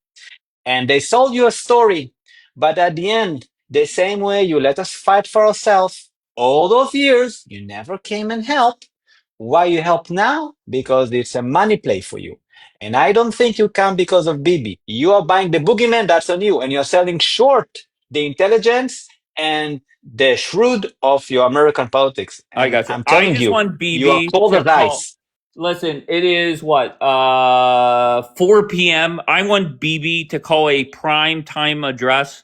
And they sold you a story, but at the end, the same way you let us fight for ourselves all those years, you never came and helped. Why you help now? Because it's a money play for you. And I don't think you come because of Bibi. You are buying the boogeyman, that's on you, and you're selling short the intelligence and the shrewd of your American politics. I And got you. I'm I telling just you, want you are BB cold to as call. ice. Listen, it is what 4 p.m. I want BB to call a prime time address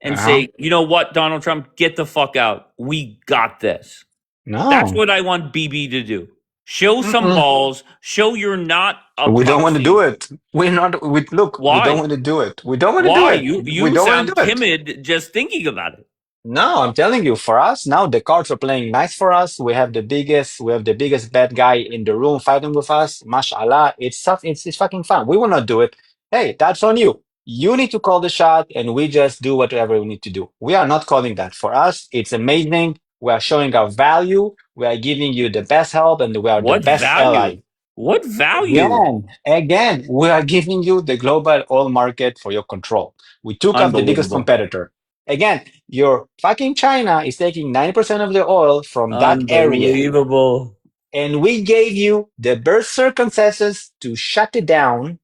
and say, you know what, Donald Trump, get the fuck out. We got this. That's No. what I want BB to do. Show some balls. Show you're not a We don't want to do proxy. it. We're not. Look, we don't Why? want to do it. We don't want to do Why? it. We You don't want to sound do it. timid just thinking about it. No, I'm telling you, for us now, the cards are playing nice for us. We have the biggest bad guy in the room fighting with us. Mashallah, it's fucking fun. We will not do it. Hey, that's on you. You need to call the shot, and we just do whatever we need to do. We are not calling that. For us, it's amazing. We are showing our value. We are giving you the best help, and we are the What best ally. value? What value? Again, we are giving you the global oil market for your control. We took off the biggest Unbelievable. competitor. Again, your fucking China is taking 90% of the oil from that area. Unbelievable. And we gave you the best circumstances to shut it down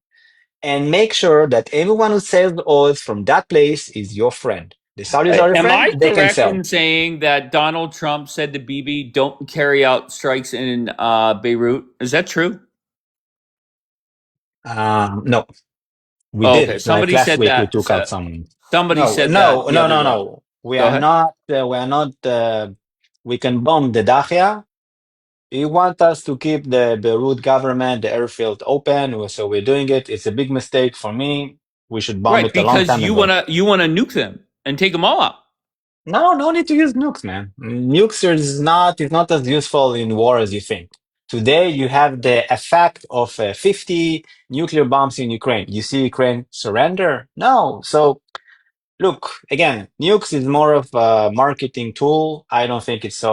and make sure that everyone who sells oil from that place is your friend. The Saudis are your Am friend, I they can correct sell. in saying that Donald Trump said to Bibi, "Don't carry out strikes in Beirut"? Is that true? No, we Oh, did. okay. Like Somebody last said week, we that. took out some. Somebody No, said that no, the no, other no, day. no. We Go are ahead. not. We are not. We can bomb the Dakhia. You want us to keep the Beirut government, the airfield open, so we're doing it. It's a big mistake for me. We should bomb Right, it a long because time ago. you wanna nuke them and take them all out. No need to use nukes, man. Nukes is not as useful in war as you think. Today, you have the effect of 50 nuclear bombs in Ukraine. You see Ukraine surrender? No. So, look, again, nukes is more of a marketing tool. I don't think it's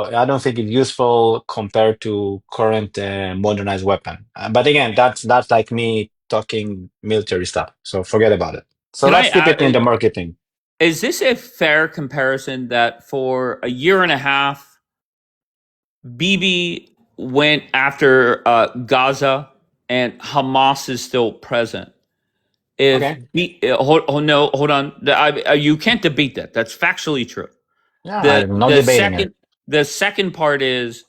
useful compared to current modernized weapon. But again, that's like me talking military stuff. So forget about it. So Can I let's keep it in the add, marketing. is this a fair comparison that for a year and a half, Bibi went after Gaza and Hamas is still present? If Okay. hold on, you can't debate that. That's factually true. Yeah, The I'm not the debating it. second part is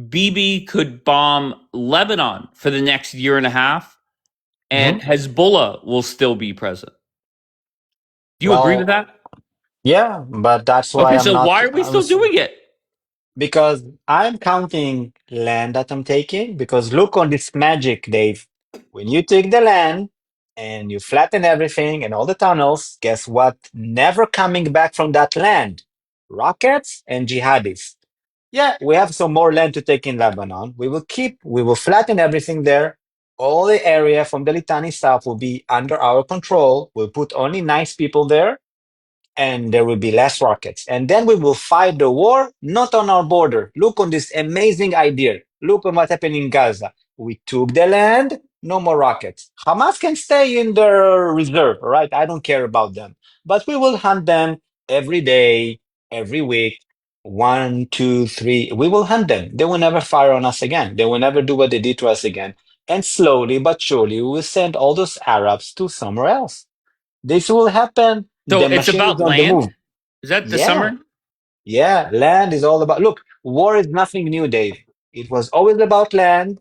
Bibi could bomb Lebanon for the next year and a half, and Hezbollah will still be present. Do you agree with Well, that? yeah, but that's why Okay, I'm so not. why are we still doing it? Because I'm counting land that I'm taking. Because look on this magic, Dave. When you take the land and you flatten everything and all the tunnels, guess what? Never coming back from that land? Rockets and jihadis. Yeah, we have some more land to take in Lebanon. We will flatten everything there. All the area from the Litani south will be under our control. We'll put only nice people there and there will be less rockets. And then we will fight the war, not on our border. Look on this amazing idea. Look on what happened in Gaza. We took the land, no more rockets. Hamas can stay in their reserve, right? I don't care about them. But we will hunt them every day, every week. 1, 2, 3. We will hunt them. They will never fire on us again. They will never do what they did to us again. And slowly but surely, we will send all those Arabs to somewhere else. This will happen. So The it's machine is about on the land? move. Is that the Yeah, summary? yeah. Land is all about. Look, war is nothing new, Dave. It was always about land.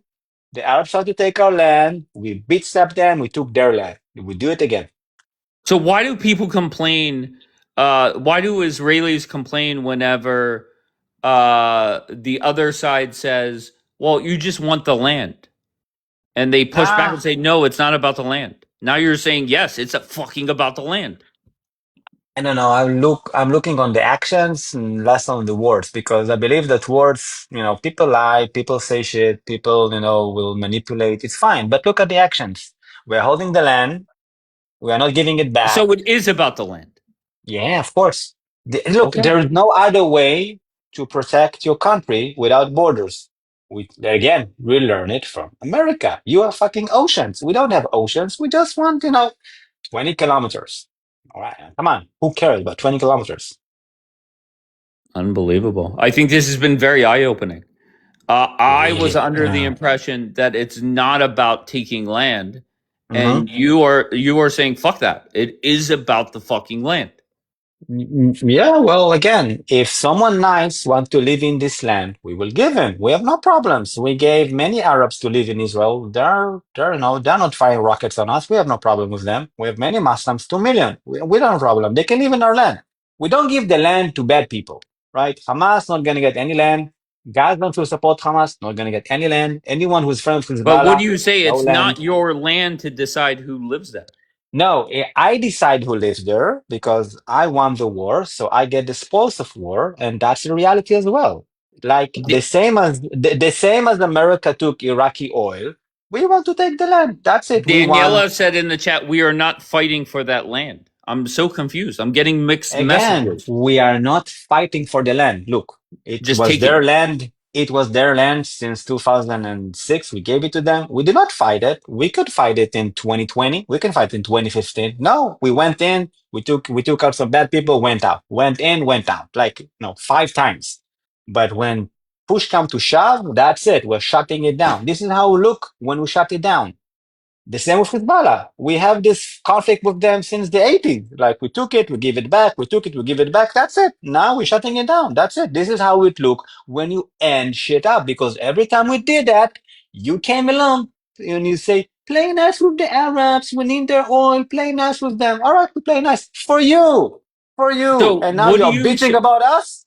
The Arabs tried to take our land. We beat slapped them. We took their land. We do it again. So why do people complain? Why do Israelis complain whenever the other side says, "Well, you just want the land," and they push back and Ah, say, "No, it's not about the land." Now you're saying, "Yes, it's a fucking about the land." I don't know. I'm looking on the actions and less on the words because I believe that words, people lie, people say shit, people, will manipulate. It's fine, but look at the actions. We're holding the land. We are not giving it back. So it is about the land. Yeah, of course. Look, Okay. there is no other way to protect your country without borders. We learn it from America. You have fucking oceans. We don't have oceans. We just want, 20 kilometers. All right, come on. Who cares about 20 kilometers? Unbelievable. I think this has been very eye opening. I was Really? under the impression that it's not about taking land, Mm-hmm. and you are saying fuck that. It is about the fucking land. Yeah, well, again, if someone nice wants to live in this land, we will give him. We have no problems. We gave many Arabs to live in Israel. They're not firing rockets on us. We have no problem with them. We have many Muslims, 2 million. We don't have a problem. They can live in our land. We don't give the land to bad people, right? Hamas not going to get any land. Gazans who support Hamas not going to get any land. Anyone who's friends with But what Hezbollah, do you say? no It's land. not your land to decide who lives there. No, I decide who lives there because I won the war, so I get the spoils of war, and that's the reality as well. Like the same as America took Iraqi oil, we want to take the land. That's it. We won. Daniela said in the chat, "We are not fighting for that land." I'm so confused. I'm getting mixed Again, messages. we are not fighting for the land. Look, It Just was take it. their land. It was their land since 2006. We gave it to them. We did not fight it. We could fight it in 2020. We can fight in 2015. No, we went in. We took out some bad people. Went out. Went in. Went out. Like no, 5 times. But when push come to shove, that's it. We're shutting it down. This is how we look when we shut it down. The same with Hezbollah. We have this conflict with them since the 80s. Like we took it, we give it back, we took it, we give it back. That's it. Now we're shutting it down. That's it. This is how it look when you end shit up. Because every time we did that, you came along and you say, play nice with the Arabs. We need their oil. Play nice with them. All right, we play nice for you, for you. So And now what do you're you bitching say? about us.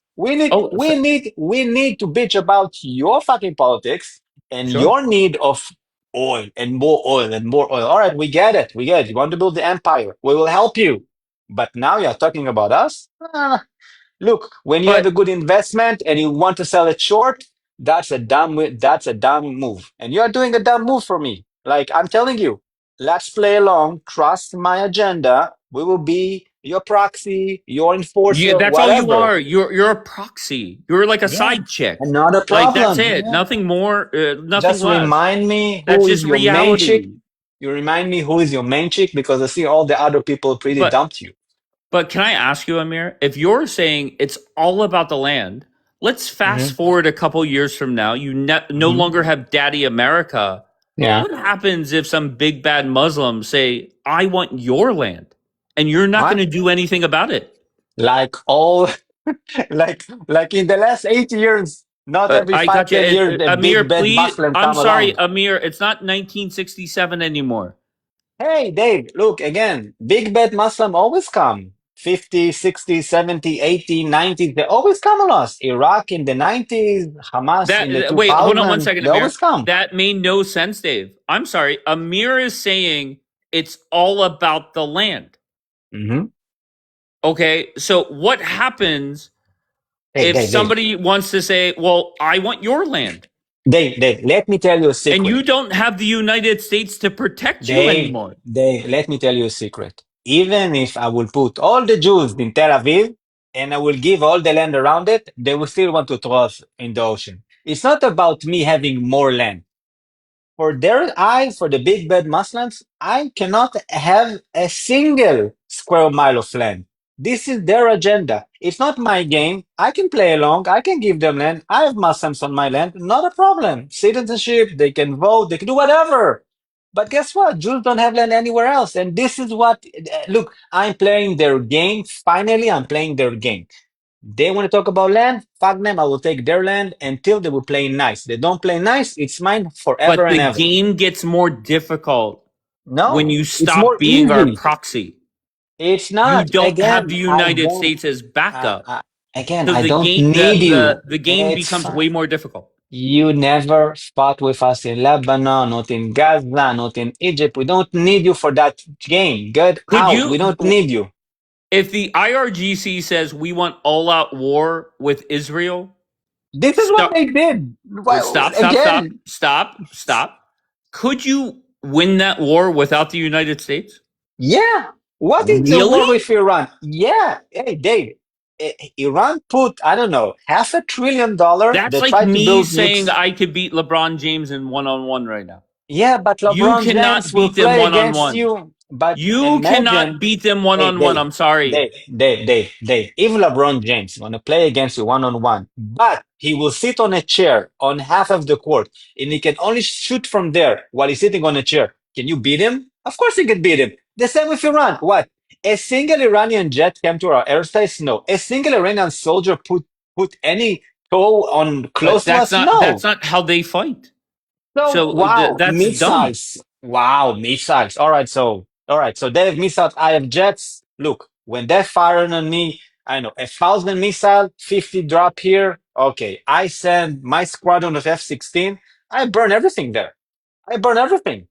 Oh, We need to bitch about your fucking politics and sure. your need of oil and more oil and more oil. All right, we get it. We get it. You want to build the empire. We will help you. But now you're talking about us? Look, when you have But a good investment and you want to sell it short, that's a dumb move. And you're doing a dumb move for me. Like I'm telling you, let's play along, trust my agenda. We will be your proxy, your enforcer, that's all you whatever. are. You're a proxy. You're like a Yeah. side chick. And not a Like that's problem. it. Yeah. Nothing more. Nothing Just less. remind me That's who is just your main chick. reality. You remind me who is your main chick because I see all the other people pretty But dumped you. But can I ask you, Amir, if you're saying it's all about the land, let's fast Hmm. forward a couple years from now. You no Hmm. longer have Daddy America. Yeah. What happens if some big bad Muslims say, I want your land, and you're not going What? to do anything about it? Like all, like in the last 8 years, not every I five, got you. 10 years, a Amir, big bad please. Muslim I'm come sorry, along. Amir. It's not 1967 anymore. Hey, Dave, look again. Big bad Muslim always come. 50, 60, 70, 80, 90. They always come on us. Iraq in the 90s, Hamas in the Wait, hold on one 2000s. second, They Amir. always come. That made no sense, Dave. I'm sorry. Amir is saying it's all about the land. Hmm. Okay, so what happens Hey, if Dave. somebody wants to say, "Well, I want your land," Dave, let me tell you a and secret. you don't have the United States to protect you Dave, anymore? Dave, let me tell you a secret. Even if I will put all the Jews in Tel Aviv and I will give all the land around it, they will still want to throw us in the ocean. It's not about me having more land. For their eyes, for the big bad Muslims, I cannot have a single square mile of land. This is their agenda. It's not my game. I can play along. I can give them land. I have Muslims on my land. Not a problem. Citizenship, they can vote, they can do whatever. But guess what? Jews don't have land anywhere else. And this is what, look, I'm playing their game. Finally, I'm playing their game. They want to talk about land, fuck them. I will take their land until they will play nice. They don't play nice, it's mine forever But and the ever. game gets more difficult when No, you it's stop more being our easy. proxy. It's You not. don't have the Again, United States as backup, so I the don't game need you. the game It's becomes fine. way more difficult. You never fought with us in Lebanon, not in Gaza, not in Egypt. We don't need you for that game. Get Could out. We you, don't need you. if the IRGC says we want all-out war with Israel, This is what stop, they did. Well, again, stop. Could you win that war without the United States? yeah. What is the Really? war with Iran? Yeah. Hey, Dave. Iran put, I don't know, $500 billion. That's They like tried to me build saying nukes. I could beat LeBron James in one-on-one right now. Yeah, but You LeBron James cannot will beat them play one on against one. you. But You cannot imagine, beat them one hey, on one. Dave, I'm sorry. Dave, if LeBron James want to play against you one-on-one, but he will sit on a chair on half of the court and he can only shoot from there while he's sitting on a chair, can you beat him? Of course you can beat him. The same with Iran. What? A single Iranian jet came to our airspace? No. A single Iranian soldier put any toe on But close to us? No. that's not how they fight. So So wow, that's dumb. missiles. Wow, missiles. All right. So they have missiles. I have jets. Look, when they're firing on me, I know 1,000 missile, 50 drop here. Okay, I send my squadron of F-16. I burn everything there. I burn everything.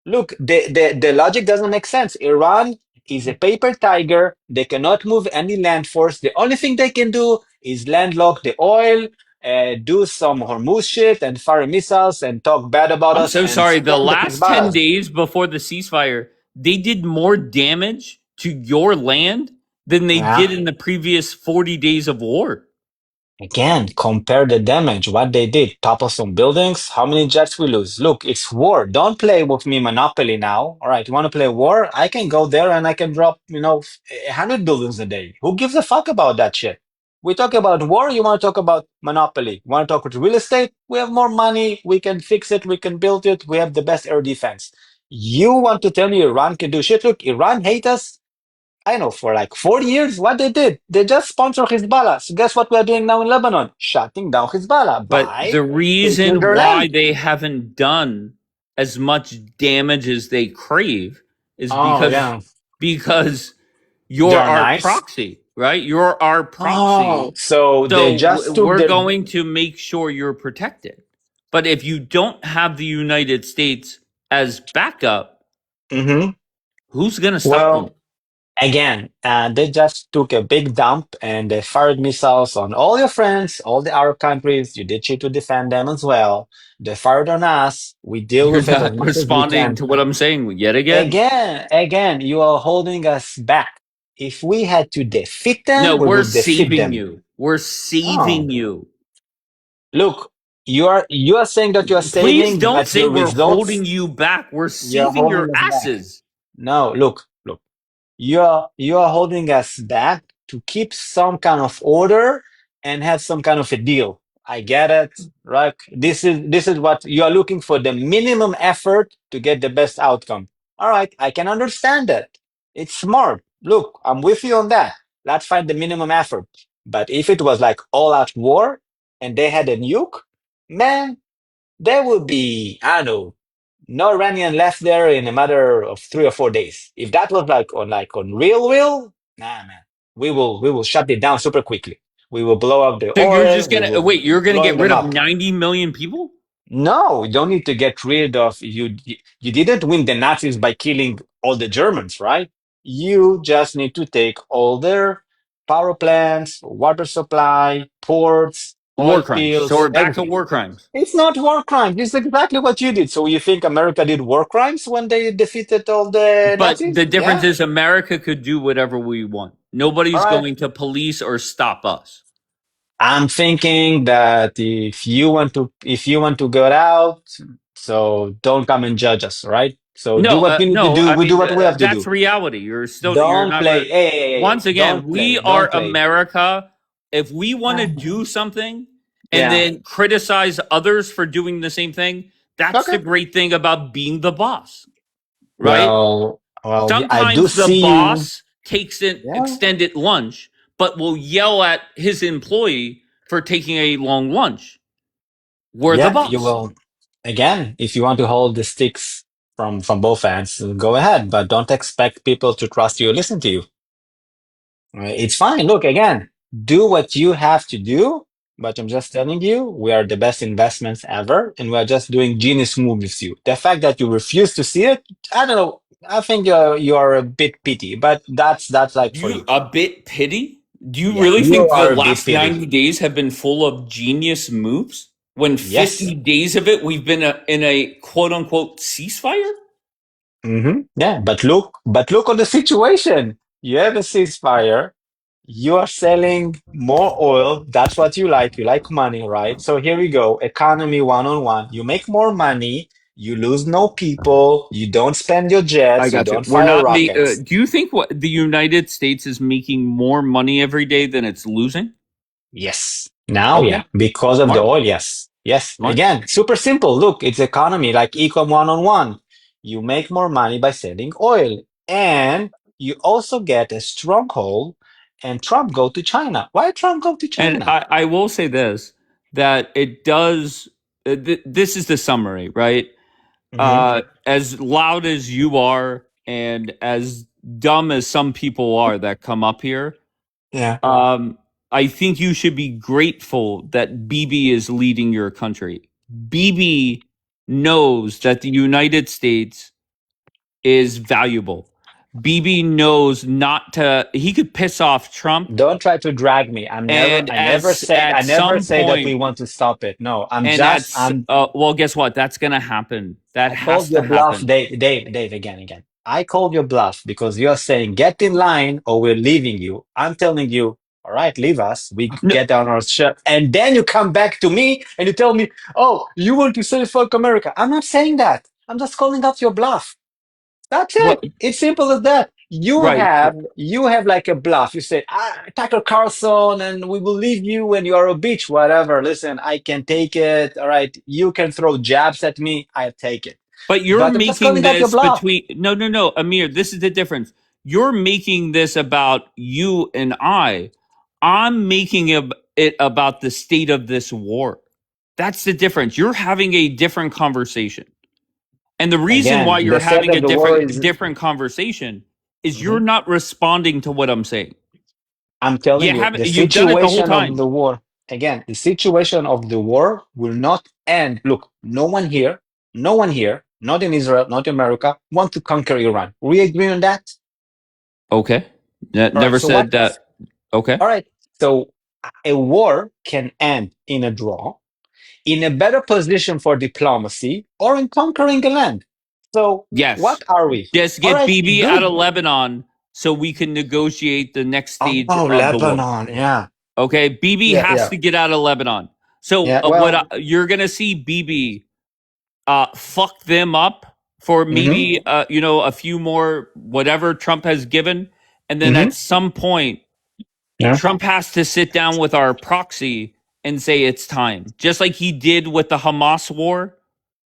Look, the logic doesn't make sense. Iran is a paper tiger. They cannot move any land force. The only thing they can do is landlock the oil, do some Hormuz shit and fire missiles and talk bad about I'm us so and sorry. The support the last 10 Hezbollah. days before the ceasefire, they did more damage to your land than they Yeah, did in the previous 40 days of war. Again, compare the damage, what they did. Topple some buildings, how many jets we lose? Look, it's war. Don't play with me Monopoly now. All right, you want to play war? I can go there and I can drop, 100 buildings a day. Who gives a fuck about that shit? We talk about war, you want to talk about Monopoly. You want to talk with real estate? We have more money, we can fix it, we can build it, we have the best air defense. You want to tell me Iran can do shit? Look, Iran hate us. I know for like 40 years, what they did, they just sponsor Hezbollah. So guess what we're doing now in Lebanon? Shutting down Hezbollah But by the taking reason their why land. they haven't done as much damage as they crave is Oh, yeah. because you're They're our nice. proxy, right? You're our proxy. Oh, so they just took we're their... going to make sure you're protected. But if you don't have the United States as backup, who's going to stop them? Again, they just took a big dump and they fired missiles on all your friends, all the Arab countries. You did shit to defend them as well. They fired on us. We deal You're with it as not much as we responding can. to what I'm saying yet again. Again, you are holding us back. If we had to defeat them, No, we we're would defeat saving them. you. We're saving you. Look, you are saying that you are Please saving, don't but say the we're results, holding you back. We're you're saving your holding us back. asses. No, look. You are holding us back to keep some kind of order and have some kind of a deal. I get it, right? This is what you are looking for, the minimum effort to get the best outcome. All right, I can understand that. It's smart. Look, I'm with you on that. Let's find the minimum effort. But if it was like all out war and they had a nuke, man, there would be, I don't know, no Iranian left there in a matter of 3 or 4 days. If that was like on real, nah, man, we will shut it down super quickly. We will blow up the So you're oil. just We gonna will wait, you're gonna blowing get them rid of up. 90 million people? No, you don't need to get rid of you. You didn't win the Nazis by killing all the Germans, right? You just need to take all their power plants, water supply, ports, War oil crimes. So fields, we're back to everything. war crimes. It's not war crimes. It's exactly what you did. So you think America did war crimes when they defeated all the But Nazis? the difference Yeah. is America could do whatever we want. Nobody's All right. going to police or stop us. I'm thinking that if you want to go out, so don't come and judge us, right? So do what we need to do. I We do mean what we have to that's do. reality. You're Don't not. play. Hey, Once again, don't we play. are Don't play. America. If we want to do something and Yeah. then criticize others for doing the same thing, that's the Okay. great thing about being the boss, right? Well, I do Sometimes the see you. boss takes an Yeah. extended lunch, but will yell at his employee for taking a long lunch. We're the Yeah, you boss. will. Again, if you want to hold the sticks from both ends, go ahead, but don't expect people to trust you or listen to you. It's fine. Look, again, do what you have to do, but I'm just telling you, we are the best investments ever, and we're just doing genius moves with you. The fact that you refuse to see it, I don't know. I think you're a bit pity, but that's like for you. You a bit pity? Do you Yeah, really you think the are a bit last pity. 90 days have been full of genius moves? When 50 Yes. days of it we've been in a quote unquote ceasefire? Yeah, but look on the situation. You have a ceasefire. You are selling more oil. That's what you like. You like money, right? So here we go. Economy one-on-one. You make more money. You lose no people. You don't spend your I jets. You got you. don't We're fire not rockets. do you think what the United States is making more money every day than it's losing? Yes. Now, Okay. yeah. Because of the Smart. oil, yes. Yes. Smart. Again, super simple. Look, it's economy, like econ one-on-one. You make more money by selling oil. And you also get a stronghold, and Trump go to China. Why Trump go to And China? I will say this, that it does this is the summary, right? As loud as you are and as dumb as some people are that come up here, Yeah. I think you should be grateful that BB is leading your country. BB knows that the United States is valuable. BB knows not to. He could piss off Trump, Don't try to drag me. and I never say at some that we point, want to stop it. No, and well, guess what? That's gonna happen. That I has called to your bluff, happen. Dave, again. I called your bluff because you're saying get in line or we're leaving you. I'm telling you, All right, leave us. We get on our ship. And then you come back to me and you tell me, oh, you want to say fuck America. I'm not saying that. I'm just calling out your bluff. That's it. It's simple as that. You have like a bluff. You say, Tucker Carlson, and we will leave you when you are a bitch, whatever. Listen, I can take it. All right. You can throw jabs at me. I'll take it. But you're I'm just making calling out your this bluff. between no, Amir, this is the difference. You're making this about you and I. I'm making it about the state of this war. That's the difference. You're having a different conversation. And the reason why you're having a different conversation is you're not responding to what I'm saying. I'm telling you, the situation of the war, again, the situation of the war will not end. Look, no one here, not in Israel, not in America, want to conquer Iran. We agree on that? Okay. Never said that. Okay. All right. So a war can end in a draw, in a better position for diplomacy, or in conquering a land. So what are we? Just get Bibi out of Lebanon so we can negotiate the next stage of Lebanon, the war. Yeah. Okay, Bibi has to get out of Lebanon. So you're gonna see Bibi fuck them up for maybe a few more whatever Trump has given, and then at some point Trump has to sit down with our proxy and say it's time, just like he did with the Hamas war.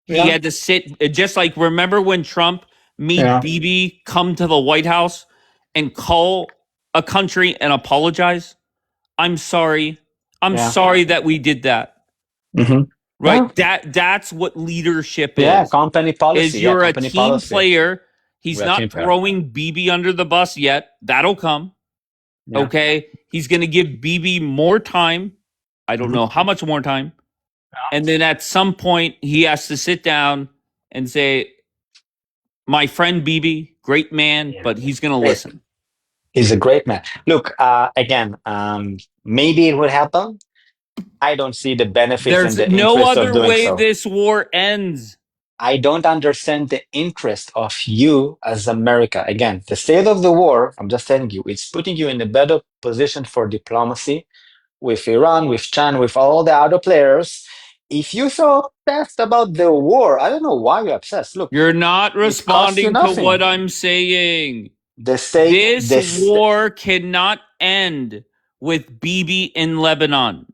He had to sit, just like, remember when Trump made Bibi come to the White House and call a country and apologize? I'm sorry. I'm sorry that we did that. Right? That's what leadership is. Yeah, company policy. Is you're a team player. He's not throwing Bibi under the bus yet. That'll come. Yeah. Okay? He's going to give Bibi more time. I don't know how much more time. And then at some point, he has to sit down and say, my friend Bibi, great man, but he's going to listen. He's a great man. Look, again, maybe it will happen. I don't see the benefits and the interest of doing so. There's no other way this war ends. I don't understand the interest of you as America. Again, the state of the war, I'm just telling you, it's putting you in a better position for diplomacy with Iran, with China, with all the other players. If you're so obsessed about the war, I don't know why you're obsessed. Look, you're not responding to what I'm saying. This war cannot end with Bibi in Lebanon.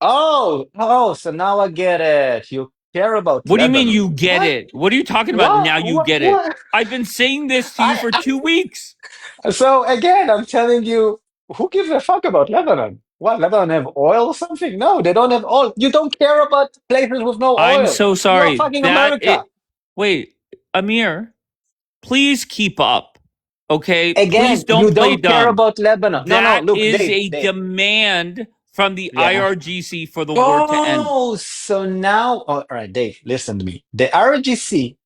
Oh, so now I get it. You care about What Lebanon. Do you mean you get it? What are you talking about now you get it? I've been saying this to you for 2 weeks. So again, I'm telling you, who gives a fuck about Lebanon? What, Lebanon have oil or something? No, they don't have oil. You don't care about places with no oil. I'm so sorry. You're fucking America. Wait, Amir, please keep up. Okay? Again, please don't you play don't care about Lebanon. That look, is Dave, demand from the IRGC for the war to end. Oh, so now, all right, Dave, listen to me. The IRGC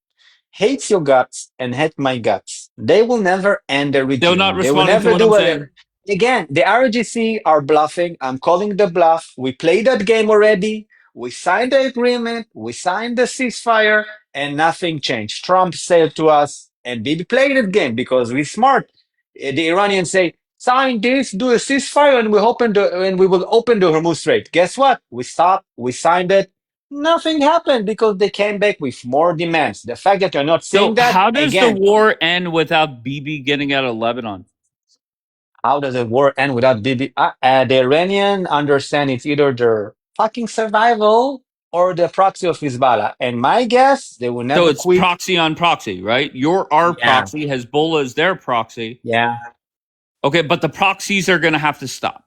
hates your guts and hate my guts. They will never end the regime. They're not responding to what I'm saying. Again, the IRGC are bluffing. I'm calling the bluff. We played that game already. We signed the agreement. We signed the ceasefire, and nothing changed. Trump said to us, and Bibi played that game because we're smart. The Iranians say, sign this, do a ceasefire, and we will open the Hormuz Strait. Guess what? We stopped. We signed it. Nothing happened because they came back with more demands. The fact that you're not saying that. How does the war end without Bibi getting out of Lebanon? How does the war end without Bibi? The Iranian understand it's either their fucking survival or the proxy of Hezbollah. And my guess, they will never quit. So it's proxy on proxy, right? You're our proxy. Hezbollah is their proxy. Yeah. Okay, but the proxies are going to have to stop.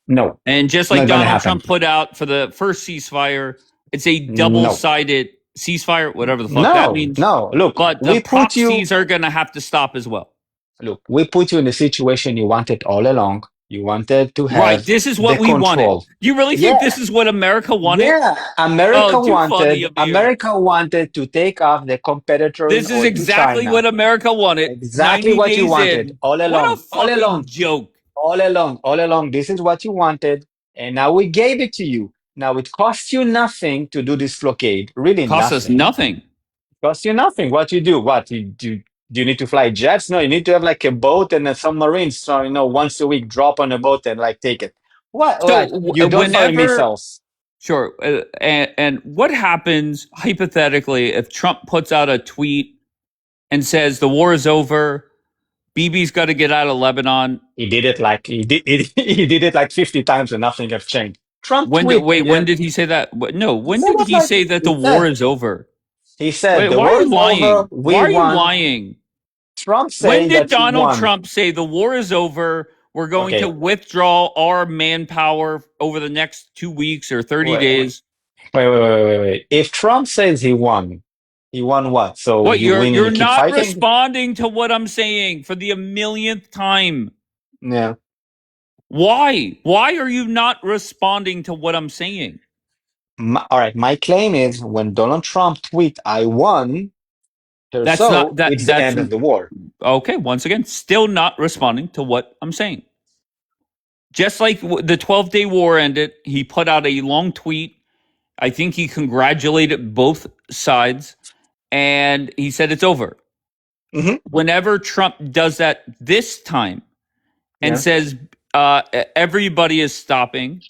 No. And just like Donald Trump put out for the first ceasefire, it's a double-sided ceasefire, whatever the fuck that means. No, look. But the proxies are going to have to stop as well. Look, we put you in the situation you wanted all along. You wanted to have right. This is what we wanted. You really think this is what America wanted? Yeah, America wanted to take off the competitors. This is exactly what America wanted. Exactly what you wanted all along. What a fucking joke. All along. This is what you wanted, and now we gave it to you. Now it costs you nothing to do this blockade. Really, costs us nothing. Costs you nothing. What you do? What you do? Do you need to fly jets? No, you need to have like a boat and a submarine. So, once a week, drop on a boat and like take it. What? So You don't fire whenever, missiles. sure. And what happens hypothetically if Trump puts out a tweet and says the war is over, Bibi's got to get out of Lebanon? He did it like he did it like 50 times and nothing has changed. Trump tweet. When did he say that? No, when said did that he like- say that the he war said- is over? He said Wait, the why war are is you lying? over. Why are you won. lying? Trump When saying did that he Donald won. Trump say the war is over? We're going Okay. to withdraw our manpower over the next 2 weeks or 30 Wait. days. Wait. If Trump says he won what? So What, you win and you're you keep not fighting? responding to what I'm saying for the millionth time. Yeah. Why? Why are you not responding to what I'm saying? All right. My claim is when Donald Trump tweet, "I won," That's so not that. it's the That's end of the war. okay. Once again, still not responding to what I'm saying. Just like the 12-day war ended, he put out a long tweet. I think he congratulated both sides, and he said it's over. Mhm. Whenever Trump does that this time and Yeah. says everybody is stopping,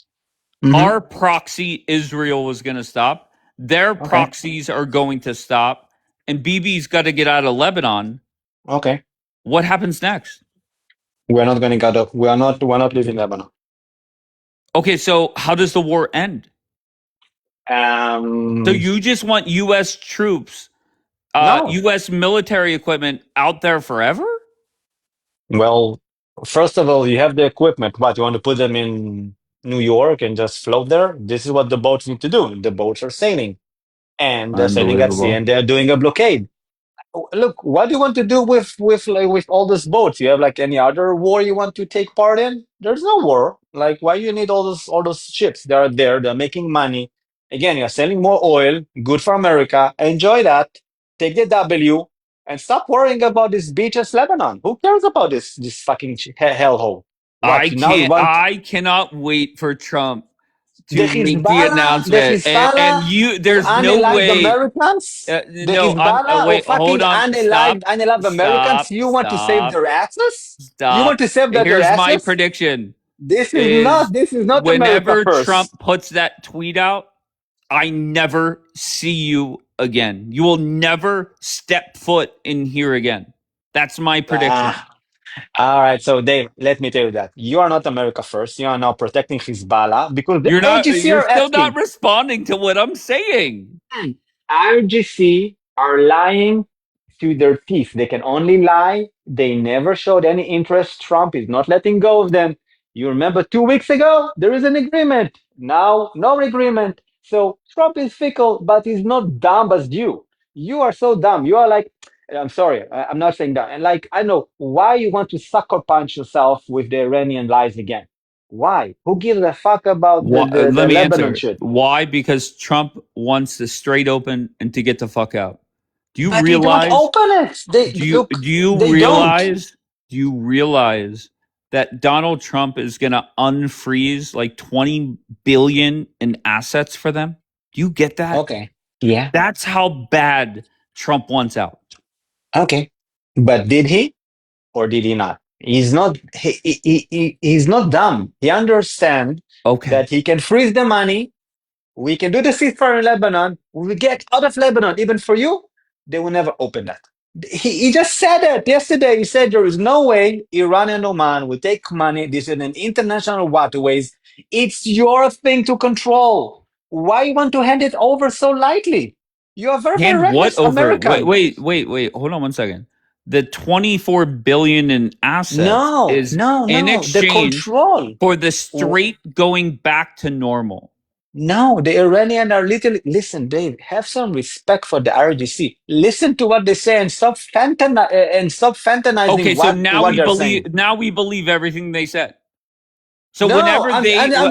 Mhm. our proxy Israel was going to stop, their Okay. proxies are going to stop, and Bibi's got to get out of Lebanon. Okay. What happens next? We're not going to get up. We're not leaving Lebanon. Okay, so how does the war end? So you just want U.S. troops, No. U.S. military equipment out there forever? Well, first of all, you have the equipment. What, you want to put them in New York and just float there? This is what the boats need to do. The boats are sailing, and they're sailing at sea, and they're doing a blockade. Look, what do you want to do with all these boats? You have like any other war you want to take part in? There's no war. Like, why you need all those ships? They are there. They're making money. Again, you're selling more oil. Good for America. Enjoy that. Take the W and stop worrying about this beaches, Lebanon. Who cares about this fucking hellhole? I Now you can't. want I cannot wait for Trump the to make the Hezbollah, announcement. And you, there's who no unalive way. Americans? The No, Hezbollah wait. who fucking Hold on. Stop. unalive Americans? You want to save their asses? Stop. You want to save their Here's asses? my prediction. This is not America Whenever first. Trump puts that tweet out, I never see you again. You will never step foot in here again. That's my prediction. All right, so Dave, let me tell you that you are not America first. You are now protecting Hezbollah because the RGC You're are still asking. not responding to what I'm saying. RGC are lying to their teeth. They can only lie. They never showed any interest. Trump is not letting go of them. You remember 2 weeks ago, there is an agreement. Now, no agreement. So Trump is fickle, but he's not dumb as you. You are so dumb. You are like, I'm sorry, I'm not saying that. And like, I know why you want to sucker punch yourself with the Iranian lies again. Why? Who gives a fuck about the Let me Lebanon answer. shit? Why? Because Trump wants to straight open and to get the fuck out. Do you But realize? they don't open it. Do you realize that Donald Trump is going to unfreeze like 20 billion in assets for them? Do you get that? Okay. Yeah. That's how bad Trump wants out. Okay. But did he or did he not? He's not he's not dumb. He understands that he can freeze the money. We can do the ceasefire in Lebanon. We get out of Lebanon. Even for you, they will never open that. He just said it yesterday. He said there is no way Iran and Oman will take money. This is an international waterways. It's your thing to control. Why you want to hand it over so lightly? You are very, very reckless American. Wait. Hold on one second. The 24 billion in assets is in exchange for the straight going back to normal. No, the Iranian are literally, listen, Dave, have some respect for the RGC. Listen to what they say and stop fantasizing Okay, so now what they're saying. Now we believe everything they said. So No, whenever I'm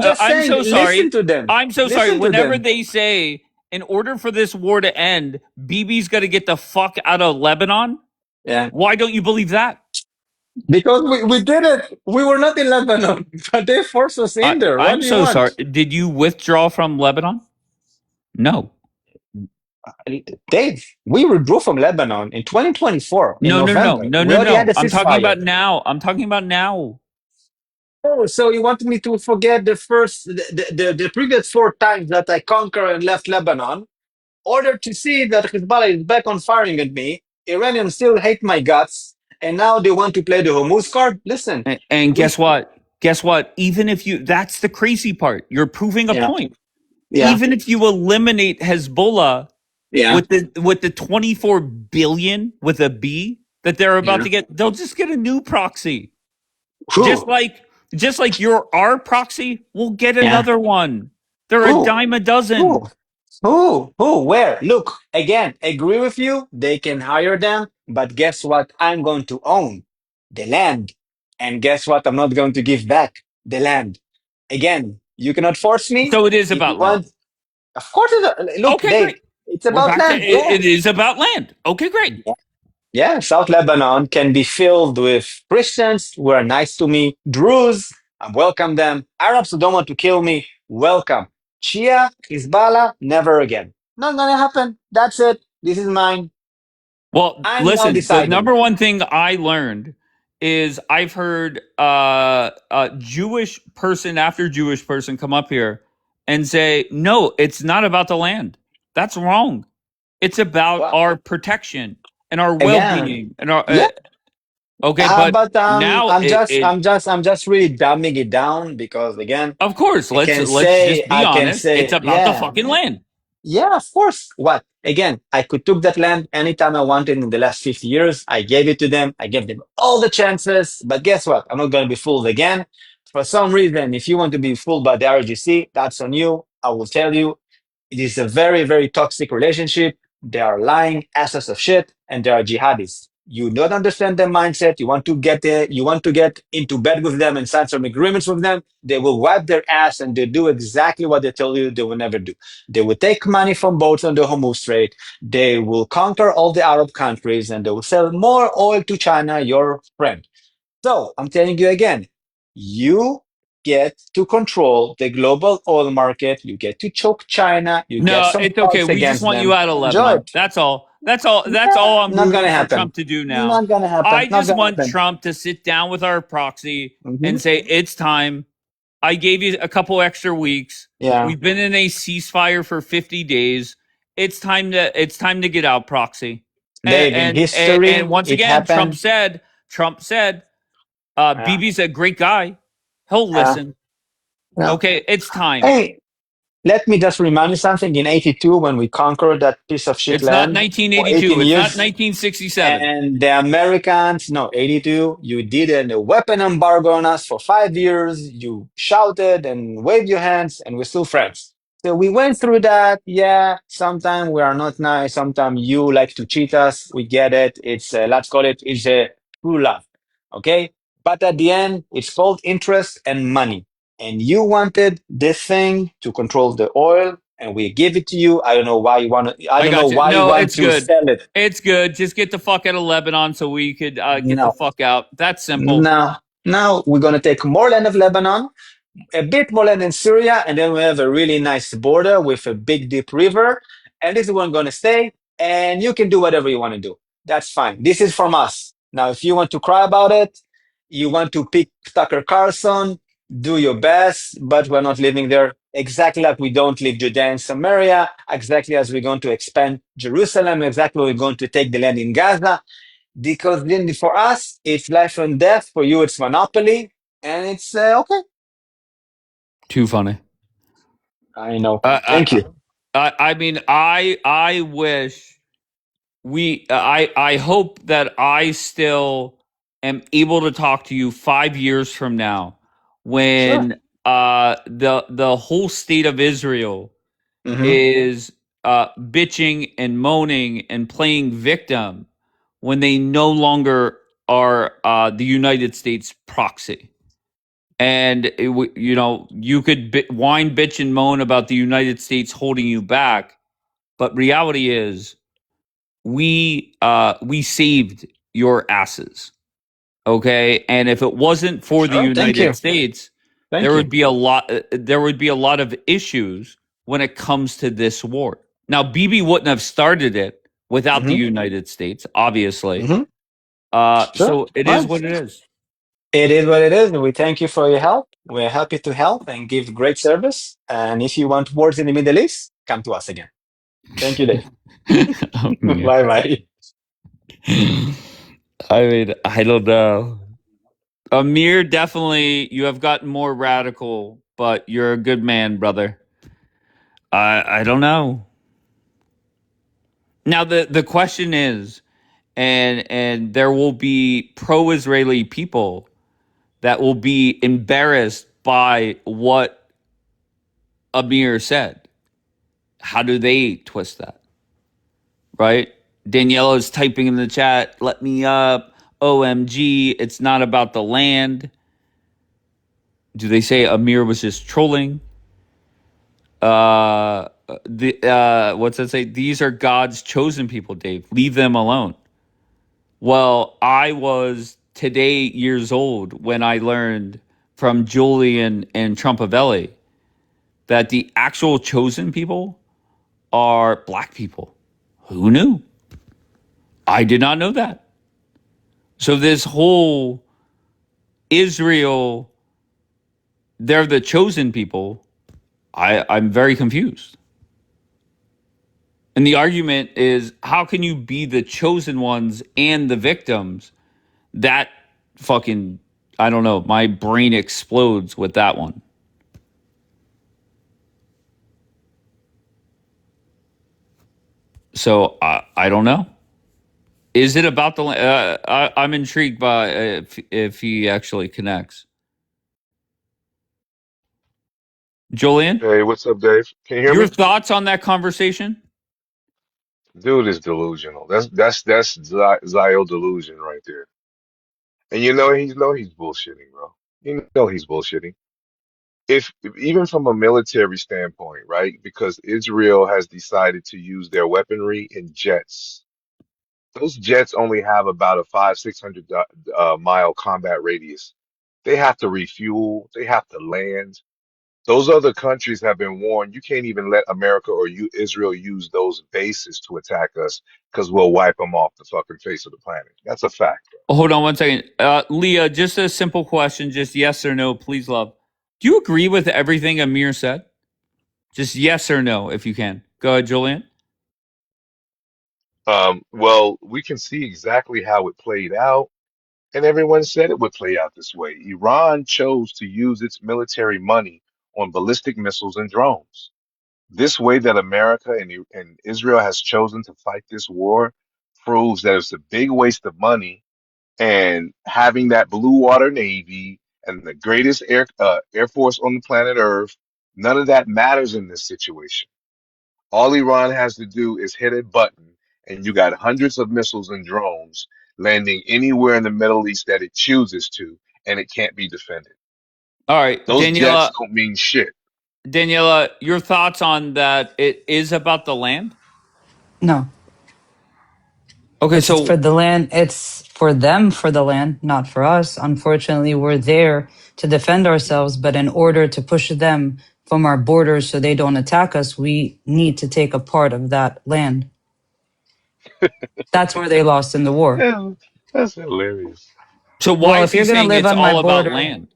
just saying, so sorry. listen to them. I'm so Listen sorry. to Whenever them. they say, in order for this war to end, Bibi's got to get the fuck out of Lebanon. Yeah. Why don't you believe that? Because we did it. We were not in Lebanon, but they forced us in there. What I'm do you so want? sorry. Did you withdraw from Lebanon? No. Dave, we withdrew from Lebanon in 2024 in November. We already had a ceasefire. I'm talking about now. I'm talking about now. Oh, so you want me to forget the previous 4 times that I conquered and left Lebanon, order to see that Hezbollah is back on firing at me. Iranians still hate my guts, and now they want to play the Hormuz card. Listen, and guess what? Guess what? Even if that's the crazy part. You're proving a point. Yeah. Even if you eliminate Hezbollah, with the 24 billion with a B that they're about to get, they'll just get a new proxy. Just like our proxy, we'll get another one. They're a dime a dozen. Where? Look, again, agree with you. They can hire them, but guess what? I'm going to own the land. And guess what? I'm not going to give back the land. Again, you cannot force me. So it is about land. Of course, look, okay, Dave, great. It's about land. It is about land. Okay, great. Yeah, South Lebanon can be filled with Christians who are nice to me, Druze, I welcome them. Arabs who don't want to kill me, welcome. Shia, Hezbollah, never again. Not gonna happen. That's it. This is mine. Well, listen, the number one thing I learned is I've heard a Jewish person after Jewish person come up here and say, no, it's not about the land. That's wrong. It's about our protection and our well-being and our okay, but now I'm just really dumbing it down because again, of course, let's just be honest. It's about the fucking land. Yeah, of course. What? Again, I could took that land anytime I wanted in the last 50 years. I gave it to them. I gave them all the chances. But guess what? I'm not going to be fooled again. For some reason, if you want to be fooled by the RGC, that's on you. I will tell you, it is a very, very toxic relationship. They are lying asses of shit, and they are jihadis. You don't understand their mindset. You want to get there. You want to get into bed with them and sign some agreements with them. They will wipe their ass and they do exactly what they tell you they will never do. They will take money from boats on the Hormuz Strait. They will conquer all the Arab countries and they will sell more oil to China, your friend. So I'm telling you again, you get to control the global oil market. You get to choke China. It's okay. We just want you out of Lebanon. That's all. That's all I'm rooting for Trump to do now. Not gonna happen. I just want Trump to sit down with our proxy and say, it's time. I gave you a couple extra weeks. Yeah. We've been in a ceasefire for 50 days. It's time to get out, proxy. In history, and once again, happened. Trump said, Bibi's a great guy. He'll listen. Okay, it's time. Hey, let me just remind you something. In 82, when we conquered that piece of shit land. It's not 1982. It's not 1967. And the Americans, 82, you did a weapon embargo on us for 5 years. You shouted and waved your hands, and we're still friends. So we went through that. Yeah, sometimes we are not nice. Sometimes you like to cheat us. We get it. It's, let's call it, it's a true love. Okay? But at the end, it's called interest and money. And you wanted this thing to control the oil, and we give it to you. I don't know why you want to. I don't know why you want to sell it. It's good. Just get the fuck out of Lebanon so we could get the fuck out. That's simple. Now we're gonna take more land of Lebanon, a bit more land in Syria, and then we have a really nice border with a big deep river. And this is where I'm gonna stay. And you can do whatever you want to do. That's fine. This is from us. Now, if you want to cry about it, you want to pick Tucker Carlson. Do your best, but we're not living there exactly like we don't leave Judea and Samaria, exactly as we're going to expand Jerusalem, exactly we're going to take the land in Gaza, because then for us, it's life and death. For you, it's monopoly, and it's okay. Too funny. I know. Thank you. I mean, I wish I hope that I still am able to talk to you 5 years from now when the whole state of Israel is bitching and moaning and playing victim when they no longer are the United States proxy. And you could whine, bitch, and moan about the United States holding you back, but reality is we saved your asses. Okay, and if it wasn't for the United States, there would be a lot of issues when it comes to this war. Now, Bibi wouldn't have started it without the United States, obviously. So it is what it is. It is what it is. We thank you for your help. We're happy to help and give great service. And if you want wars in the Middle East, come to us again. Thank you, Dave. Bye-bye. I mean, I don't know. Amir, definitely, you have gotten more radical, but you're a good man, brother. I don't know. Now, the question is, and there will be pro-Israeli people that will be embarrassed by what Amir said. How do they twist that? Right? Daniela is typing in the chat, let me up. OMG, it's not about the land. Do they say Amir was just trolling? What's that say? These are God's chosen people, Dave. Leave them alone. Well, I was today years old when I learned from Julian and Trumpavelli that the actual chosen people are black people. Who knew? I did not know that. So this whole Israel, they're the chosen people. I'm very confused. And the argument is, how can you be the chosen ones and the victims? That fucking, I don't know, my brain explodes with that one. So I don't know. Is it about the land? I'm intrigued by if he actually connects. Julian? Hey, what's up, Dave? Can you hear Your me? thoughts on that conversation? Dude is delusional. That's Zio delusion right there. And he's bullshitting, bro. You know he's bullshitting. If even from a military standpoint, right? Because Israel has decided to use their weaponry in jets. Those jets only have about a 600 mile combat radius. They have to refuel. They have to land. Those other countries have been warned. You can't even let America or Israel use those bases to attack us because we'll wipe them off the fucking face of the planet. That's a fact, bro. Hold on one second. Leah, just a simple question, just yes or no, please, love. Do you agree with everything Amir said? Just yes or no, if you can. Go ahead, Julian. Well, we can see exactly how it played out, and everyone said it would play out this way. Iran chose to use its military money on ballistic missiles and drones. This way that America and Israel has chosen to fight this war proves that it's a big waste of money. And having that blue water navy and the greatest air force on the planet Earth, none of that matters in this situation. All Iran has to do is hit a button, and you got hundreds of missiles and drones landing anywhere in the Middle East that it chooses to, and it can't be defended. All right, Those jets don't mean shit. Daniela, your thoughts on that? It is about the land? No. Okay, It's for the land. It's for them for the land, not for us. Unfortunately, we're there to defend ourselves, but in order to push them from our borders so they don't attack us, we need to take a part of that land. That's where they lost in the war. Yeah, that's hilarious. So why is if you're he gonna saying live it's on my all about border, land?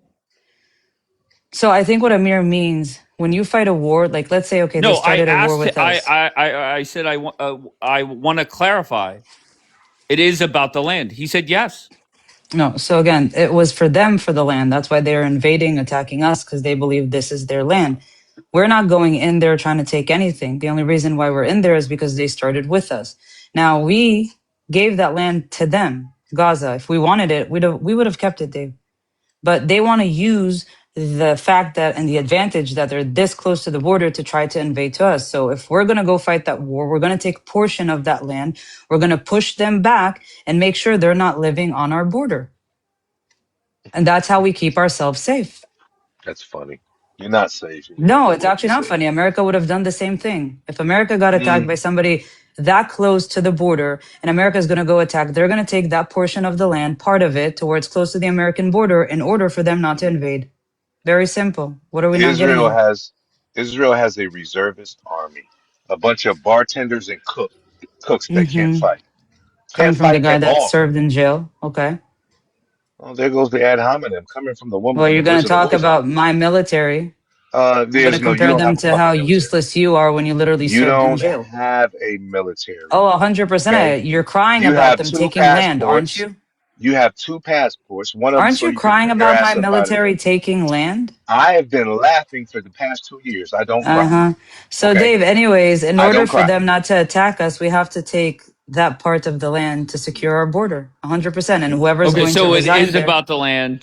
So I think what Amir means when you fight a war, like let's say, okay, they started a war with us. I said I want to clarify. It is about the land. He said yes. No, so again, it was for them for the land. That's why they're invading, attacking us because they believe this is their land. We're not going in there trying to take anything. The only reason why we're in there is because they started with us. Now we gave that land to them, Gaza. If we wanted it, we would have kept it, Dave. But they want to use the fact that and the advantage that they're this close to the border to try to invade to us. So if we're going to go fight that war, we're going to take a portion of that land. We're going to push them back and make sure they're not living on our border. And that's how we keep ourselves safe. That's funny. You're not safe. No, it's actually not funny. America would have done the same thing. If America got attacked by somebody that close to the border and America is going to go attack, they're going to take that portion of the land, part of it, towards close to the American border in order for them not to invade. Very simple. What are we not getting Israel at? has a reservist army. a bunch of bartenders and cooks that can't Mm-hmm. fight. Coming Can't from the fight guy at that all. served in jail. Okay. Well, there goes the ad hominem coming from the woman Well, in the you're going to prisoner talk war zone. about my military. You're going to There's no, you compare don't them have to a how fucking military. useless you are when you literally You served in don't jail. have a military. Oh, 100%. Okay. You're crying You about have them two taking land, aren't passports. you? You have two passports. One of them Aren't so you you can crying bring your about my ass up out of military there. taking land? I have been laughing for the past 2 years. I don't cry. Uh-huh. So, Okay. Dave, anyways, in I order don't for cry. them not to attack us, we have to take that part of the land to secure our border, 100%. And whoever's Okay, going to so it reside is there, about the land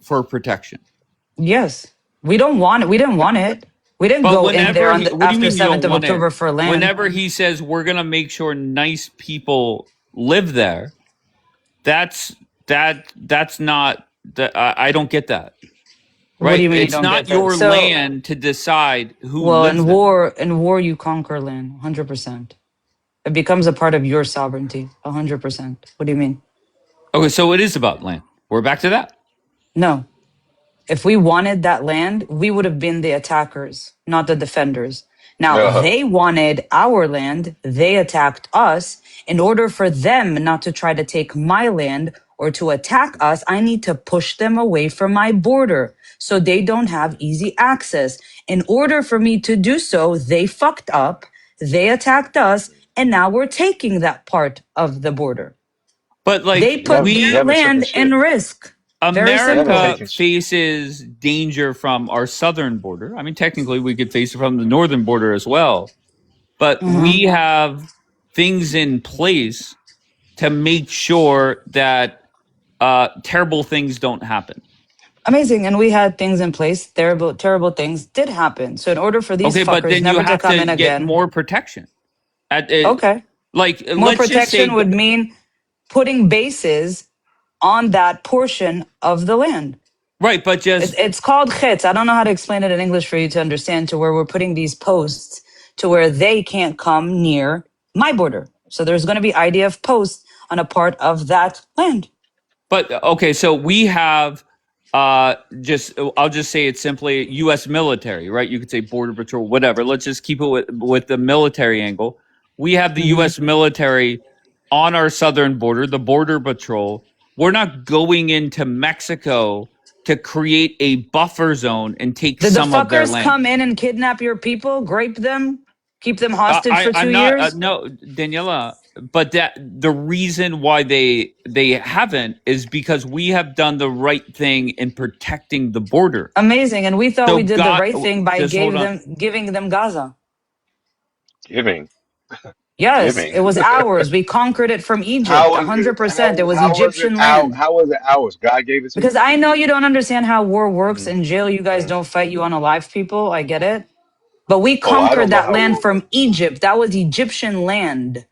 for protection. yes. We don't want it. We didn't want it. We didn't But go in there whenever on he, the, what do you after mean you 7th don't of want it? October for land. Whenever he says we're gonna make sure nice people live there, that's not that. I don't get that. What do Right? you mean you It's don't get not that? your So, land to decide who well, lives there. in war, you conquer land, 100%. It becomes a part of your sovereignty, 100%. What do you mean? Okay, so it is about land. We're back to that. No. If we wanted that land, we would have been the attackers, not the defenders. Now, Uh, they wanted our land. They attacked us. In order for them not to try to take my land or to attack us, I need to push them away from my border so they don't have easy access. In order for me to do so, they fucked up. They attacked us. And now we're taking that part of the border. But They like put you their haven't taken land in shit. risk. Very You haven't simple. America taken shit. faces danger from our southern border. I mean, technically, we could face it from the northern border as well. But we Mhm. have things in place to make sure that terrible things don't happen. Amazing. And we had things in place. Terrible, terrible things did happen. So in order for these Okay, but fuckers then you never to have come to in get again, more protection. At it, okay. like, More let's just say, protection would mean putting bases on that portion of the land. right, but just It's called chitz. I don't know how to explain it in English for you to understand, to where we're putting these posts to where they can't come near my border. So there's going to be IDF posts on a part of that land. But okay, so we have I'll just say it simply US military, right? You could say border patrol, whatever. Let's just keep it with the military angle. We have the Mm-hmm. US military on our southern border, the border patrol. We're not going into Mexico to create a buffer zone and take Did the some of their fuckers land. come in and kidnap your people, grape them, keep them hostage for 2 I'm not years? no, Daniela, but that the reason why they haven't is because we have done the right thing in protecting the border. Amazing. And we thought So we did the God, right thing by just hold on. giving them Gaza. Giving. Yes, Giving. it was ours. We conquered it from Egypt, How was it? 100%. It was How was it Egyptian land. How was it ours? God gave it to Because you? I know you don't understand how war works. In jail, you guys Mm. don't fight you unalive people. I get it. But we Oh, I conquered don't know that how land war from works. Egypt. That was Egyptian land.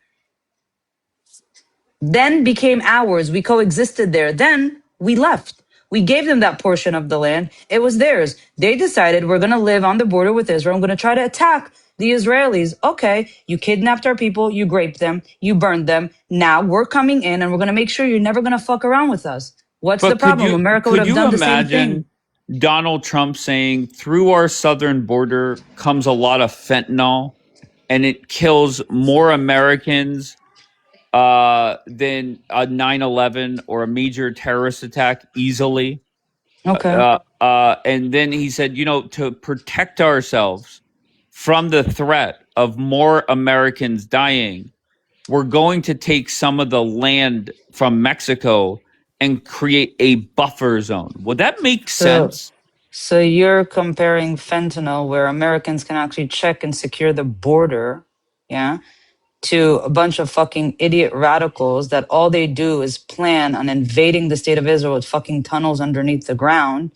Then became ours. We coexisted there. Then we left. We gave them that portion of the land. It was theirs. They decided we're going to live on the border with Israel. I'm going to try to attack the Israelis. Okay, you kidnapped our people. You raped them. You burned them. Now we're coming in and we're going to make sure you're never going to fuck around with us. What's the But problem? America would could have you done the same thing. imagine Donald Trump saying through our southern border comes a lot of fentanyl and it kills more Americans than a 9/11 or a major terrorist attack easily. Okay. And then he said, to protect ourselves from the threat of more Americans dying, we're going to take some of the land from Mexico and create a buffer zone. Would that make So, sense? so you're comparing fentanyl, where Americans can actually check and secure the border, yeah, to a bunch of fucking idiot radicals that all they do is plan on invading the state of Israel with fucking tunnels underneath the ground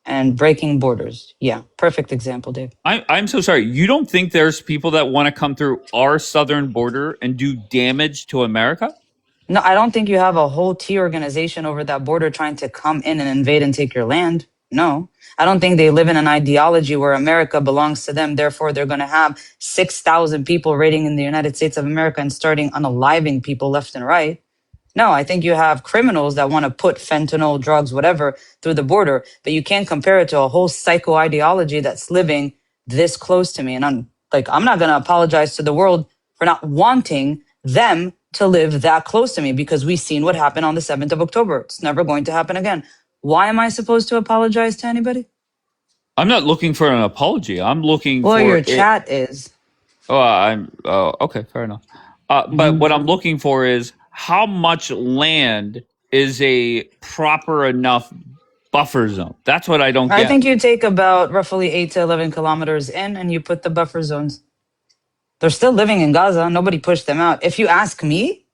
and breaking borders. Yeah, perfect example, Dave. I'm so sorry. You don't think there's people that want to come through our southern border and do damage to America? No, I don't think you have a whole T organization over that border trying to come in and invade and take your land. No, I don't think they live in an ideology where America belongs to them. Therefore, they're going to have 6,000 people raiding in the United States of America and starting unaliving people left and right. No, I think you have criminals that want to put fentanyl, drugs, whatever, through the border, but you can't compare it to a whole psycho ideology that's living this close to me. And Like, I'm not going to apologize to the world for not wanting them to live that close to me because we've seen what happened on the 7th of October. It's never going to happen again. Why am I supposed to apologize to anybody? I'm not looking for an apology. I'm looking Well, for your it. chat is. Okay, fair enough. But what I'm looking for is how much land is a proper enough buffer zone. That's what I don't I get. think you take about roughly 8 to 11 kilometers in and you put the buffer zones. They're still living in Gaza. Nobody pushed them out. If you ask me,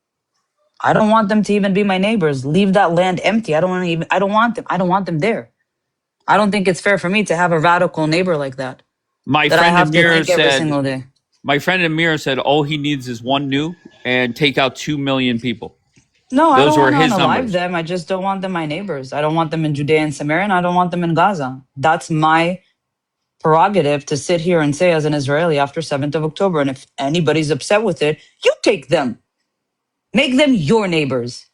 I don't want them to even be my neighbors. Leave that land empty. I don't want them. I don't want them there. I don't think it's fair for me to have a radical neighbor like that. My That I friend have to Amir think every said. single day. My friend Amir said all he needs is one nuke and take out 2 million people. No, I Those don't were want to his unalive numbers. them. I just don't want them my neighbors. I don't want them in Judea and Samaria, and I don't want them in Gaza. That's my prerogative to sit here and say as an Israeli after 7th of October. And if anybody's upset with it, you take them. Make them your neighbors.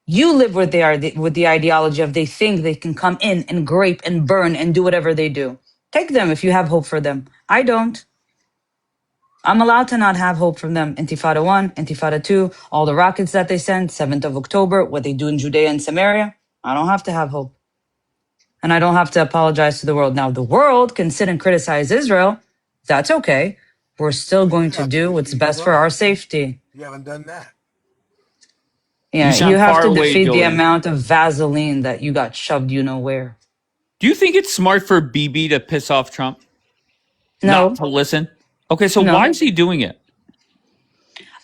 You live with the ideology of they think they can come in and grape and burn and do whatever they do. Take them if you have hope for them. I don't. I'm allowed to not have hope from them. Intifada 1, Intifada 2, all the rockets that they send, 7th of October, what they do in Judea and Samaria. I don't have to have hope. And I don't have to apologize to the world. Now, the world can sit and criticize Israel. That's okay. We're still going to do what's best for our safety. You haven't done that. Yeah, You you sound have far to away, defeat the Julian. amount of Vaseline that you got shoved you know where. Do you think it's smart for BB to piss off Trump? No. Not to listen? Okay, so No. why is he doing it?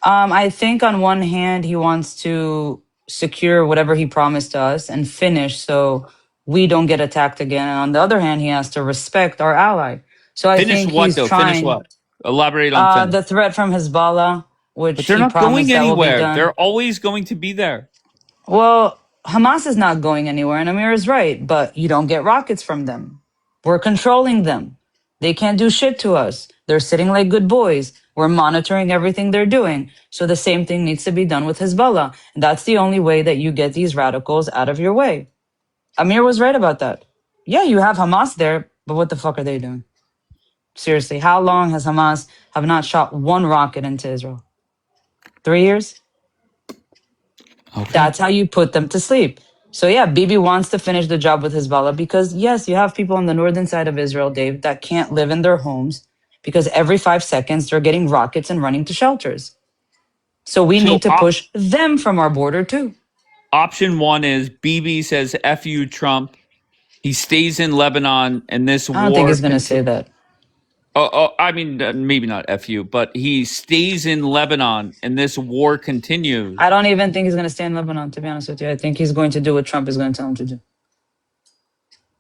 I think on one hand, he wants to secure whatever he promised us and finish so we don't get attacked again. And on the other hand, he has to respect our ally. So I Finish think what, he's though? Finish trying what? Elaborate on finish. the threat from Hezbollah, which But they're he not promised going that will be anywhere. done. They're always going to be there. Well, Hamas is not going anywhere, and Amir is right, but you don't get rockets from them. We're controlling them. They can't do shit to us. They're sitting like good boys. We're monitoring everything they're doing. So the same thing needs to be done with Hezbollah. And that's the only way that you get these radicals out of your way. Amir was right about that. Yeah, you have Hamas there, but what the fuck are they doing? Seriously, how long has Hamas have not shot one rocket into Israel? 3 years? Okay. That's how you put them to sleep. So yeah, Bibi wants to finish the job with Hezbollah because yes, you have people on the northern side of Israel, Dave, that can't live in their homes because every 5 seconds they're getting rockets and running to shelters. So we need to push them from our border too. Option 1 is BB says F you Trump. He stays in Lebanon and this war. I don't think he's going to say that. I mean, maybe not F you, but he stays in Lebanon and this war continues. I don't even think he's going to stay in Lebanon, to be honest with you. I think he's going to do what Trump is going to tell him to do.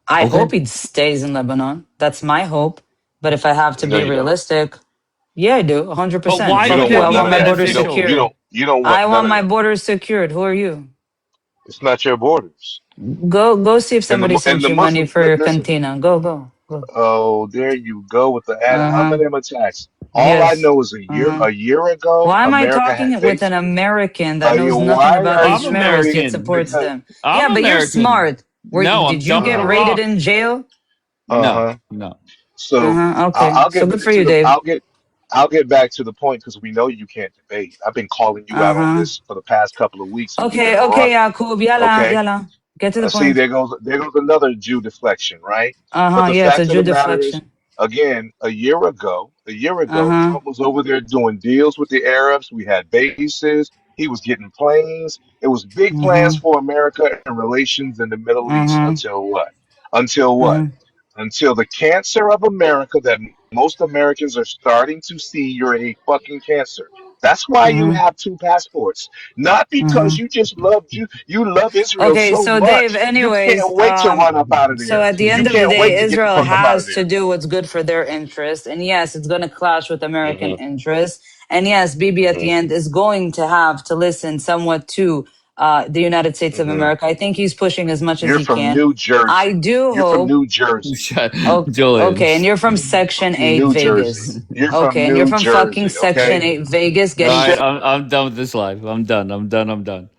I hope he stays in Lebanon. That's my hope. But if I have to be realistic, yeah, I do, 100%. But why Fuck you, I want my borders secured. You don't want I want my borders secured. Who are you? It's not your borders. Go see if somebody sent you money for your cantina. Go. Oh, there you go with the ad hominem attacks. All Yes. I know is a year ago, Why am America I talking had with an American that knows nothing why about are these you schmears saying- yet supports because them? Yeah, but you're American. smart. No, Did you get raided in jail? No. So Okay. I'll So get good back for to you, the- Dave. I'll get back to the point because we know you can't debate. I've been calling you out on this for the past couple of weeks. And you've Okay, been running. Yakub. Yalla, Okay. yalla. Get to the See, point. there goes another Jew deflection, right? But the Yeah, it's fact a of Jew the matter is, deflection. again, a year ago, Trump was over there doing deals with the Arabs. We had bases. He was getting planes. It was big plans for America and relations in the Middle East until what? Until the cancer of America that most Americans are starting to see you're a fucking cancer. That's why you have 2 passports. Not because you just love you love Israel Okay, so so much. Dave, You anyways, can't wait to run up out of there. so at the end You of the can't wait day, to get the Israel fuck up out of has there. to do what's good for their interest. And yes, it's going to clash with American interests. And yes, Bibi at the end is going to have to listen somewhat to the United States of America. I think he's pushing as much as You're he from can. New Jersey. I do You're hope. from New Jersey. Okay, and you're from Section 8 New Vegas. Jersey. You're from Okay, and you're New from fucking Jersey, Section okay? 8 Vegas. All right, I'm done with this live. I'm done.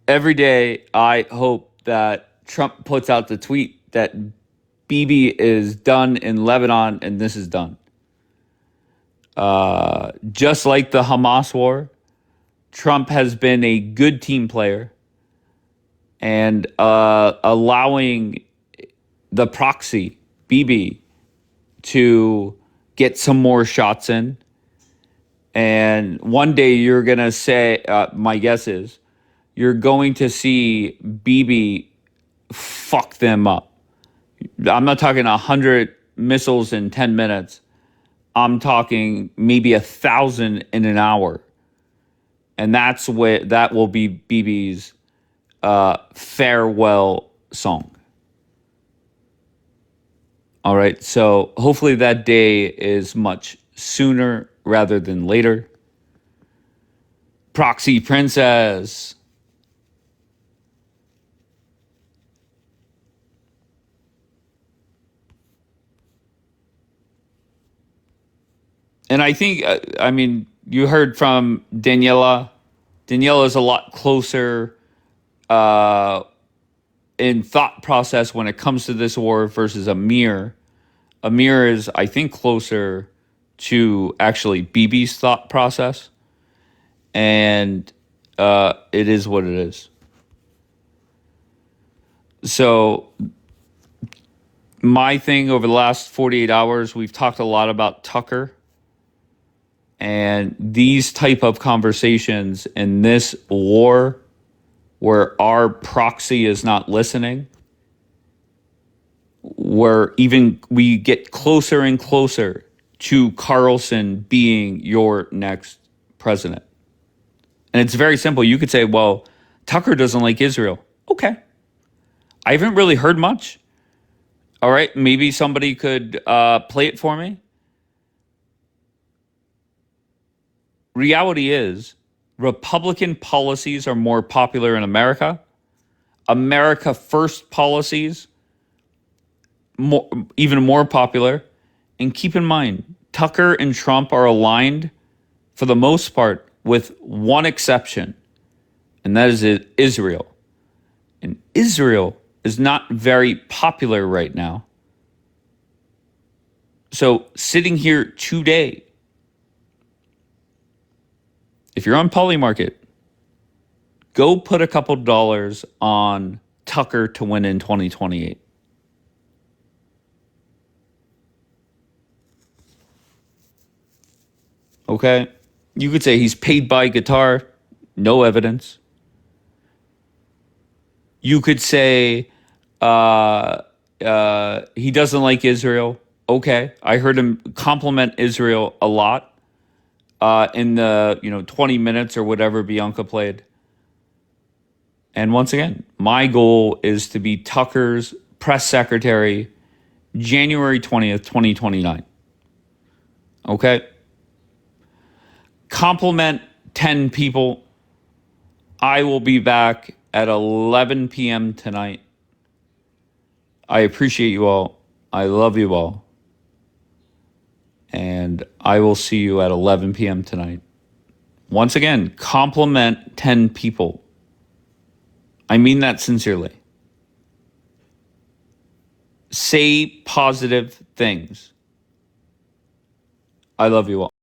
Every day, I hope that Trump puts out the tweet that Bibi is done in Lebanon, and this is done. Just like the Hamas war, Trump has been a good team player and allowing the proxy, Bibi, to get some more shots in. And one day you're going to say, my guess is, you're going to see Bibi fuck them up. I'm not talking 100 missiles in 10 minutes. I'm talking maybe 1,000 in an hour. And that will be Bibi's farewell song. All right, so hopefully that day is much sooner rather than later. Proxy Princess. And I think, you heard from Daniela. Daniela is a lot closer in thought process when it comes to this war versus Amir. Amir is, I think, closer to actually Bibi's thought process. And it is what it is. So my thing over the last 48 hours, we've talked a lot about Tucker. And these type of conversations in this war where our proxy is not listening, where even we get closer and closer to Carlson being your next president. And it's very simple. You could say, well, Tucker doesn't like Israel. Okay. I haven't really heard much. All right. Maybe somebody could play it for me. Reality is, Republican policies are more popular in America. America First policies, even more popular. And keep in mind, Tucker and Trump are aligned for the most part with one exception, and that is Israel. And Israel is not very popular right now. So sitting here today, if you're on Polymarket, go put a couple dollars on Tucker to win in 2028. Okay? You could say he's paid by Qatar. No evidence. You could say he doesn't like Israel. Okay. I heard him compliment Israel a lot in the 20 minutes or whatever Bianca played. And once again, my goal is to be Tucker's press secretary January 20th, 2029. Okay? Compliment 10 people. I will be back at 11 p.m. tonight. I appreciate you all. I love you all. And I will see you at 11 p.m. tonight. Once again, compliment 10 people. I mean that sincerely. Say positive things. I love you all.